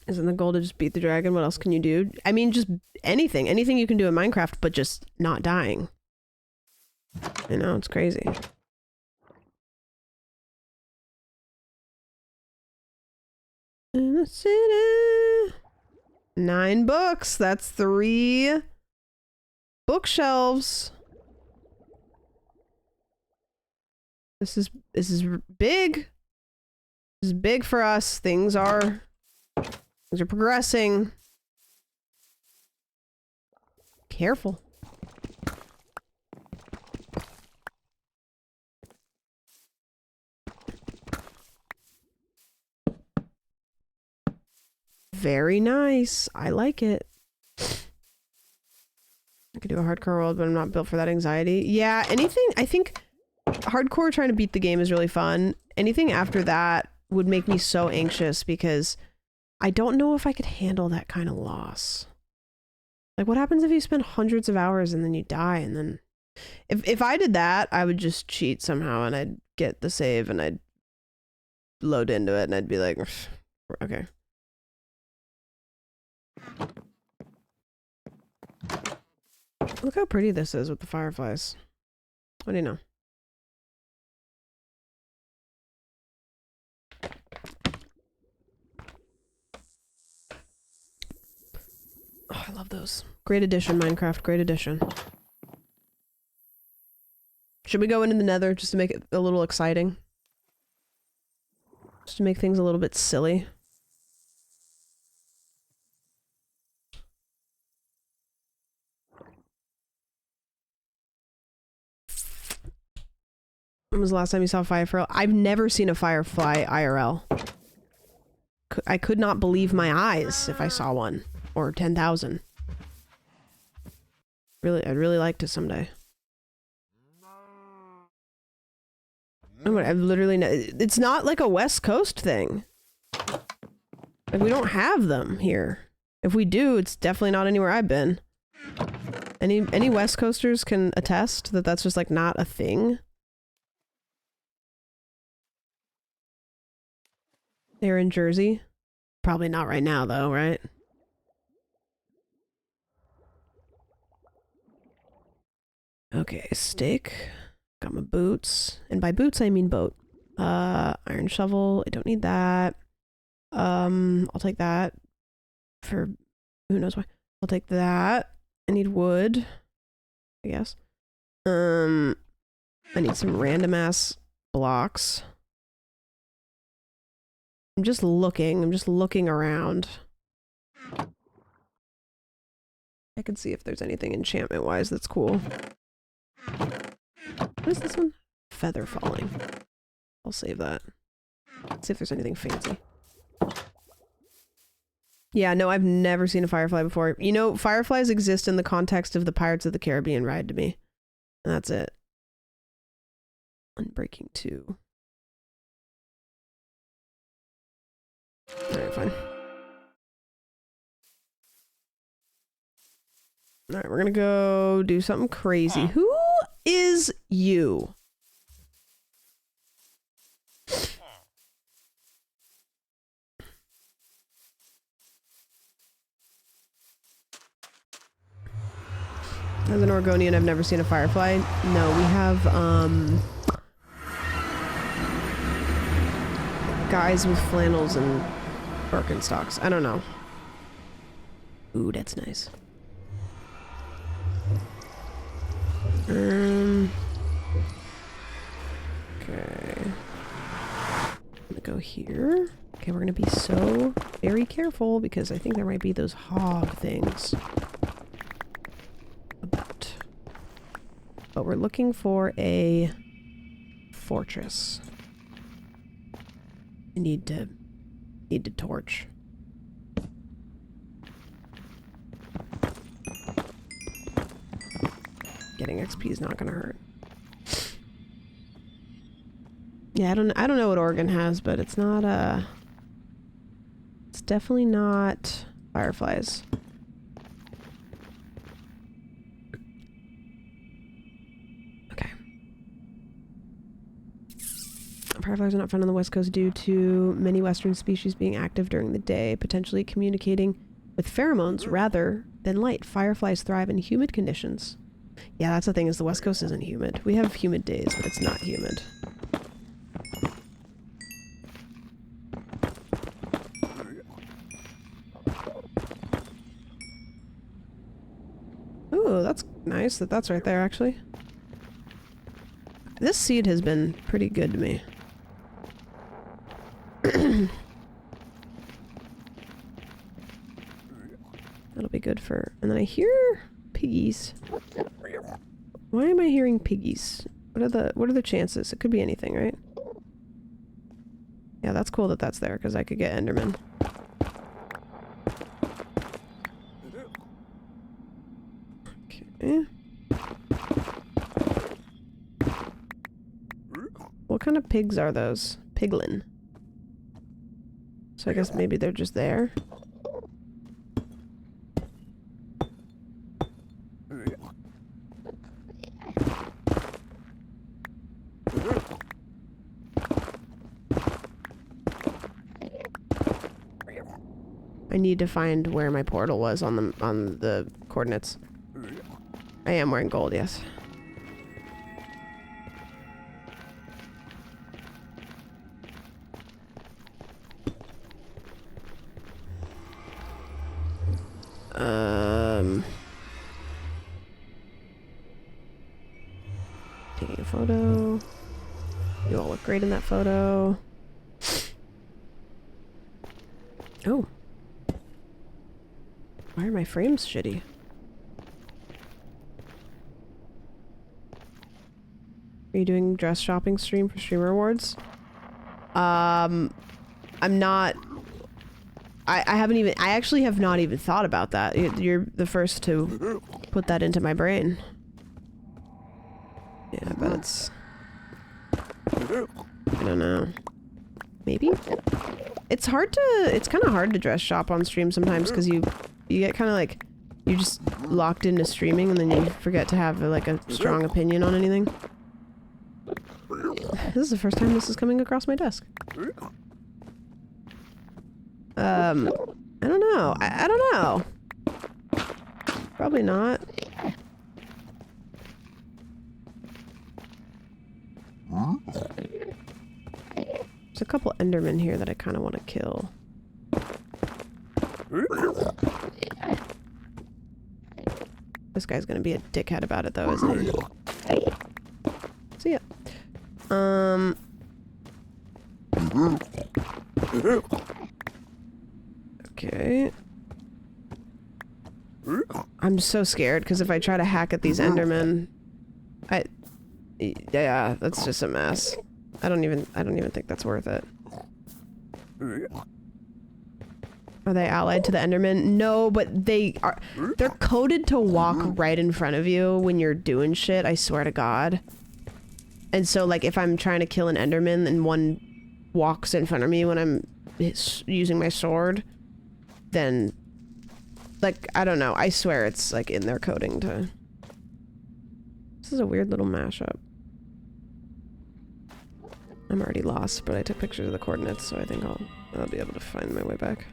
Isn't the goal to just beat the dragon? What else can you do? I mean, just anything. Anything you can do in Minecraft, but just not dying. I know, it's crazy. In the city. 9 books. That's 3 bookshelves. This is big. This is big for us. Things are progressing. Careful. Very nice. I like it. I could do a hardcore world, but I'm not built for that anxiety. Yeah, anything, I think hardcore trying to beat the game is really fun. Anything after that would make me so anxious because I don't know if I could handle that kind of loss. Like, what happens if you spend hundreds of hours and then you die and then... If I did that, I would just cheat somehow and I'd get the save and I'd load into it and I'd be like, okay. Look how pretty this is with the fireflies. What do you know? Oh, I love those. Great addition, Minecraft. Great addition. Should we go into the Nether just to make it a little exciting? Just to make things a little bit silly. When was the last time you saw a firefly? I've never seen a firefly IRL. I could not believe my eyes if I saw one. or 10,000. Really, I'd really like to someday. I've literally, it's not like a West Coast thing. Like, we don't have them here. If we do, it's definitely not anywhere I've been. Any West Coasters can attest that that's just like not a thing. They're in Jersey. Probably not right now though, right? Okay, steak. Got my boots. And by boots I mean boat. Iron shovel. I don't need that. I'll take that for who knows why. I'll take that. I need wood, I guess. I need some random ass blocks. I'm just looking around. I can see if there's anything enchantment wise that's cool. What is this one? Feather falling. I'll save that. Let's see if there's anything fancy. Yeah, no, I've never seen a firefly before. You know, fireflies exist in the context of the Pirates of the Caribbean ride to me. And that's it. Unbreaking 2. Alright, fine. Alright, we're gonna go do something crazy. Who is you? As an Oregonian, I've never seen a firefly. No, we have, guys with flannels and Birkenstocks. I don't know. Ooh, that's nice. Okay. I'm gonna go here. Okay, we're gonna be so very careful because I think there might be those hog things. About. But we're looking for a fortress. I need to torch. Getting XP is not gonna hurt. Yeah, I don't know what Oregon has, but it's not it's definitely not fireflies. Okay. Fireflies are not found on the West Coast due to many Western species being active during the day, potentially communicating with pheromones rather than light. Fireflies thrive in humid conditions. Yeah, that's the thing, is the West Coast isn't humid. We have humid days, but it's not humid. Ooh, that's nice that that's right there, actually. This seed has been pretty good to me. That'll be good for... And then I hear piggies. Why am I hearing piggies? What are the chances? It could be anything, right? Yeah, that's cool that that's there, because I could get Enderman. Okay. What kind of pigs are those? Piglin. So I guess maybe they're just there. I need to find where my portal was on the coordinates. I am wearing gold, yes. Taking a photo. You all look great in that photo. Oh. Why are my frames shitty? Are you doing dress shopping stream for streamer awards? I'm not. I haven't even, I actually have not even thought about that. You're the first to put that into my brain. Yeah, but it's, I don't know. Maybe? It's hard to, it's kind of hard to dress shop on stream sometimes because you get kind of like, you're just locked into streaming and then you forget to have like a strong opinion on anything. This is the first time this is coming across my desk. I don't know. I don't know. Probably not. There's a couple Endermen here that I kind of want to kill. This guy's gonna be a dickhead about it though, isn't he? See ya. Okay. I'm so scared because if I try to hack at these Endermen, yeah, that's just a mess. I don't even think that's worth it. Are they allied to the Enderman? No, but they're coded to walk right in front of you when you're doing shit, I swear to God. And so like if I'm trying to kill an Enderman and one walks in front of me when I'm using my sword, then like I don't know, I swear it's like in their coding to. This is a weird little mashup. I'm already lost, but I took pictures of the coordinates, so I think I'll be able to find my way back.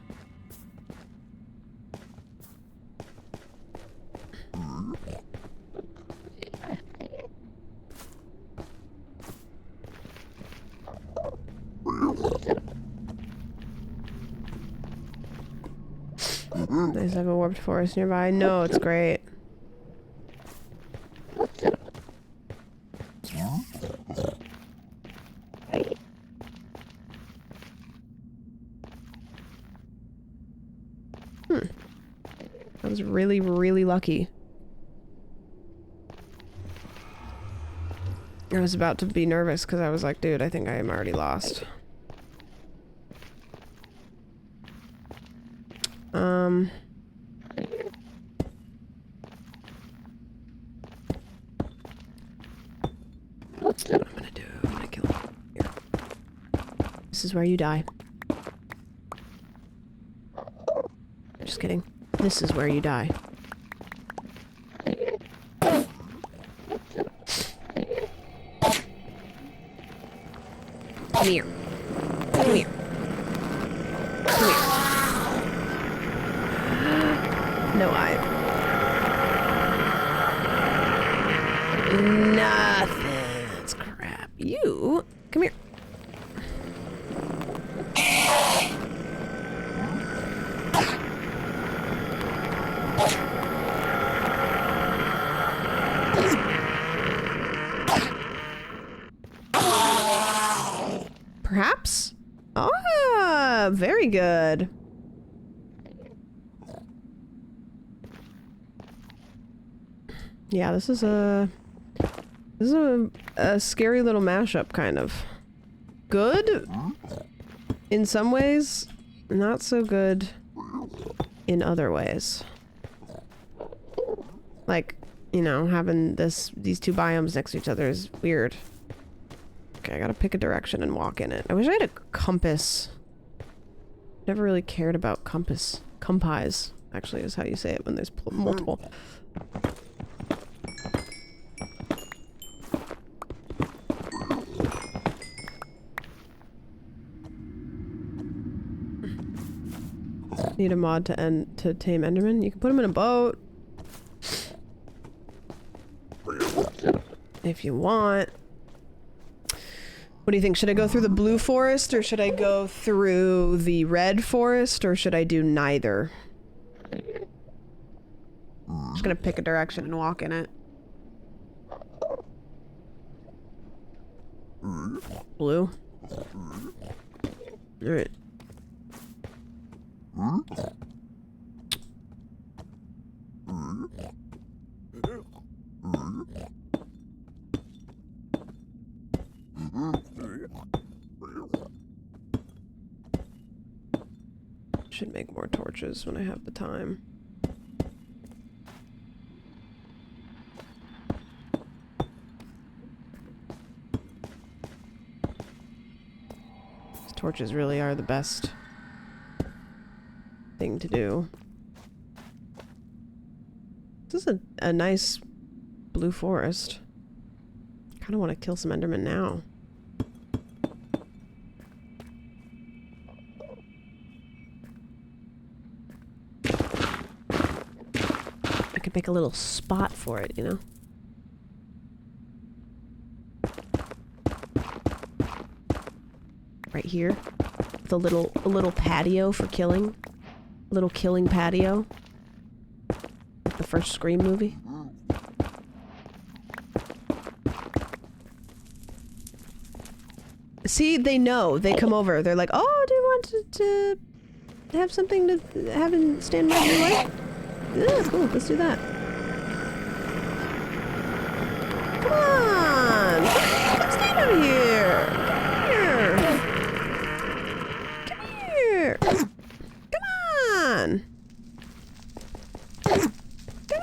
There's like a warped forest nearby. No, it's great. I was really, really lucky. I was about to be nervous because I was like, dude, I think I am already lost. What I'm gonna do, I'm gonna kill him. Here. This is where you die. Just kidding. This is where you die. Come here. Come here. Come here. No eye. Nothing. That's crap. You, come here. Perhaps? Ah, very good. Yeah, this is a scary little mashup, kind of. Good in some ways, not so good in other ways. Like, you know, having these two biomes next to each other is weird. Okay, I gotta pick a direction and walk in it. I wish I had a compass. Never really cared about compass. Compis, actually, is how you say it when there's multiple. Need a mod to tame Enderman? You can put him in a boat. If you want. What do you think? Should I go through the blue forest or should I go through the red forest or should I do neither? I'm just gonna pick a direction and walk in it. Blue. Alright. should make more torches when I have the time. These torches really are the best thing to do. This is a nice blue forest. Kind of want to kill some Endermen now. I could make a little spot for it, you know? Right here. With a little patio for killing. A little killing patio. Like the first Scream movie. See, they know. They come over. They're like, oh, do you want to have something to have in stand by your life? Yeah, cool. Let's do that. Come on! Come stand over here! Come here! Come on! Come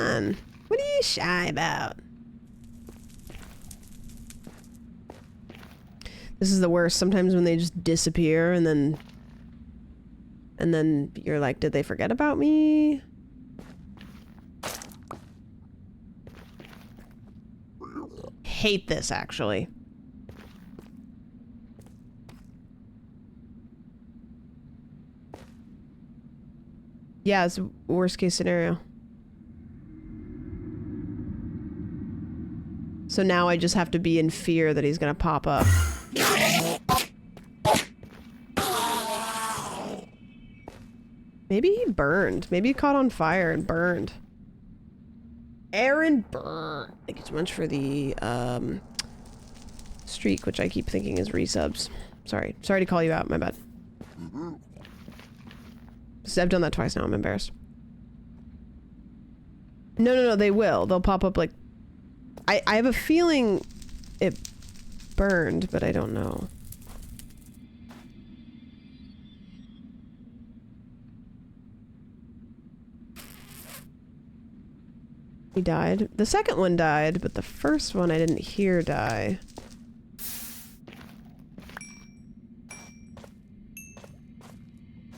on! What are you shy about? This is the worst. Sometimes when they just disappear and then you're like, did they forget about me? Hate this, actually. Yeah, it's a worst case scenario. So now I just have to be in fear that he's gonna pop up. Maybe he burned. Maybe he caught on fire and burned. Aaron burned. Thank you so much for the streak, which I keep thinking is resubs. Sorry to call you out. My bad. I've done that twice now. I'm embarrassed. No. They will. They'll pop up like. I have a feeling it burned, but I don't know. He died. The second one died, but the first one I didn't hear die.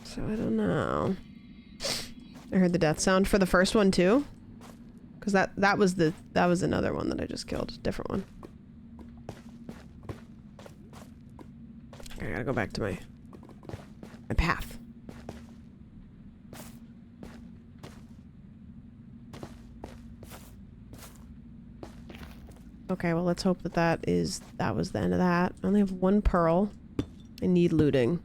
So I don't know. I heard the death sound for the first one too. Cause that was another one that I just killed. Different one. Okay, I gotta go back to my path. Okay, well let's hope that was the end of that. I only have one pearl. I need looting.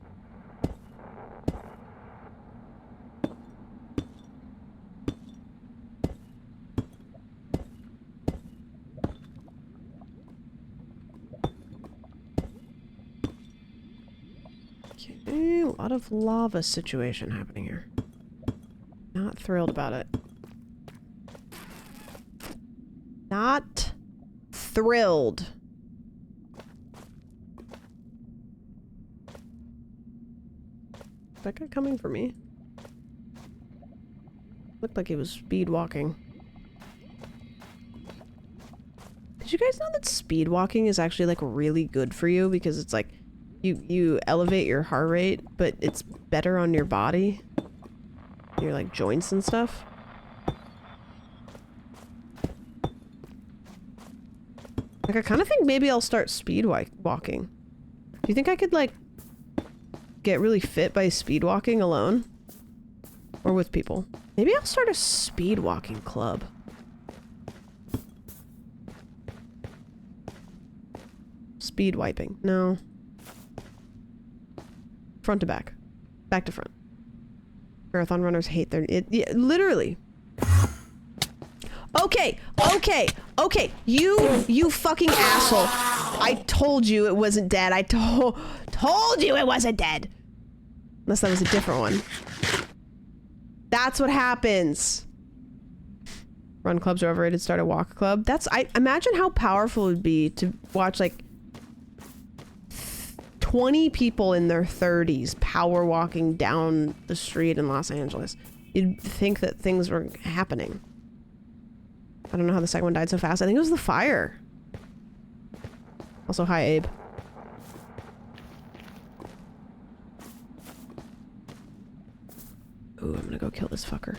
Okay, a lot of lava situation happening here. Not thrilled about it. Not thrilled. Is that guy coming for me? Looked like he was speed walking. Did you guys know that speed walking is actually like really good for you? Because it's like you elevate your heart rate, but it's better on your body. Your like joints and stuff. Like I kind of think maybe I'll start speed walking. Do you think I could like get really fit by speed walking alone? Or with people? Maybe I'll start a speed walking club. Speed wiping. No. Front to back. Back to front. Marathon runners hate their... yeah, literally. Okay. You fucking asshole. I told you it wasn't dead. I told you it wasn't dead. Unless that was a different one. That's what happens. Run clubs are overrated. Start a walk club. I imagine how powerful it would be to watch like 20 people in their 30s power walking down the street in Los Angeles. You'd think that things were happening. I don't know how the second one died so fast. I think it was the fire. Also, hi, Abe. Ooh, I'm gonna go kill this fucker.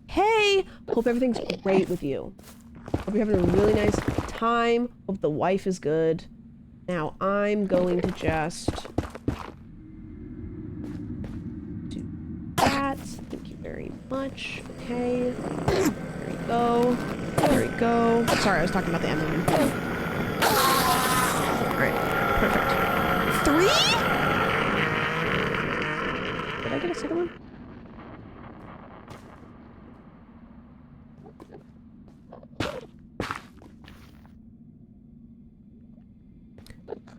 Hey! Hope everything's great with you. Hope you're having a really nice time. Hope the wife is good. Now, I'm going to just do that. Thank you very much. Okay. There we go. There we go. Sorry, I was talking about the emblem. Alright. Perfect. 3? Did I get a second one?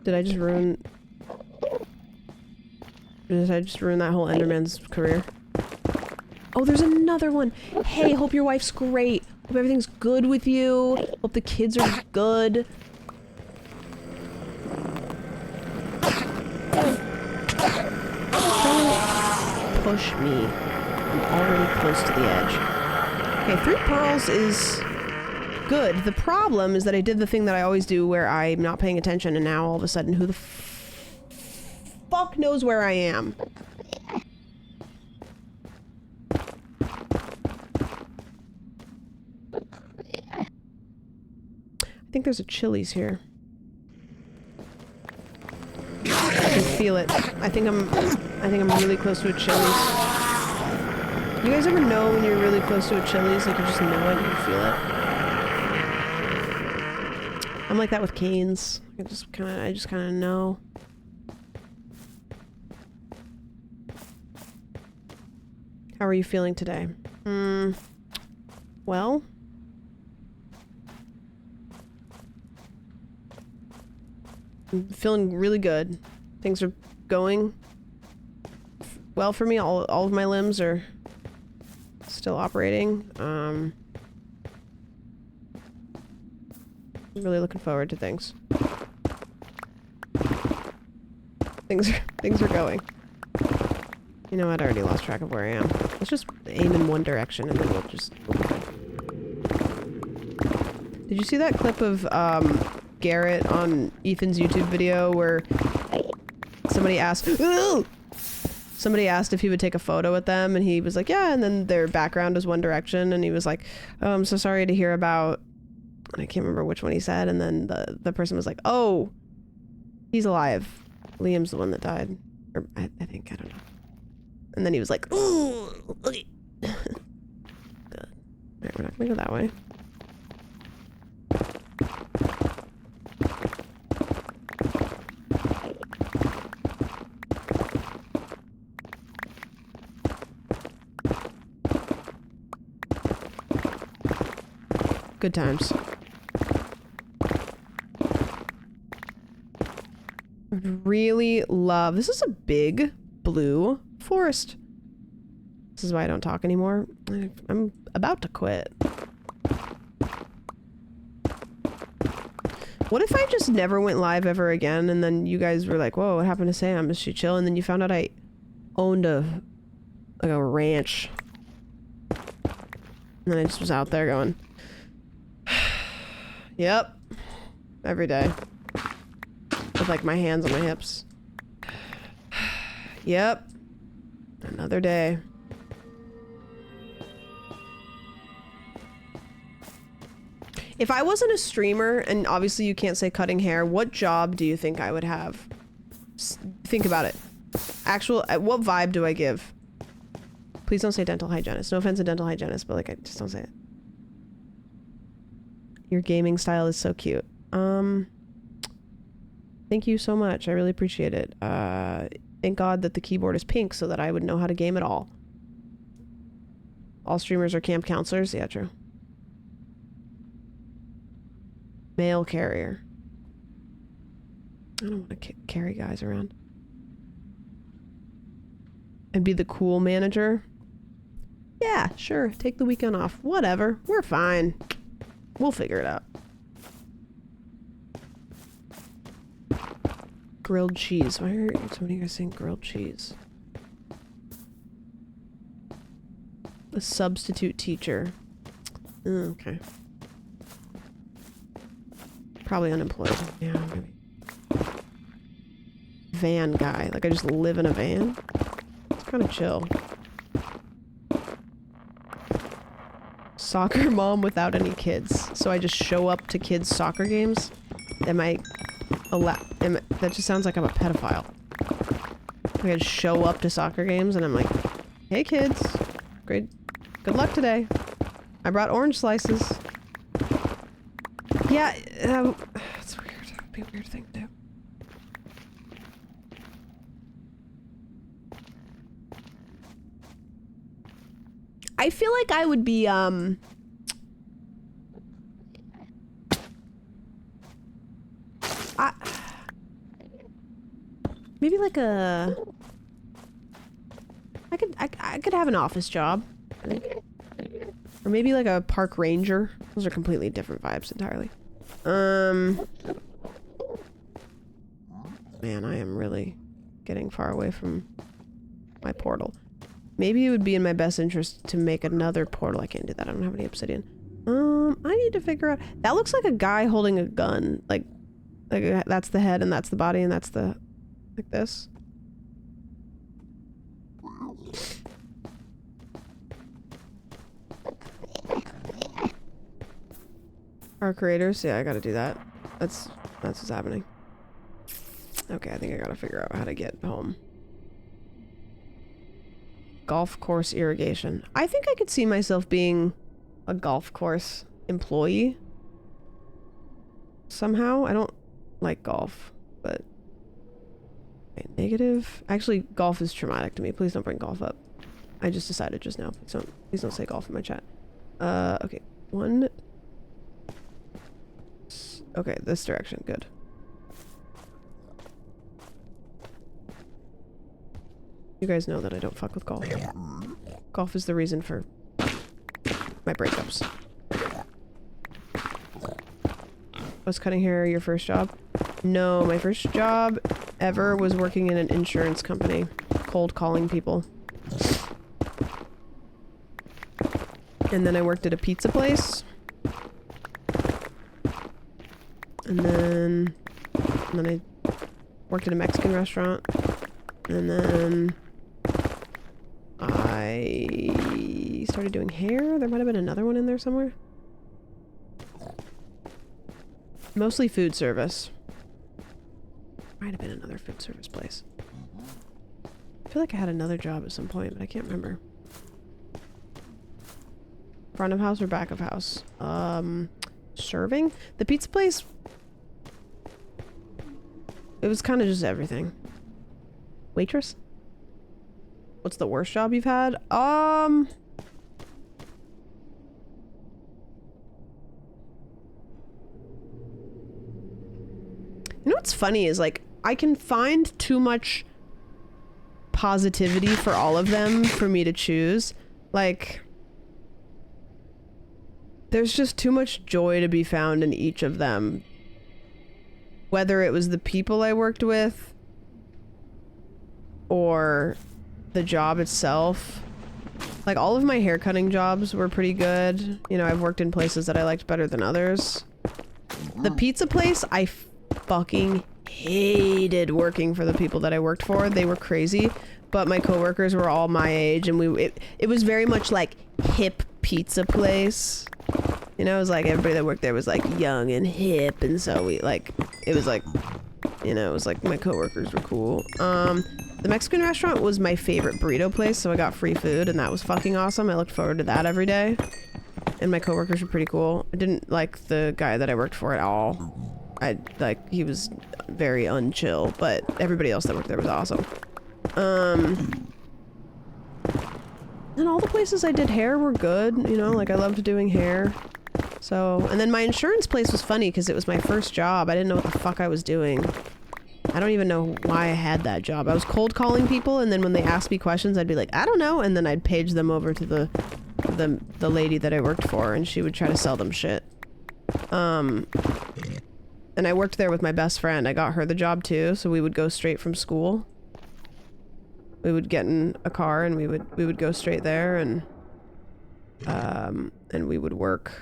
Did I just ruin... Did I just ruin that whole Enderman's career? Oh, there's another one! Hey, hope your wife's great! Hope everything's good with you! Hope the kids are good! Don't push me. I'm already close to the edge. Okay, 3 pearls is... good. The problem is that I did the thing that I always do where I'm not paying attention and now all of a sudden who the fuck knows where I am? I think there's a Chili's here. I can feel it. I think I'm really close to a Chili's. You guys ever know when you're really close to a Chili's? Like you just know it, you can feel it. I'm like that with Canes. I just kind of know. How are you feeling today? Well, I'm feeling really good. Things are going well for me. All of my limbs are still operating. I'm really looking forward to things. Things are going. You know what? I already lost track of where I am. Let's just aim in one direction and then we'll just... Did you see that clip of Garrett on Ethan's YouTube video where somebody asked if he would take a photo with them and he was like, yeah, and then their background is One Direction and he was like, oh, I'm so sorry to hear about... And I can't remember which one he said, and then the person was like, oh, he's alive. Liam's the one that died. Or I think, I don't know. And then he was like, ooh, okay. Good. Alright, we're not gonna go that way. Good times. Really love... This is a big blue forest. This is why I don't talk anymore. I'm about to quit. What if I just never went live ever again and then you guys were like, whoa, what happened to Sam? Is she chill? And then you found out I owned a ranch. And then I just was out there going, yep, every day. With like my hands on my hips. Yep. Another day. If I wasn't a streamer, and obviously you can't say cutting hair, what job do you think I would have? Think about it. What vibe do I give? Please don't say dental hygienist. No offense to dental hygienist, but like, just don't say it. Your gaming style is so cute. Thank you so much. I really appreciate it. Thank God that the keyboard is pink so that I would know how to game at all. All streamers are camp counselors. Yeah, true. Mail carrier. I don't want to carry guys around. And be the cool manager. Yeah, sure. Take the weekend off. Whatever. We're fine. We'll figure it out. grilled cheese. Why are so many guys saying grilled cheese? A substitute teacher. Okay. Probably unemployed. Yeah, maybe. Van guy. Like I just live in a van? It's kind of chill. Soccer mom without any kids. So I just show up to kids' soccer games? That just sounds like I'm a pedophile. I just show up to soccer games and I'm like, hey kids, great, good luck today. I brought orange slices. Yeah, it's weird. That would be a weird thing to do. I feel like I would be, maybe like a... I could have an office job, I think. Or maybe like a park ranger. Those are completely different vibes entirely. Man, I am really getting far away from my portal. Maybe it would be in my best interest to make another portal. I can't do that. I don't have any obsidian. I need to figure out... That looks like a guy holding a gun. Like that's the head and that's the body and that's the... Like this. Our creators? Yeah, I gotta do that. That's what's happening. Okay, I think I gotta figure out how to get home. Golf course irrigation. I think I could see myself being a golf course employee. Somehow. I don't like golf, but... Okay, negative. Actually, golf is traumatic to me. Please don't bring golf up. I just decided just now. Please don't say golf in my chat. Okay. One... Okay, this direction. Good. You guys know that I don't fuck with golf. Golf is the reason for my breakups. Was cutting hair your first job? No, my first job ever was working in an insurance company. Cold calling people. And then I worked at a pizza place. And then I worked at a Mexican restaurant. And then I started doing hair. There might have been another one in there somewhere. Mostly food service. Might have been another food service place. I feel like I had another job at some point, but I can't remember. Front of house or back of house? Serving? The pizza place... It was kind of just everything. Waitress? What's the worst job you've had? You know what's funny is like I can find too much positivity for all of them for me to choose. Like there's just too much joy to be found in each of them. Whether it was the people I worked with or the job itself. Like all of my haircutting jobs were pretty good. You know, I've worked in places that I liked better than others. The pizza place, I fucking hated working for the people that I worked for. They were crazy, but my coworkers were all my age and it was very much like hip pizza place. You know, it was like everybody that worked there was like young and hip, and so we like, it was like, you know, it was like my coworkers were cool. The Mexican restaurant was my favorite burrito place, so I got free food and that was fucking awesome. I looked forward to that every day. And my coworkers were pretty cool. I didn't like the guy that I worked for at all. He was very unchill, but everybody else that worked there was awesome. And all the places I did hair were good, you know, like I loved doing hair. So, and then my insurance place was funny because it was my first job. I didn't know what the fuck I was doing. I don't even know why I had that job. I was cold calling people, and then when they asked me questions, I'd be like, I don't know, and then I'd page them over to the lady that I worked for, and she would try to sell them shit. And And I worked there with my best friend. I got her the job too, so we would go straight from school. We would get in a car and we would go straight there and we would work.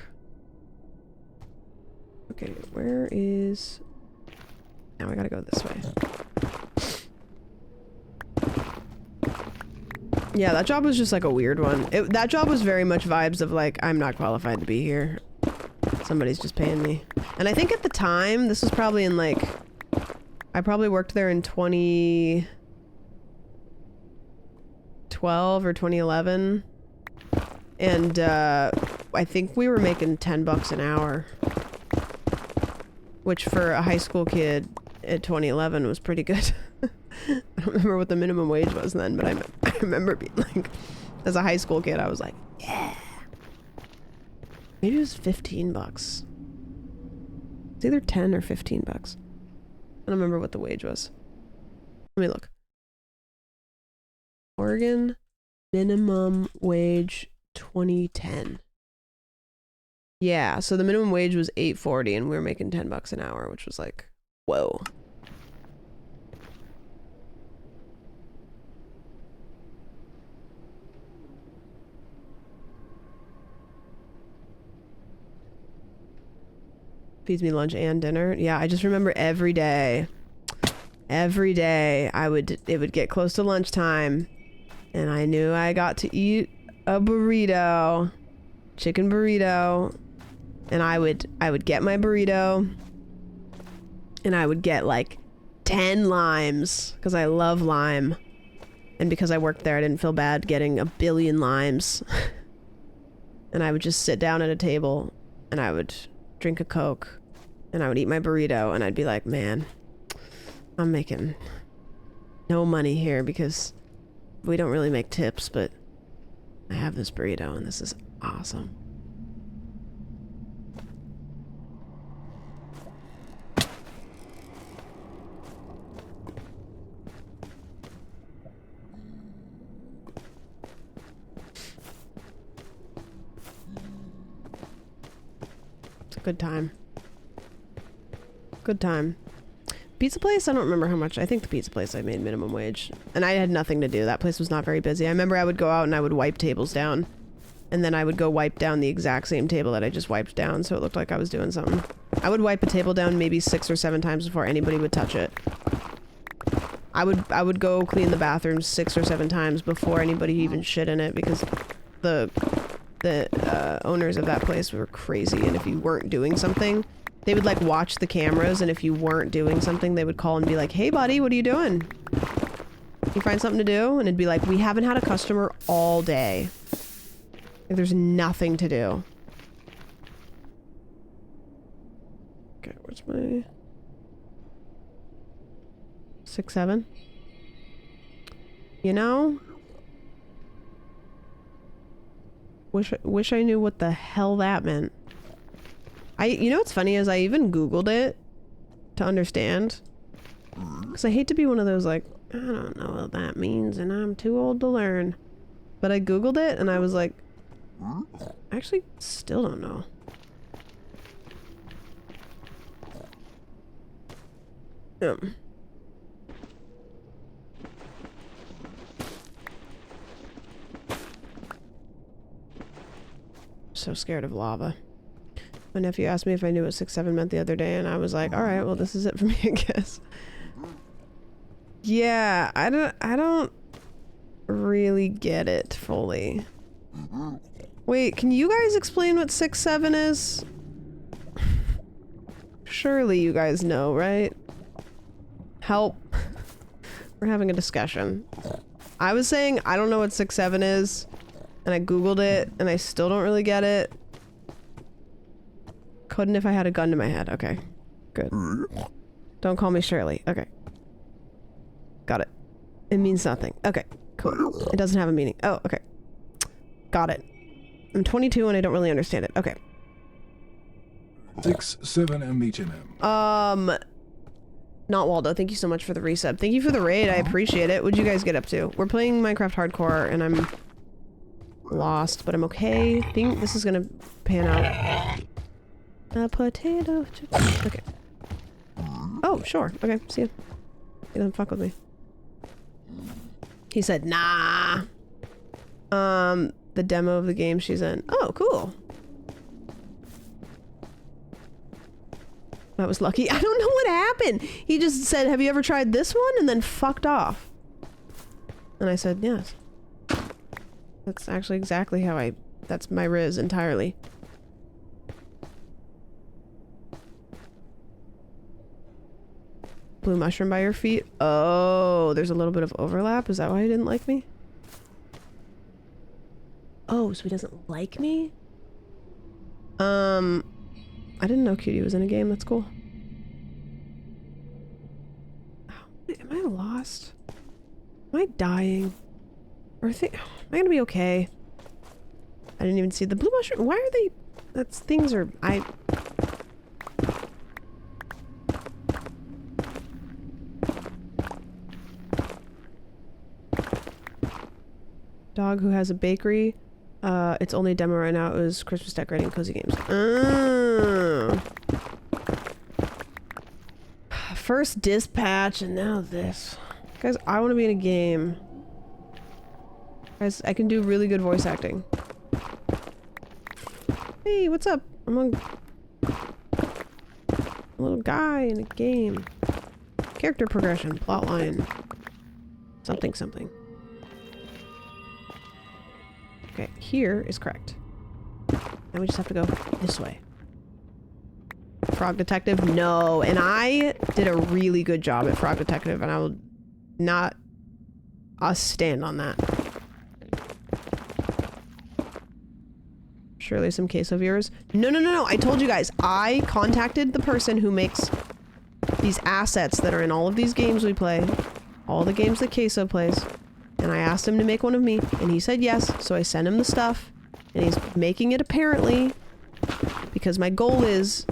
Okay, where is... Now I gotta go this way. Yeah, that job was just like a weird one. That job was very much vibes of like, I'm not qualified to be here. Somebody's just paying me. And I think at the time, this was probably in like... I probably worked there in 2012 or 2011. And I think we were making $10 an hour. Which for a high school kid at 2011 was pretty good. I don't remember what the minimum wage was then, but I remember being like, as a high school kid, I was like, yeah. Maybe it was $15. It's either 10 or $15. I don't remember what the wage was. Let me look. Oregon minimum wage 2010. Yeah, so the minimum wage was $8.40 and we were making $10 an hour, which was like, whoa. Feeds me lunch and dinner. Yeah, I just remember every day it would get close to lunchtime and I knew I got to eat a burrito, chicken burrito, and I would get my burrito and I would get like 10 limes because I love lime, and because I worked there I didn't feel bad getting a billion limes. And I would just sit down at a table and I would drink a Coke and I would eat my burrito and I'd be like, man, I'm making no money here because we don't really make tips, but I have this burrito and this is awesome. It's a good time. Good time. Pizza place, I don't remember how much. I think the pizza place I made minimum wage. And I had nothing to do. That place was not very busy. I remember I would go out and I would wipe tables down. And then I would go wipe down the exact same table that I just wiped down, so it looked like I was doing something. I would wipe a table down maybe 6 or 7 times before anybody would touch it. I would go clean the bathroom 6 or 7 times before anybody even shit in it, because the owners of that place were crazy, and if you weren't doing something, they would like watch the cameras, and if you weren't doing something, they would call and be like, hey buddy, what are you doing? You find something to do? And it'd be like, we haven't had a customer all day. Like, there's nothing to do. Okay, where's my... 6, 7? You know? Wish I knew what the hell that meant. You know what's funny is I even Googled it to understand. Because I hate to be one of those like, I don't know what that means and I'm too old to learn. But I Googled it and I was like, I actually still don't know. So scared of lava. My nephew asked me if I knew what 6, 7 meant the other day, and I was like, alright, well this is it for me, I guess. Yeah, I don't really get it fully. Wait, can you guys explain what 6, 7 is? Surely you guys know, right? Help. We're having a discussion. I was saying I don't know what 6, 7 is, and I Googled it, and I still don't really get it. Couldn't if I had a gun to my head. Okay. Good. Don't call me Shirley. Okay. Got it. It means nothing. Okay. Cool. It doesn't have a meaning. Oh, okay. Got it. I'm 22 and I don't really understand it. Okay. 6, 7 and meeting him. Not Waldo. Thank you so much for the resub. Thank you for the raid. I appreciate it. What'd you guys get up to? We're playing Minecraft Hardcore and I'm lost, but I'm okay. I think this is gonna pan out. A potato chip. Okay. Oh, sure. Okay, see ya. He doesn't fuck with me. He said, nah. The demo of the game she's in. Oh, cool. That was lucky. I don't know what happened. He just said, have you ever tried this one? And then fucked off. And I said, yes. That's actually exactly how that's my Riz entirely. Blue mushroom by your feet? Oh, there's a little bit of overlap. Is that why he didn't like me? Oh, so he doesn't like me? I didn't know Cutie was in a game. That's cool. Am I lost? Am I dying? Or am I gonna be okay? I didn't even see the blue mushroom. Why are they... things are... Dog who has a bakery. It's only a demo right now. It was Christmas decorating cozy games. First dispatch and now this. Guys, I want to be in a game. Guys, I can do really good voice acting. Hey, what's up? I'm a little guy in a game. Character progression, plotline. Something, something. Okay, here is correct. Now we just have to go this way. Frog Detective? No. And I did a really good job at Frog Detective, and I will not stand on that. Surely some queso viewers. No, no, no, no. I told you guys. I contacted the person who makes these assets that are in all of these games we play. All the games that Queso plays. And I asked him to make one of me, and he said yes, so I sent him the stuff, and he's making it apparently, because my goal is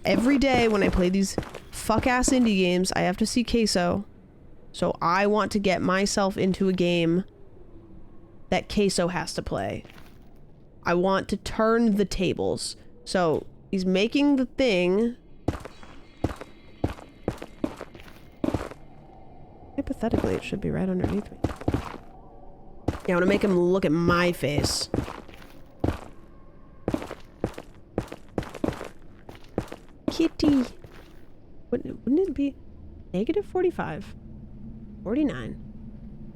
every day when I play these fuck-ass indie games, I have to see Queso, so I want to get myself into a game that Queso has to play. I want to turn the tables. So, he's making the thing. Hypothetically, it should be right underneath me. Yeah, I want to make him look at my face. Kitty. Wouldn't it be negative 45? 49.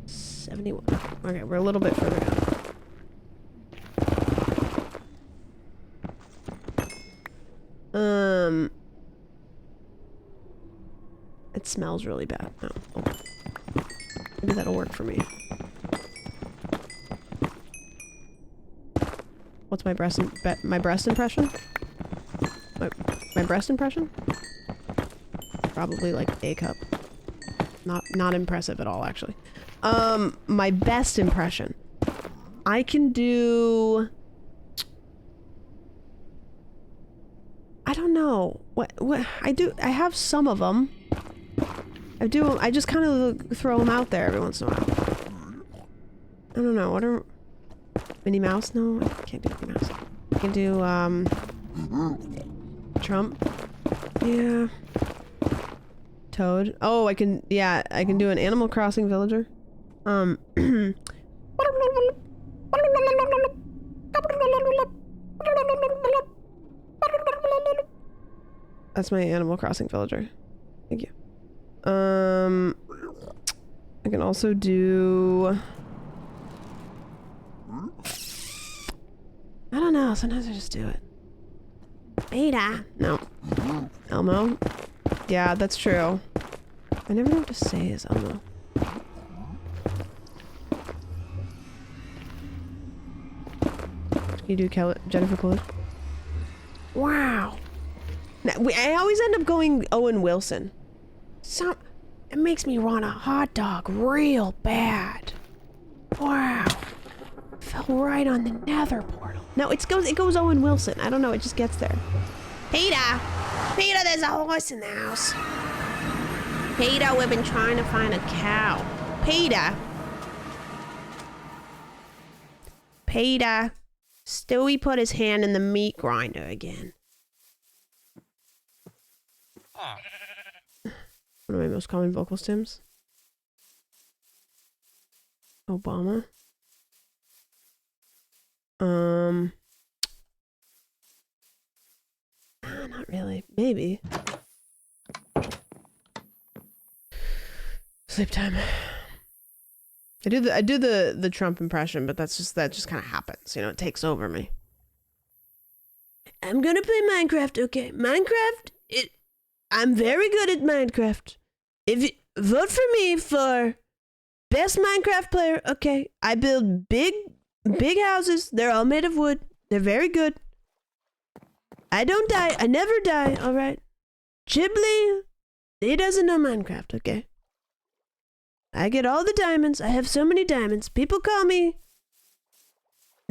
71. Okay, we're a little bit further down. It smells really bad. No. Oh. Maybe that'll work for me. What's my breast impression? My breast impression? Probably like A cup. Not impressive at all, actually. My best impression. I can do... I don't know. What I have some of them. I just kind of throw them out there every once in a while. I don't know. What are... Minnie Mouse? No, I can't do Minnie Mouse. I can do, Trump. Yeah. Toad. Oh, I can do an Animal Crossing villager. That's my Animal Crossing villager. Thank you. I can also do... I don't know, sometimes I just do it. Beta. No. Elmo. Yeah, that's true. I never know what to say as Elmo. Can you do Jennifer Coolidge? Wow. Now, I always end up going Owen Wilson. It makes me want a hot dog real bad. Wow. Fell right on the nether portal. No, it goes Owen Wilson. I don't know, it just gets there. Peter! Peter, there's a horse in the house. Peter, we've been trying to find a cow. Peter! Peter! Stewie put his hand in the meat grinder again. One of my most common vocal stims. Obama. Not really. Maybe. Sleep time. I do the Trump impression, but that just kind of happens. You know, it takes over me. I'm gonna play Minecraft, okay? Minecraft, I'm very good at Minecraft. If you vote for me for best Minecraft player, okay? I build big houses. They're all made of wood. They're very good. I don't die. I never die, alright? Ghibli, he doesn't know Minecraft, okay? I get all the diamonds. I have so many diamonds. People call me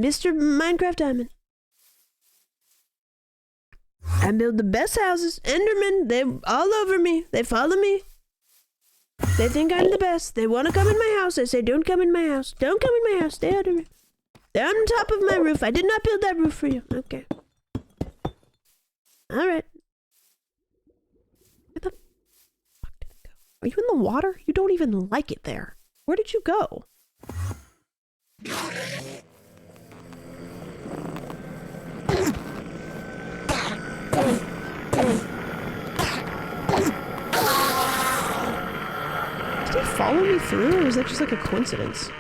Mr. Minecraft Diamond. I build the best houses. Endermen, they're all over me. They follow me. They think I'm the best. They want to come in my house. I say, don't come in my house. Don't come in my house. Stay out of it. They're on top of my roof. I did not build that roof for you. Okay. Alright. Where the fuck did it go? Are you in the water? You don't even like it there. Where did you go? Did he follow me through, or was that just like a coincidence?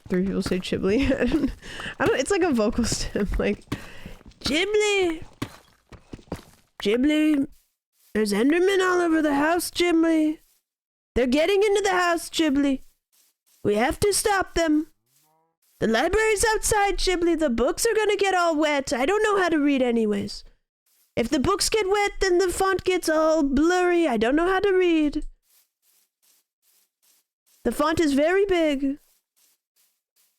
3 people say Ghibli. I don't. It's like a vocal stem, like Ghibli. Ghibli. There's Endermen all over the house, Ghibli. They're getting into the house, Ghibli. We have to stop them. The library's outside, Ghibli. The books are gonna get all wet. I don't know how to read anyways. If the books get wet, then the font gets all blurry. I don't know how to read. The font is very big.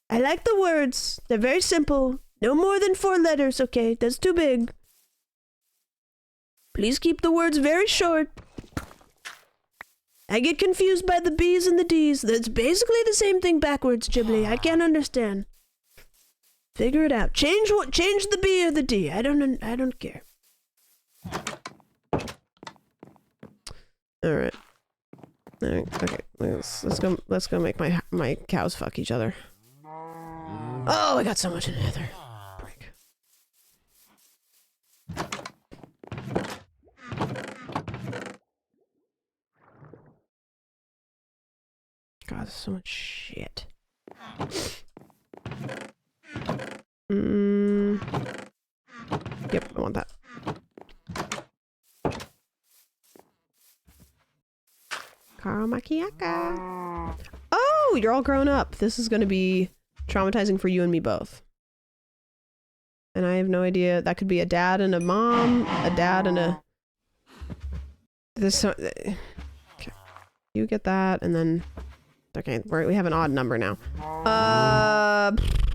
I like the words. They're very simple. No more than 4 letters, okay? That's too big. Please keep the words very short. I get confused by the B's and the D's. That's basically the same thing backwards, Ghibli. I can't understand. Figure it out. Change the B or the D. I don't care. All right. Okay. Let's go make my cows fuck each other. Oh, I got so much in nether. Break. God, there's so much shit. Yep, I want that. Karamakiaka. Oh, you're all grown up. This is going to be traumatizing for you and me both. And I have no idea. That could be a dad and a mom, a dad and a... This. Okay. You get that, and then... Okay, we have an odd number now.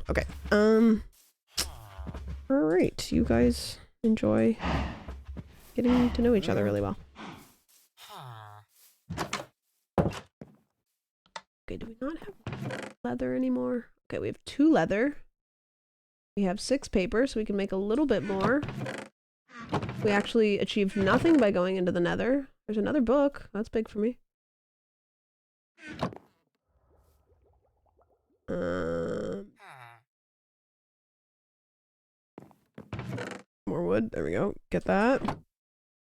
Okay. Alright, you guys enjoy getting to know each other really well. Okay, do we not have leather anymore? Okay, we have 2 leather. We have 6 paper, so we can make a little bit more. We actually achieved nothing by going into the nether. There's another book. That's big for me. More wood. There we go. Get that.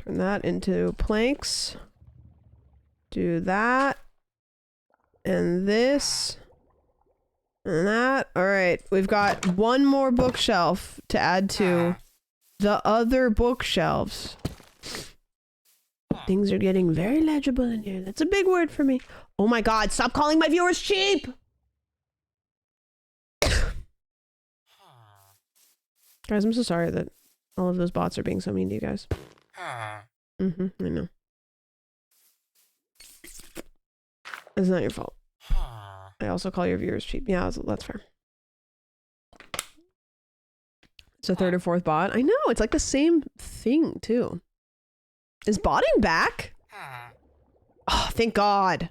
Turn that into planks. Do that. And this. And that. Alright. We've got 1 more bookshelf to add to the other bookshelves. Things are getting very legible in here. That's a big word for me. Oh my god, stop calling my viewers cheap! Guys, I'm so sorry that all of those bots are being so mean to you guys. I know. It's not your fault. I also call your viewers cheap. Yeah, that's fair. It's a 3rd or 4th bot. I know, it's like the same thing, too. Is botting back? Oh, thank God.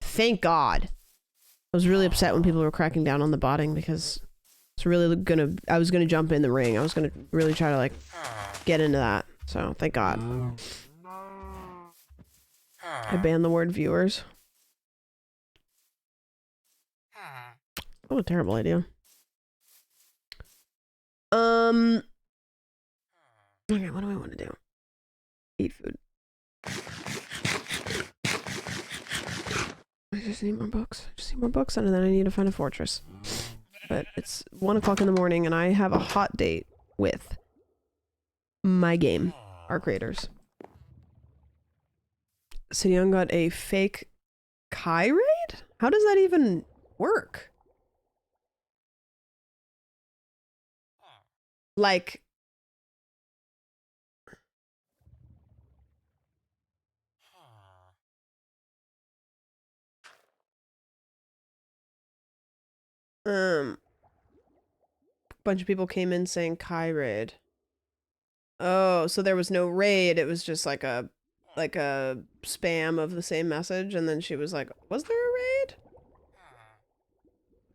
Thank God. I was really upset when people were cracking down on the botting because it's really I was gonna jump in the ring. I was gonna really try to like get into that. So thank God. I banned the word viewers. What a terrible idea. Okay, what do I want to do? Eat food. I just need more books. I just need more books, and then I need to find a fortress. But it's 1 o'clock in the morning, and I have a hot date with my game, our creators. City Young got a fake Kai raid? How does that even work? Like, bunch of people came in saying Kai raid. Oh, so there was no raid, it was just like a spam of the same message, and then she was like, was there a raid?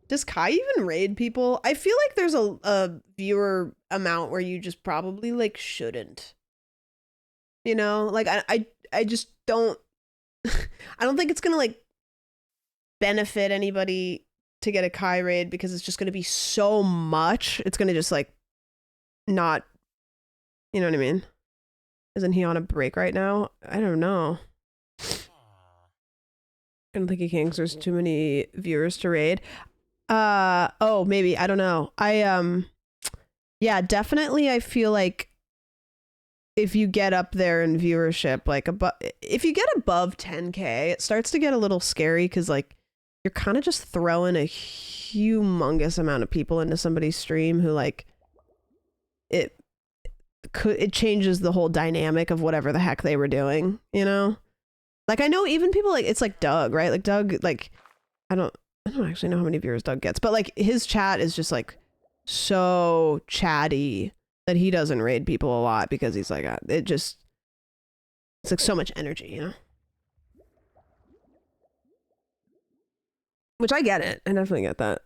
Does Kai even raid people? I feel like there's a viewer amount where you just probably like shouldn't. You know? Like I just don't I don't think it's gonna like benefit anybody to get a Kai raid because it's just gonna be so much. It's gonna just like not, you know what I mean? Isn't he on a break right now? I don't know. I don't think he can because there's too many viewers to raid. Oh, maybe. I don't know. Yeah, definitely I feel like if you get up there in viewership, like if you get above 10K, it starts to get a little scary because like you're kind of just throwing a humongous amount of people into somebody's stream who like it changes the whole dynamic of whatever the heck they were doing, you know? Like I know even people like it's like Doug, right? Like Doug, like I don't actually know how many viewers Doug gets, but like his chat is just like so chatty that he doesn't raid people a lot because he's like it's like so much energy, you know? Which I get it. I definitely get that.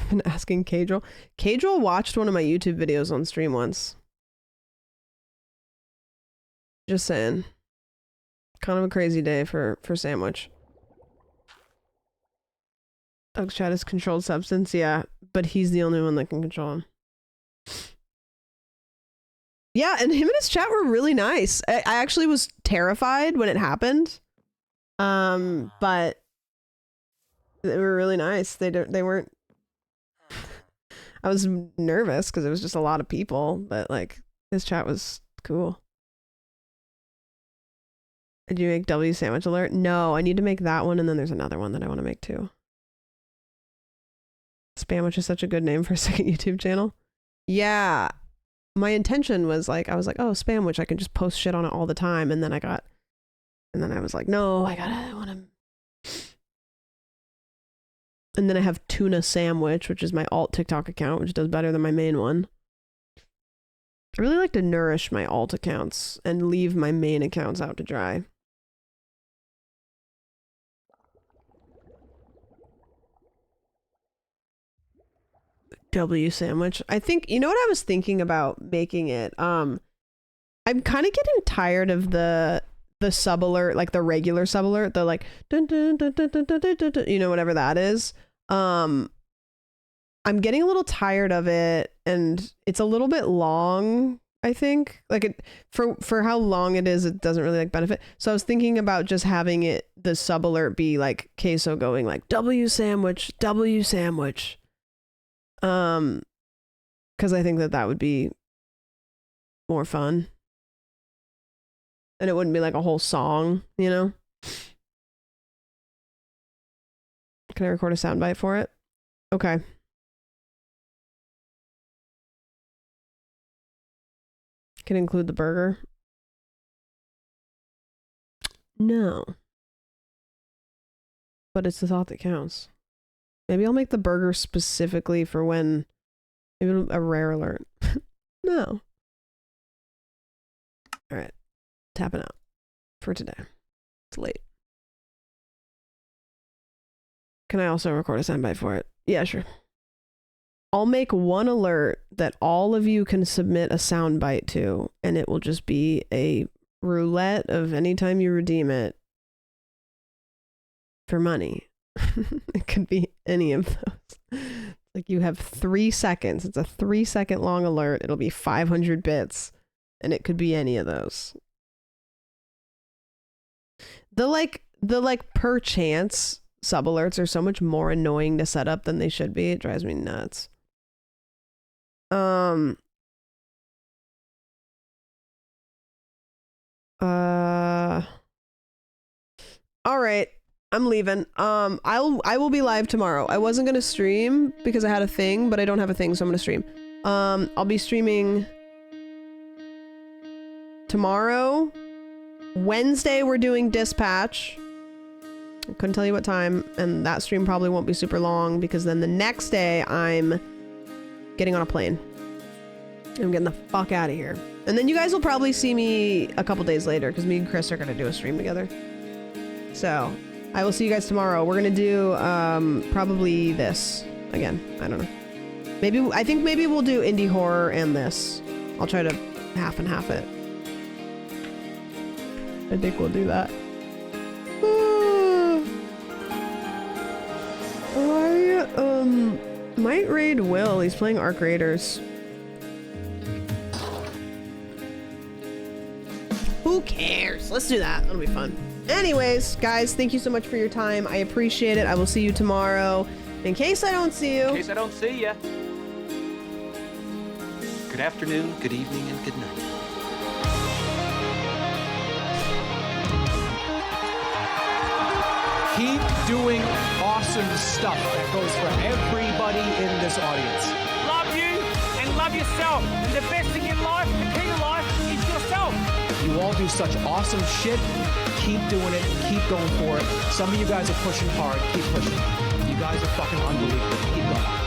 And asking Cadril. Cadril watched one of my YouTube videos on stream once. Just saying. Kind of a crazy day for Sandwich. Doug's chat is controlled substance, yeah, but he's the only one that can control him. Yeah, and him and his chat were really nice. I actually was terrified when it happened. But they were really nice. They weren't. I was nervous because it was just a lot of people, but like his chat was cool. Did you make W Sandwich Alert? No, I need to make that one, and then there's another one that I want to make too. Spamwich is such a good name for a second YouTube channel. Yeah. My intention was like, I was like, oh, Spamwich, I can just post shit on it all the time. And then I was like, no, I want to. And then I have Tuna Sandwich, which is my alt TikTok account, which does better than my main one. I really like to nourish my alt accounts and leave my main accounts out to dry. W Sandwich. I think, you know what I was thinking about making it? I'm kind of getting tired of the sub alert, like the regular sub alert, the like dun, dun, dun, dun, dun, dun, dun, dun, dun, you know, whatever that is. I'm getting a little tired of it, and it's a little bit long, I think. Like it for how long it is, it doesn't really like benefit. So I was thinking about just having it, the sub alert be like Queso going like W Sandwich, W Sandwich. Because I think that would be more fun. And it wouldn't be like a whole song, you know? Can I record a soundbite for it? Okay. Can include the burger? No. But it's the thought that counts. Maybe I'll make the burger specifically for when, maybe a rare alert. No. All right. Tapping out for today. It's late. Can I also record a soundbite for it? Yeah, sure. I'll make one alert that all of you can submit a soundbite to, and it will just be a roulette of anytime you redeem it for money. It could be any of those. Like you have 3 seconds. It's a 3-second long alert. It'll be 500 bits, and it could be any of those. The per chance sub alerts are so much more annoying to set up than they should be. It drives me nuts. All right, I'm leaving. I will be live tomorrow. I wasn't gonna stream because I had a thing, but I don't have a thing, so I'm gonna stream. I'll be streaming tomorrow. Wednesday we're doing Dispatch. I couldn't tell you what time, and that stream probably won't be super long because then the next day I'm getting on a plane. I'm getting the fuck out of here. And then you guys will probably see me a couple days later because me and Chris are gonna do a stream together. So I will see you guys tomorrow. We're gonna do probably this again. I don't know. I think maybe we'll do indie horror and this. I'll try to half and half it. I think we'll do that. I might raid Will. He's playing Arc Raiders. Who cares? Let's do that. That'll be fun. Anyways, guys, thank you so much for your time. I appreciate it. I will see you tomorrow. In case I don't see you. In case I don't see you. Good afternoon, good evening, and good night. Keep doing awesome stuff that goes for everybody in this audience. Love you and love yourself. And the best thing in life, the key to life, is yourself. You all do such awesome shit. Keep doing it. Keep going for it. Some of you guys are pushing hard. Keep pushing. You guys are fucking unbelievable. Keep going.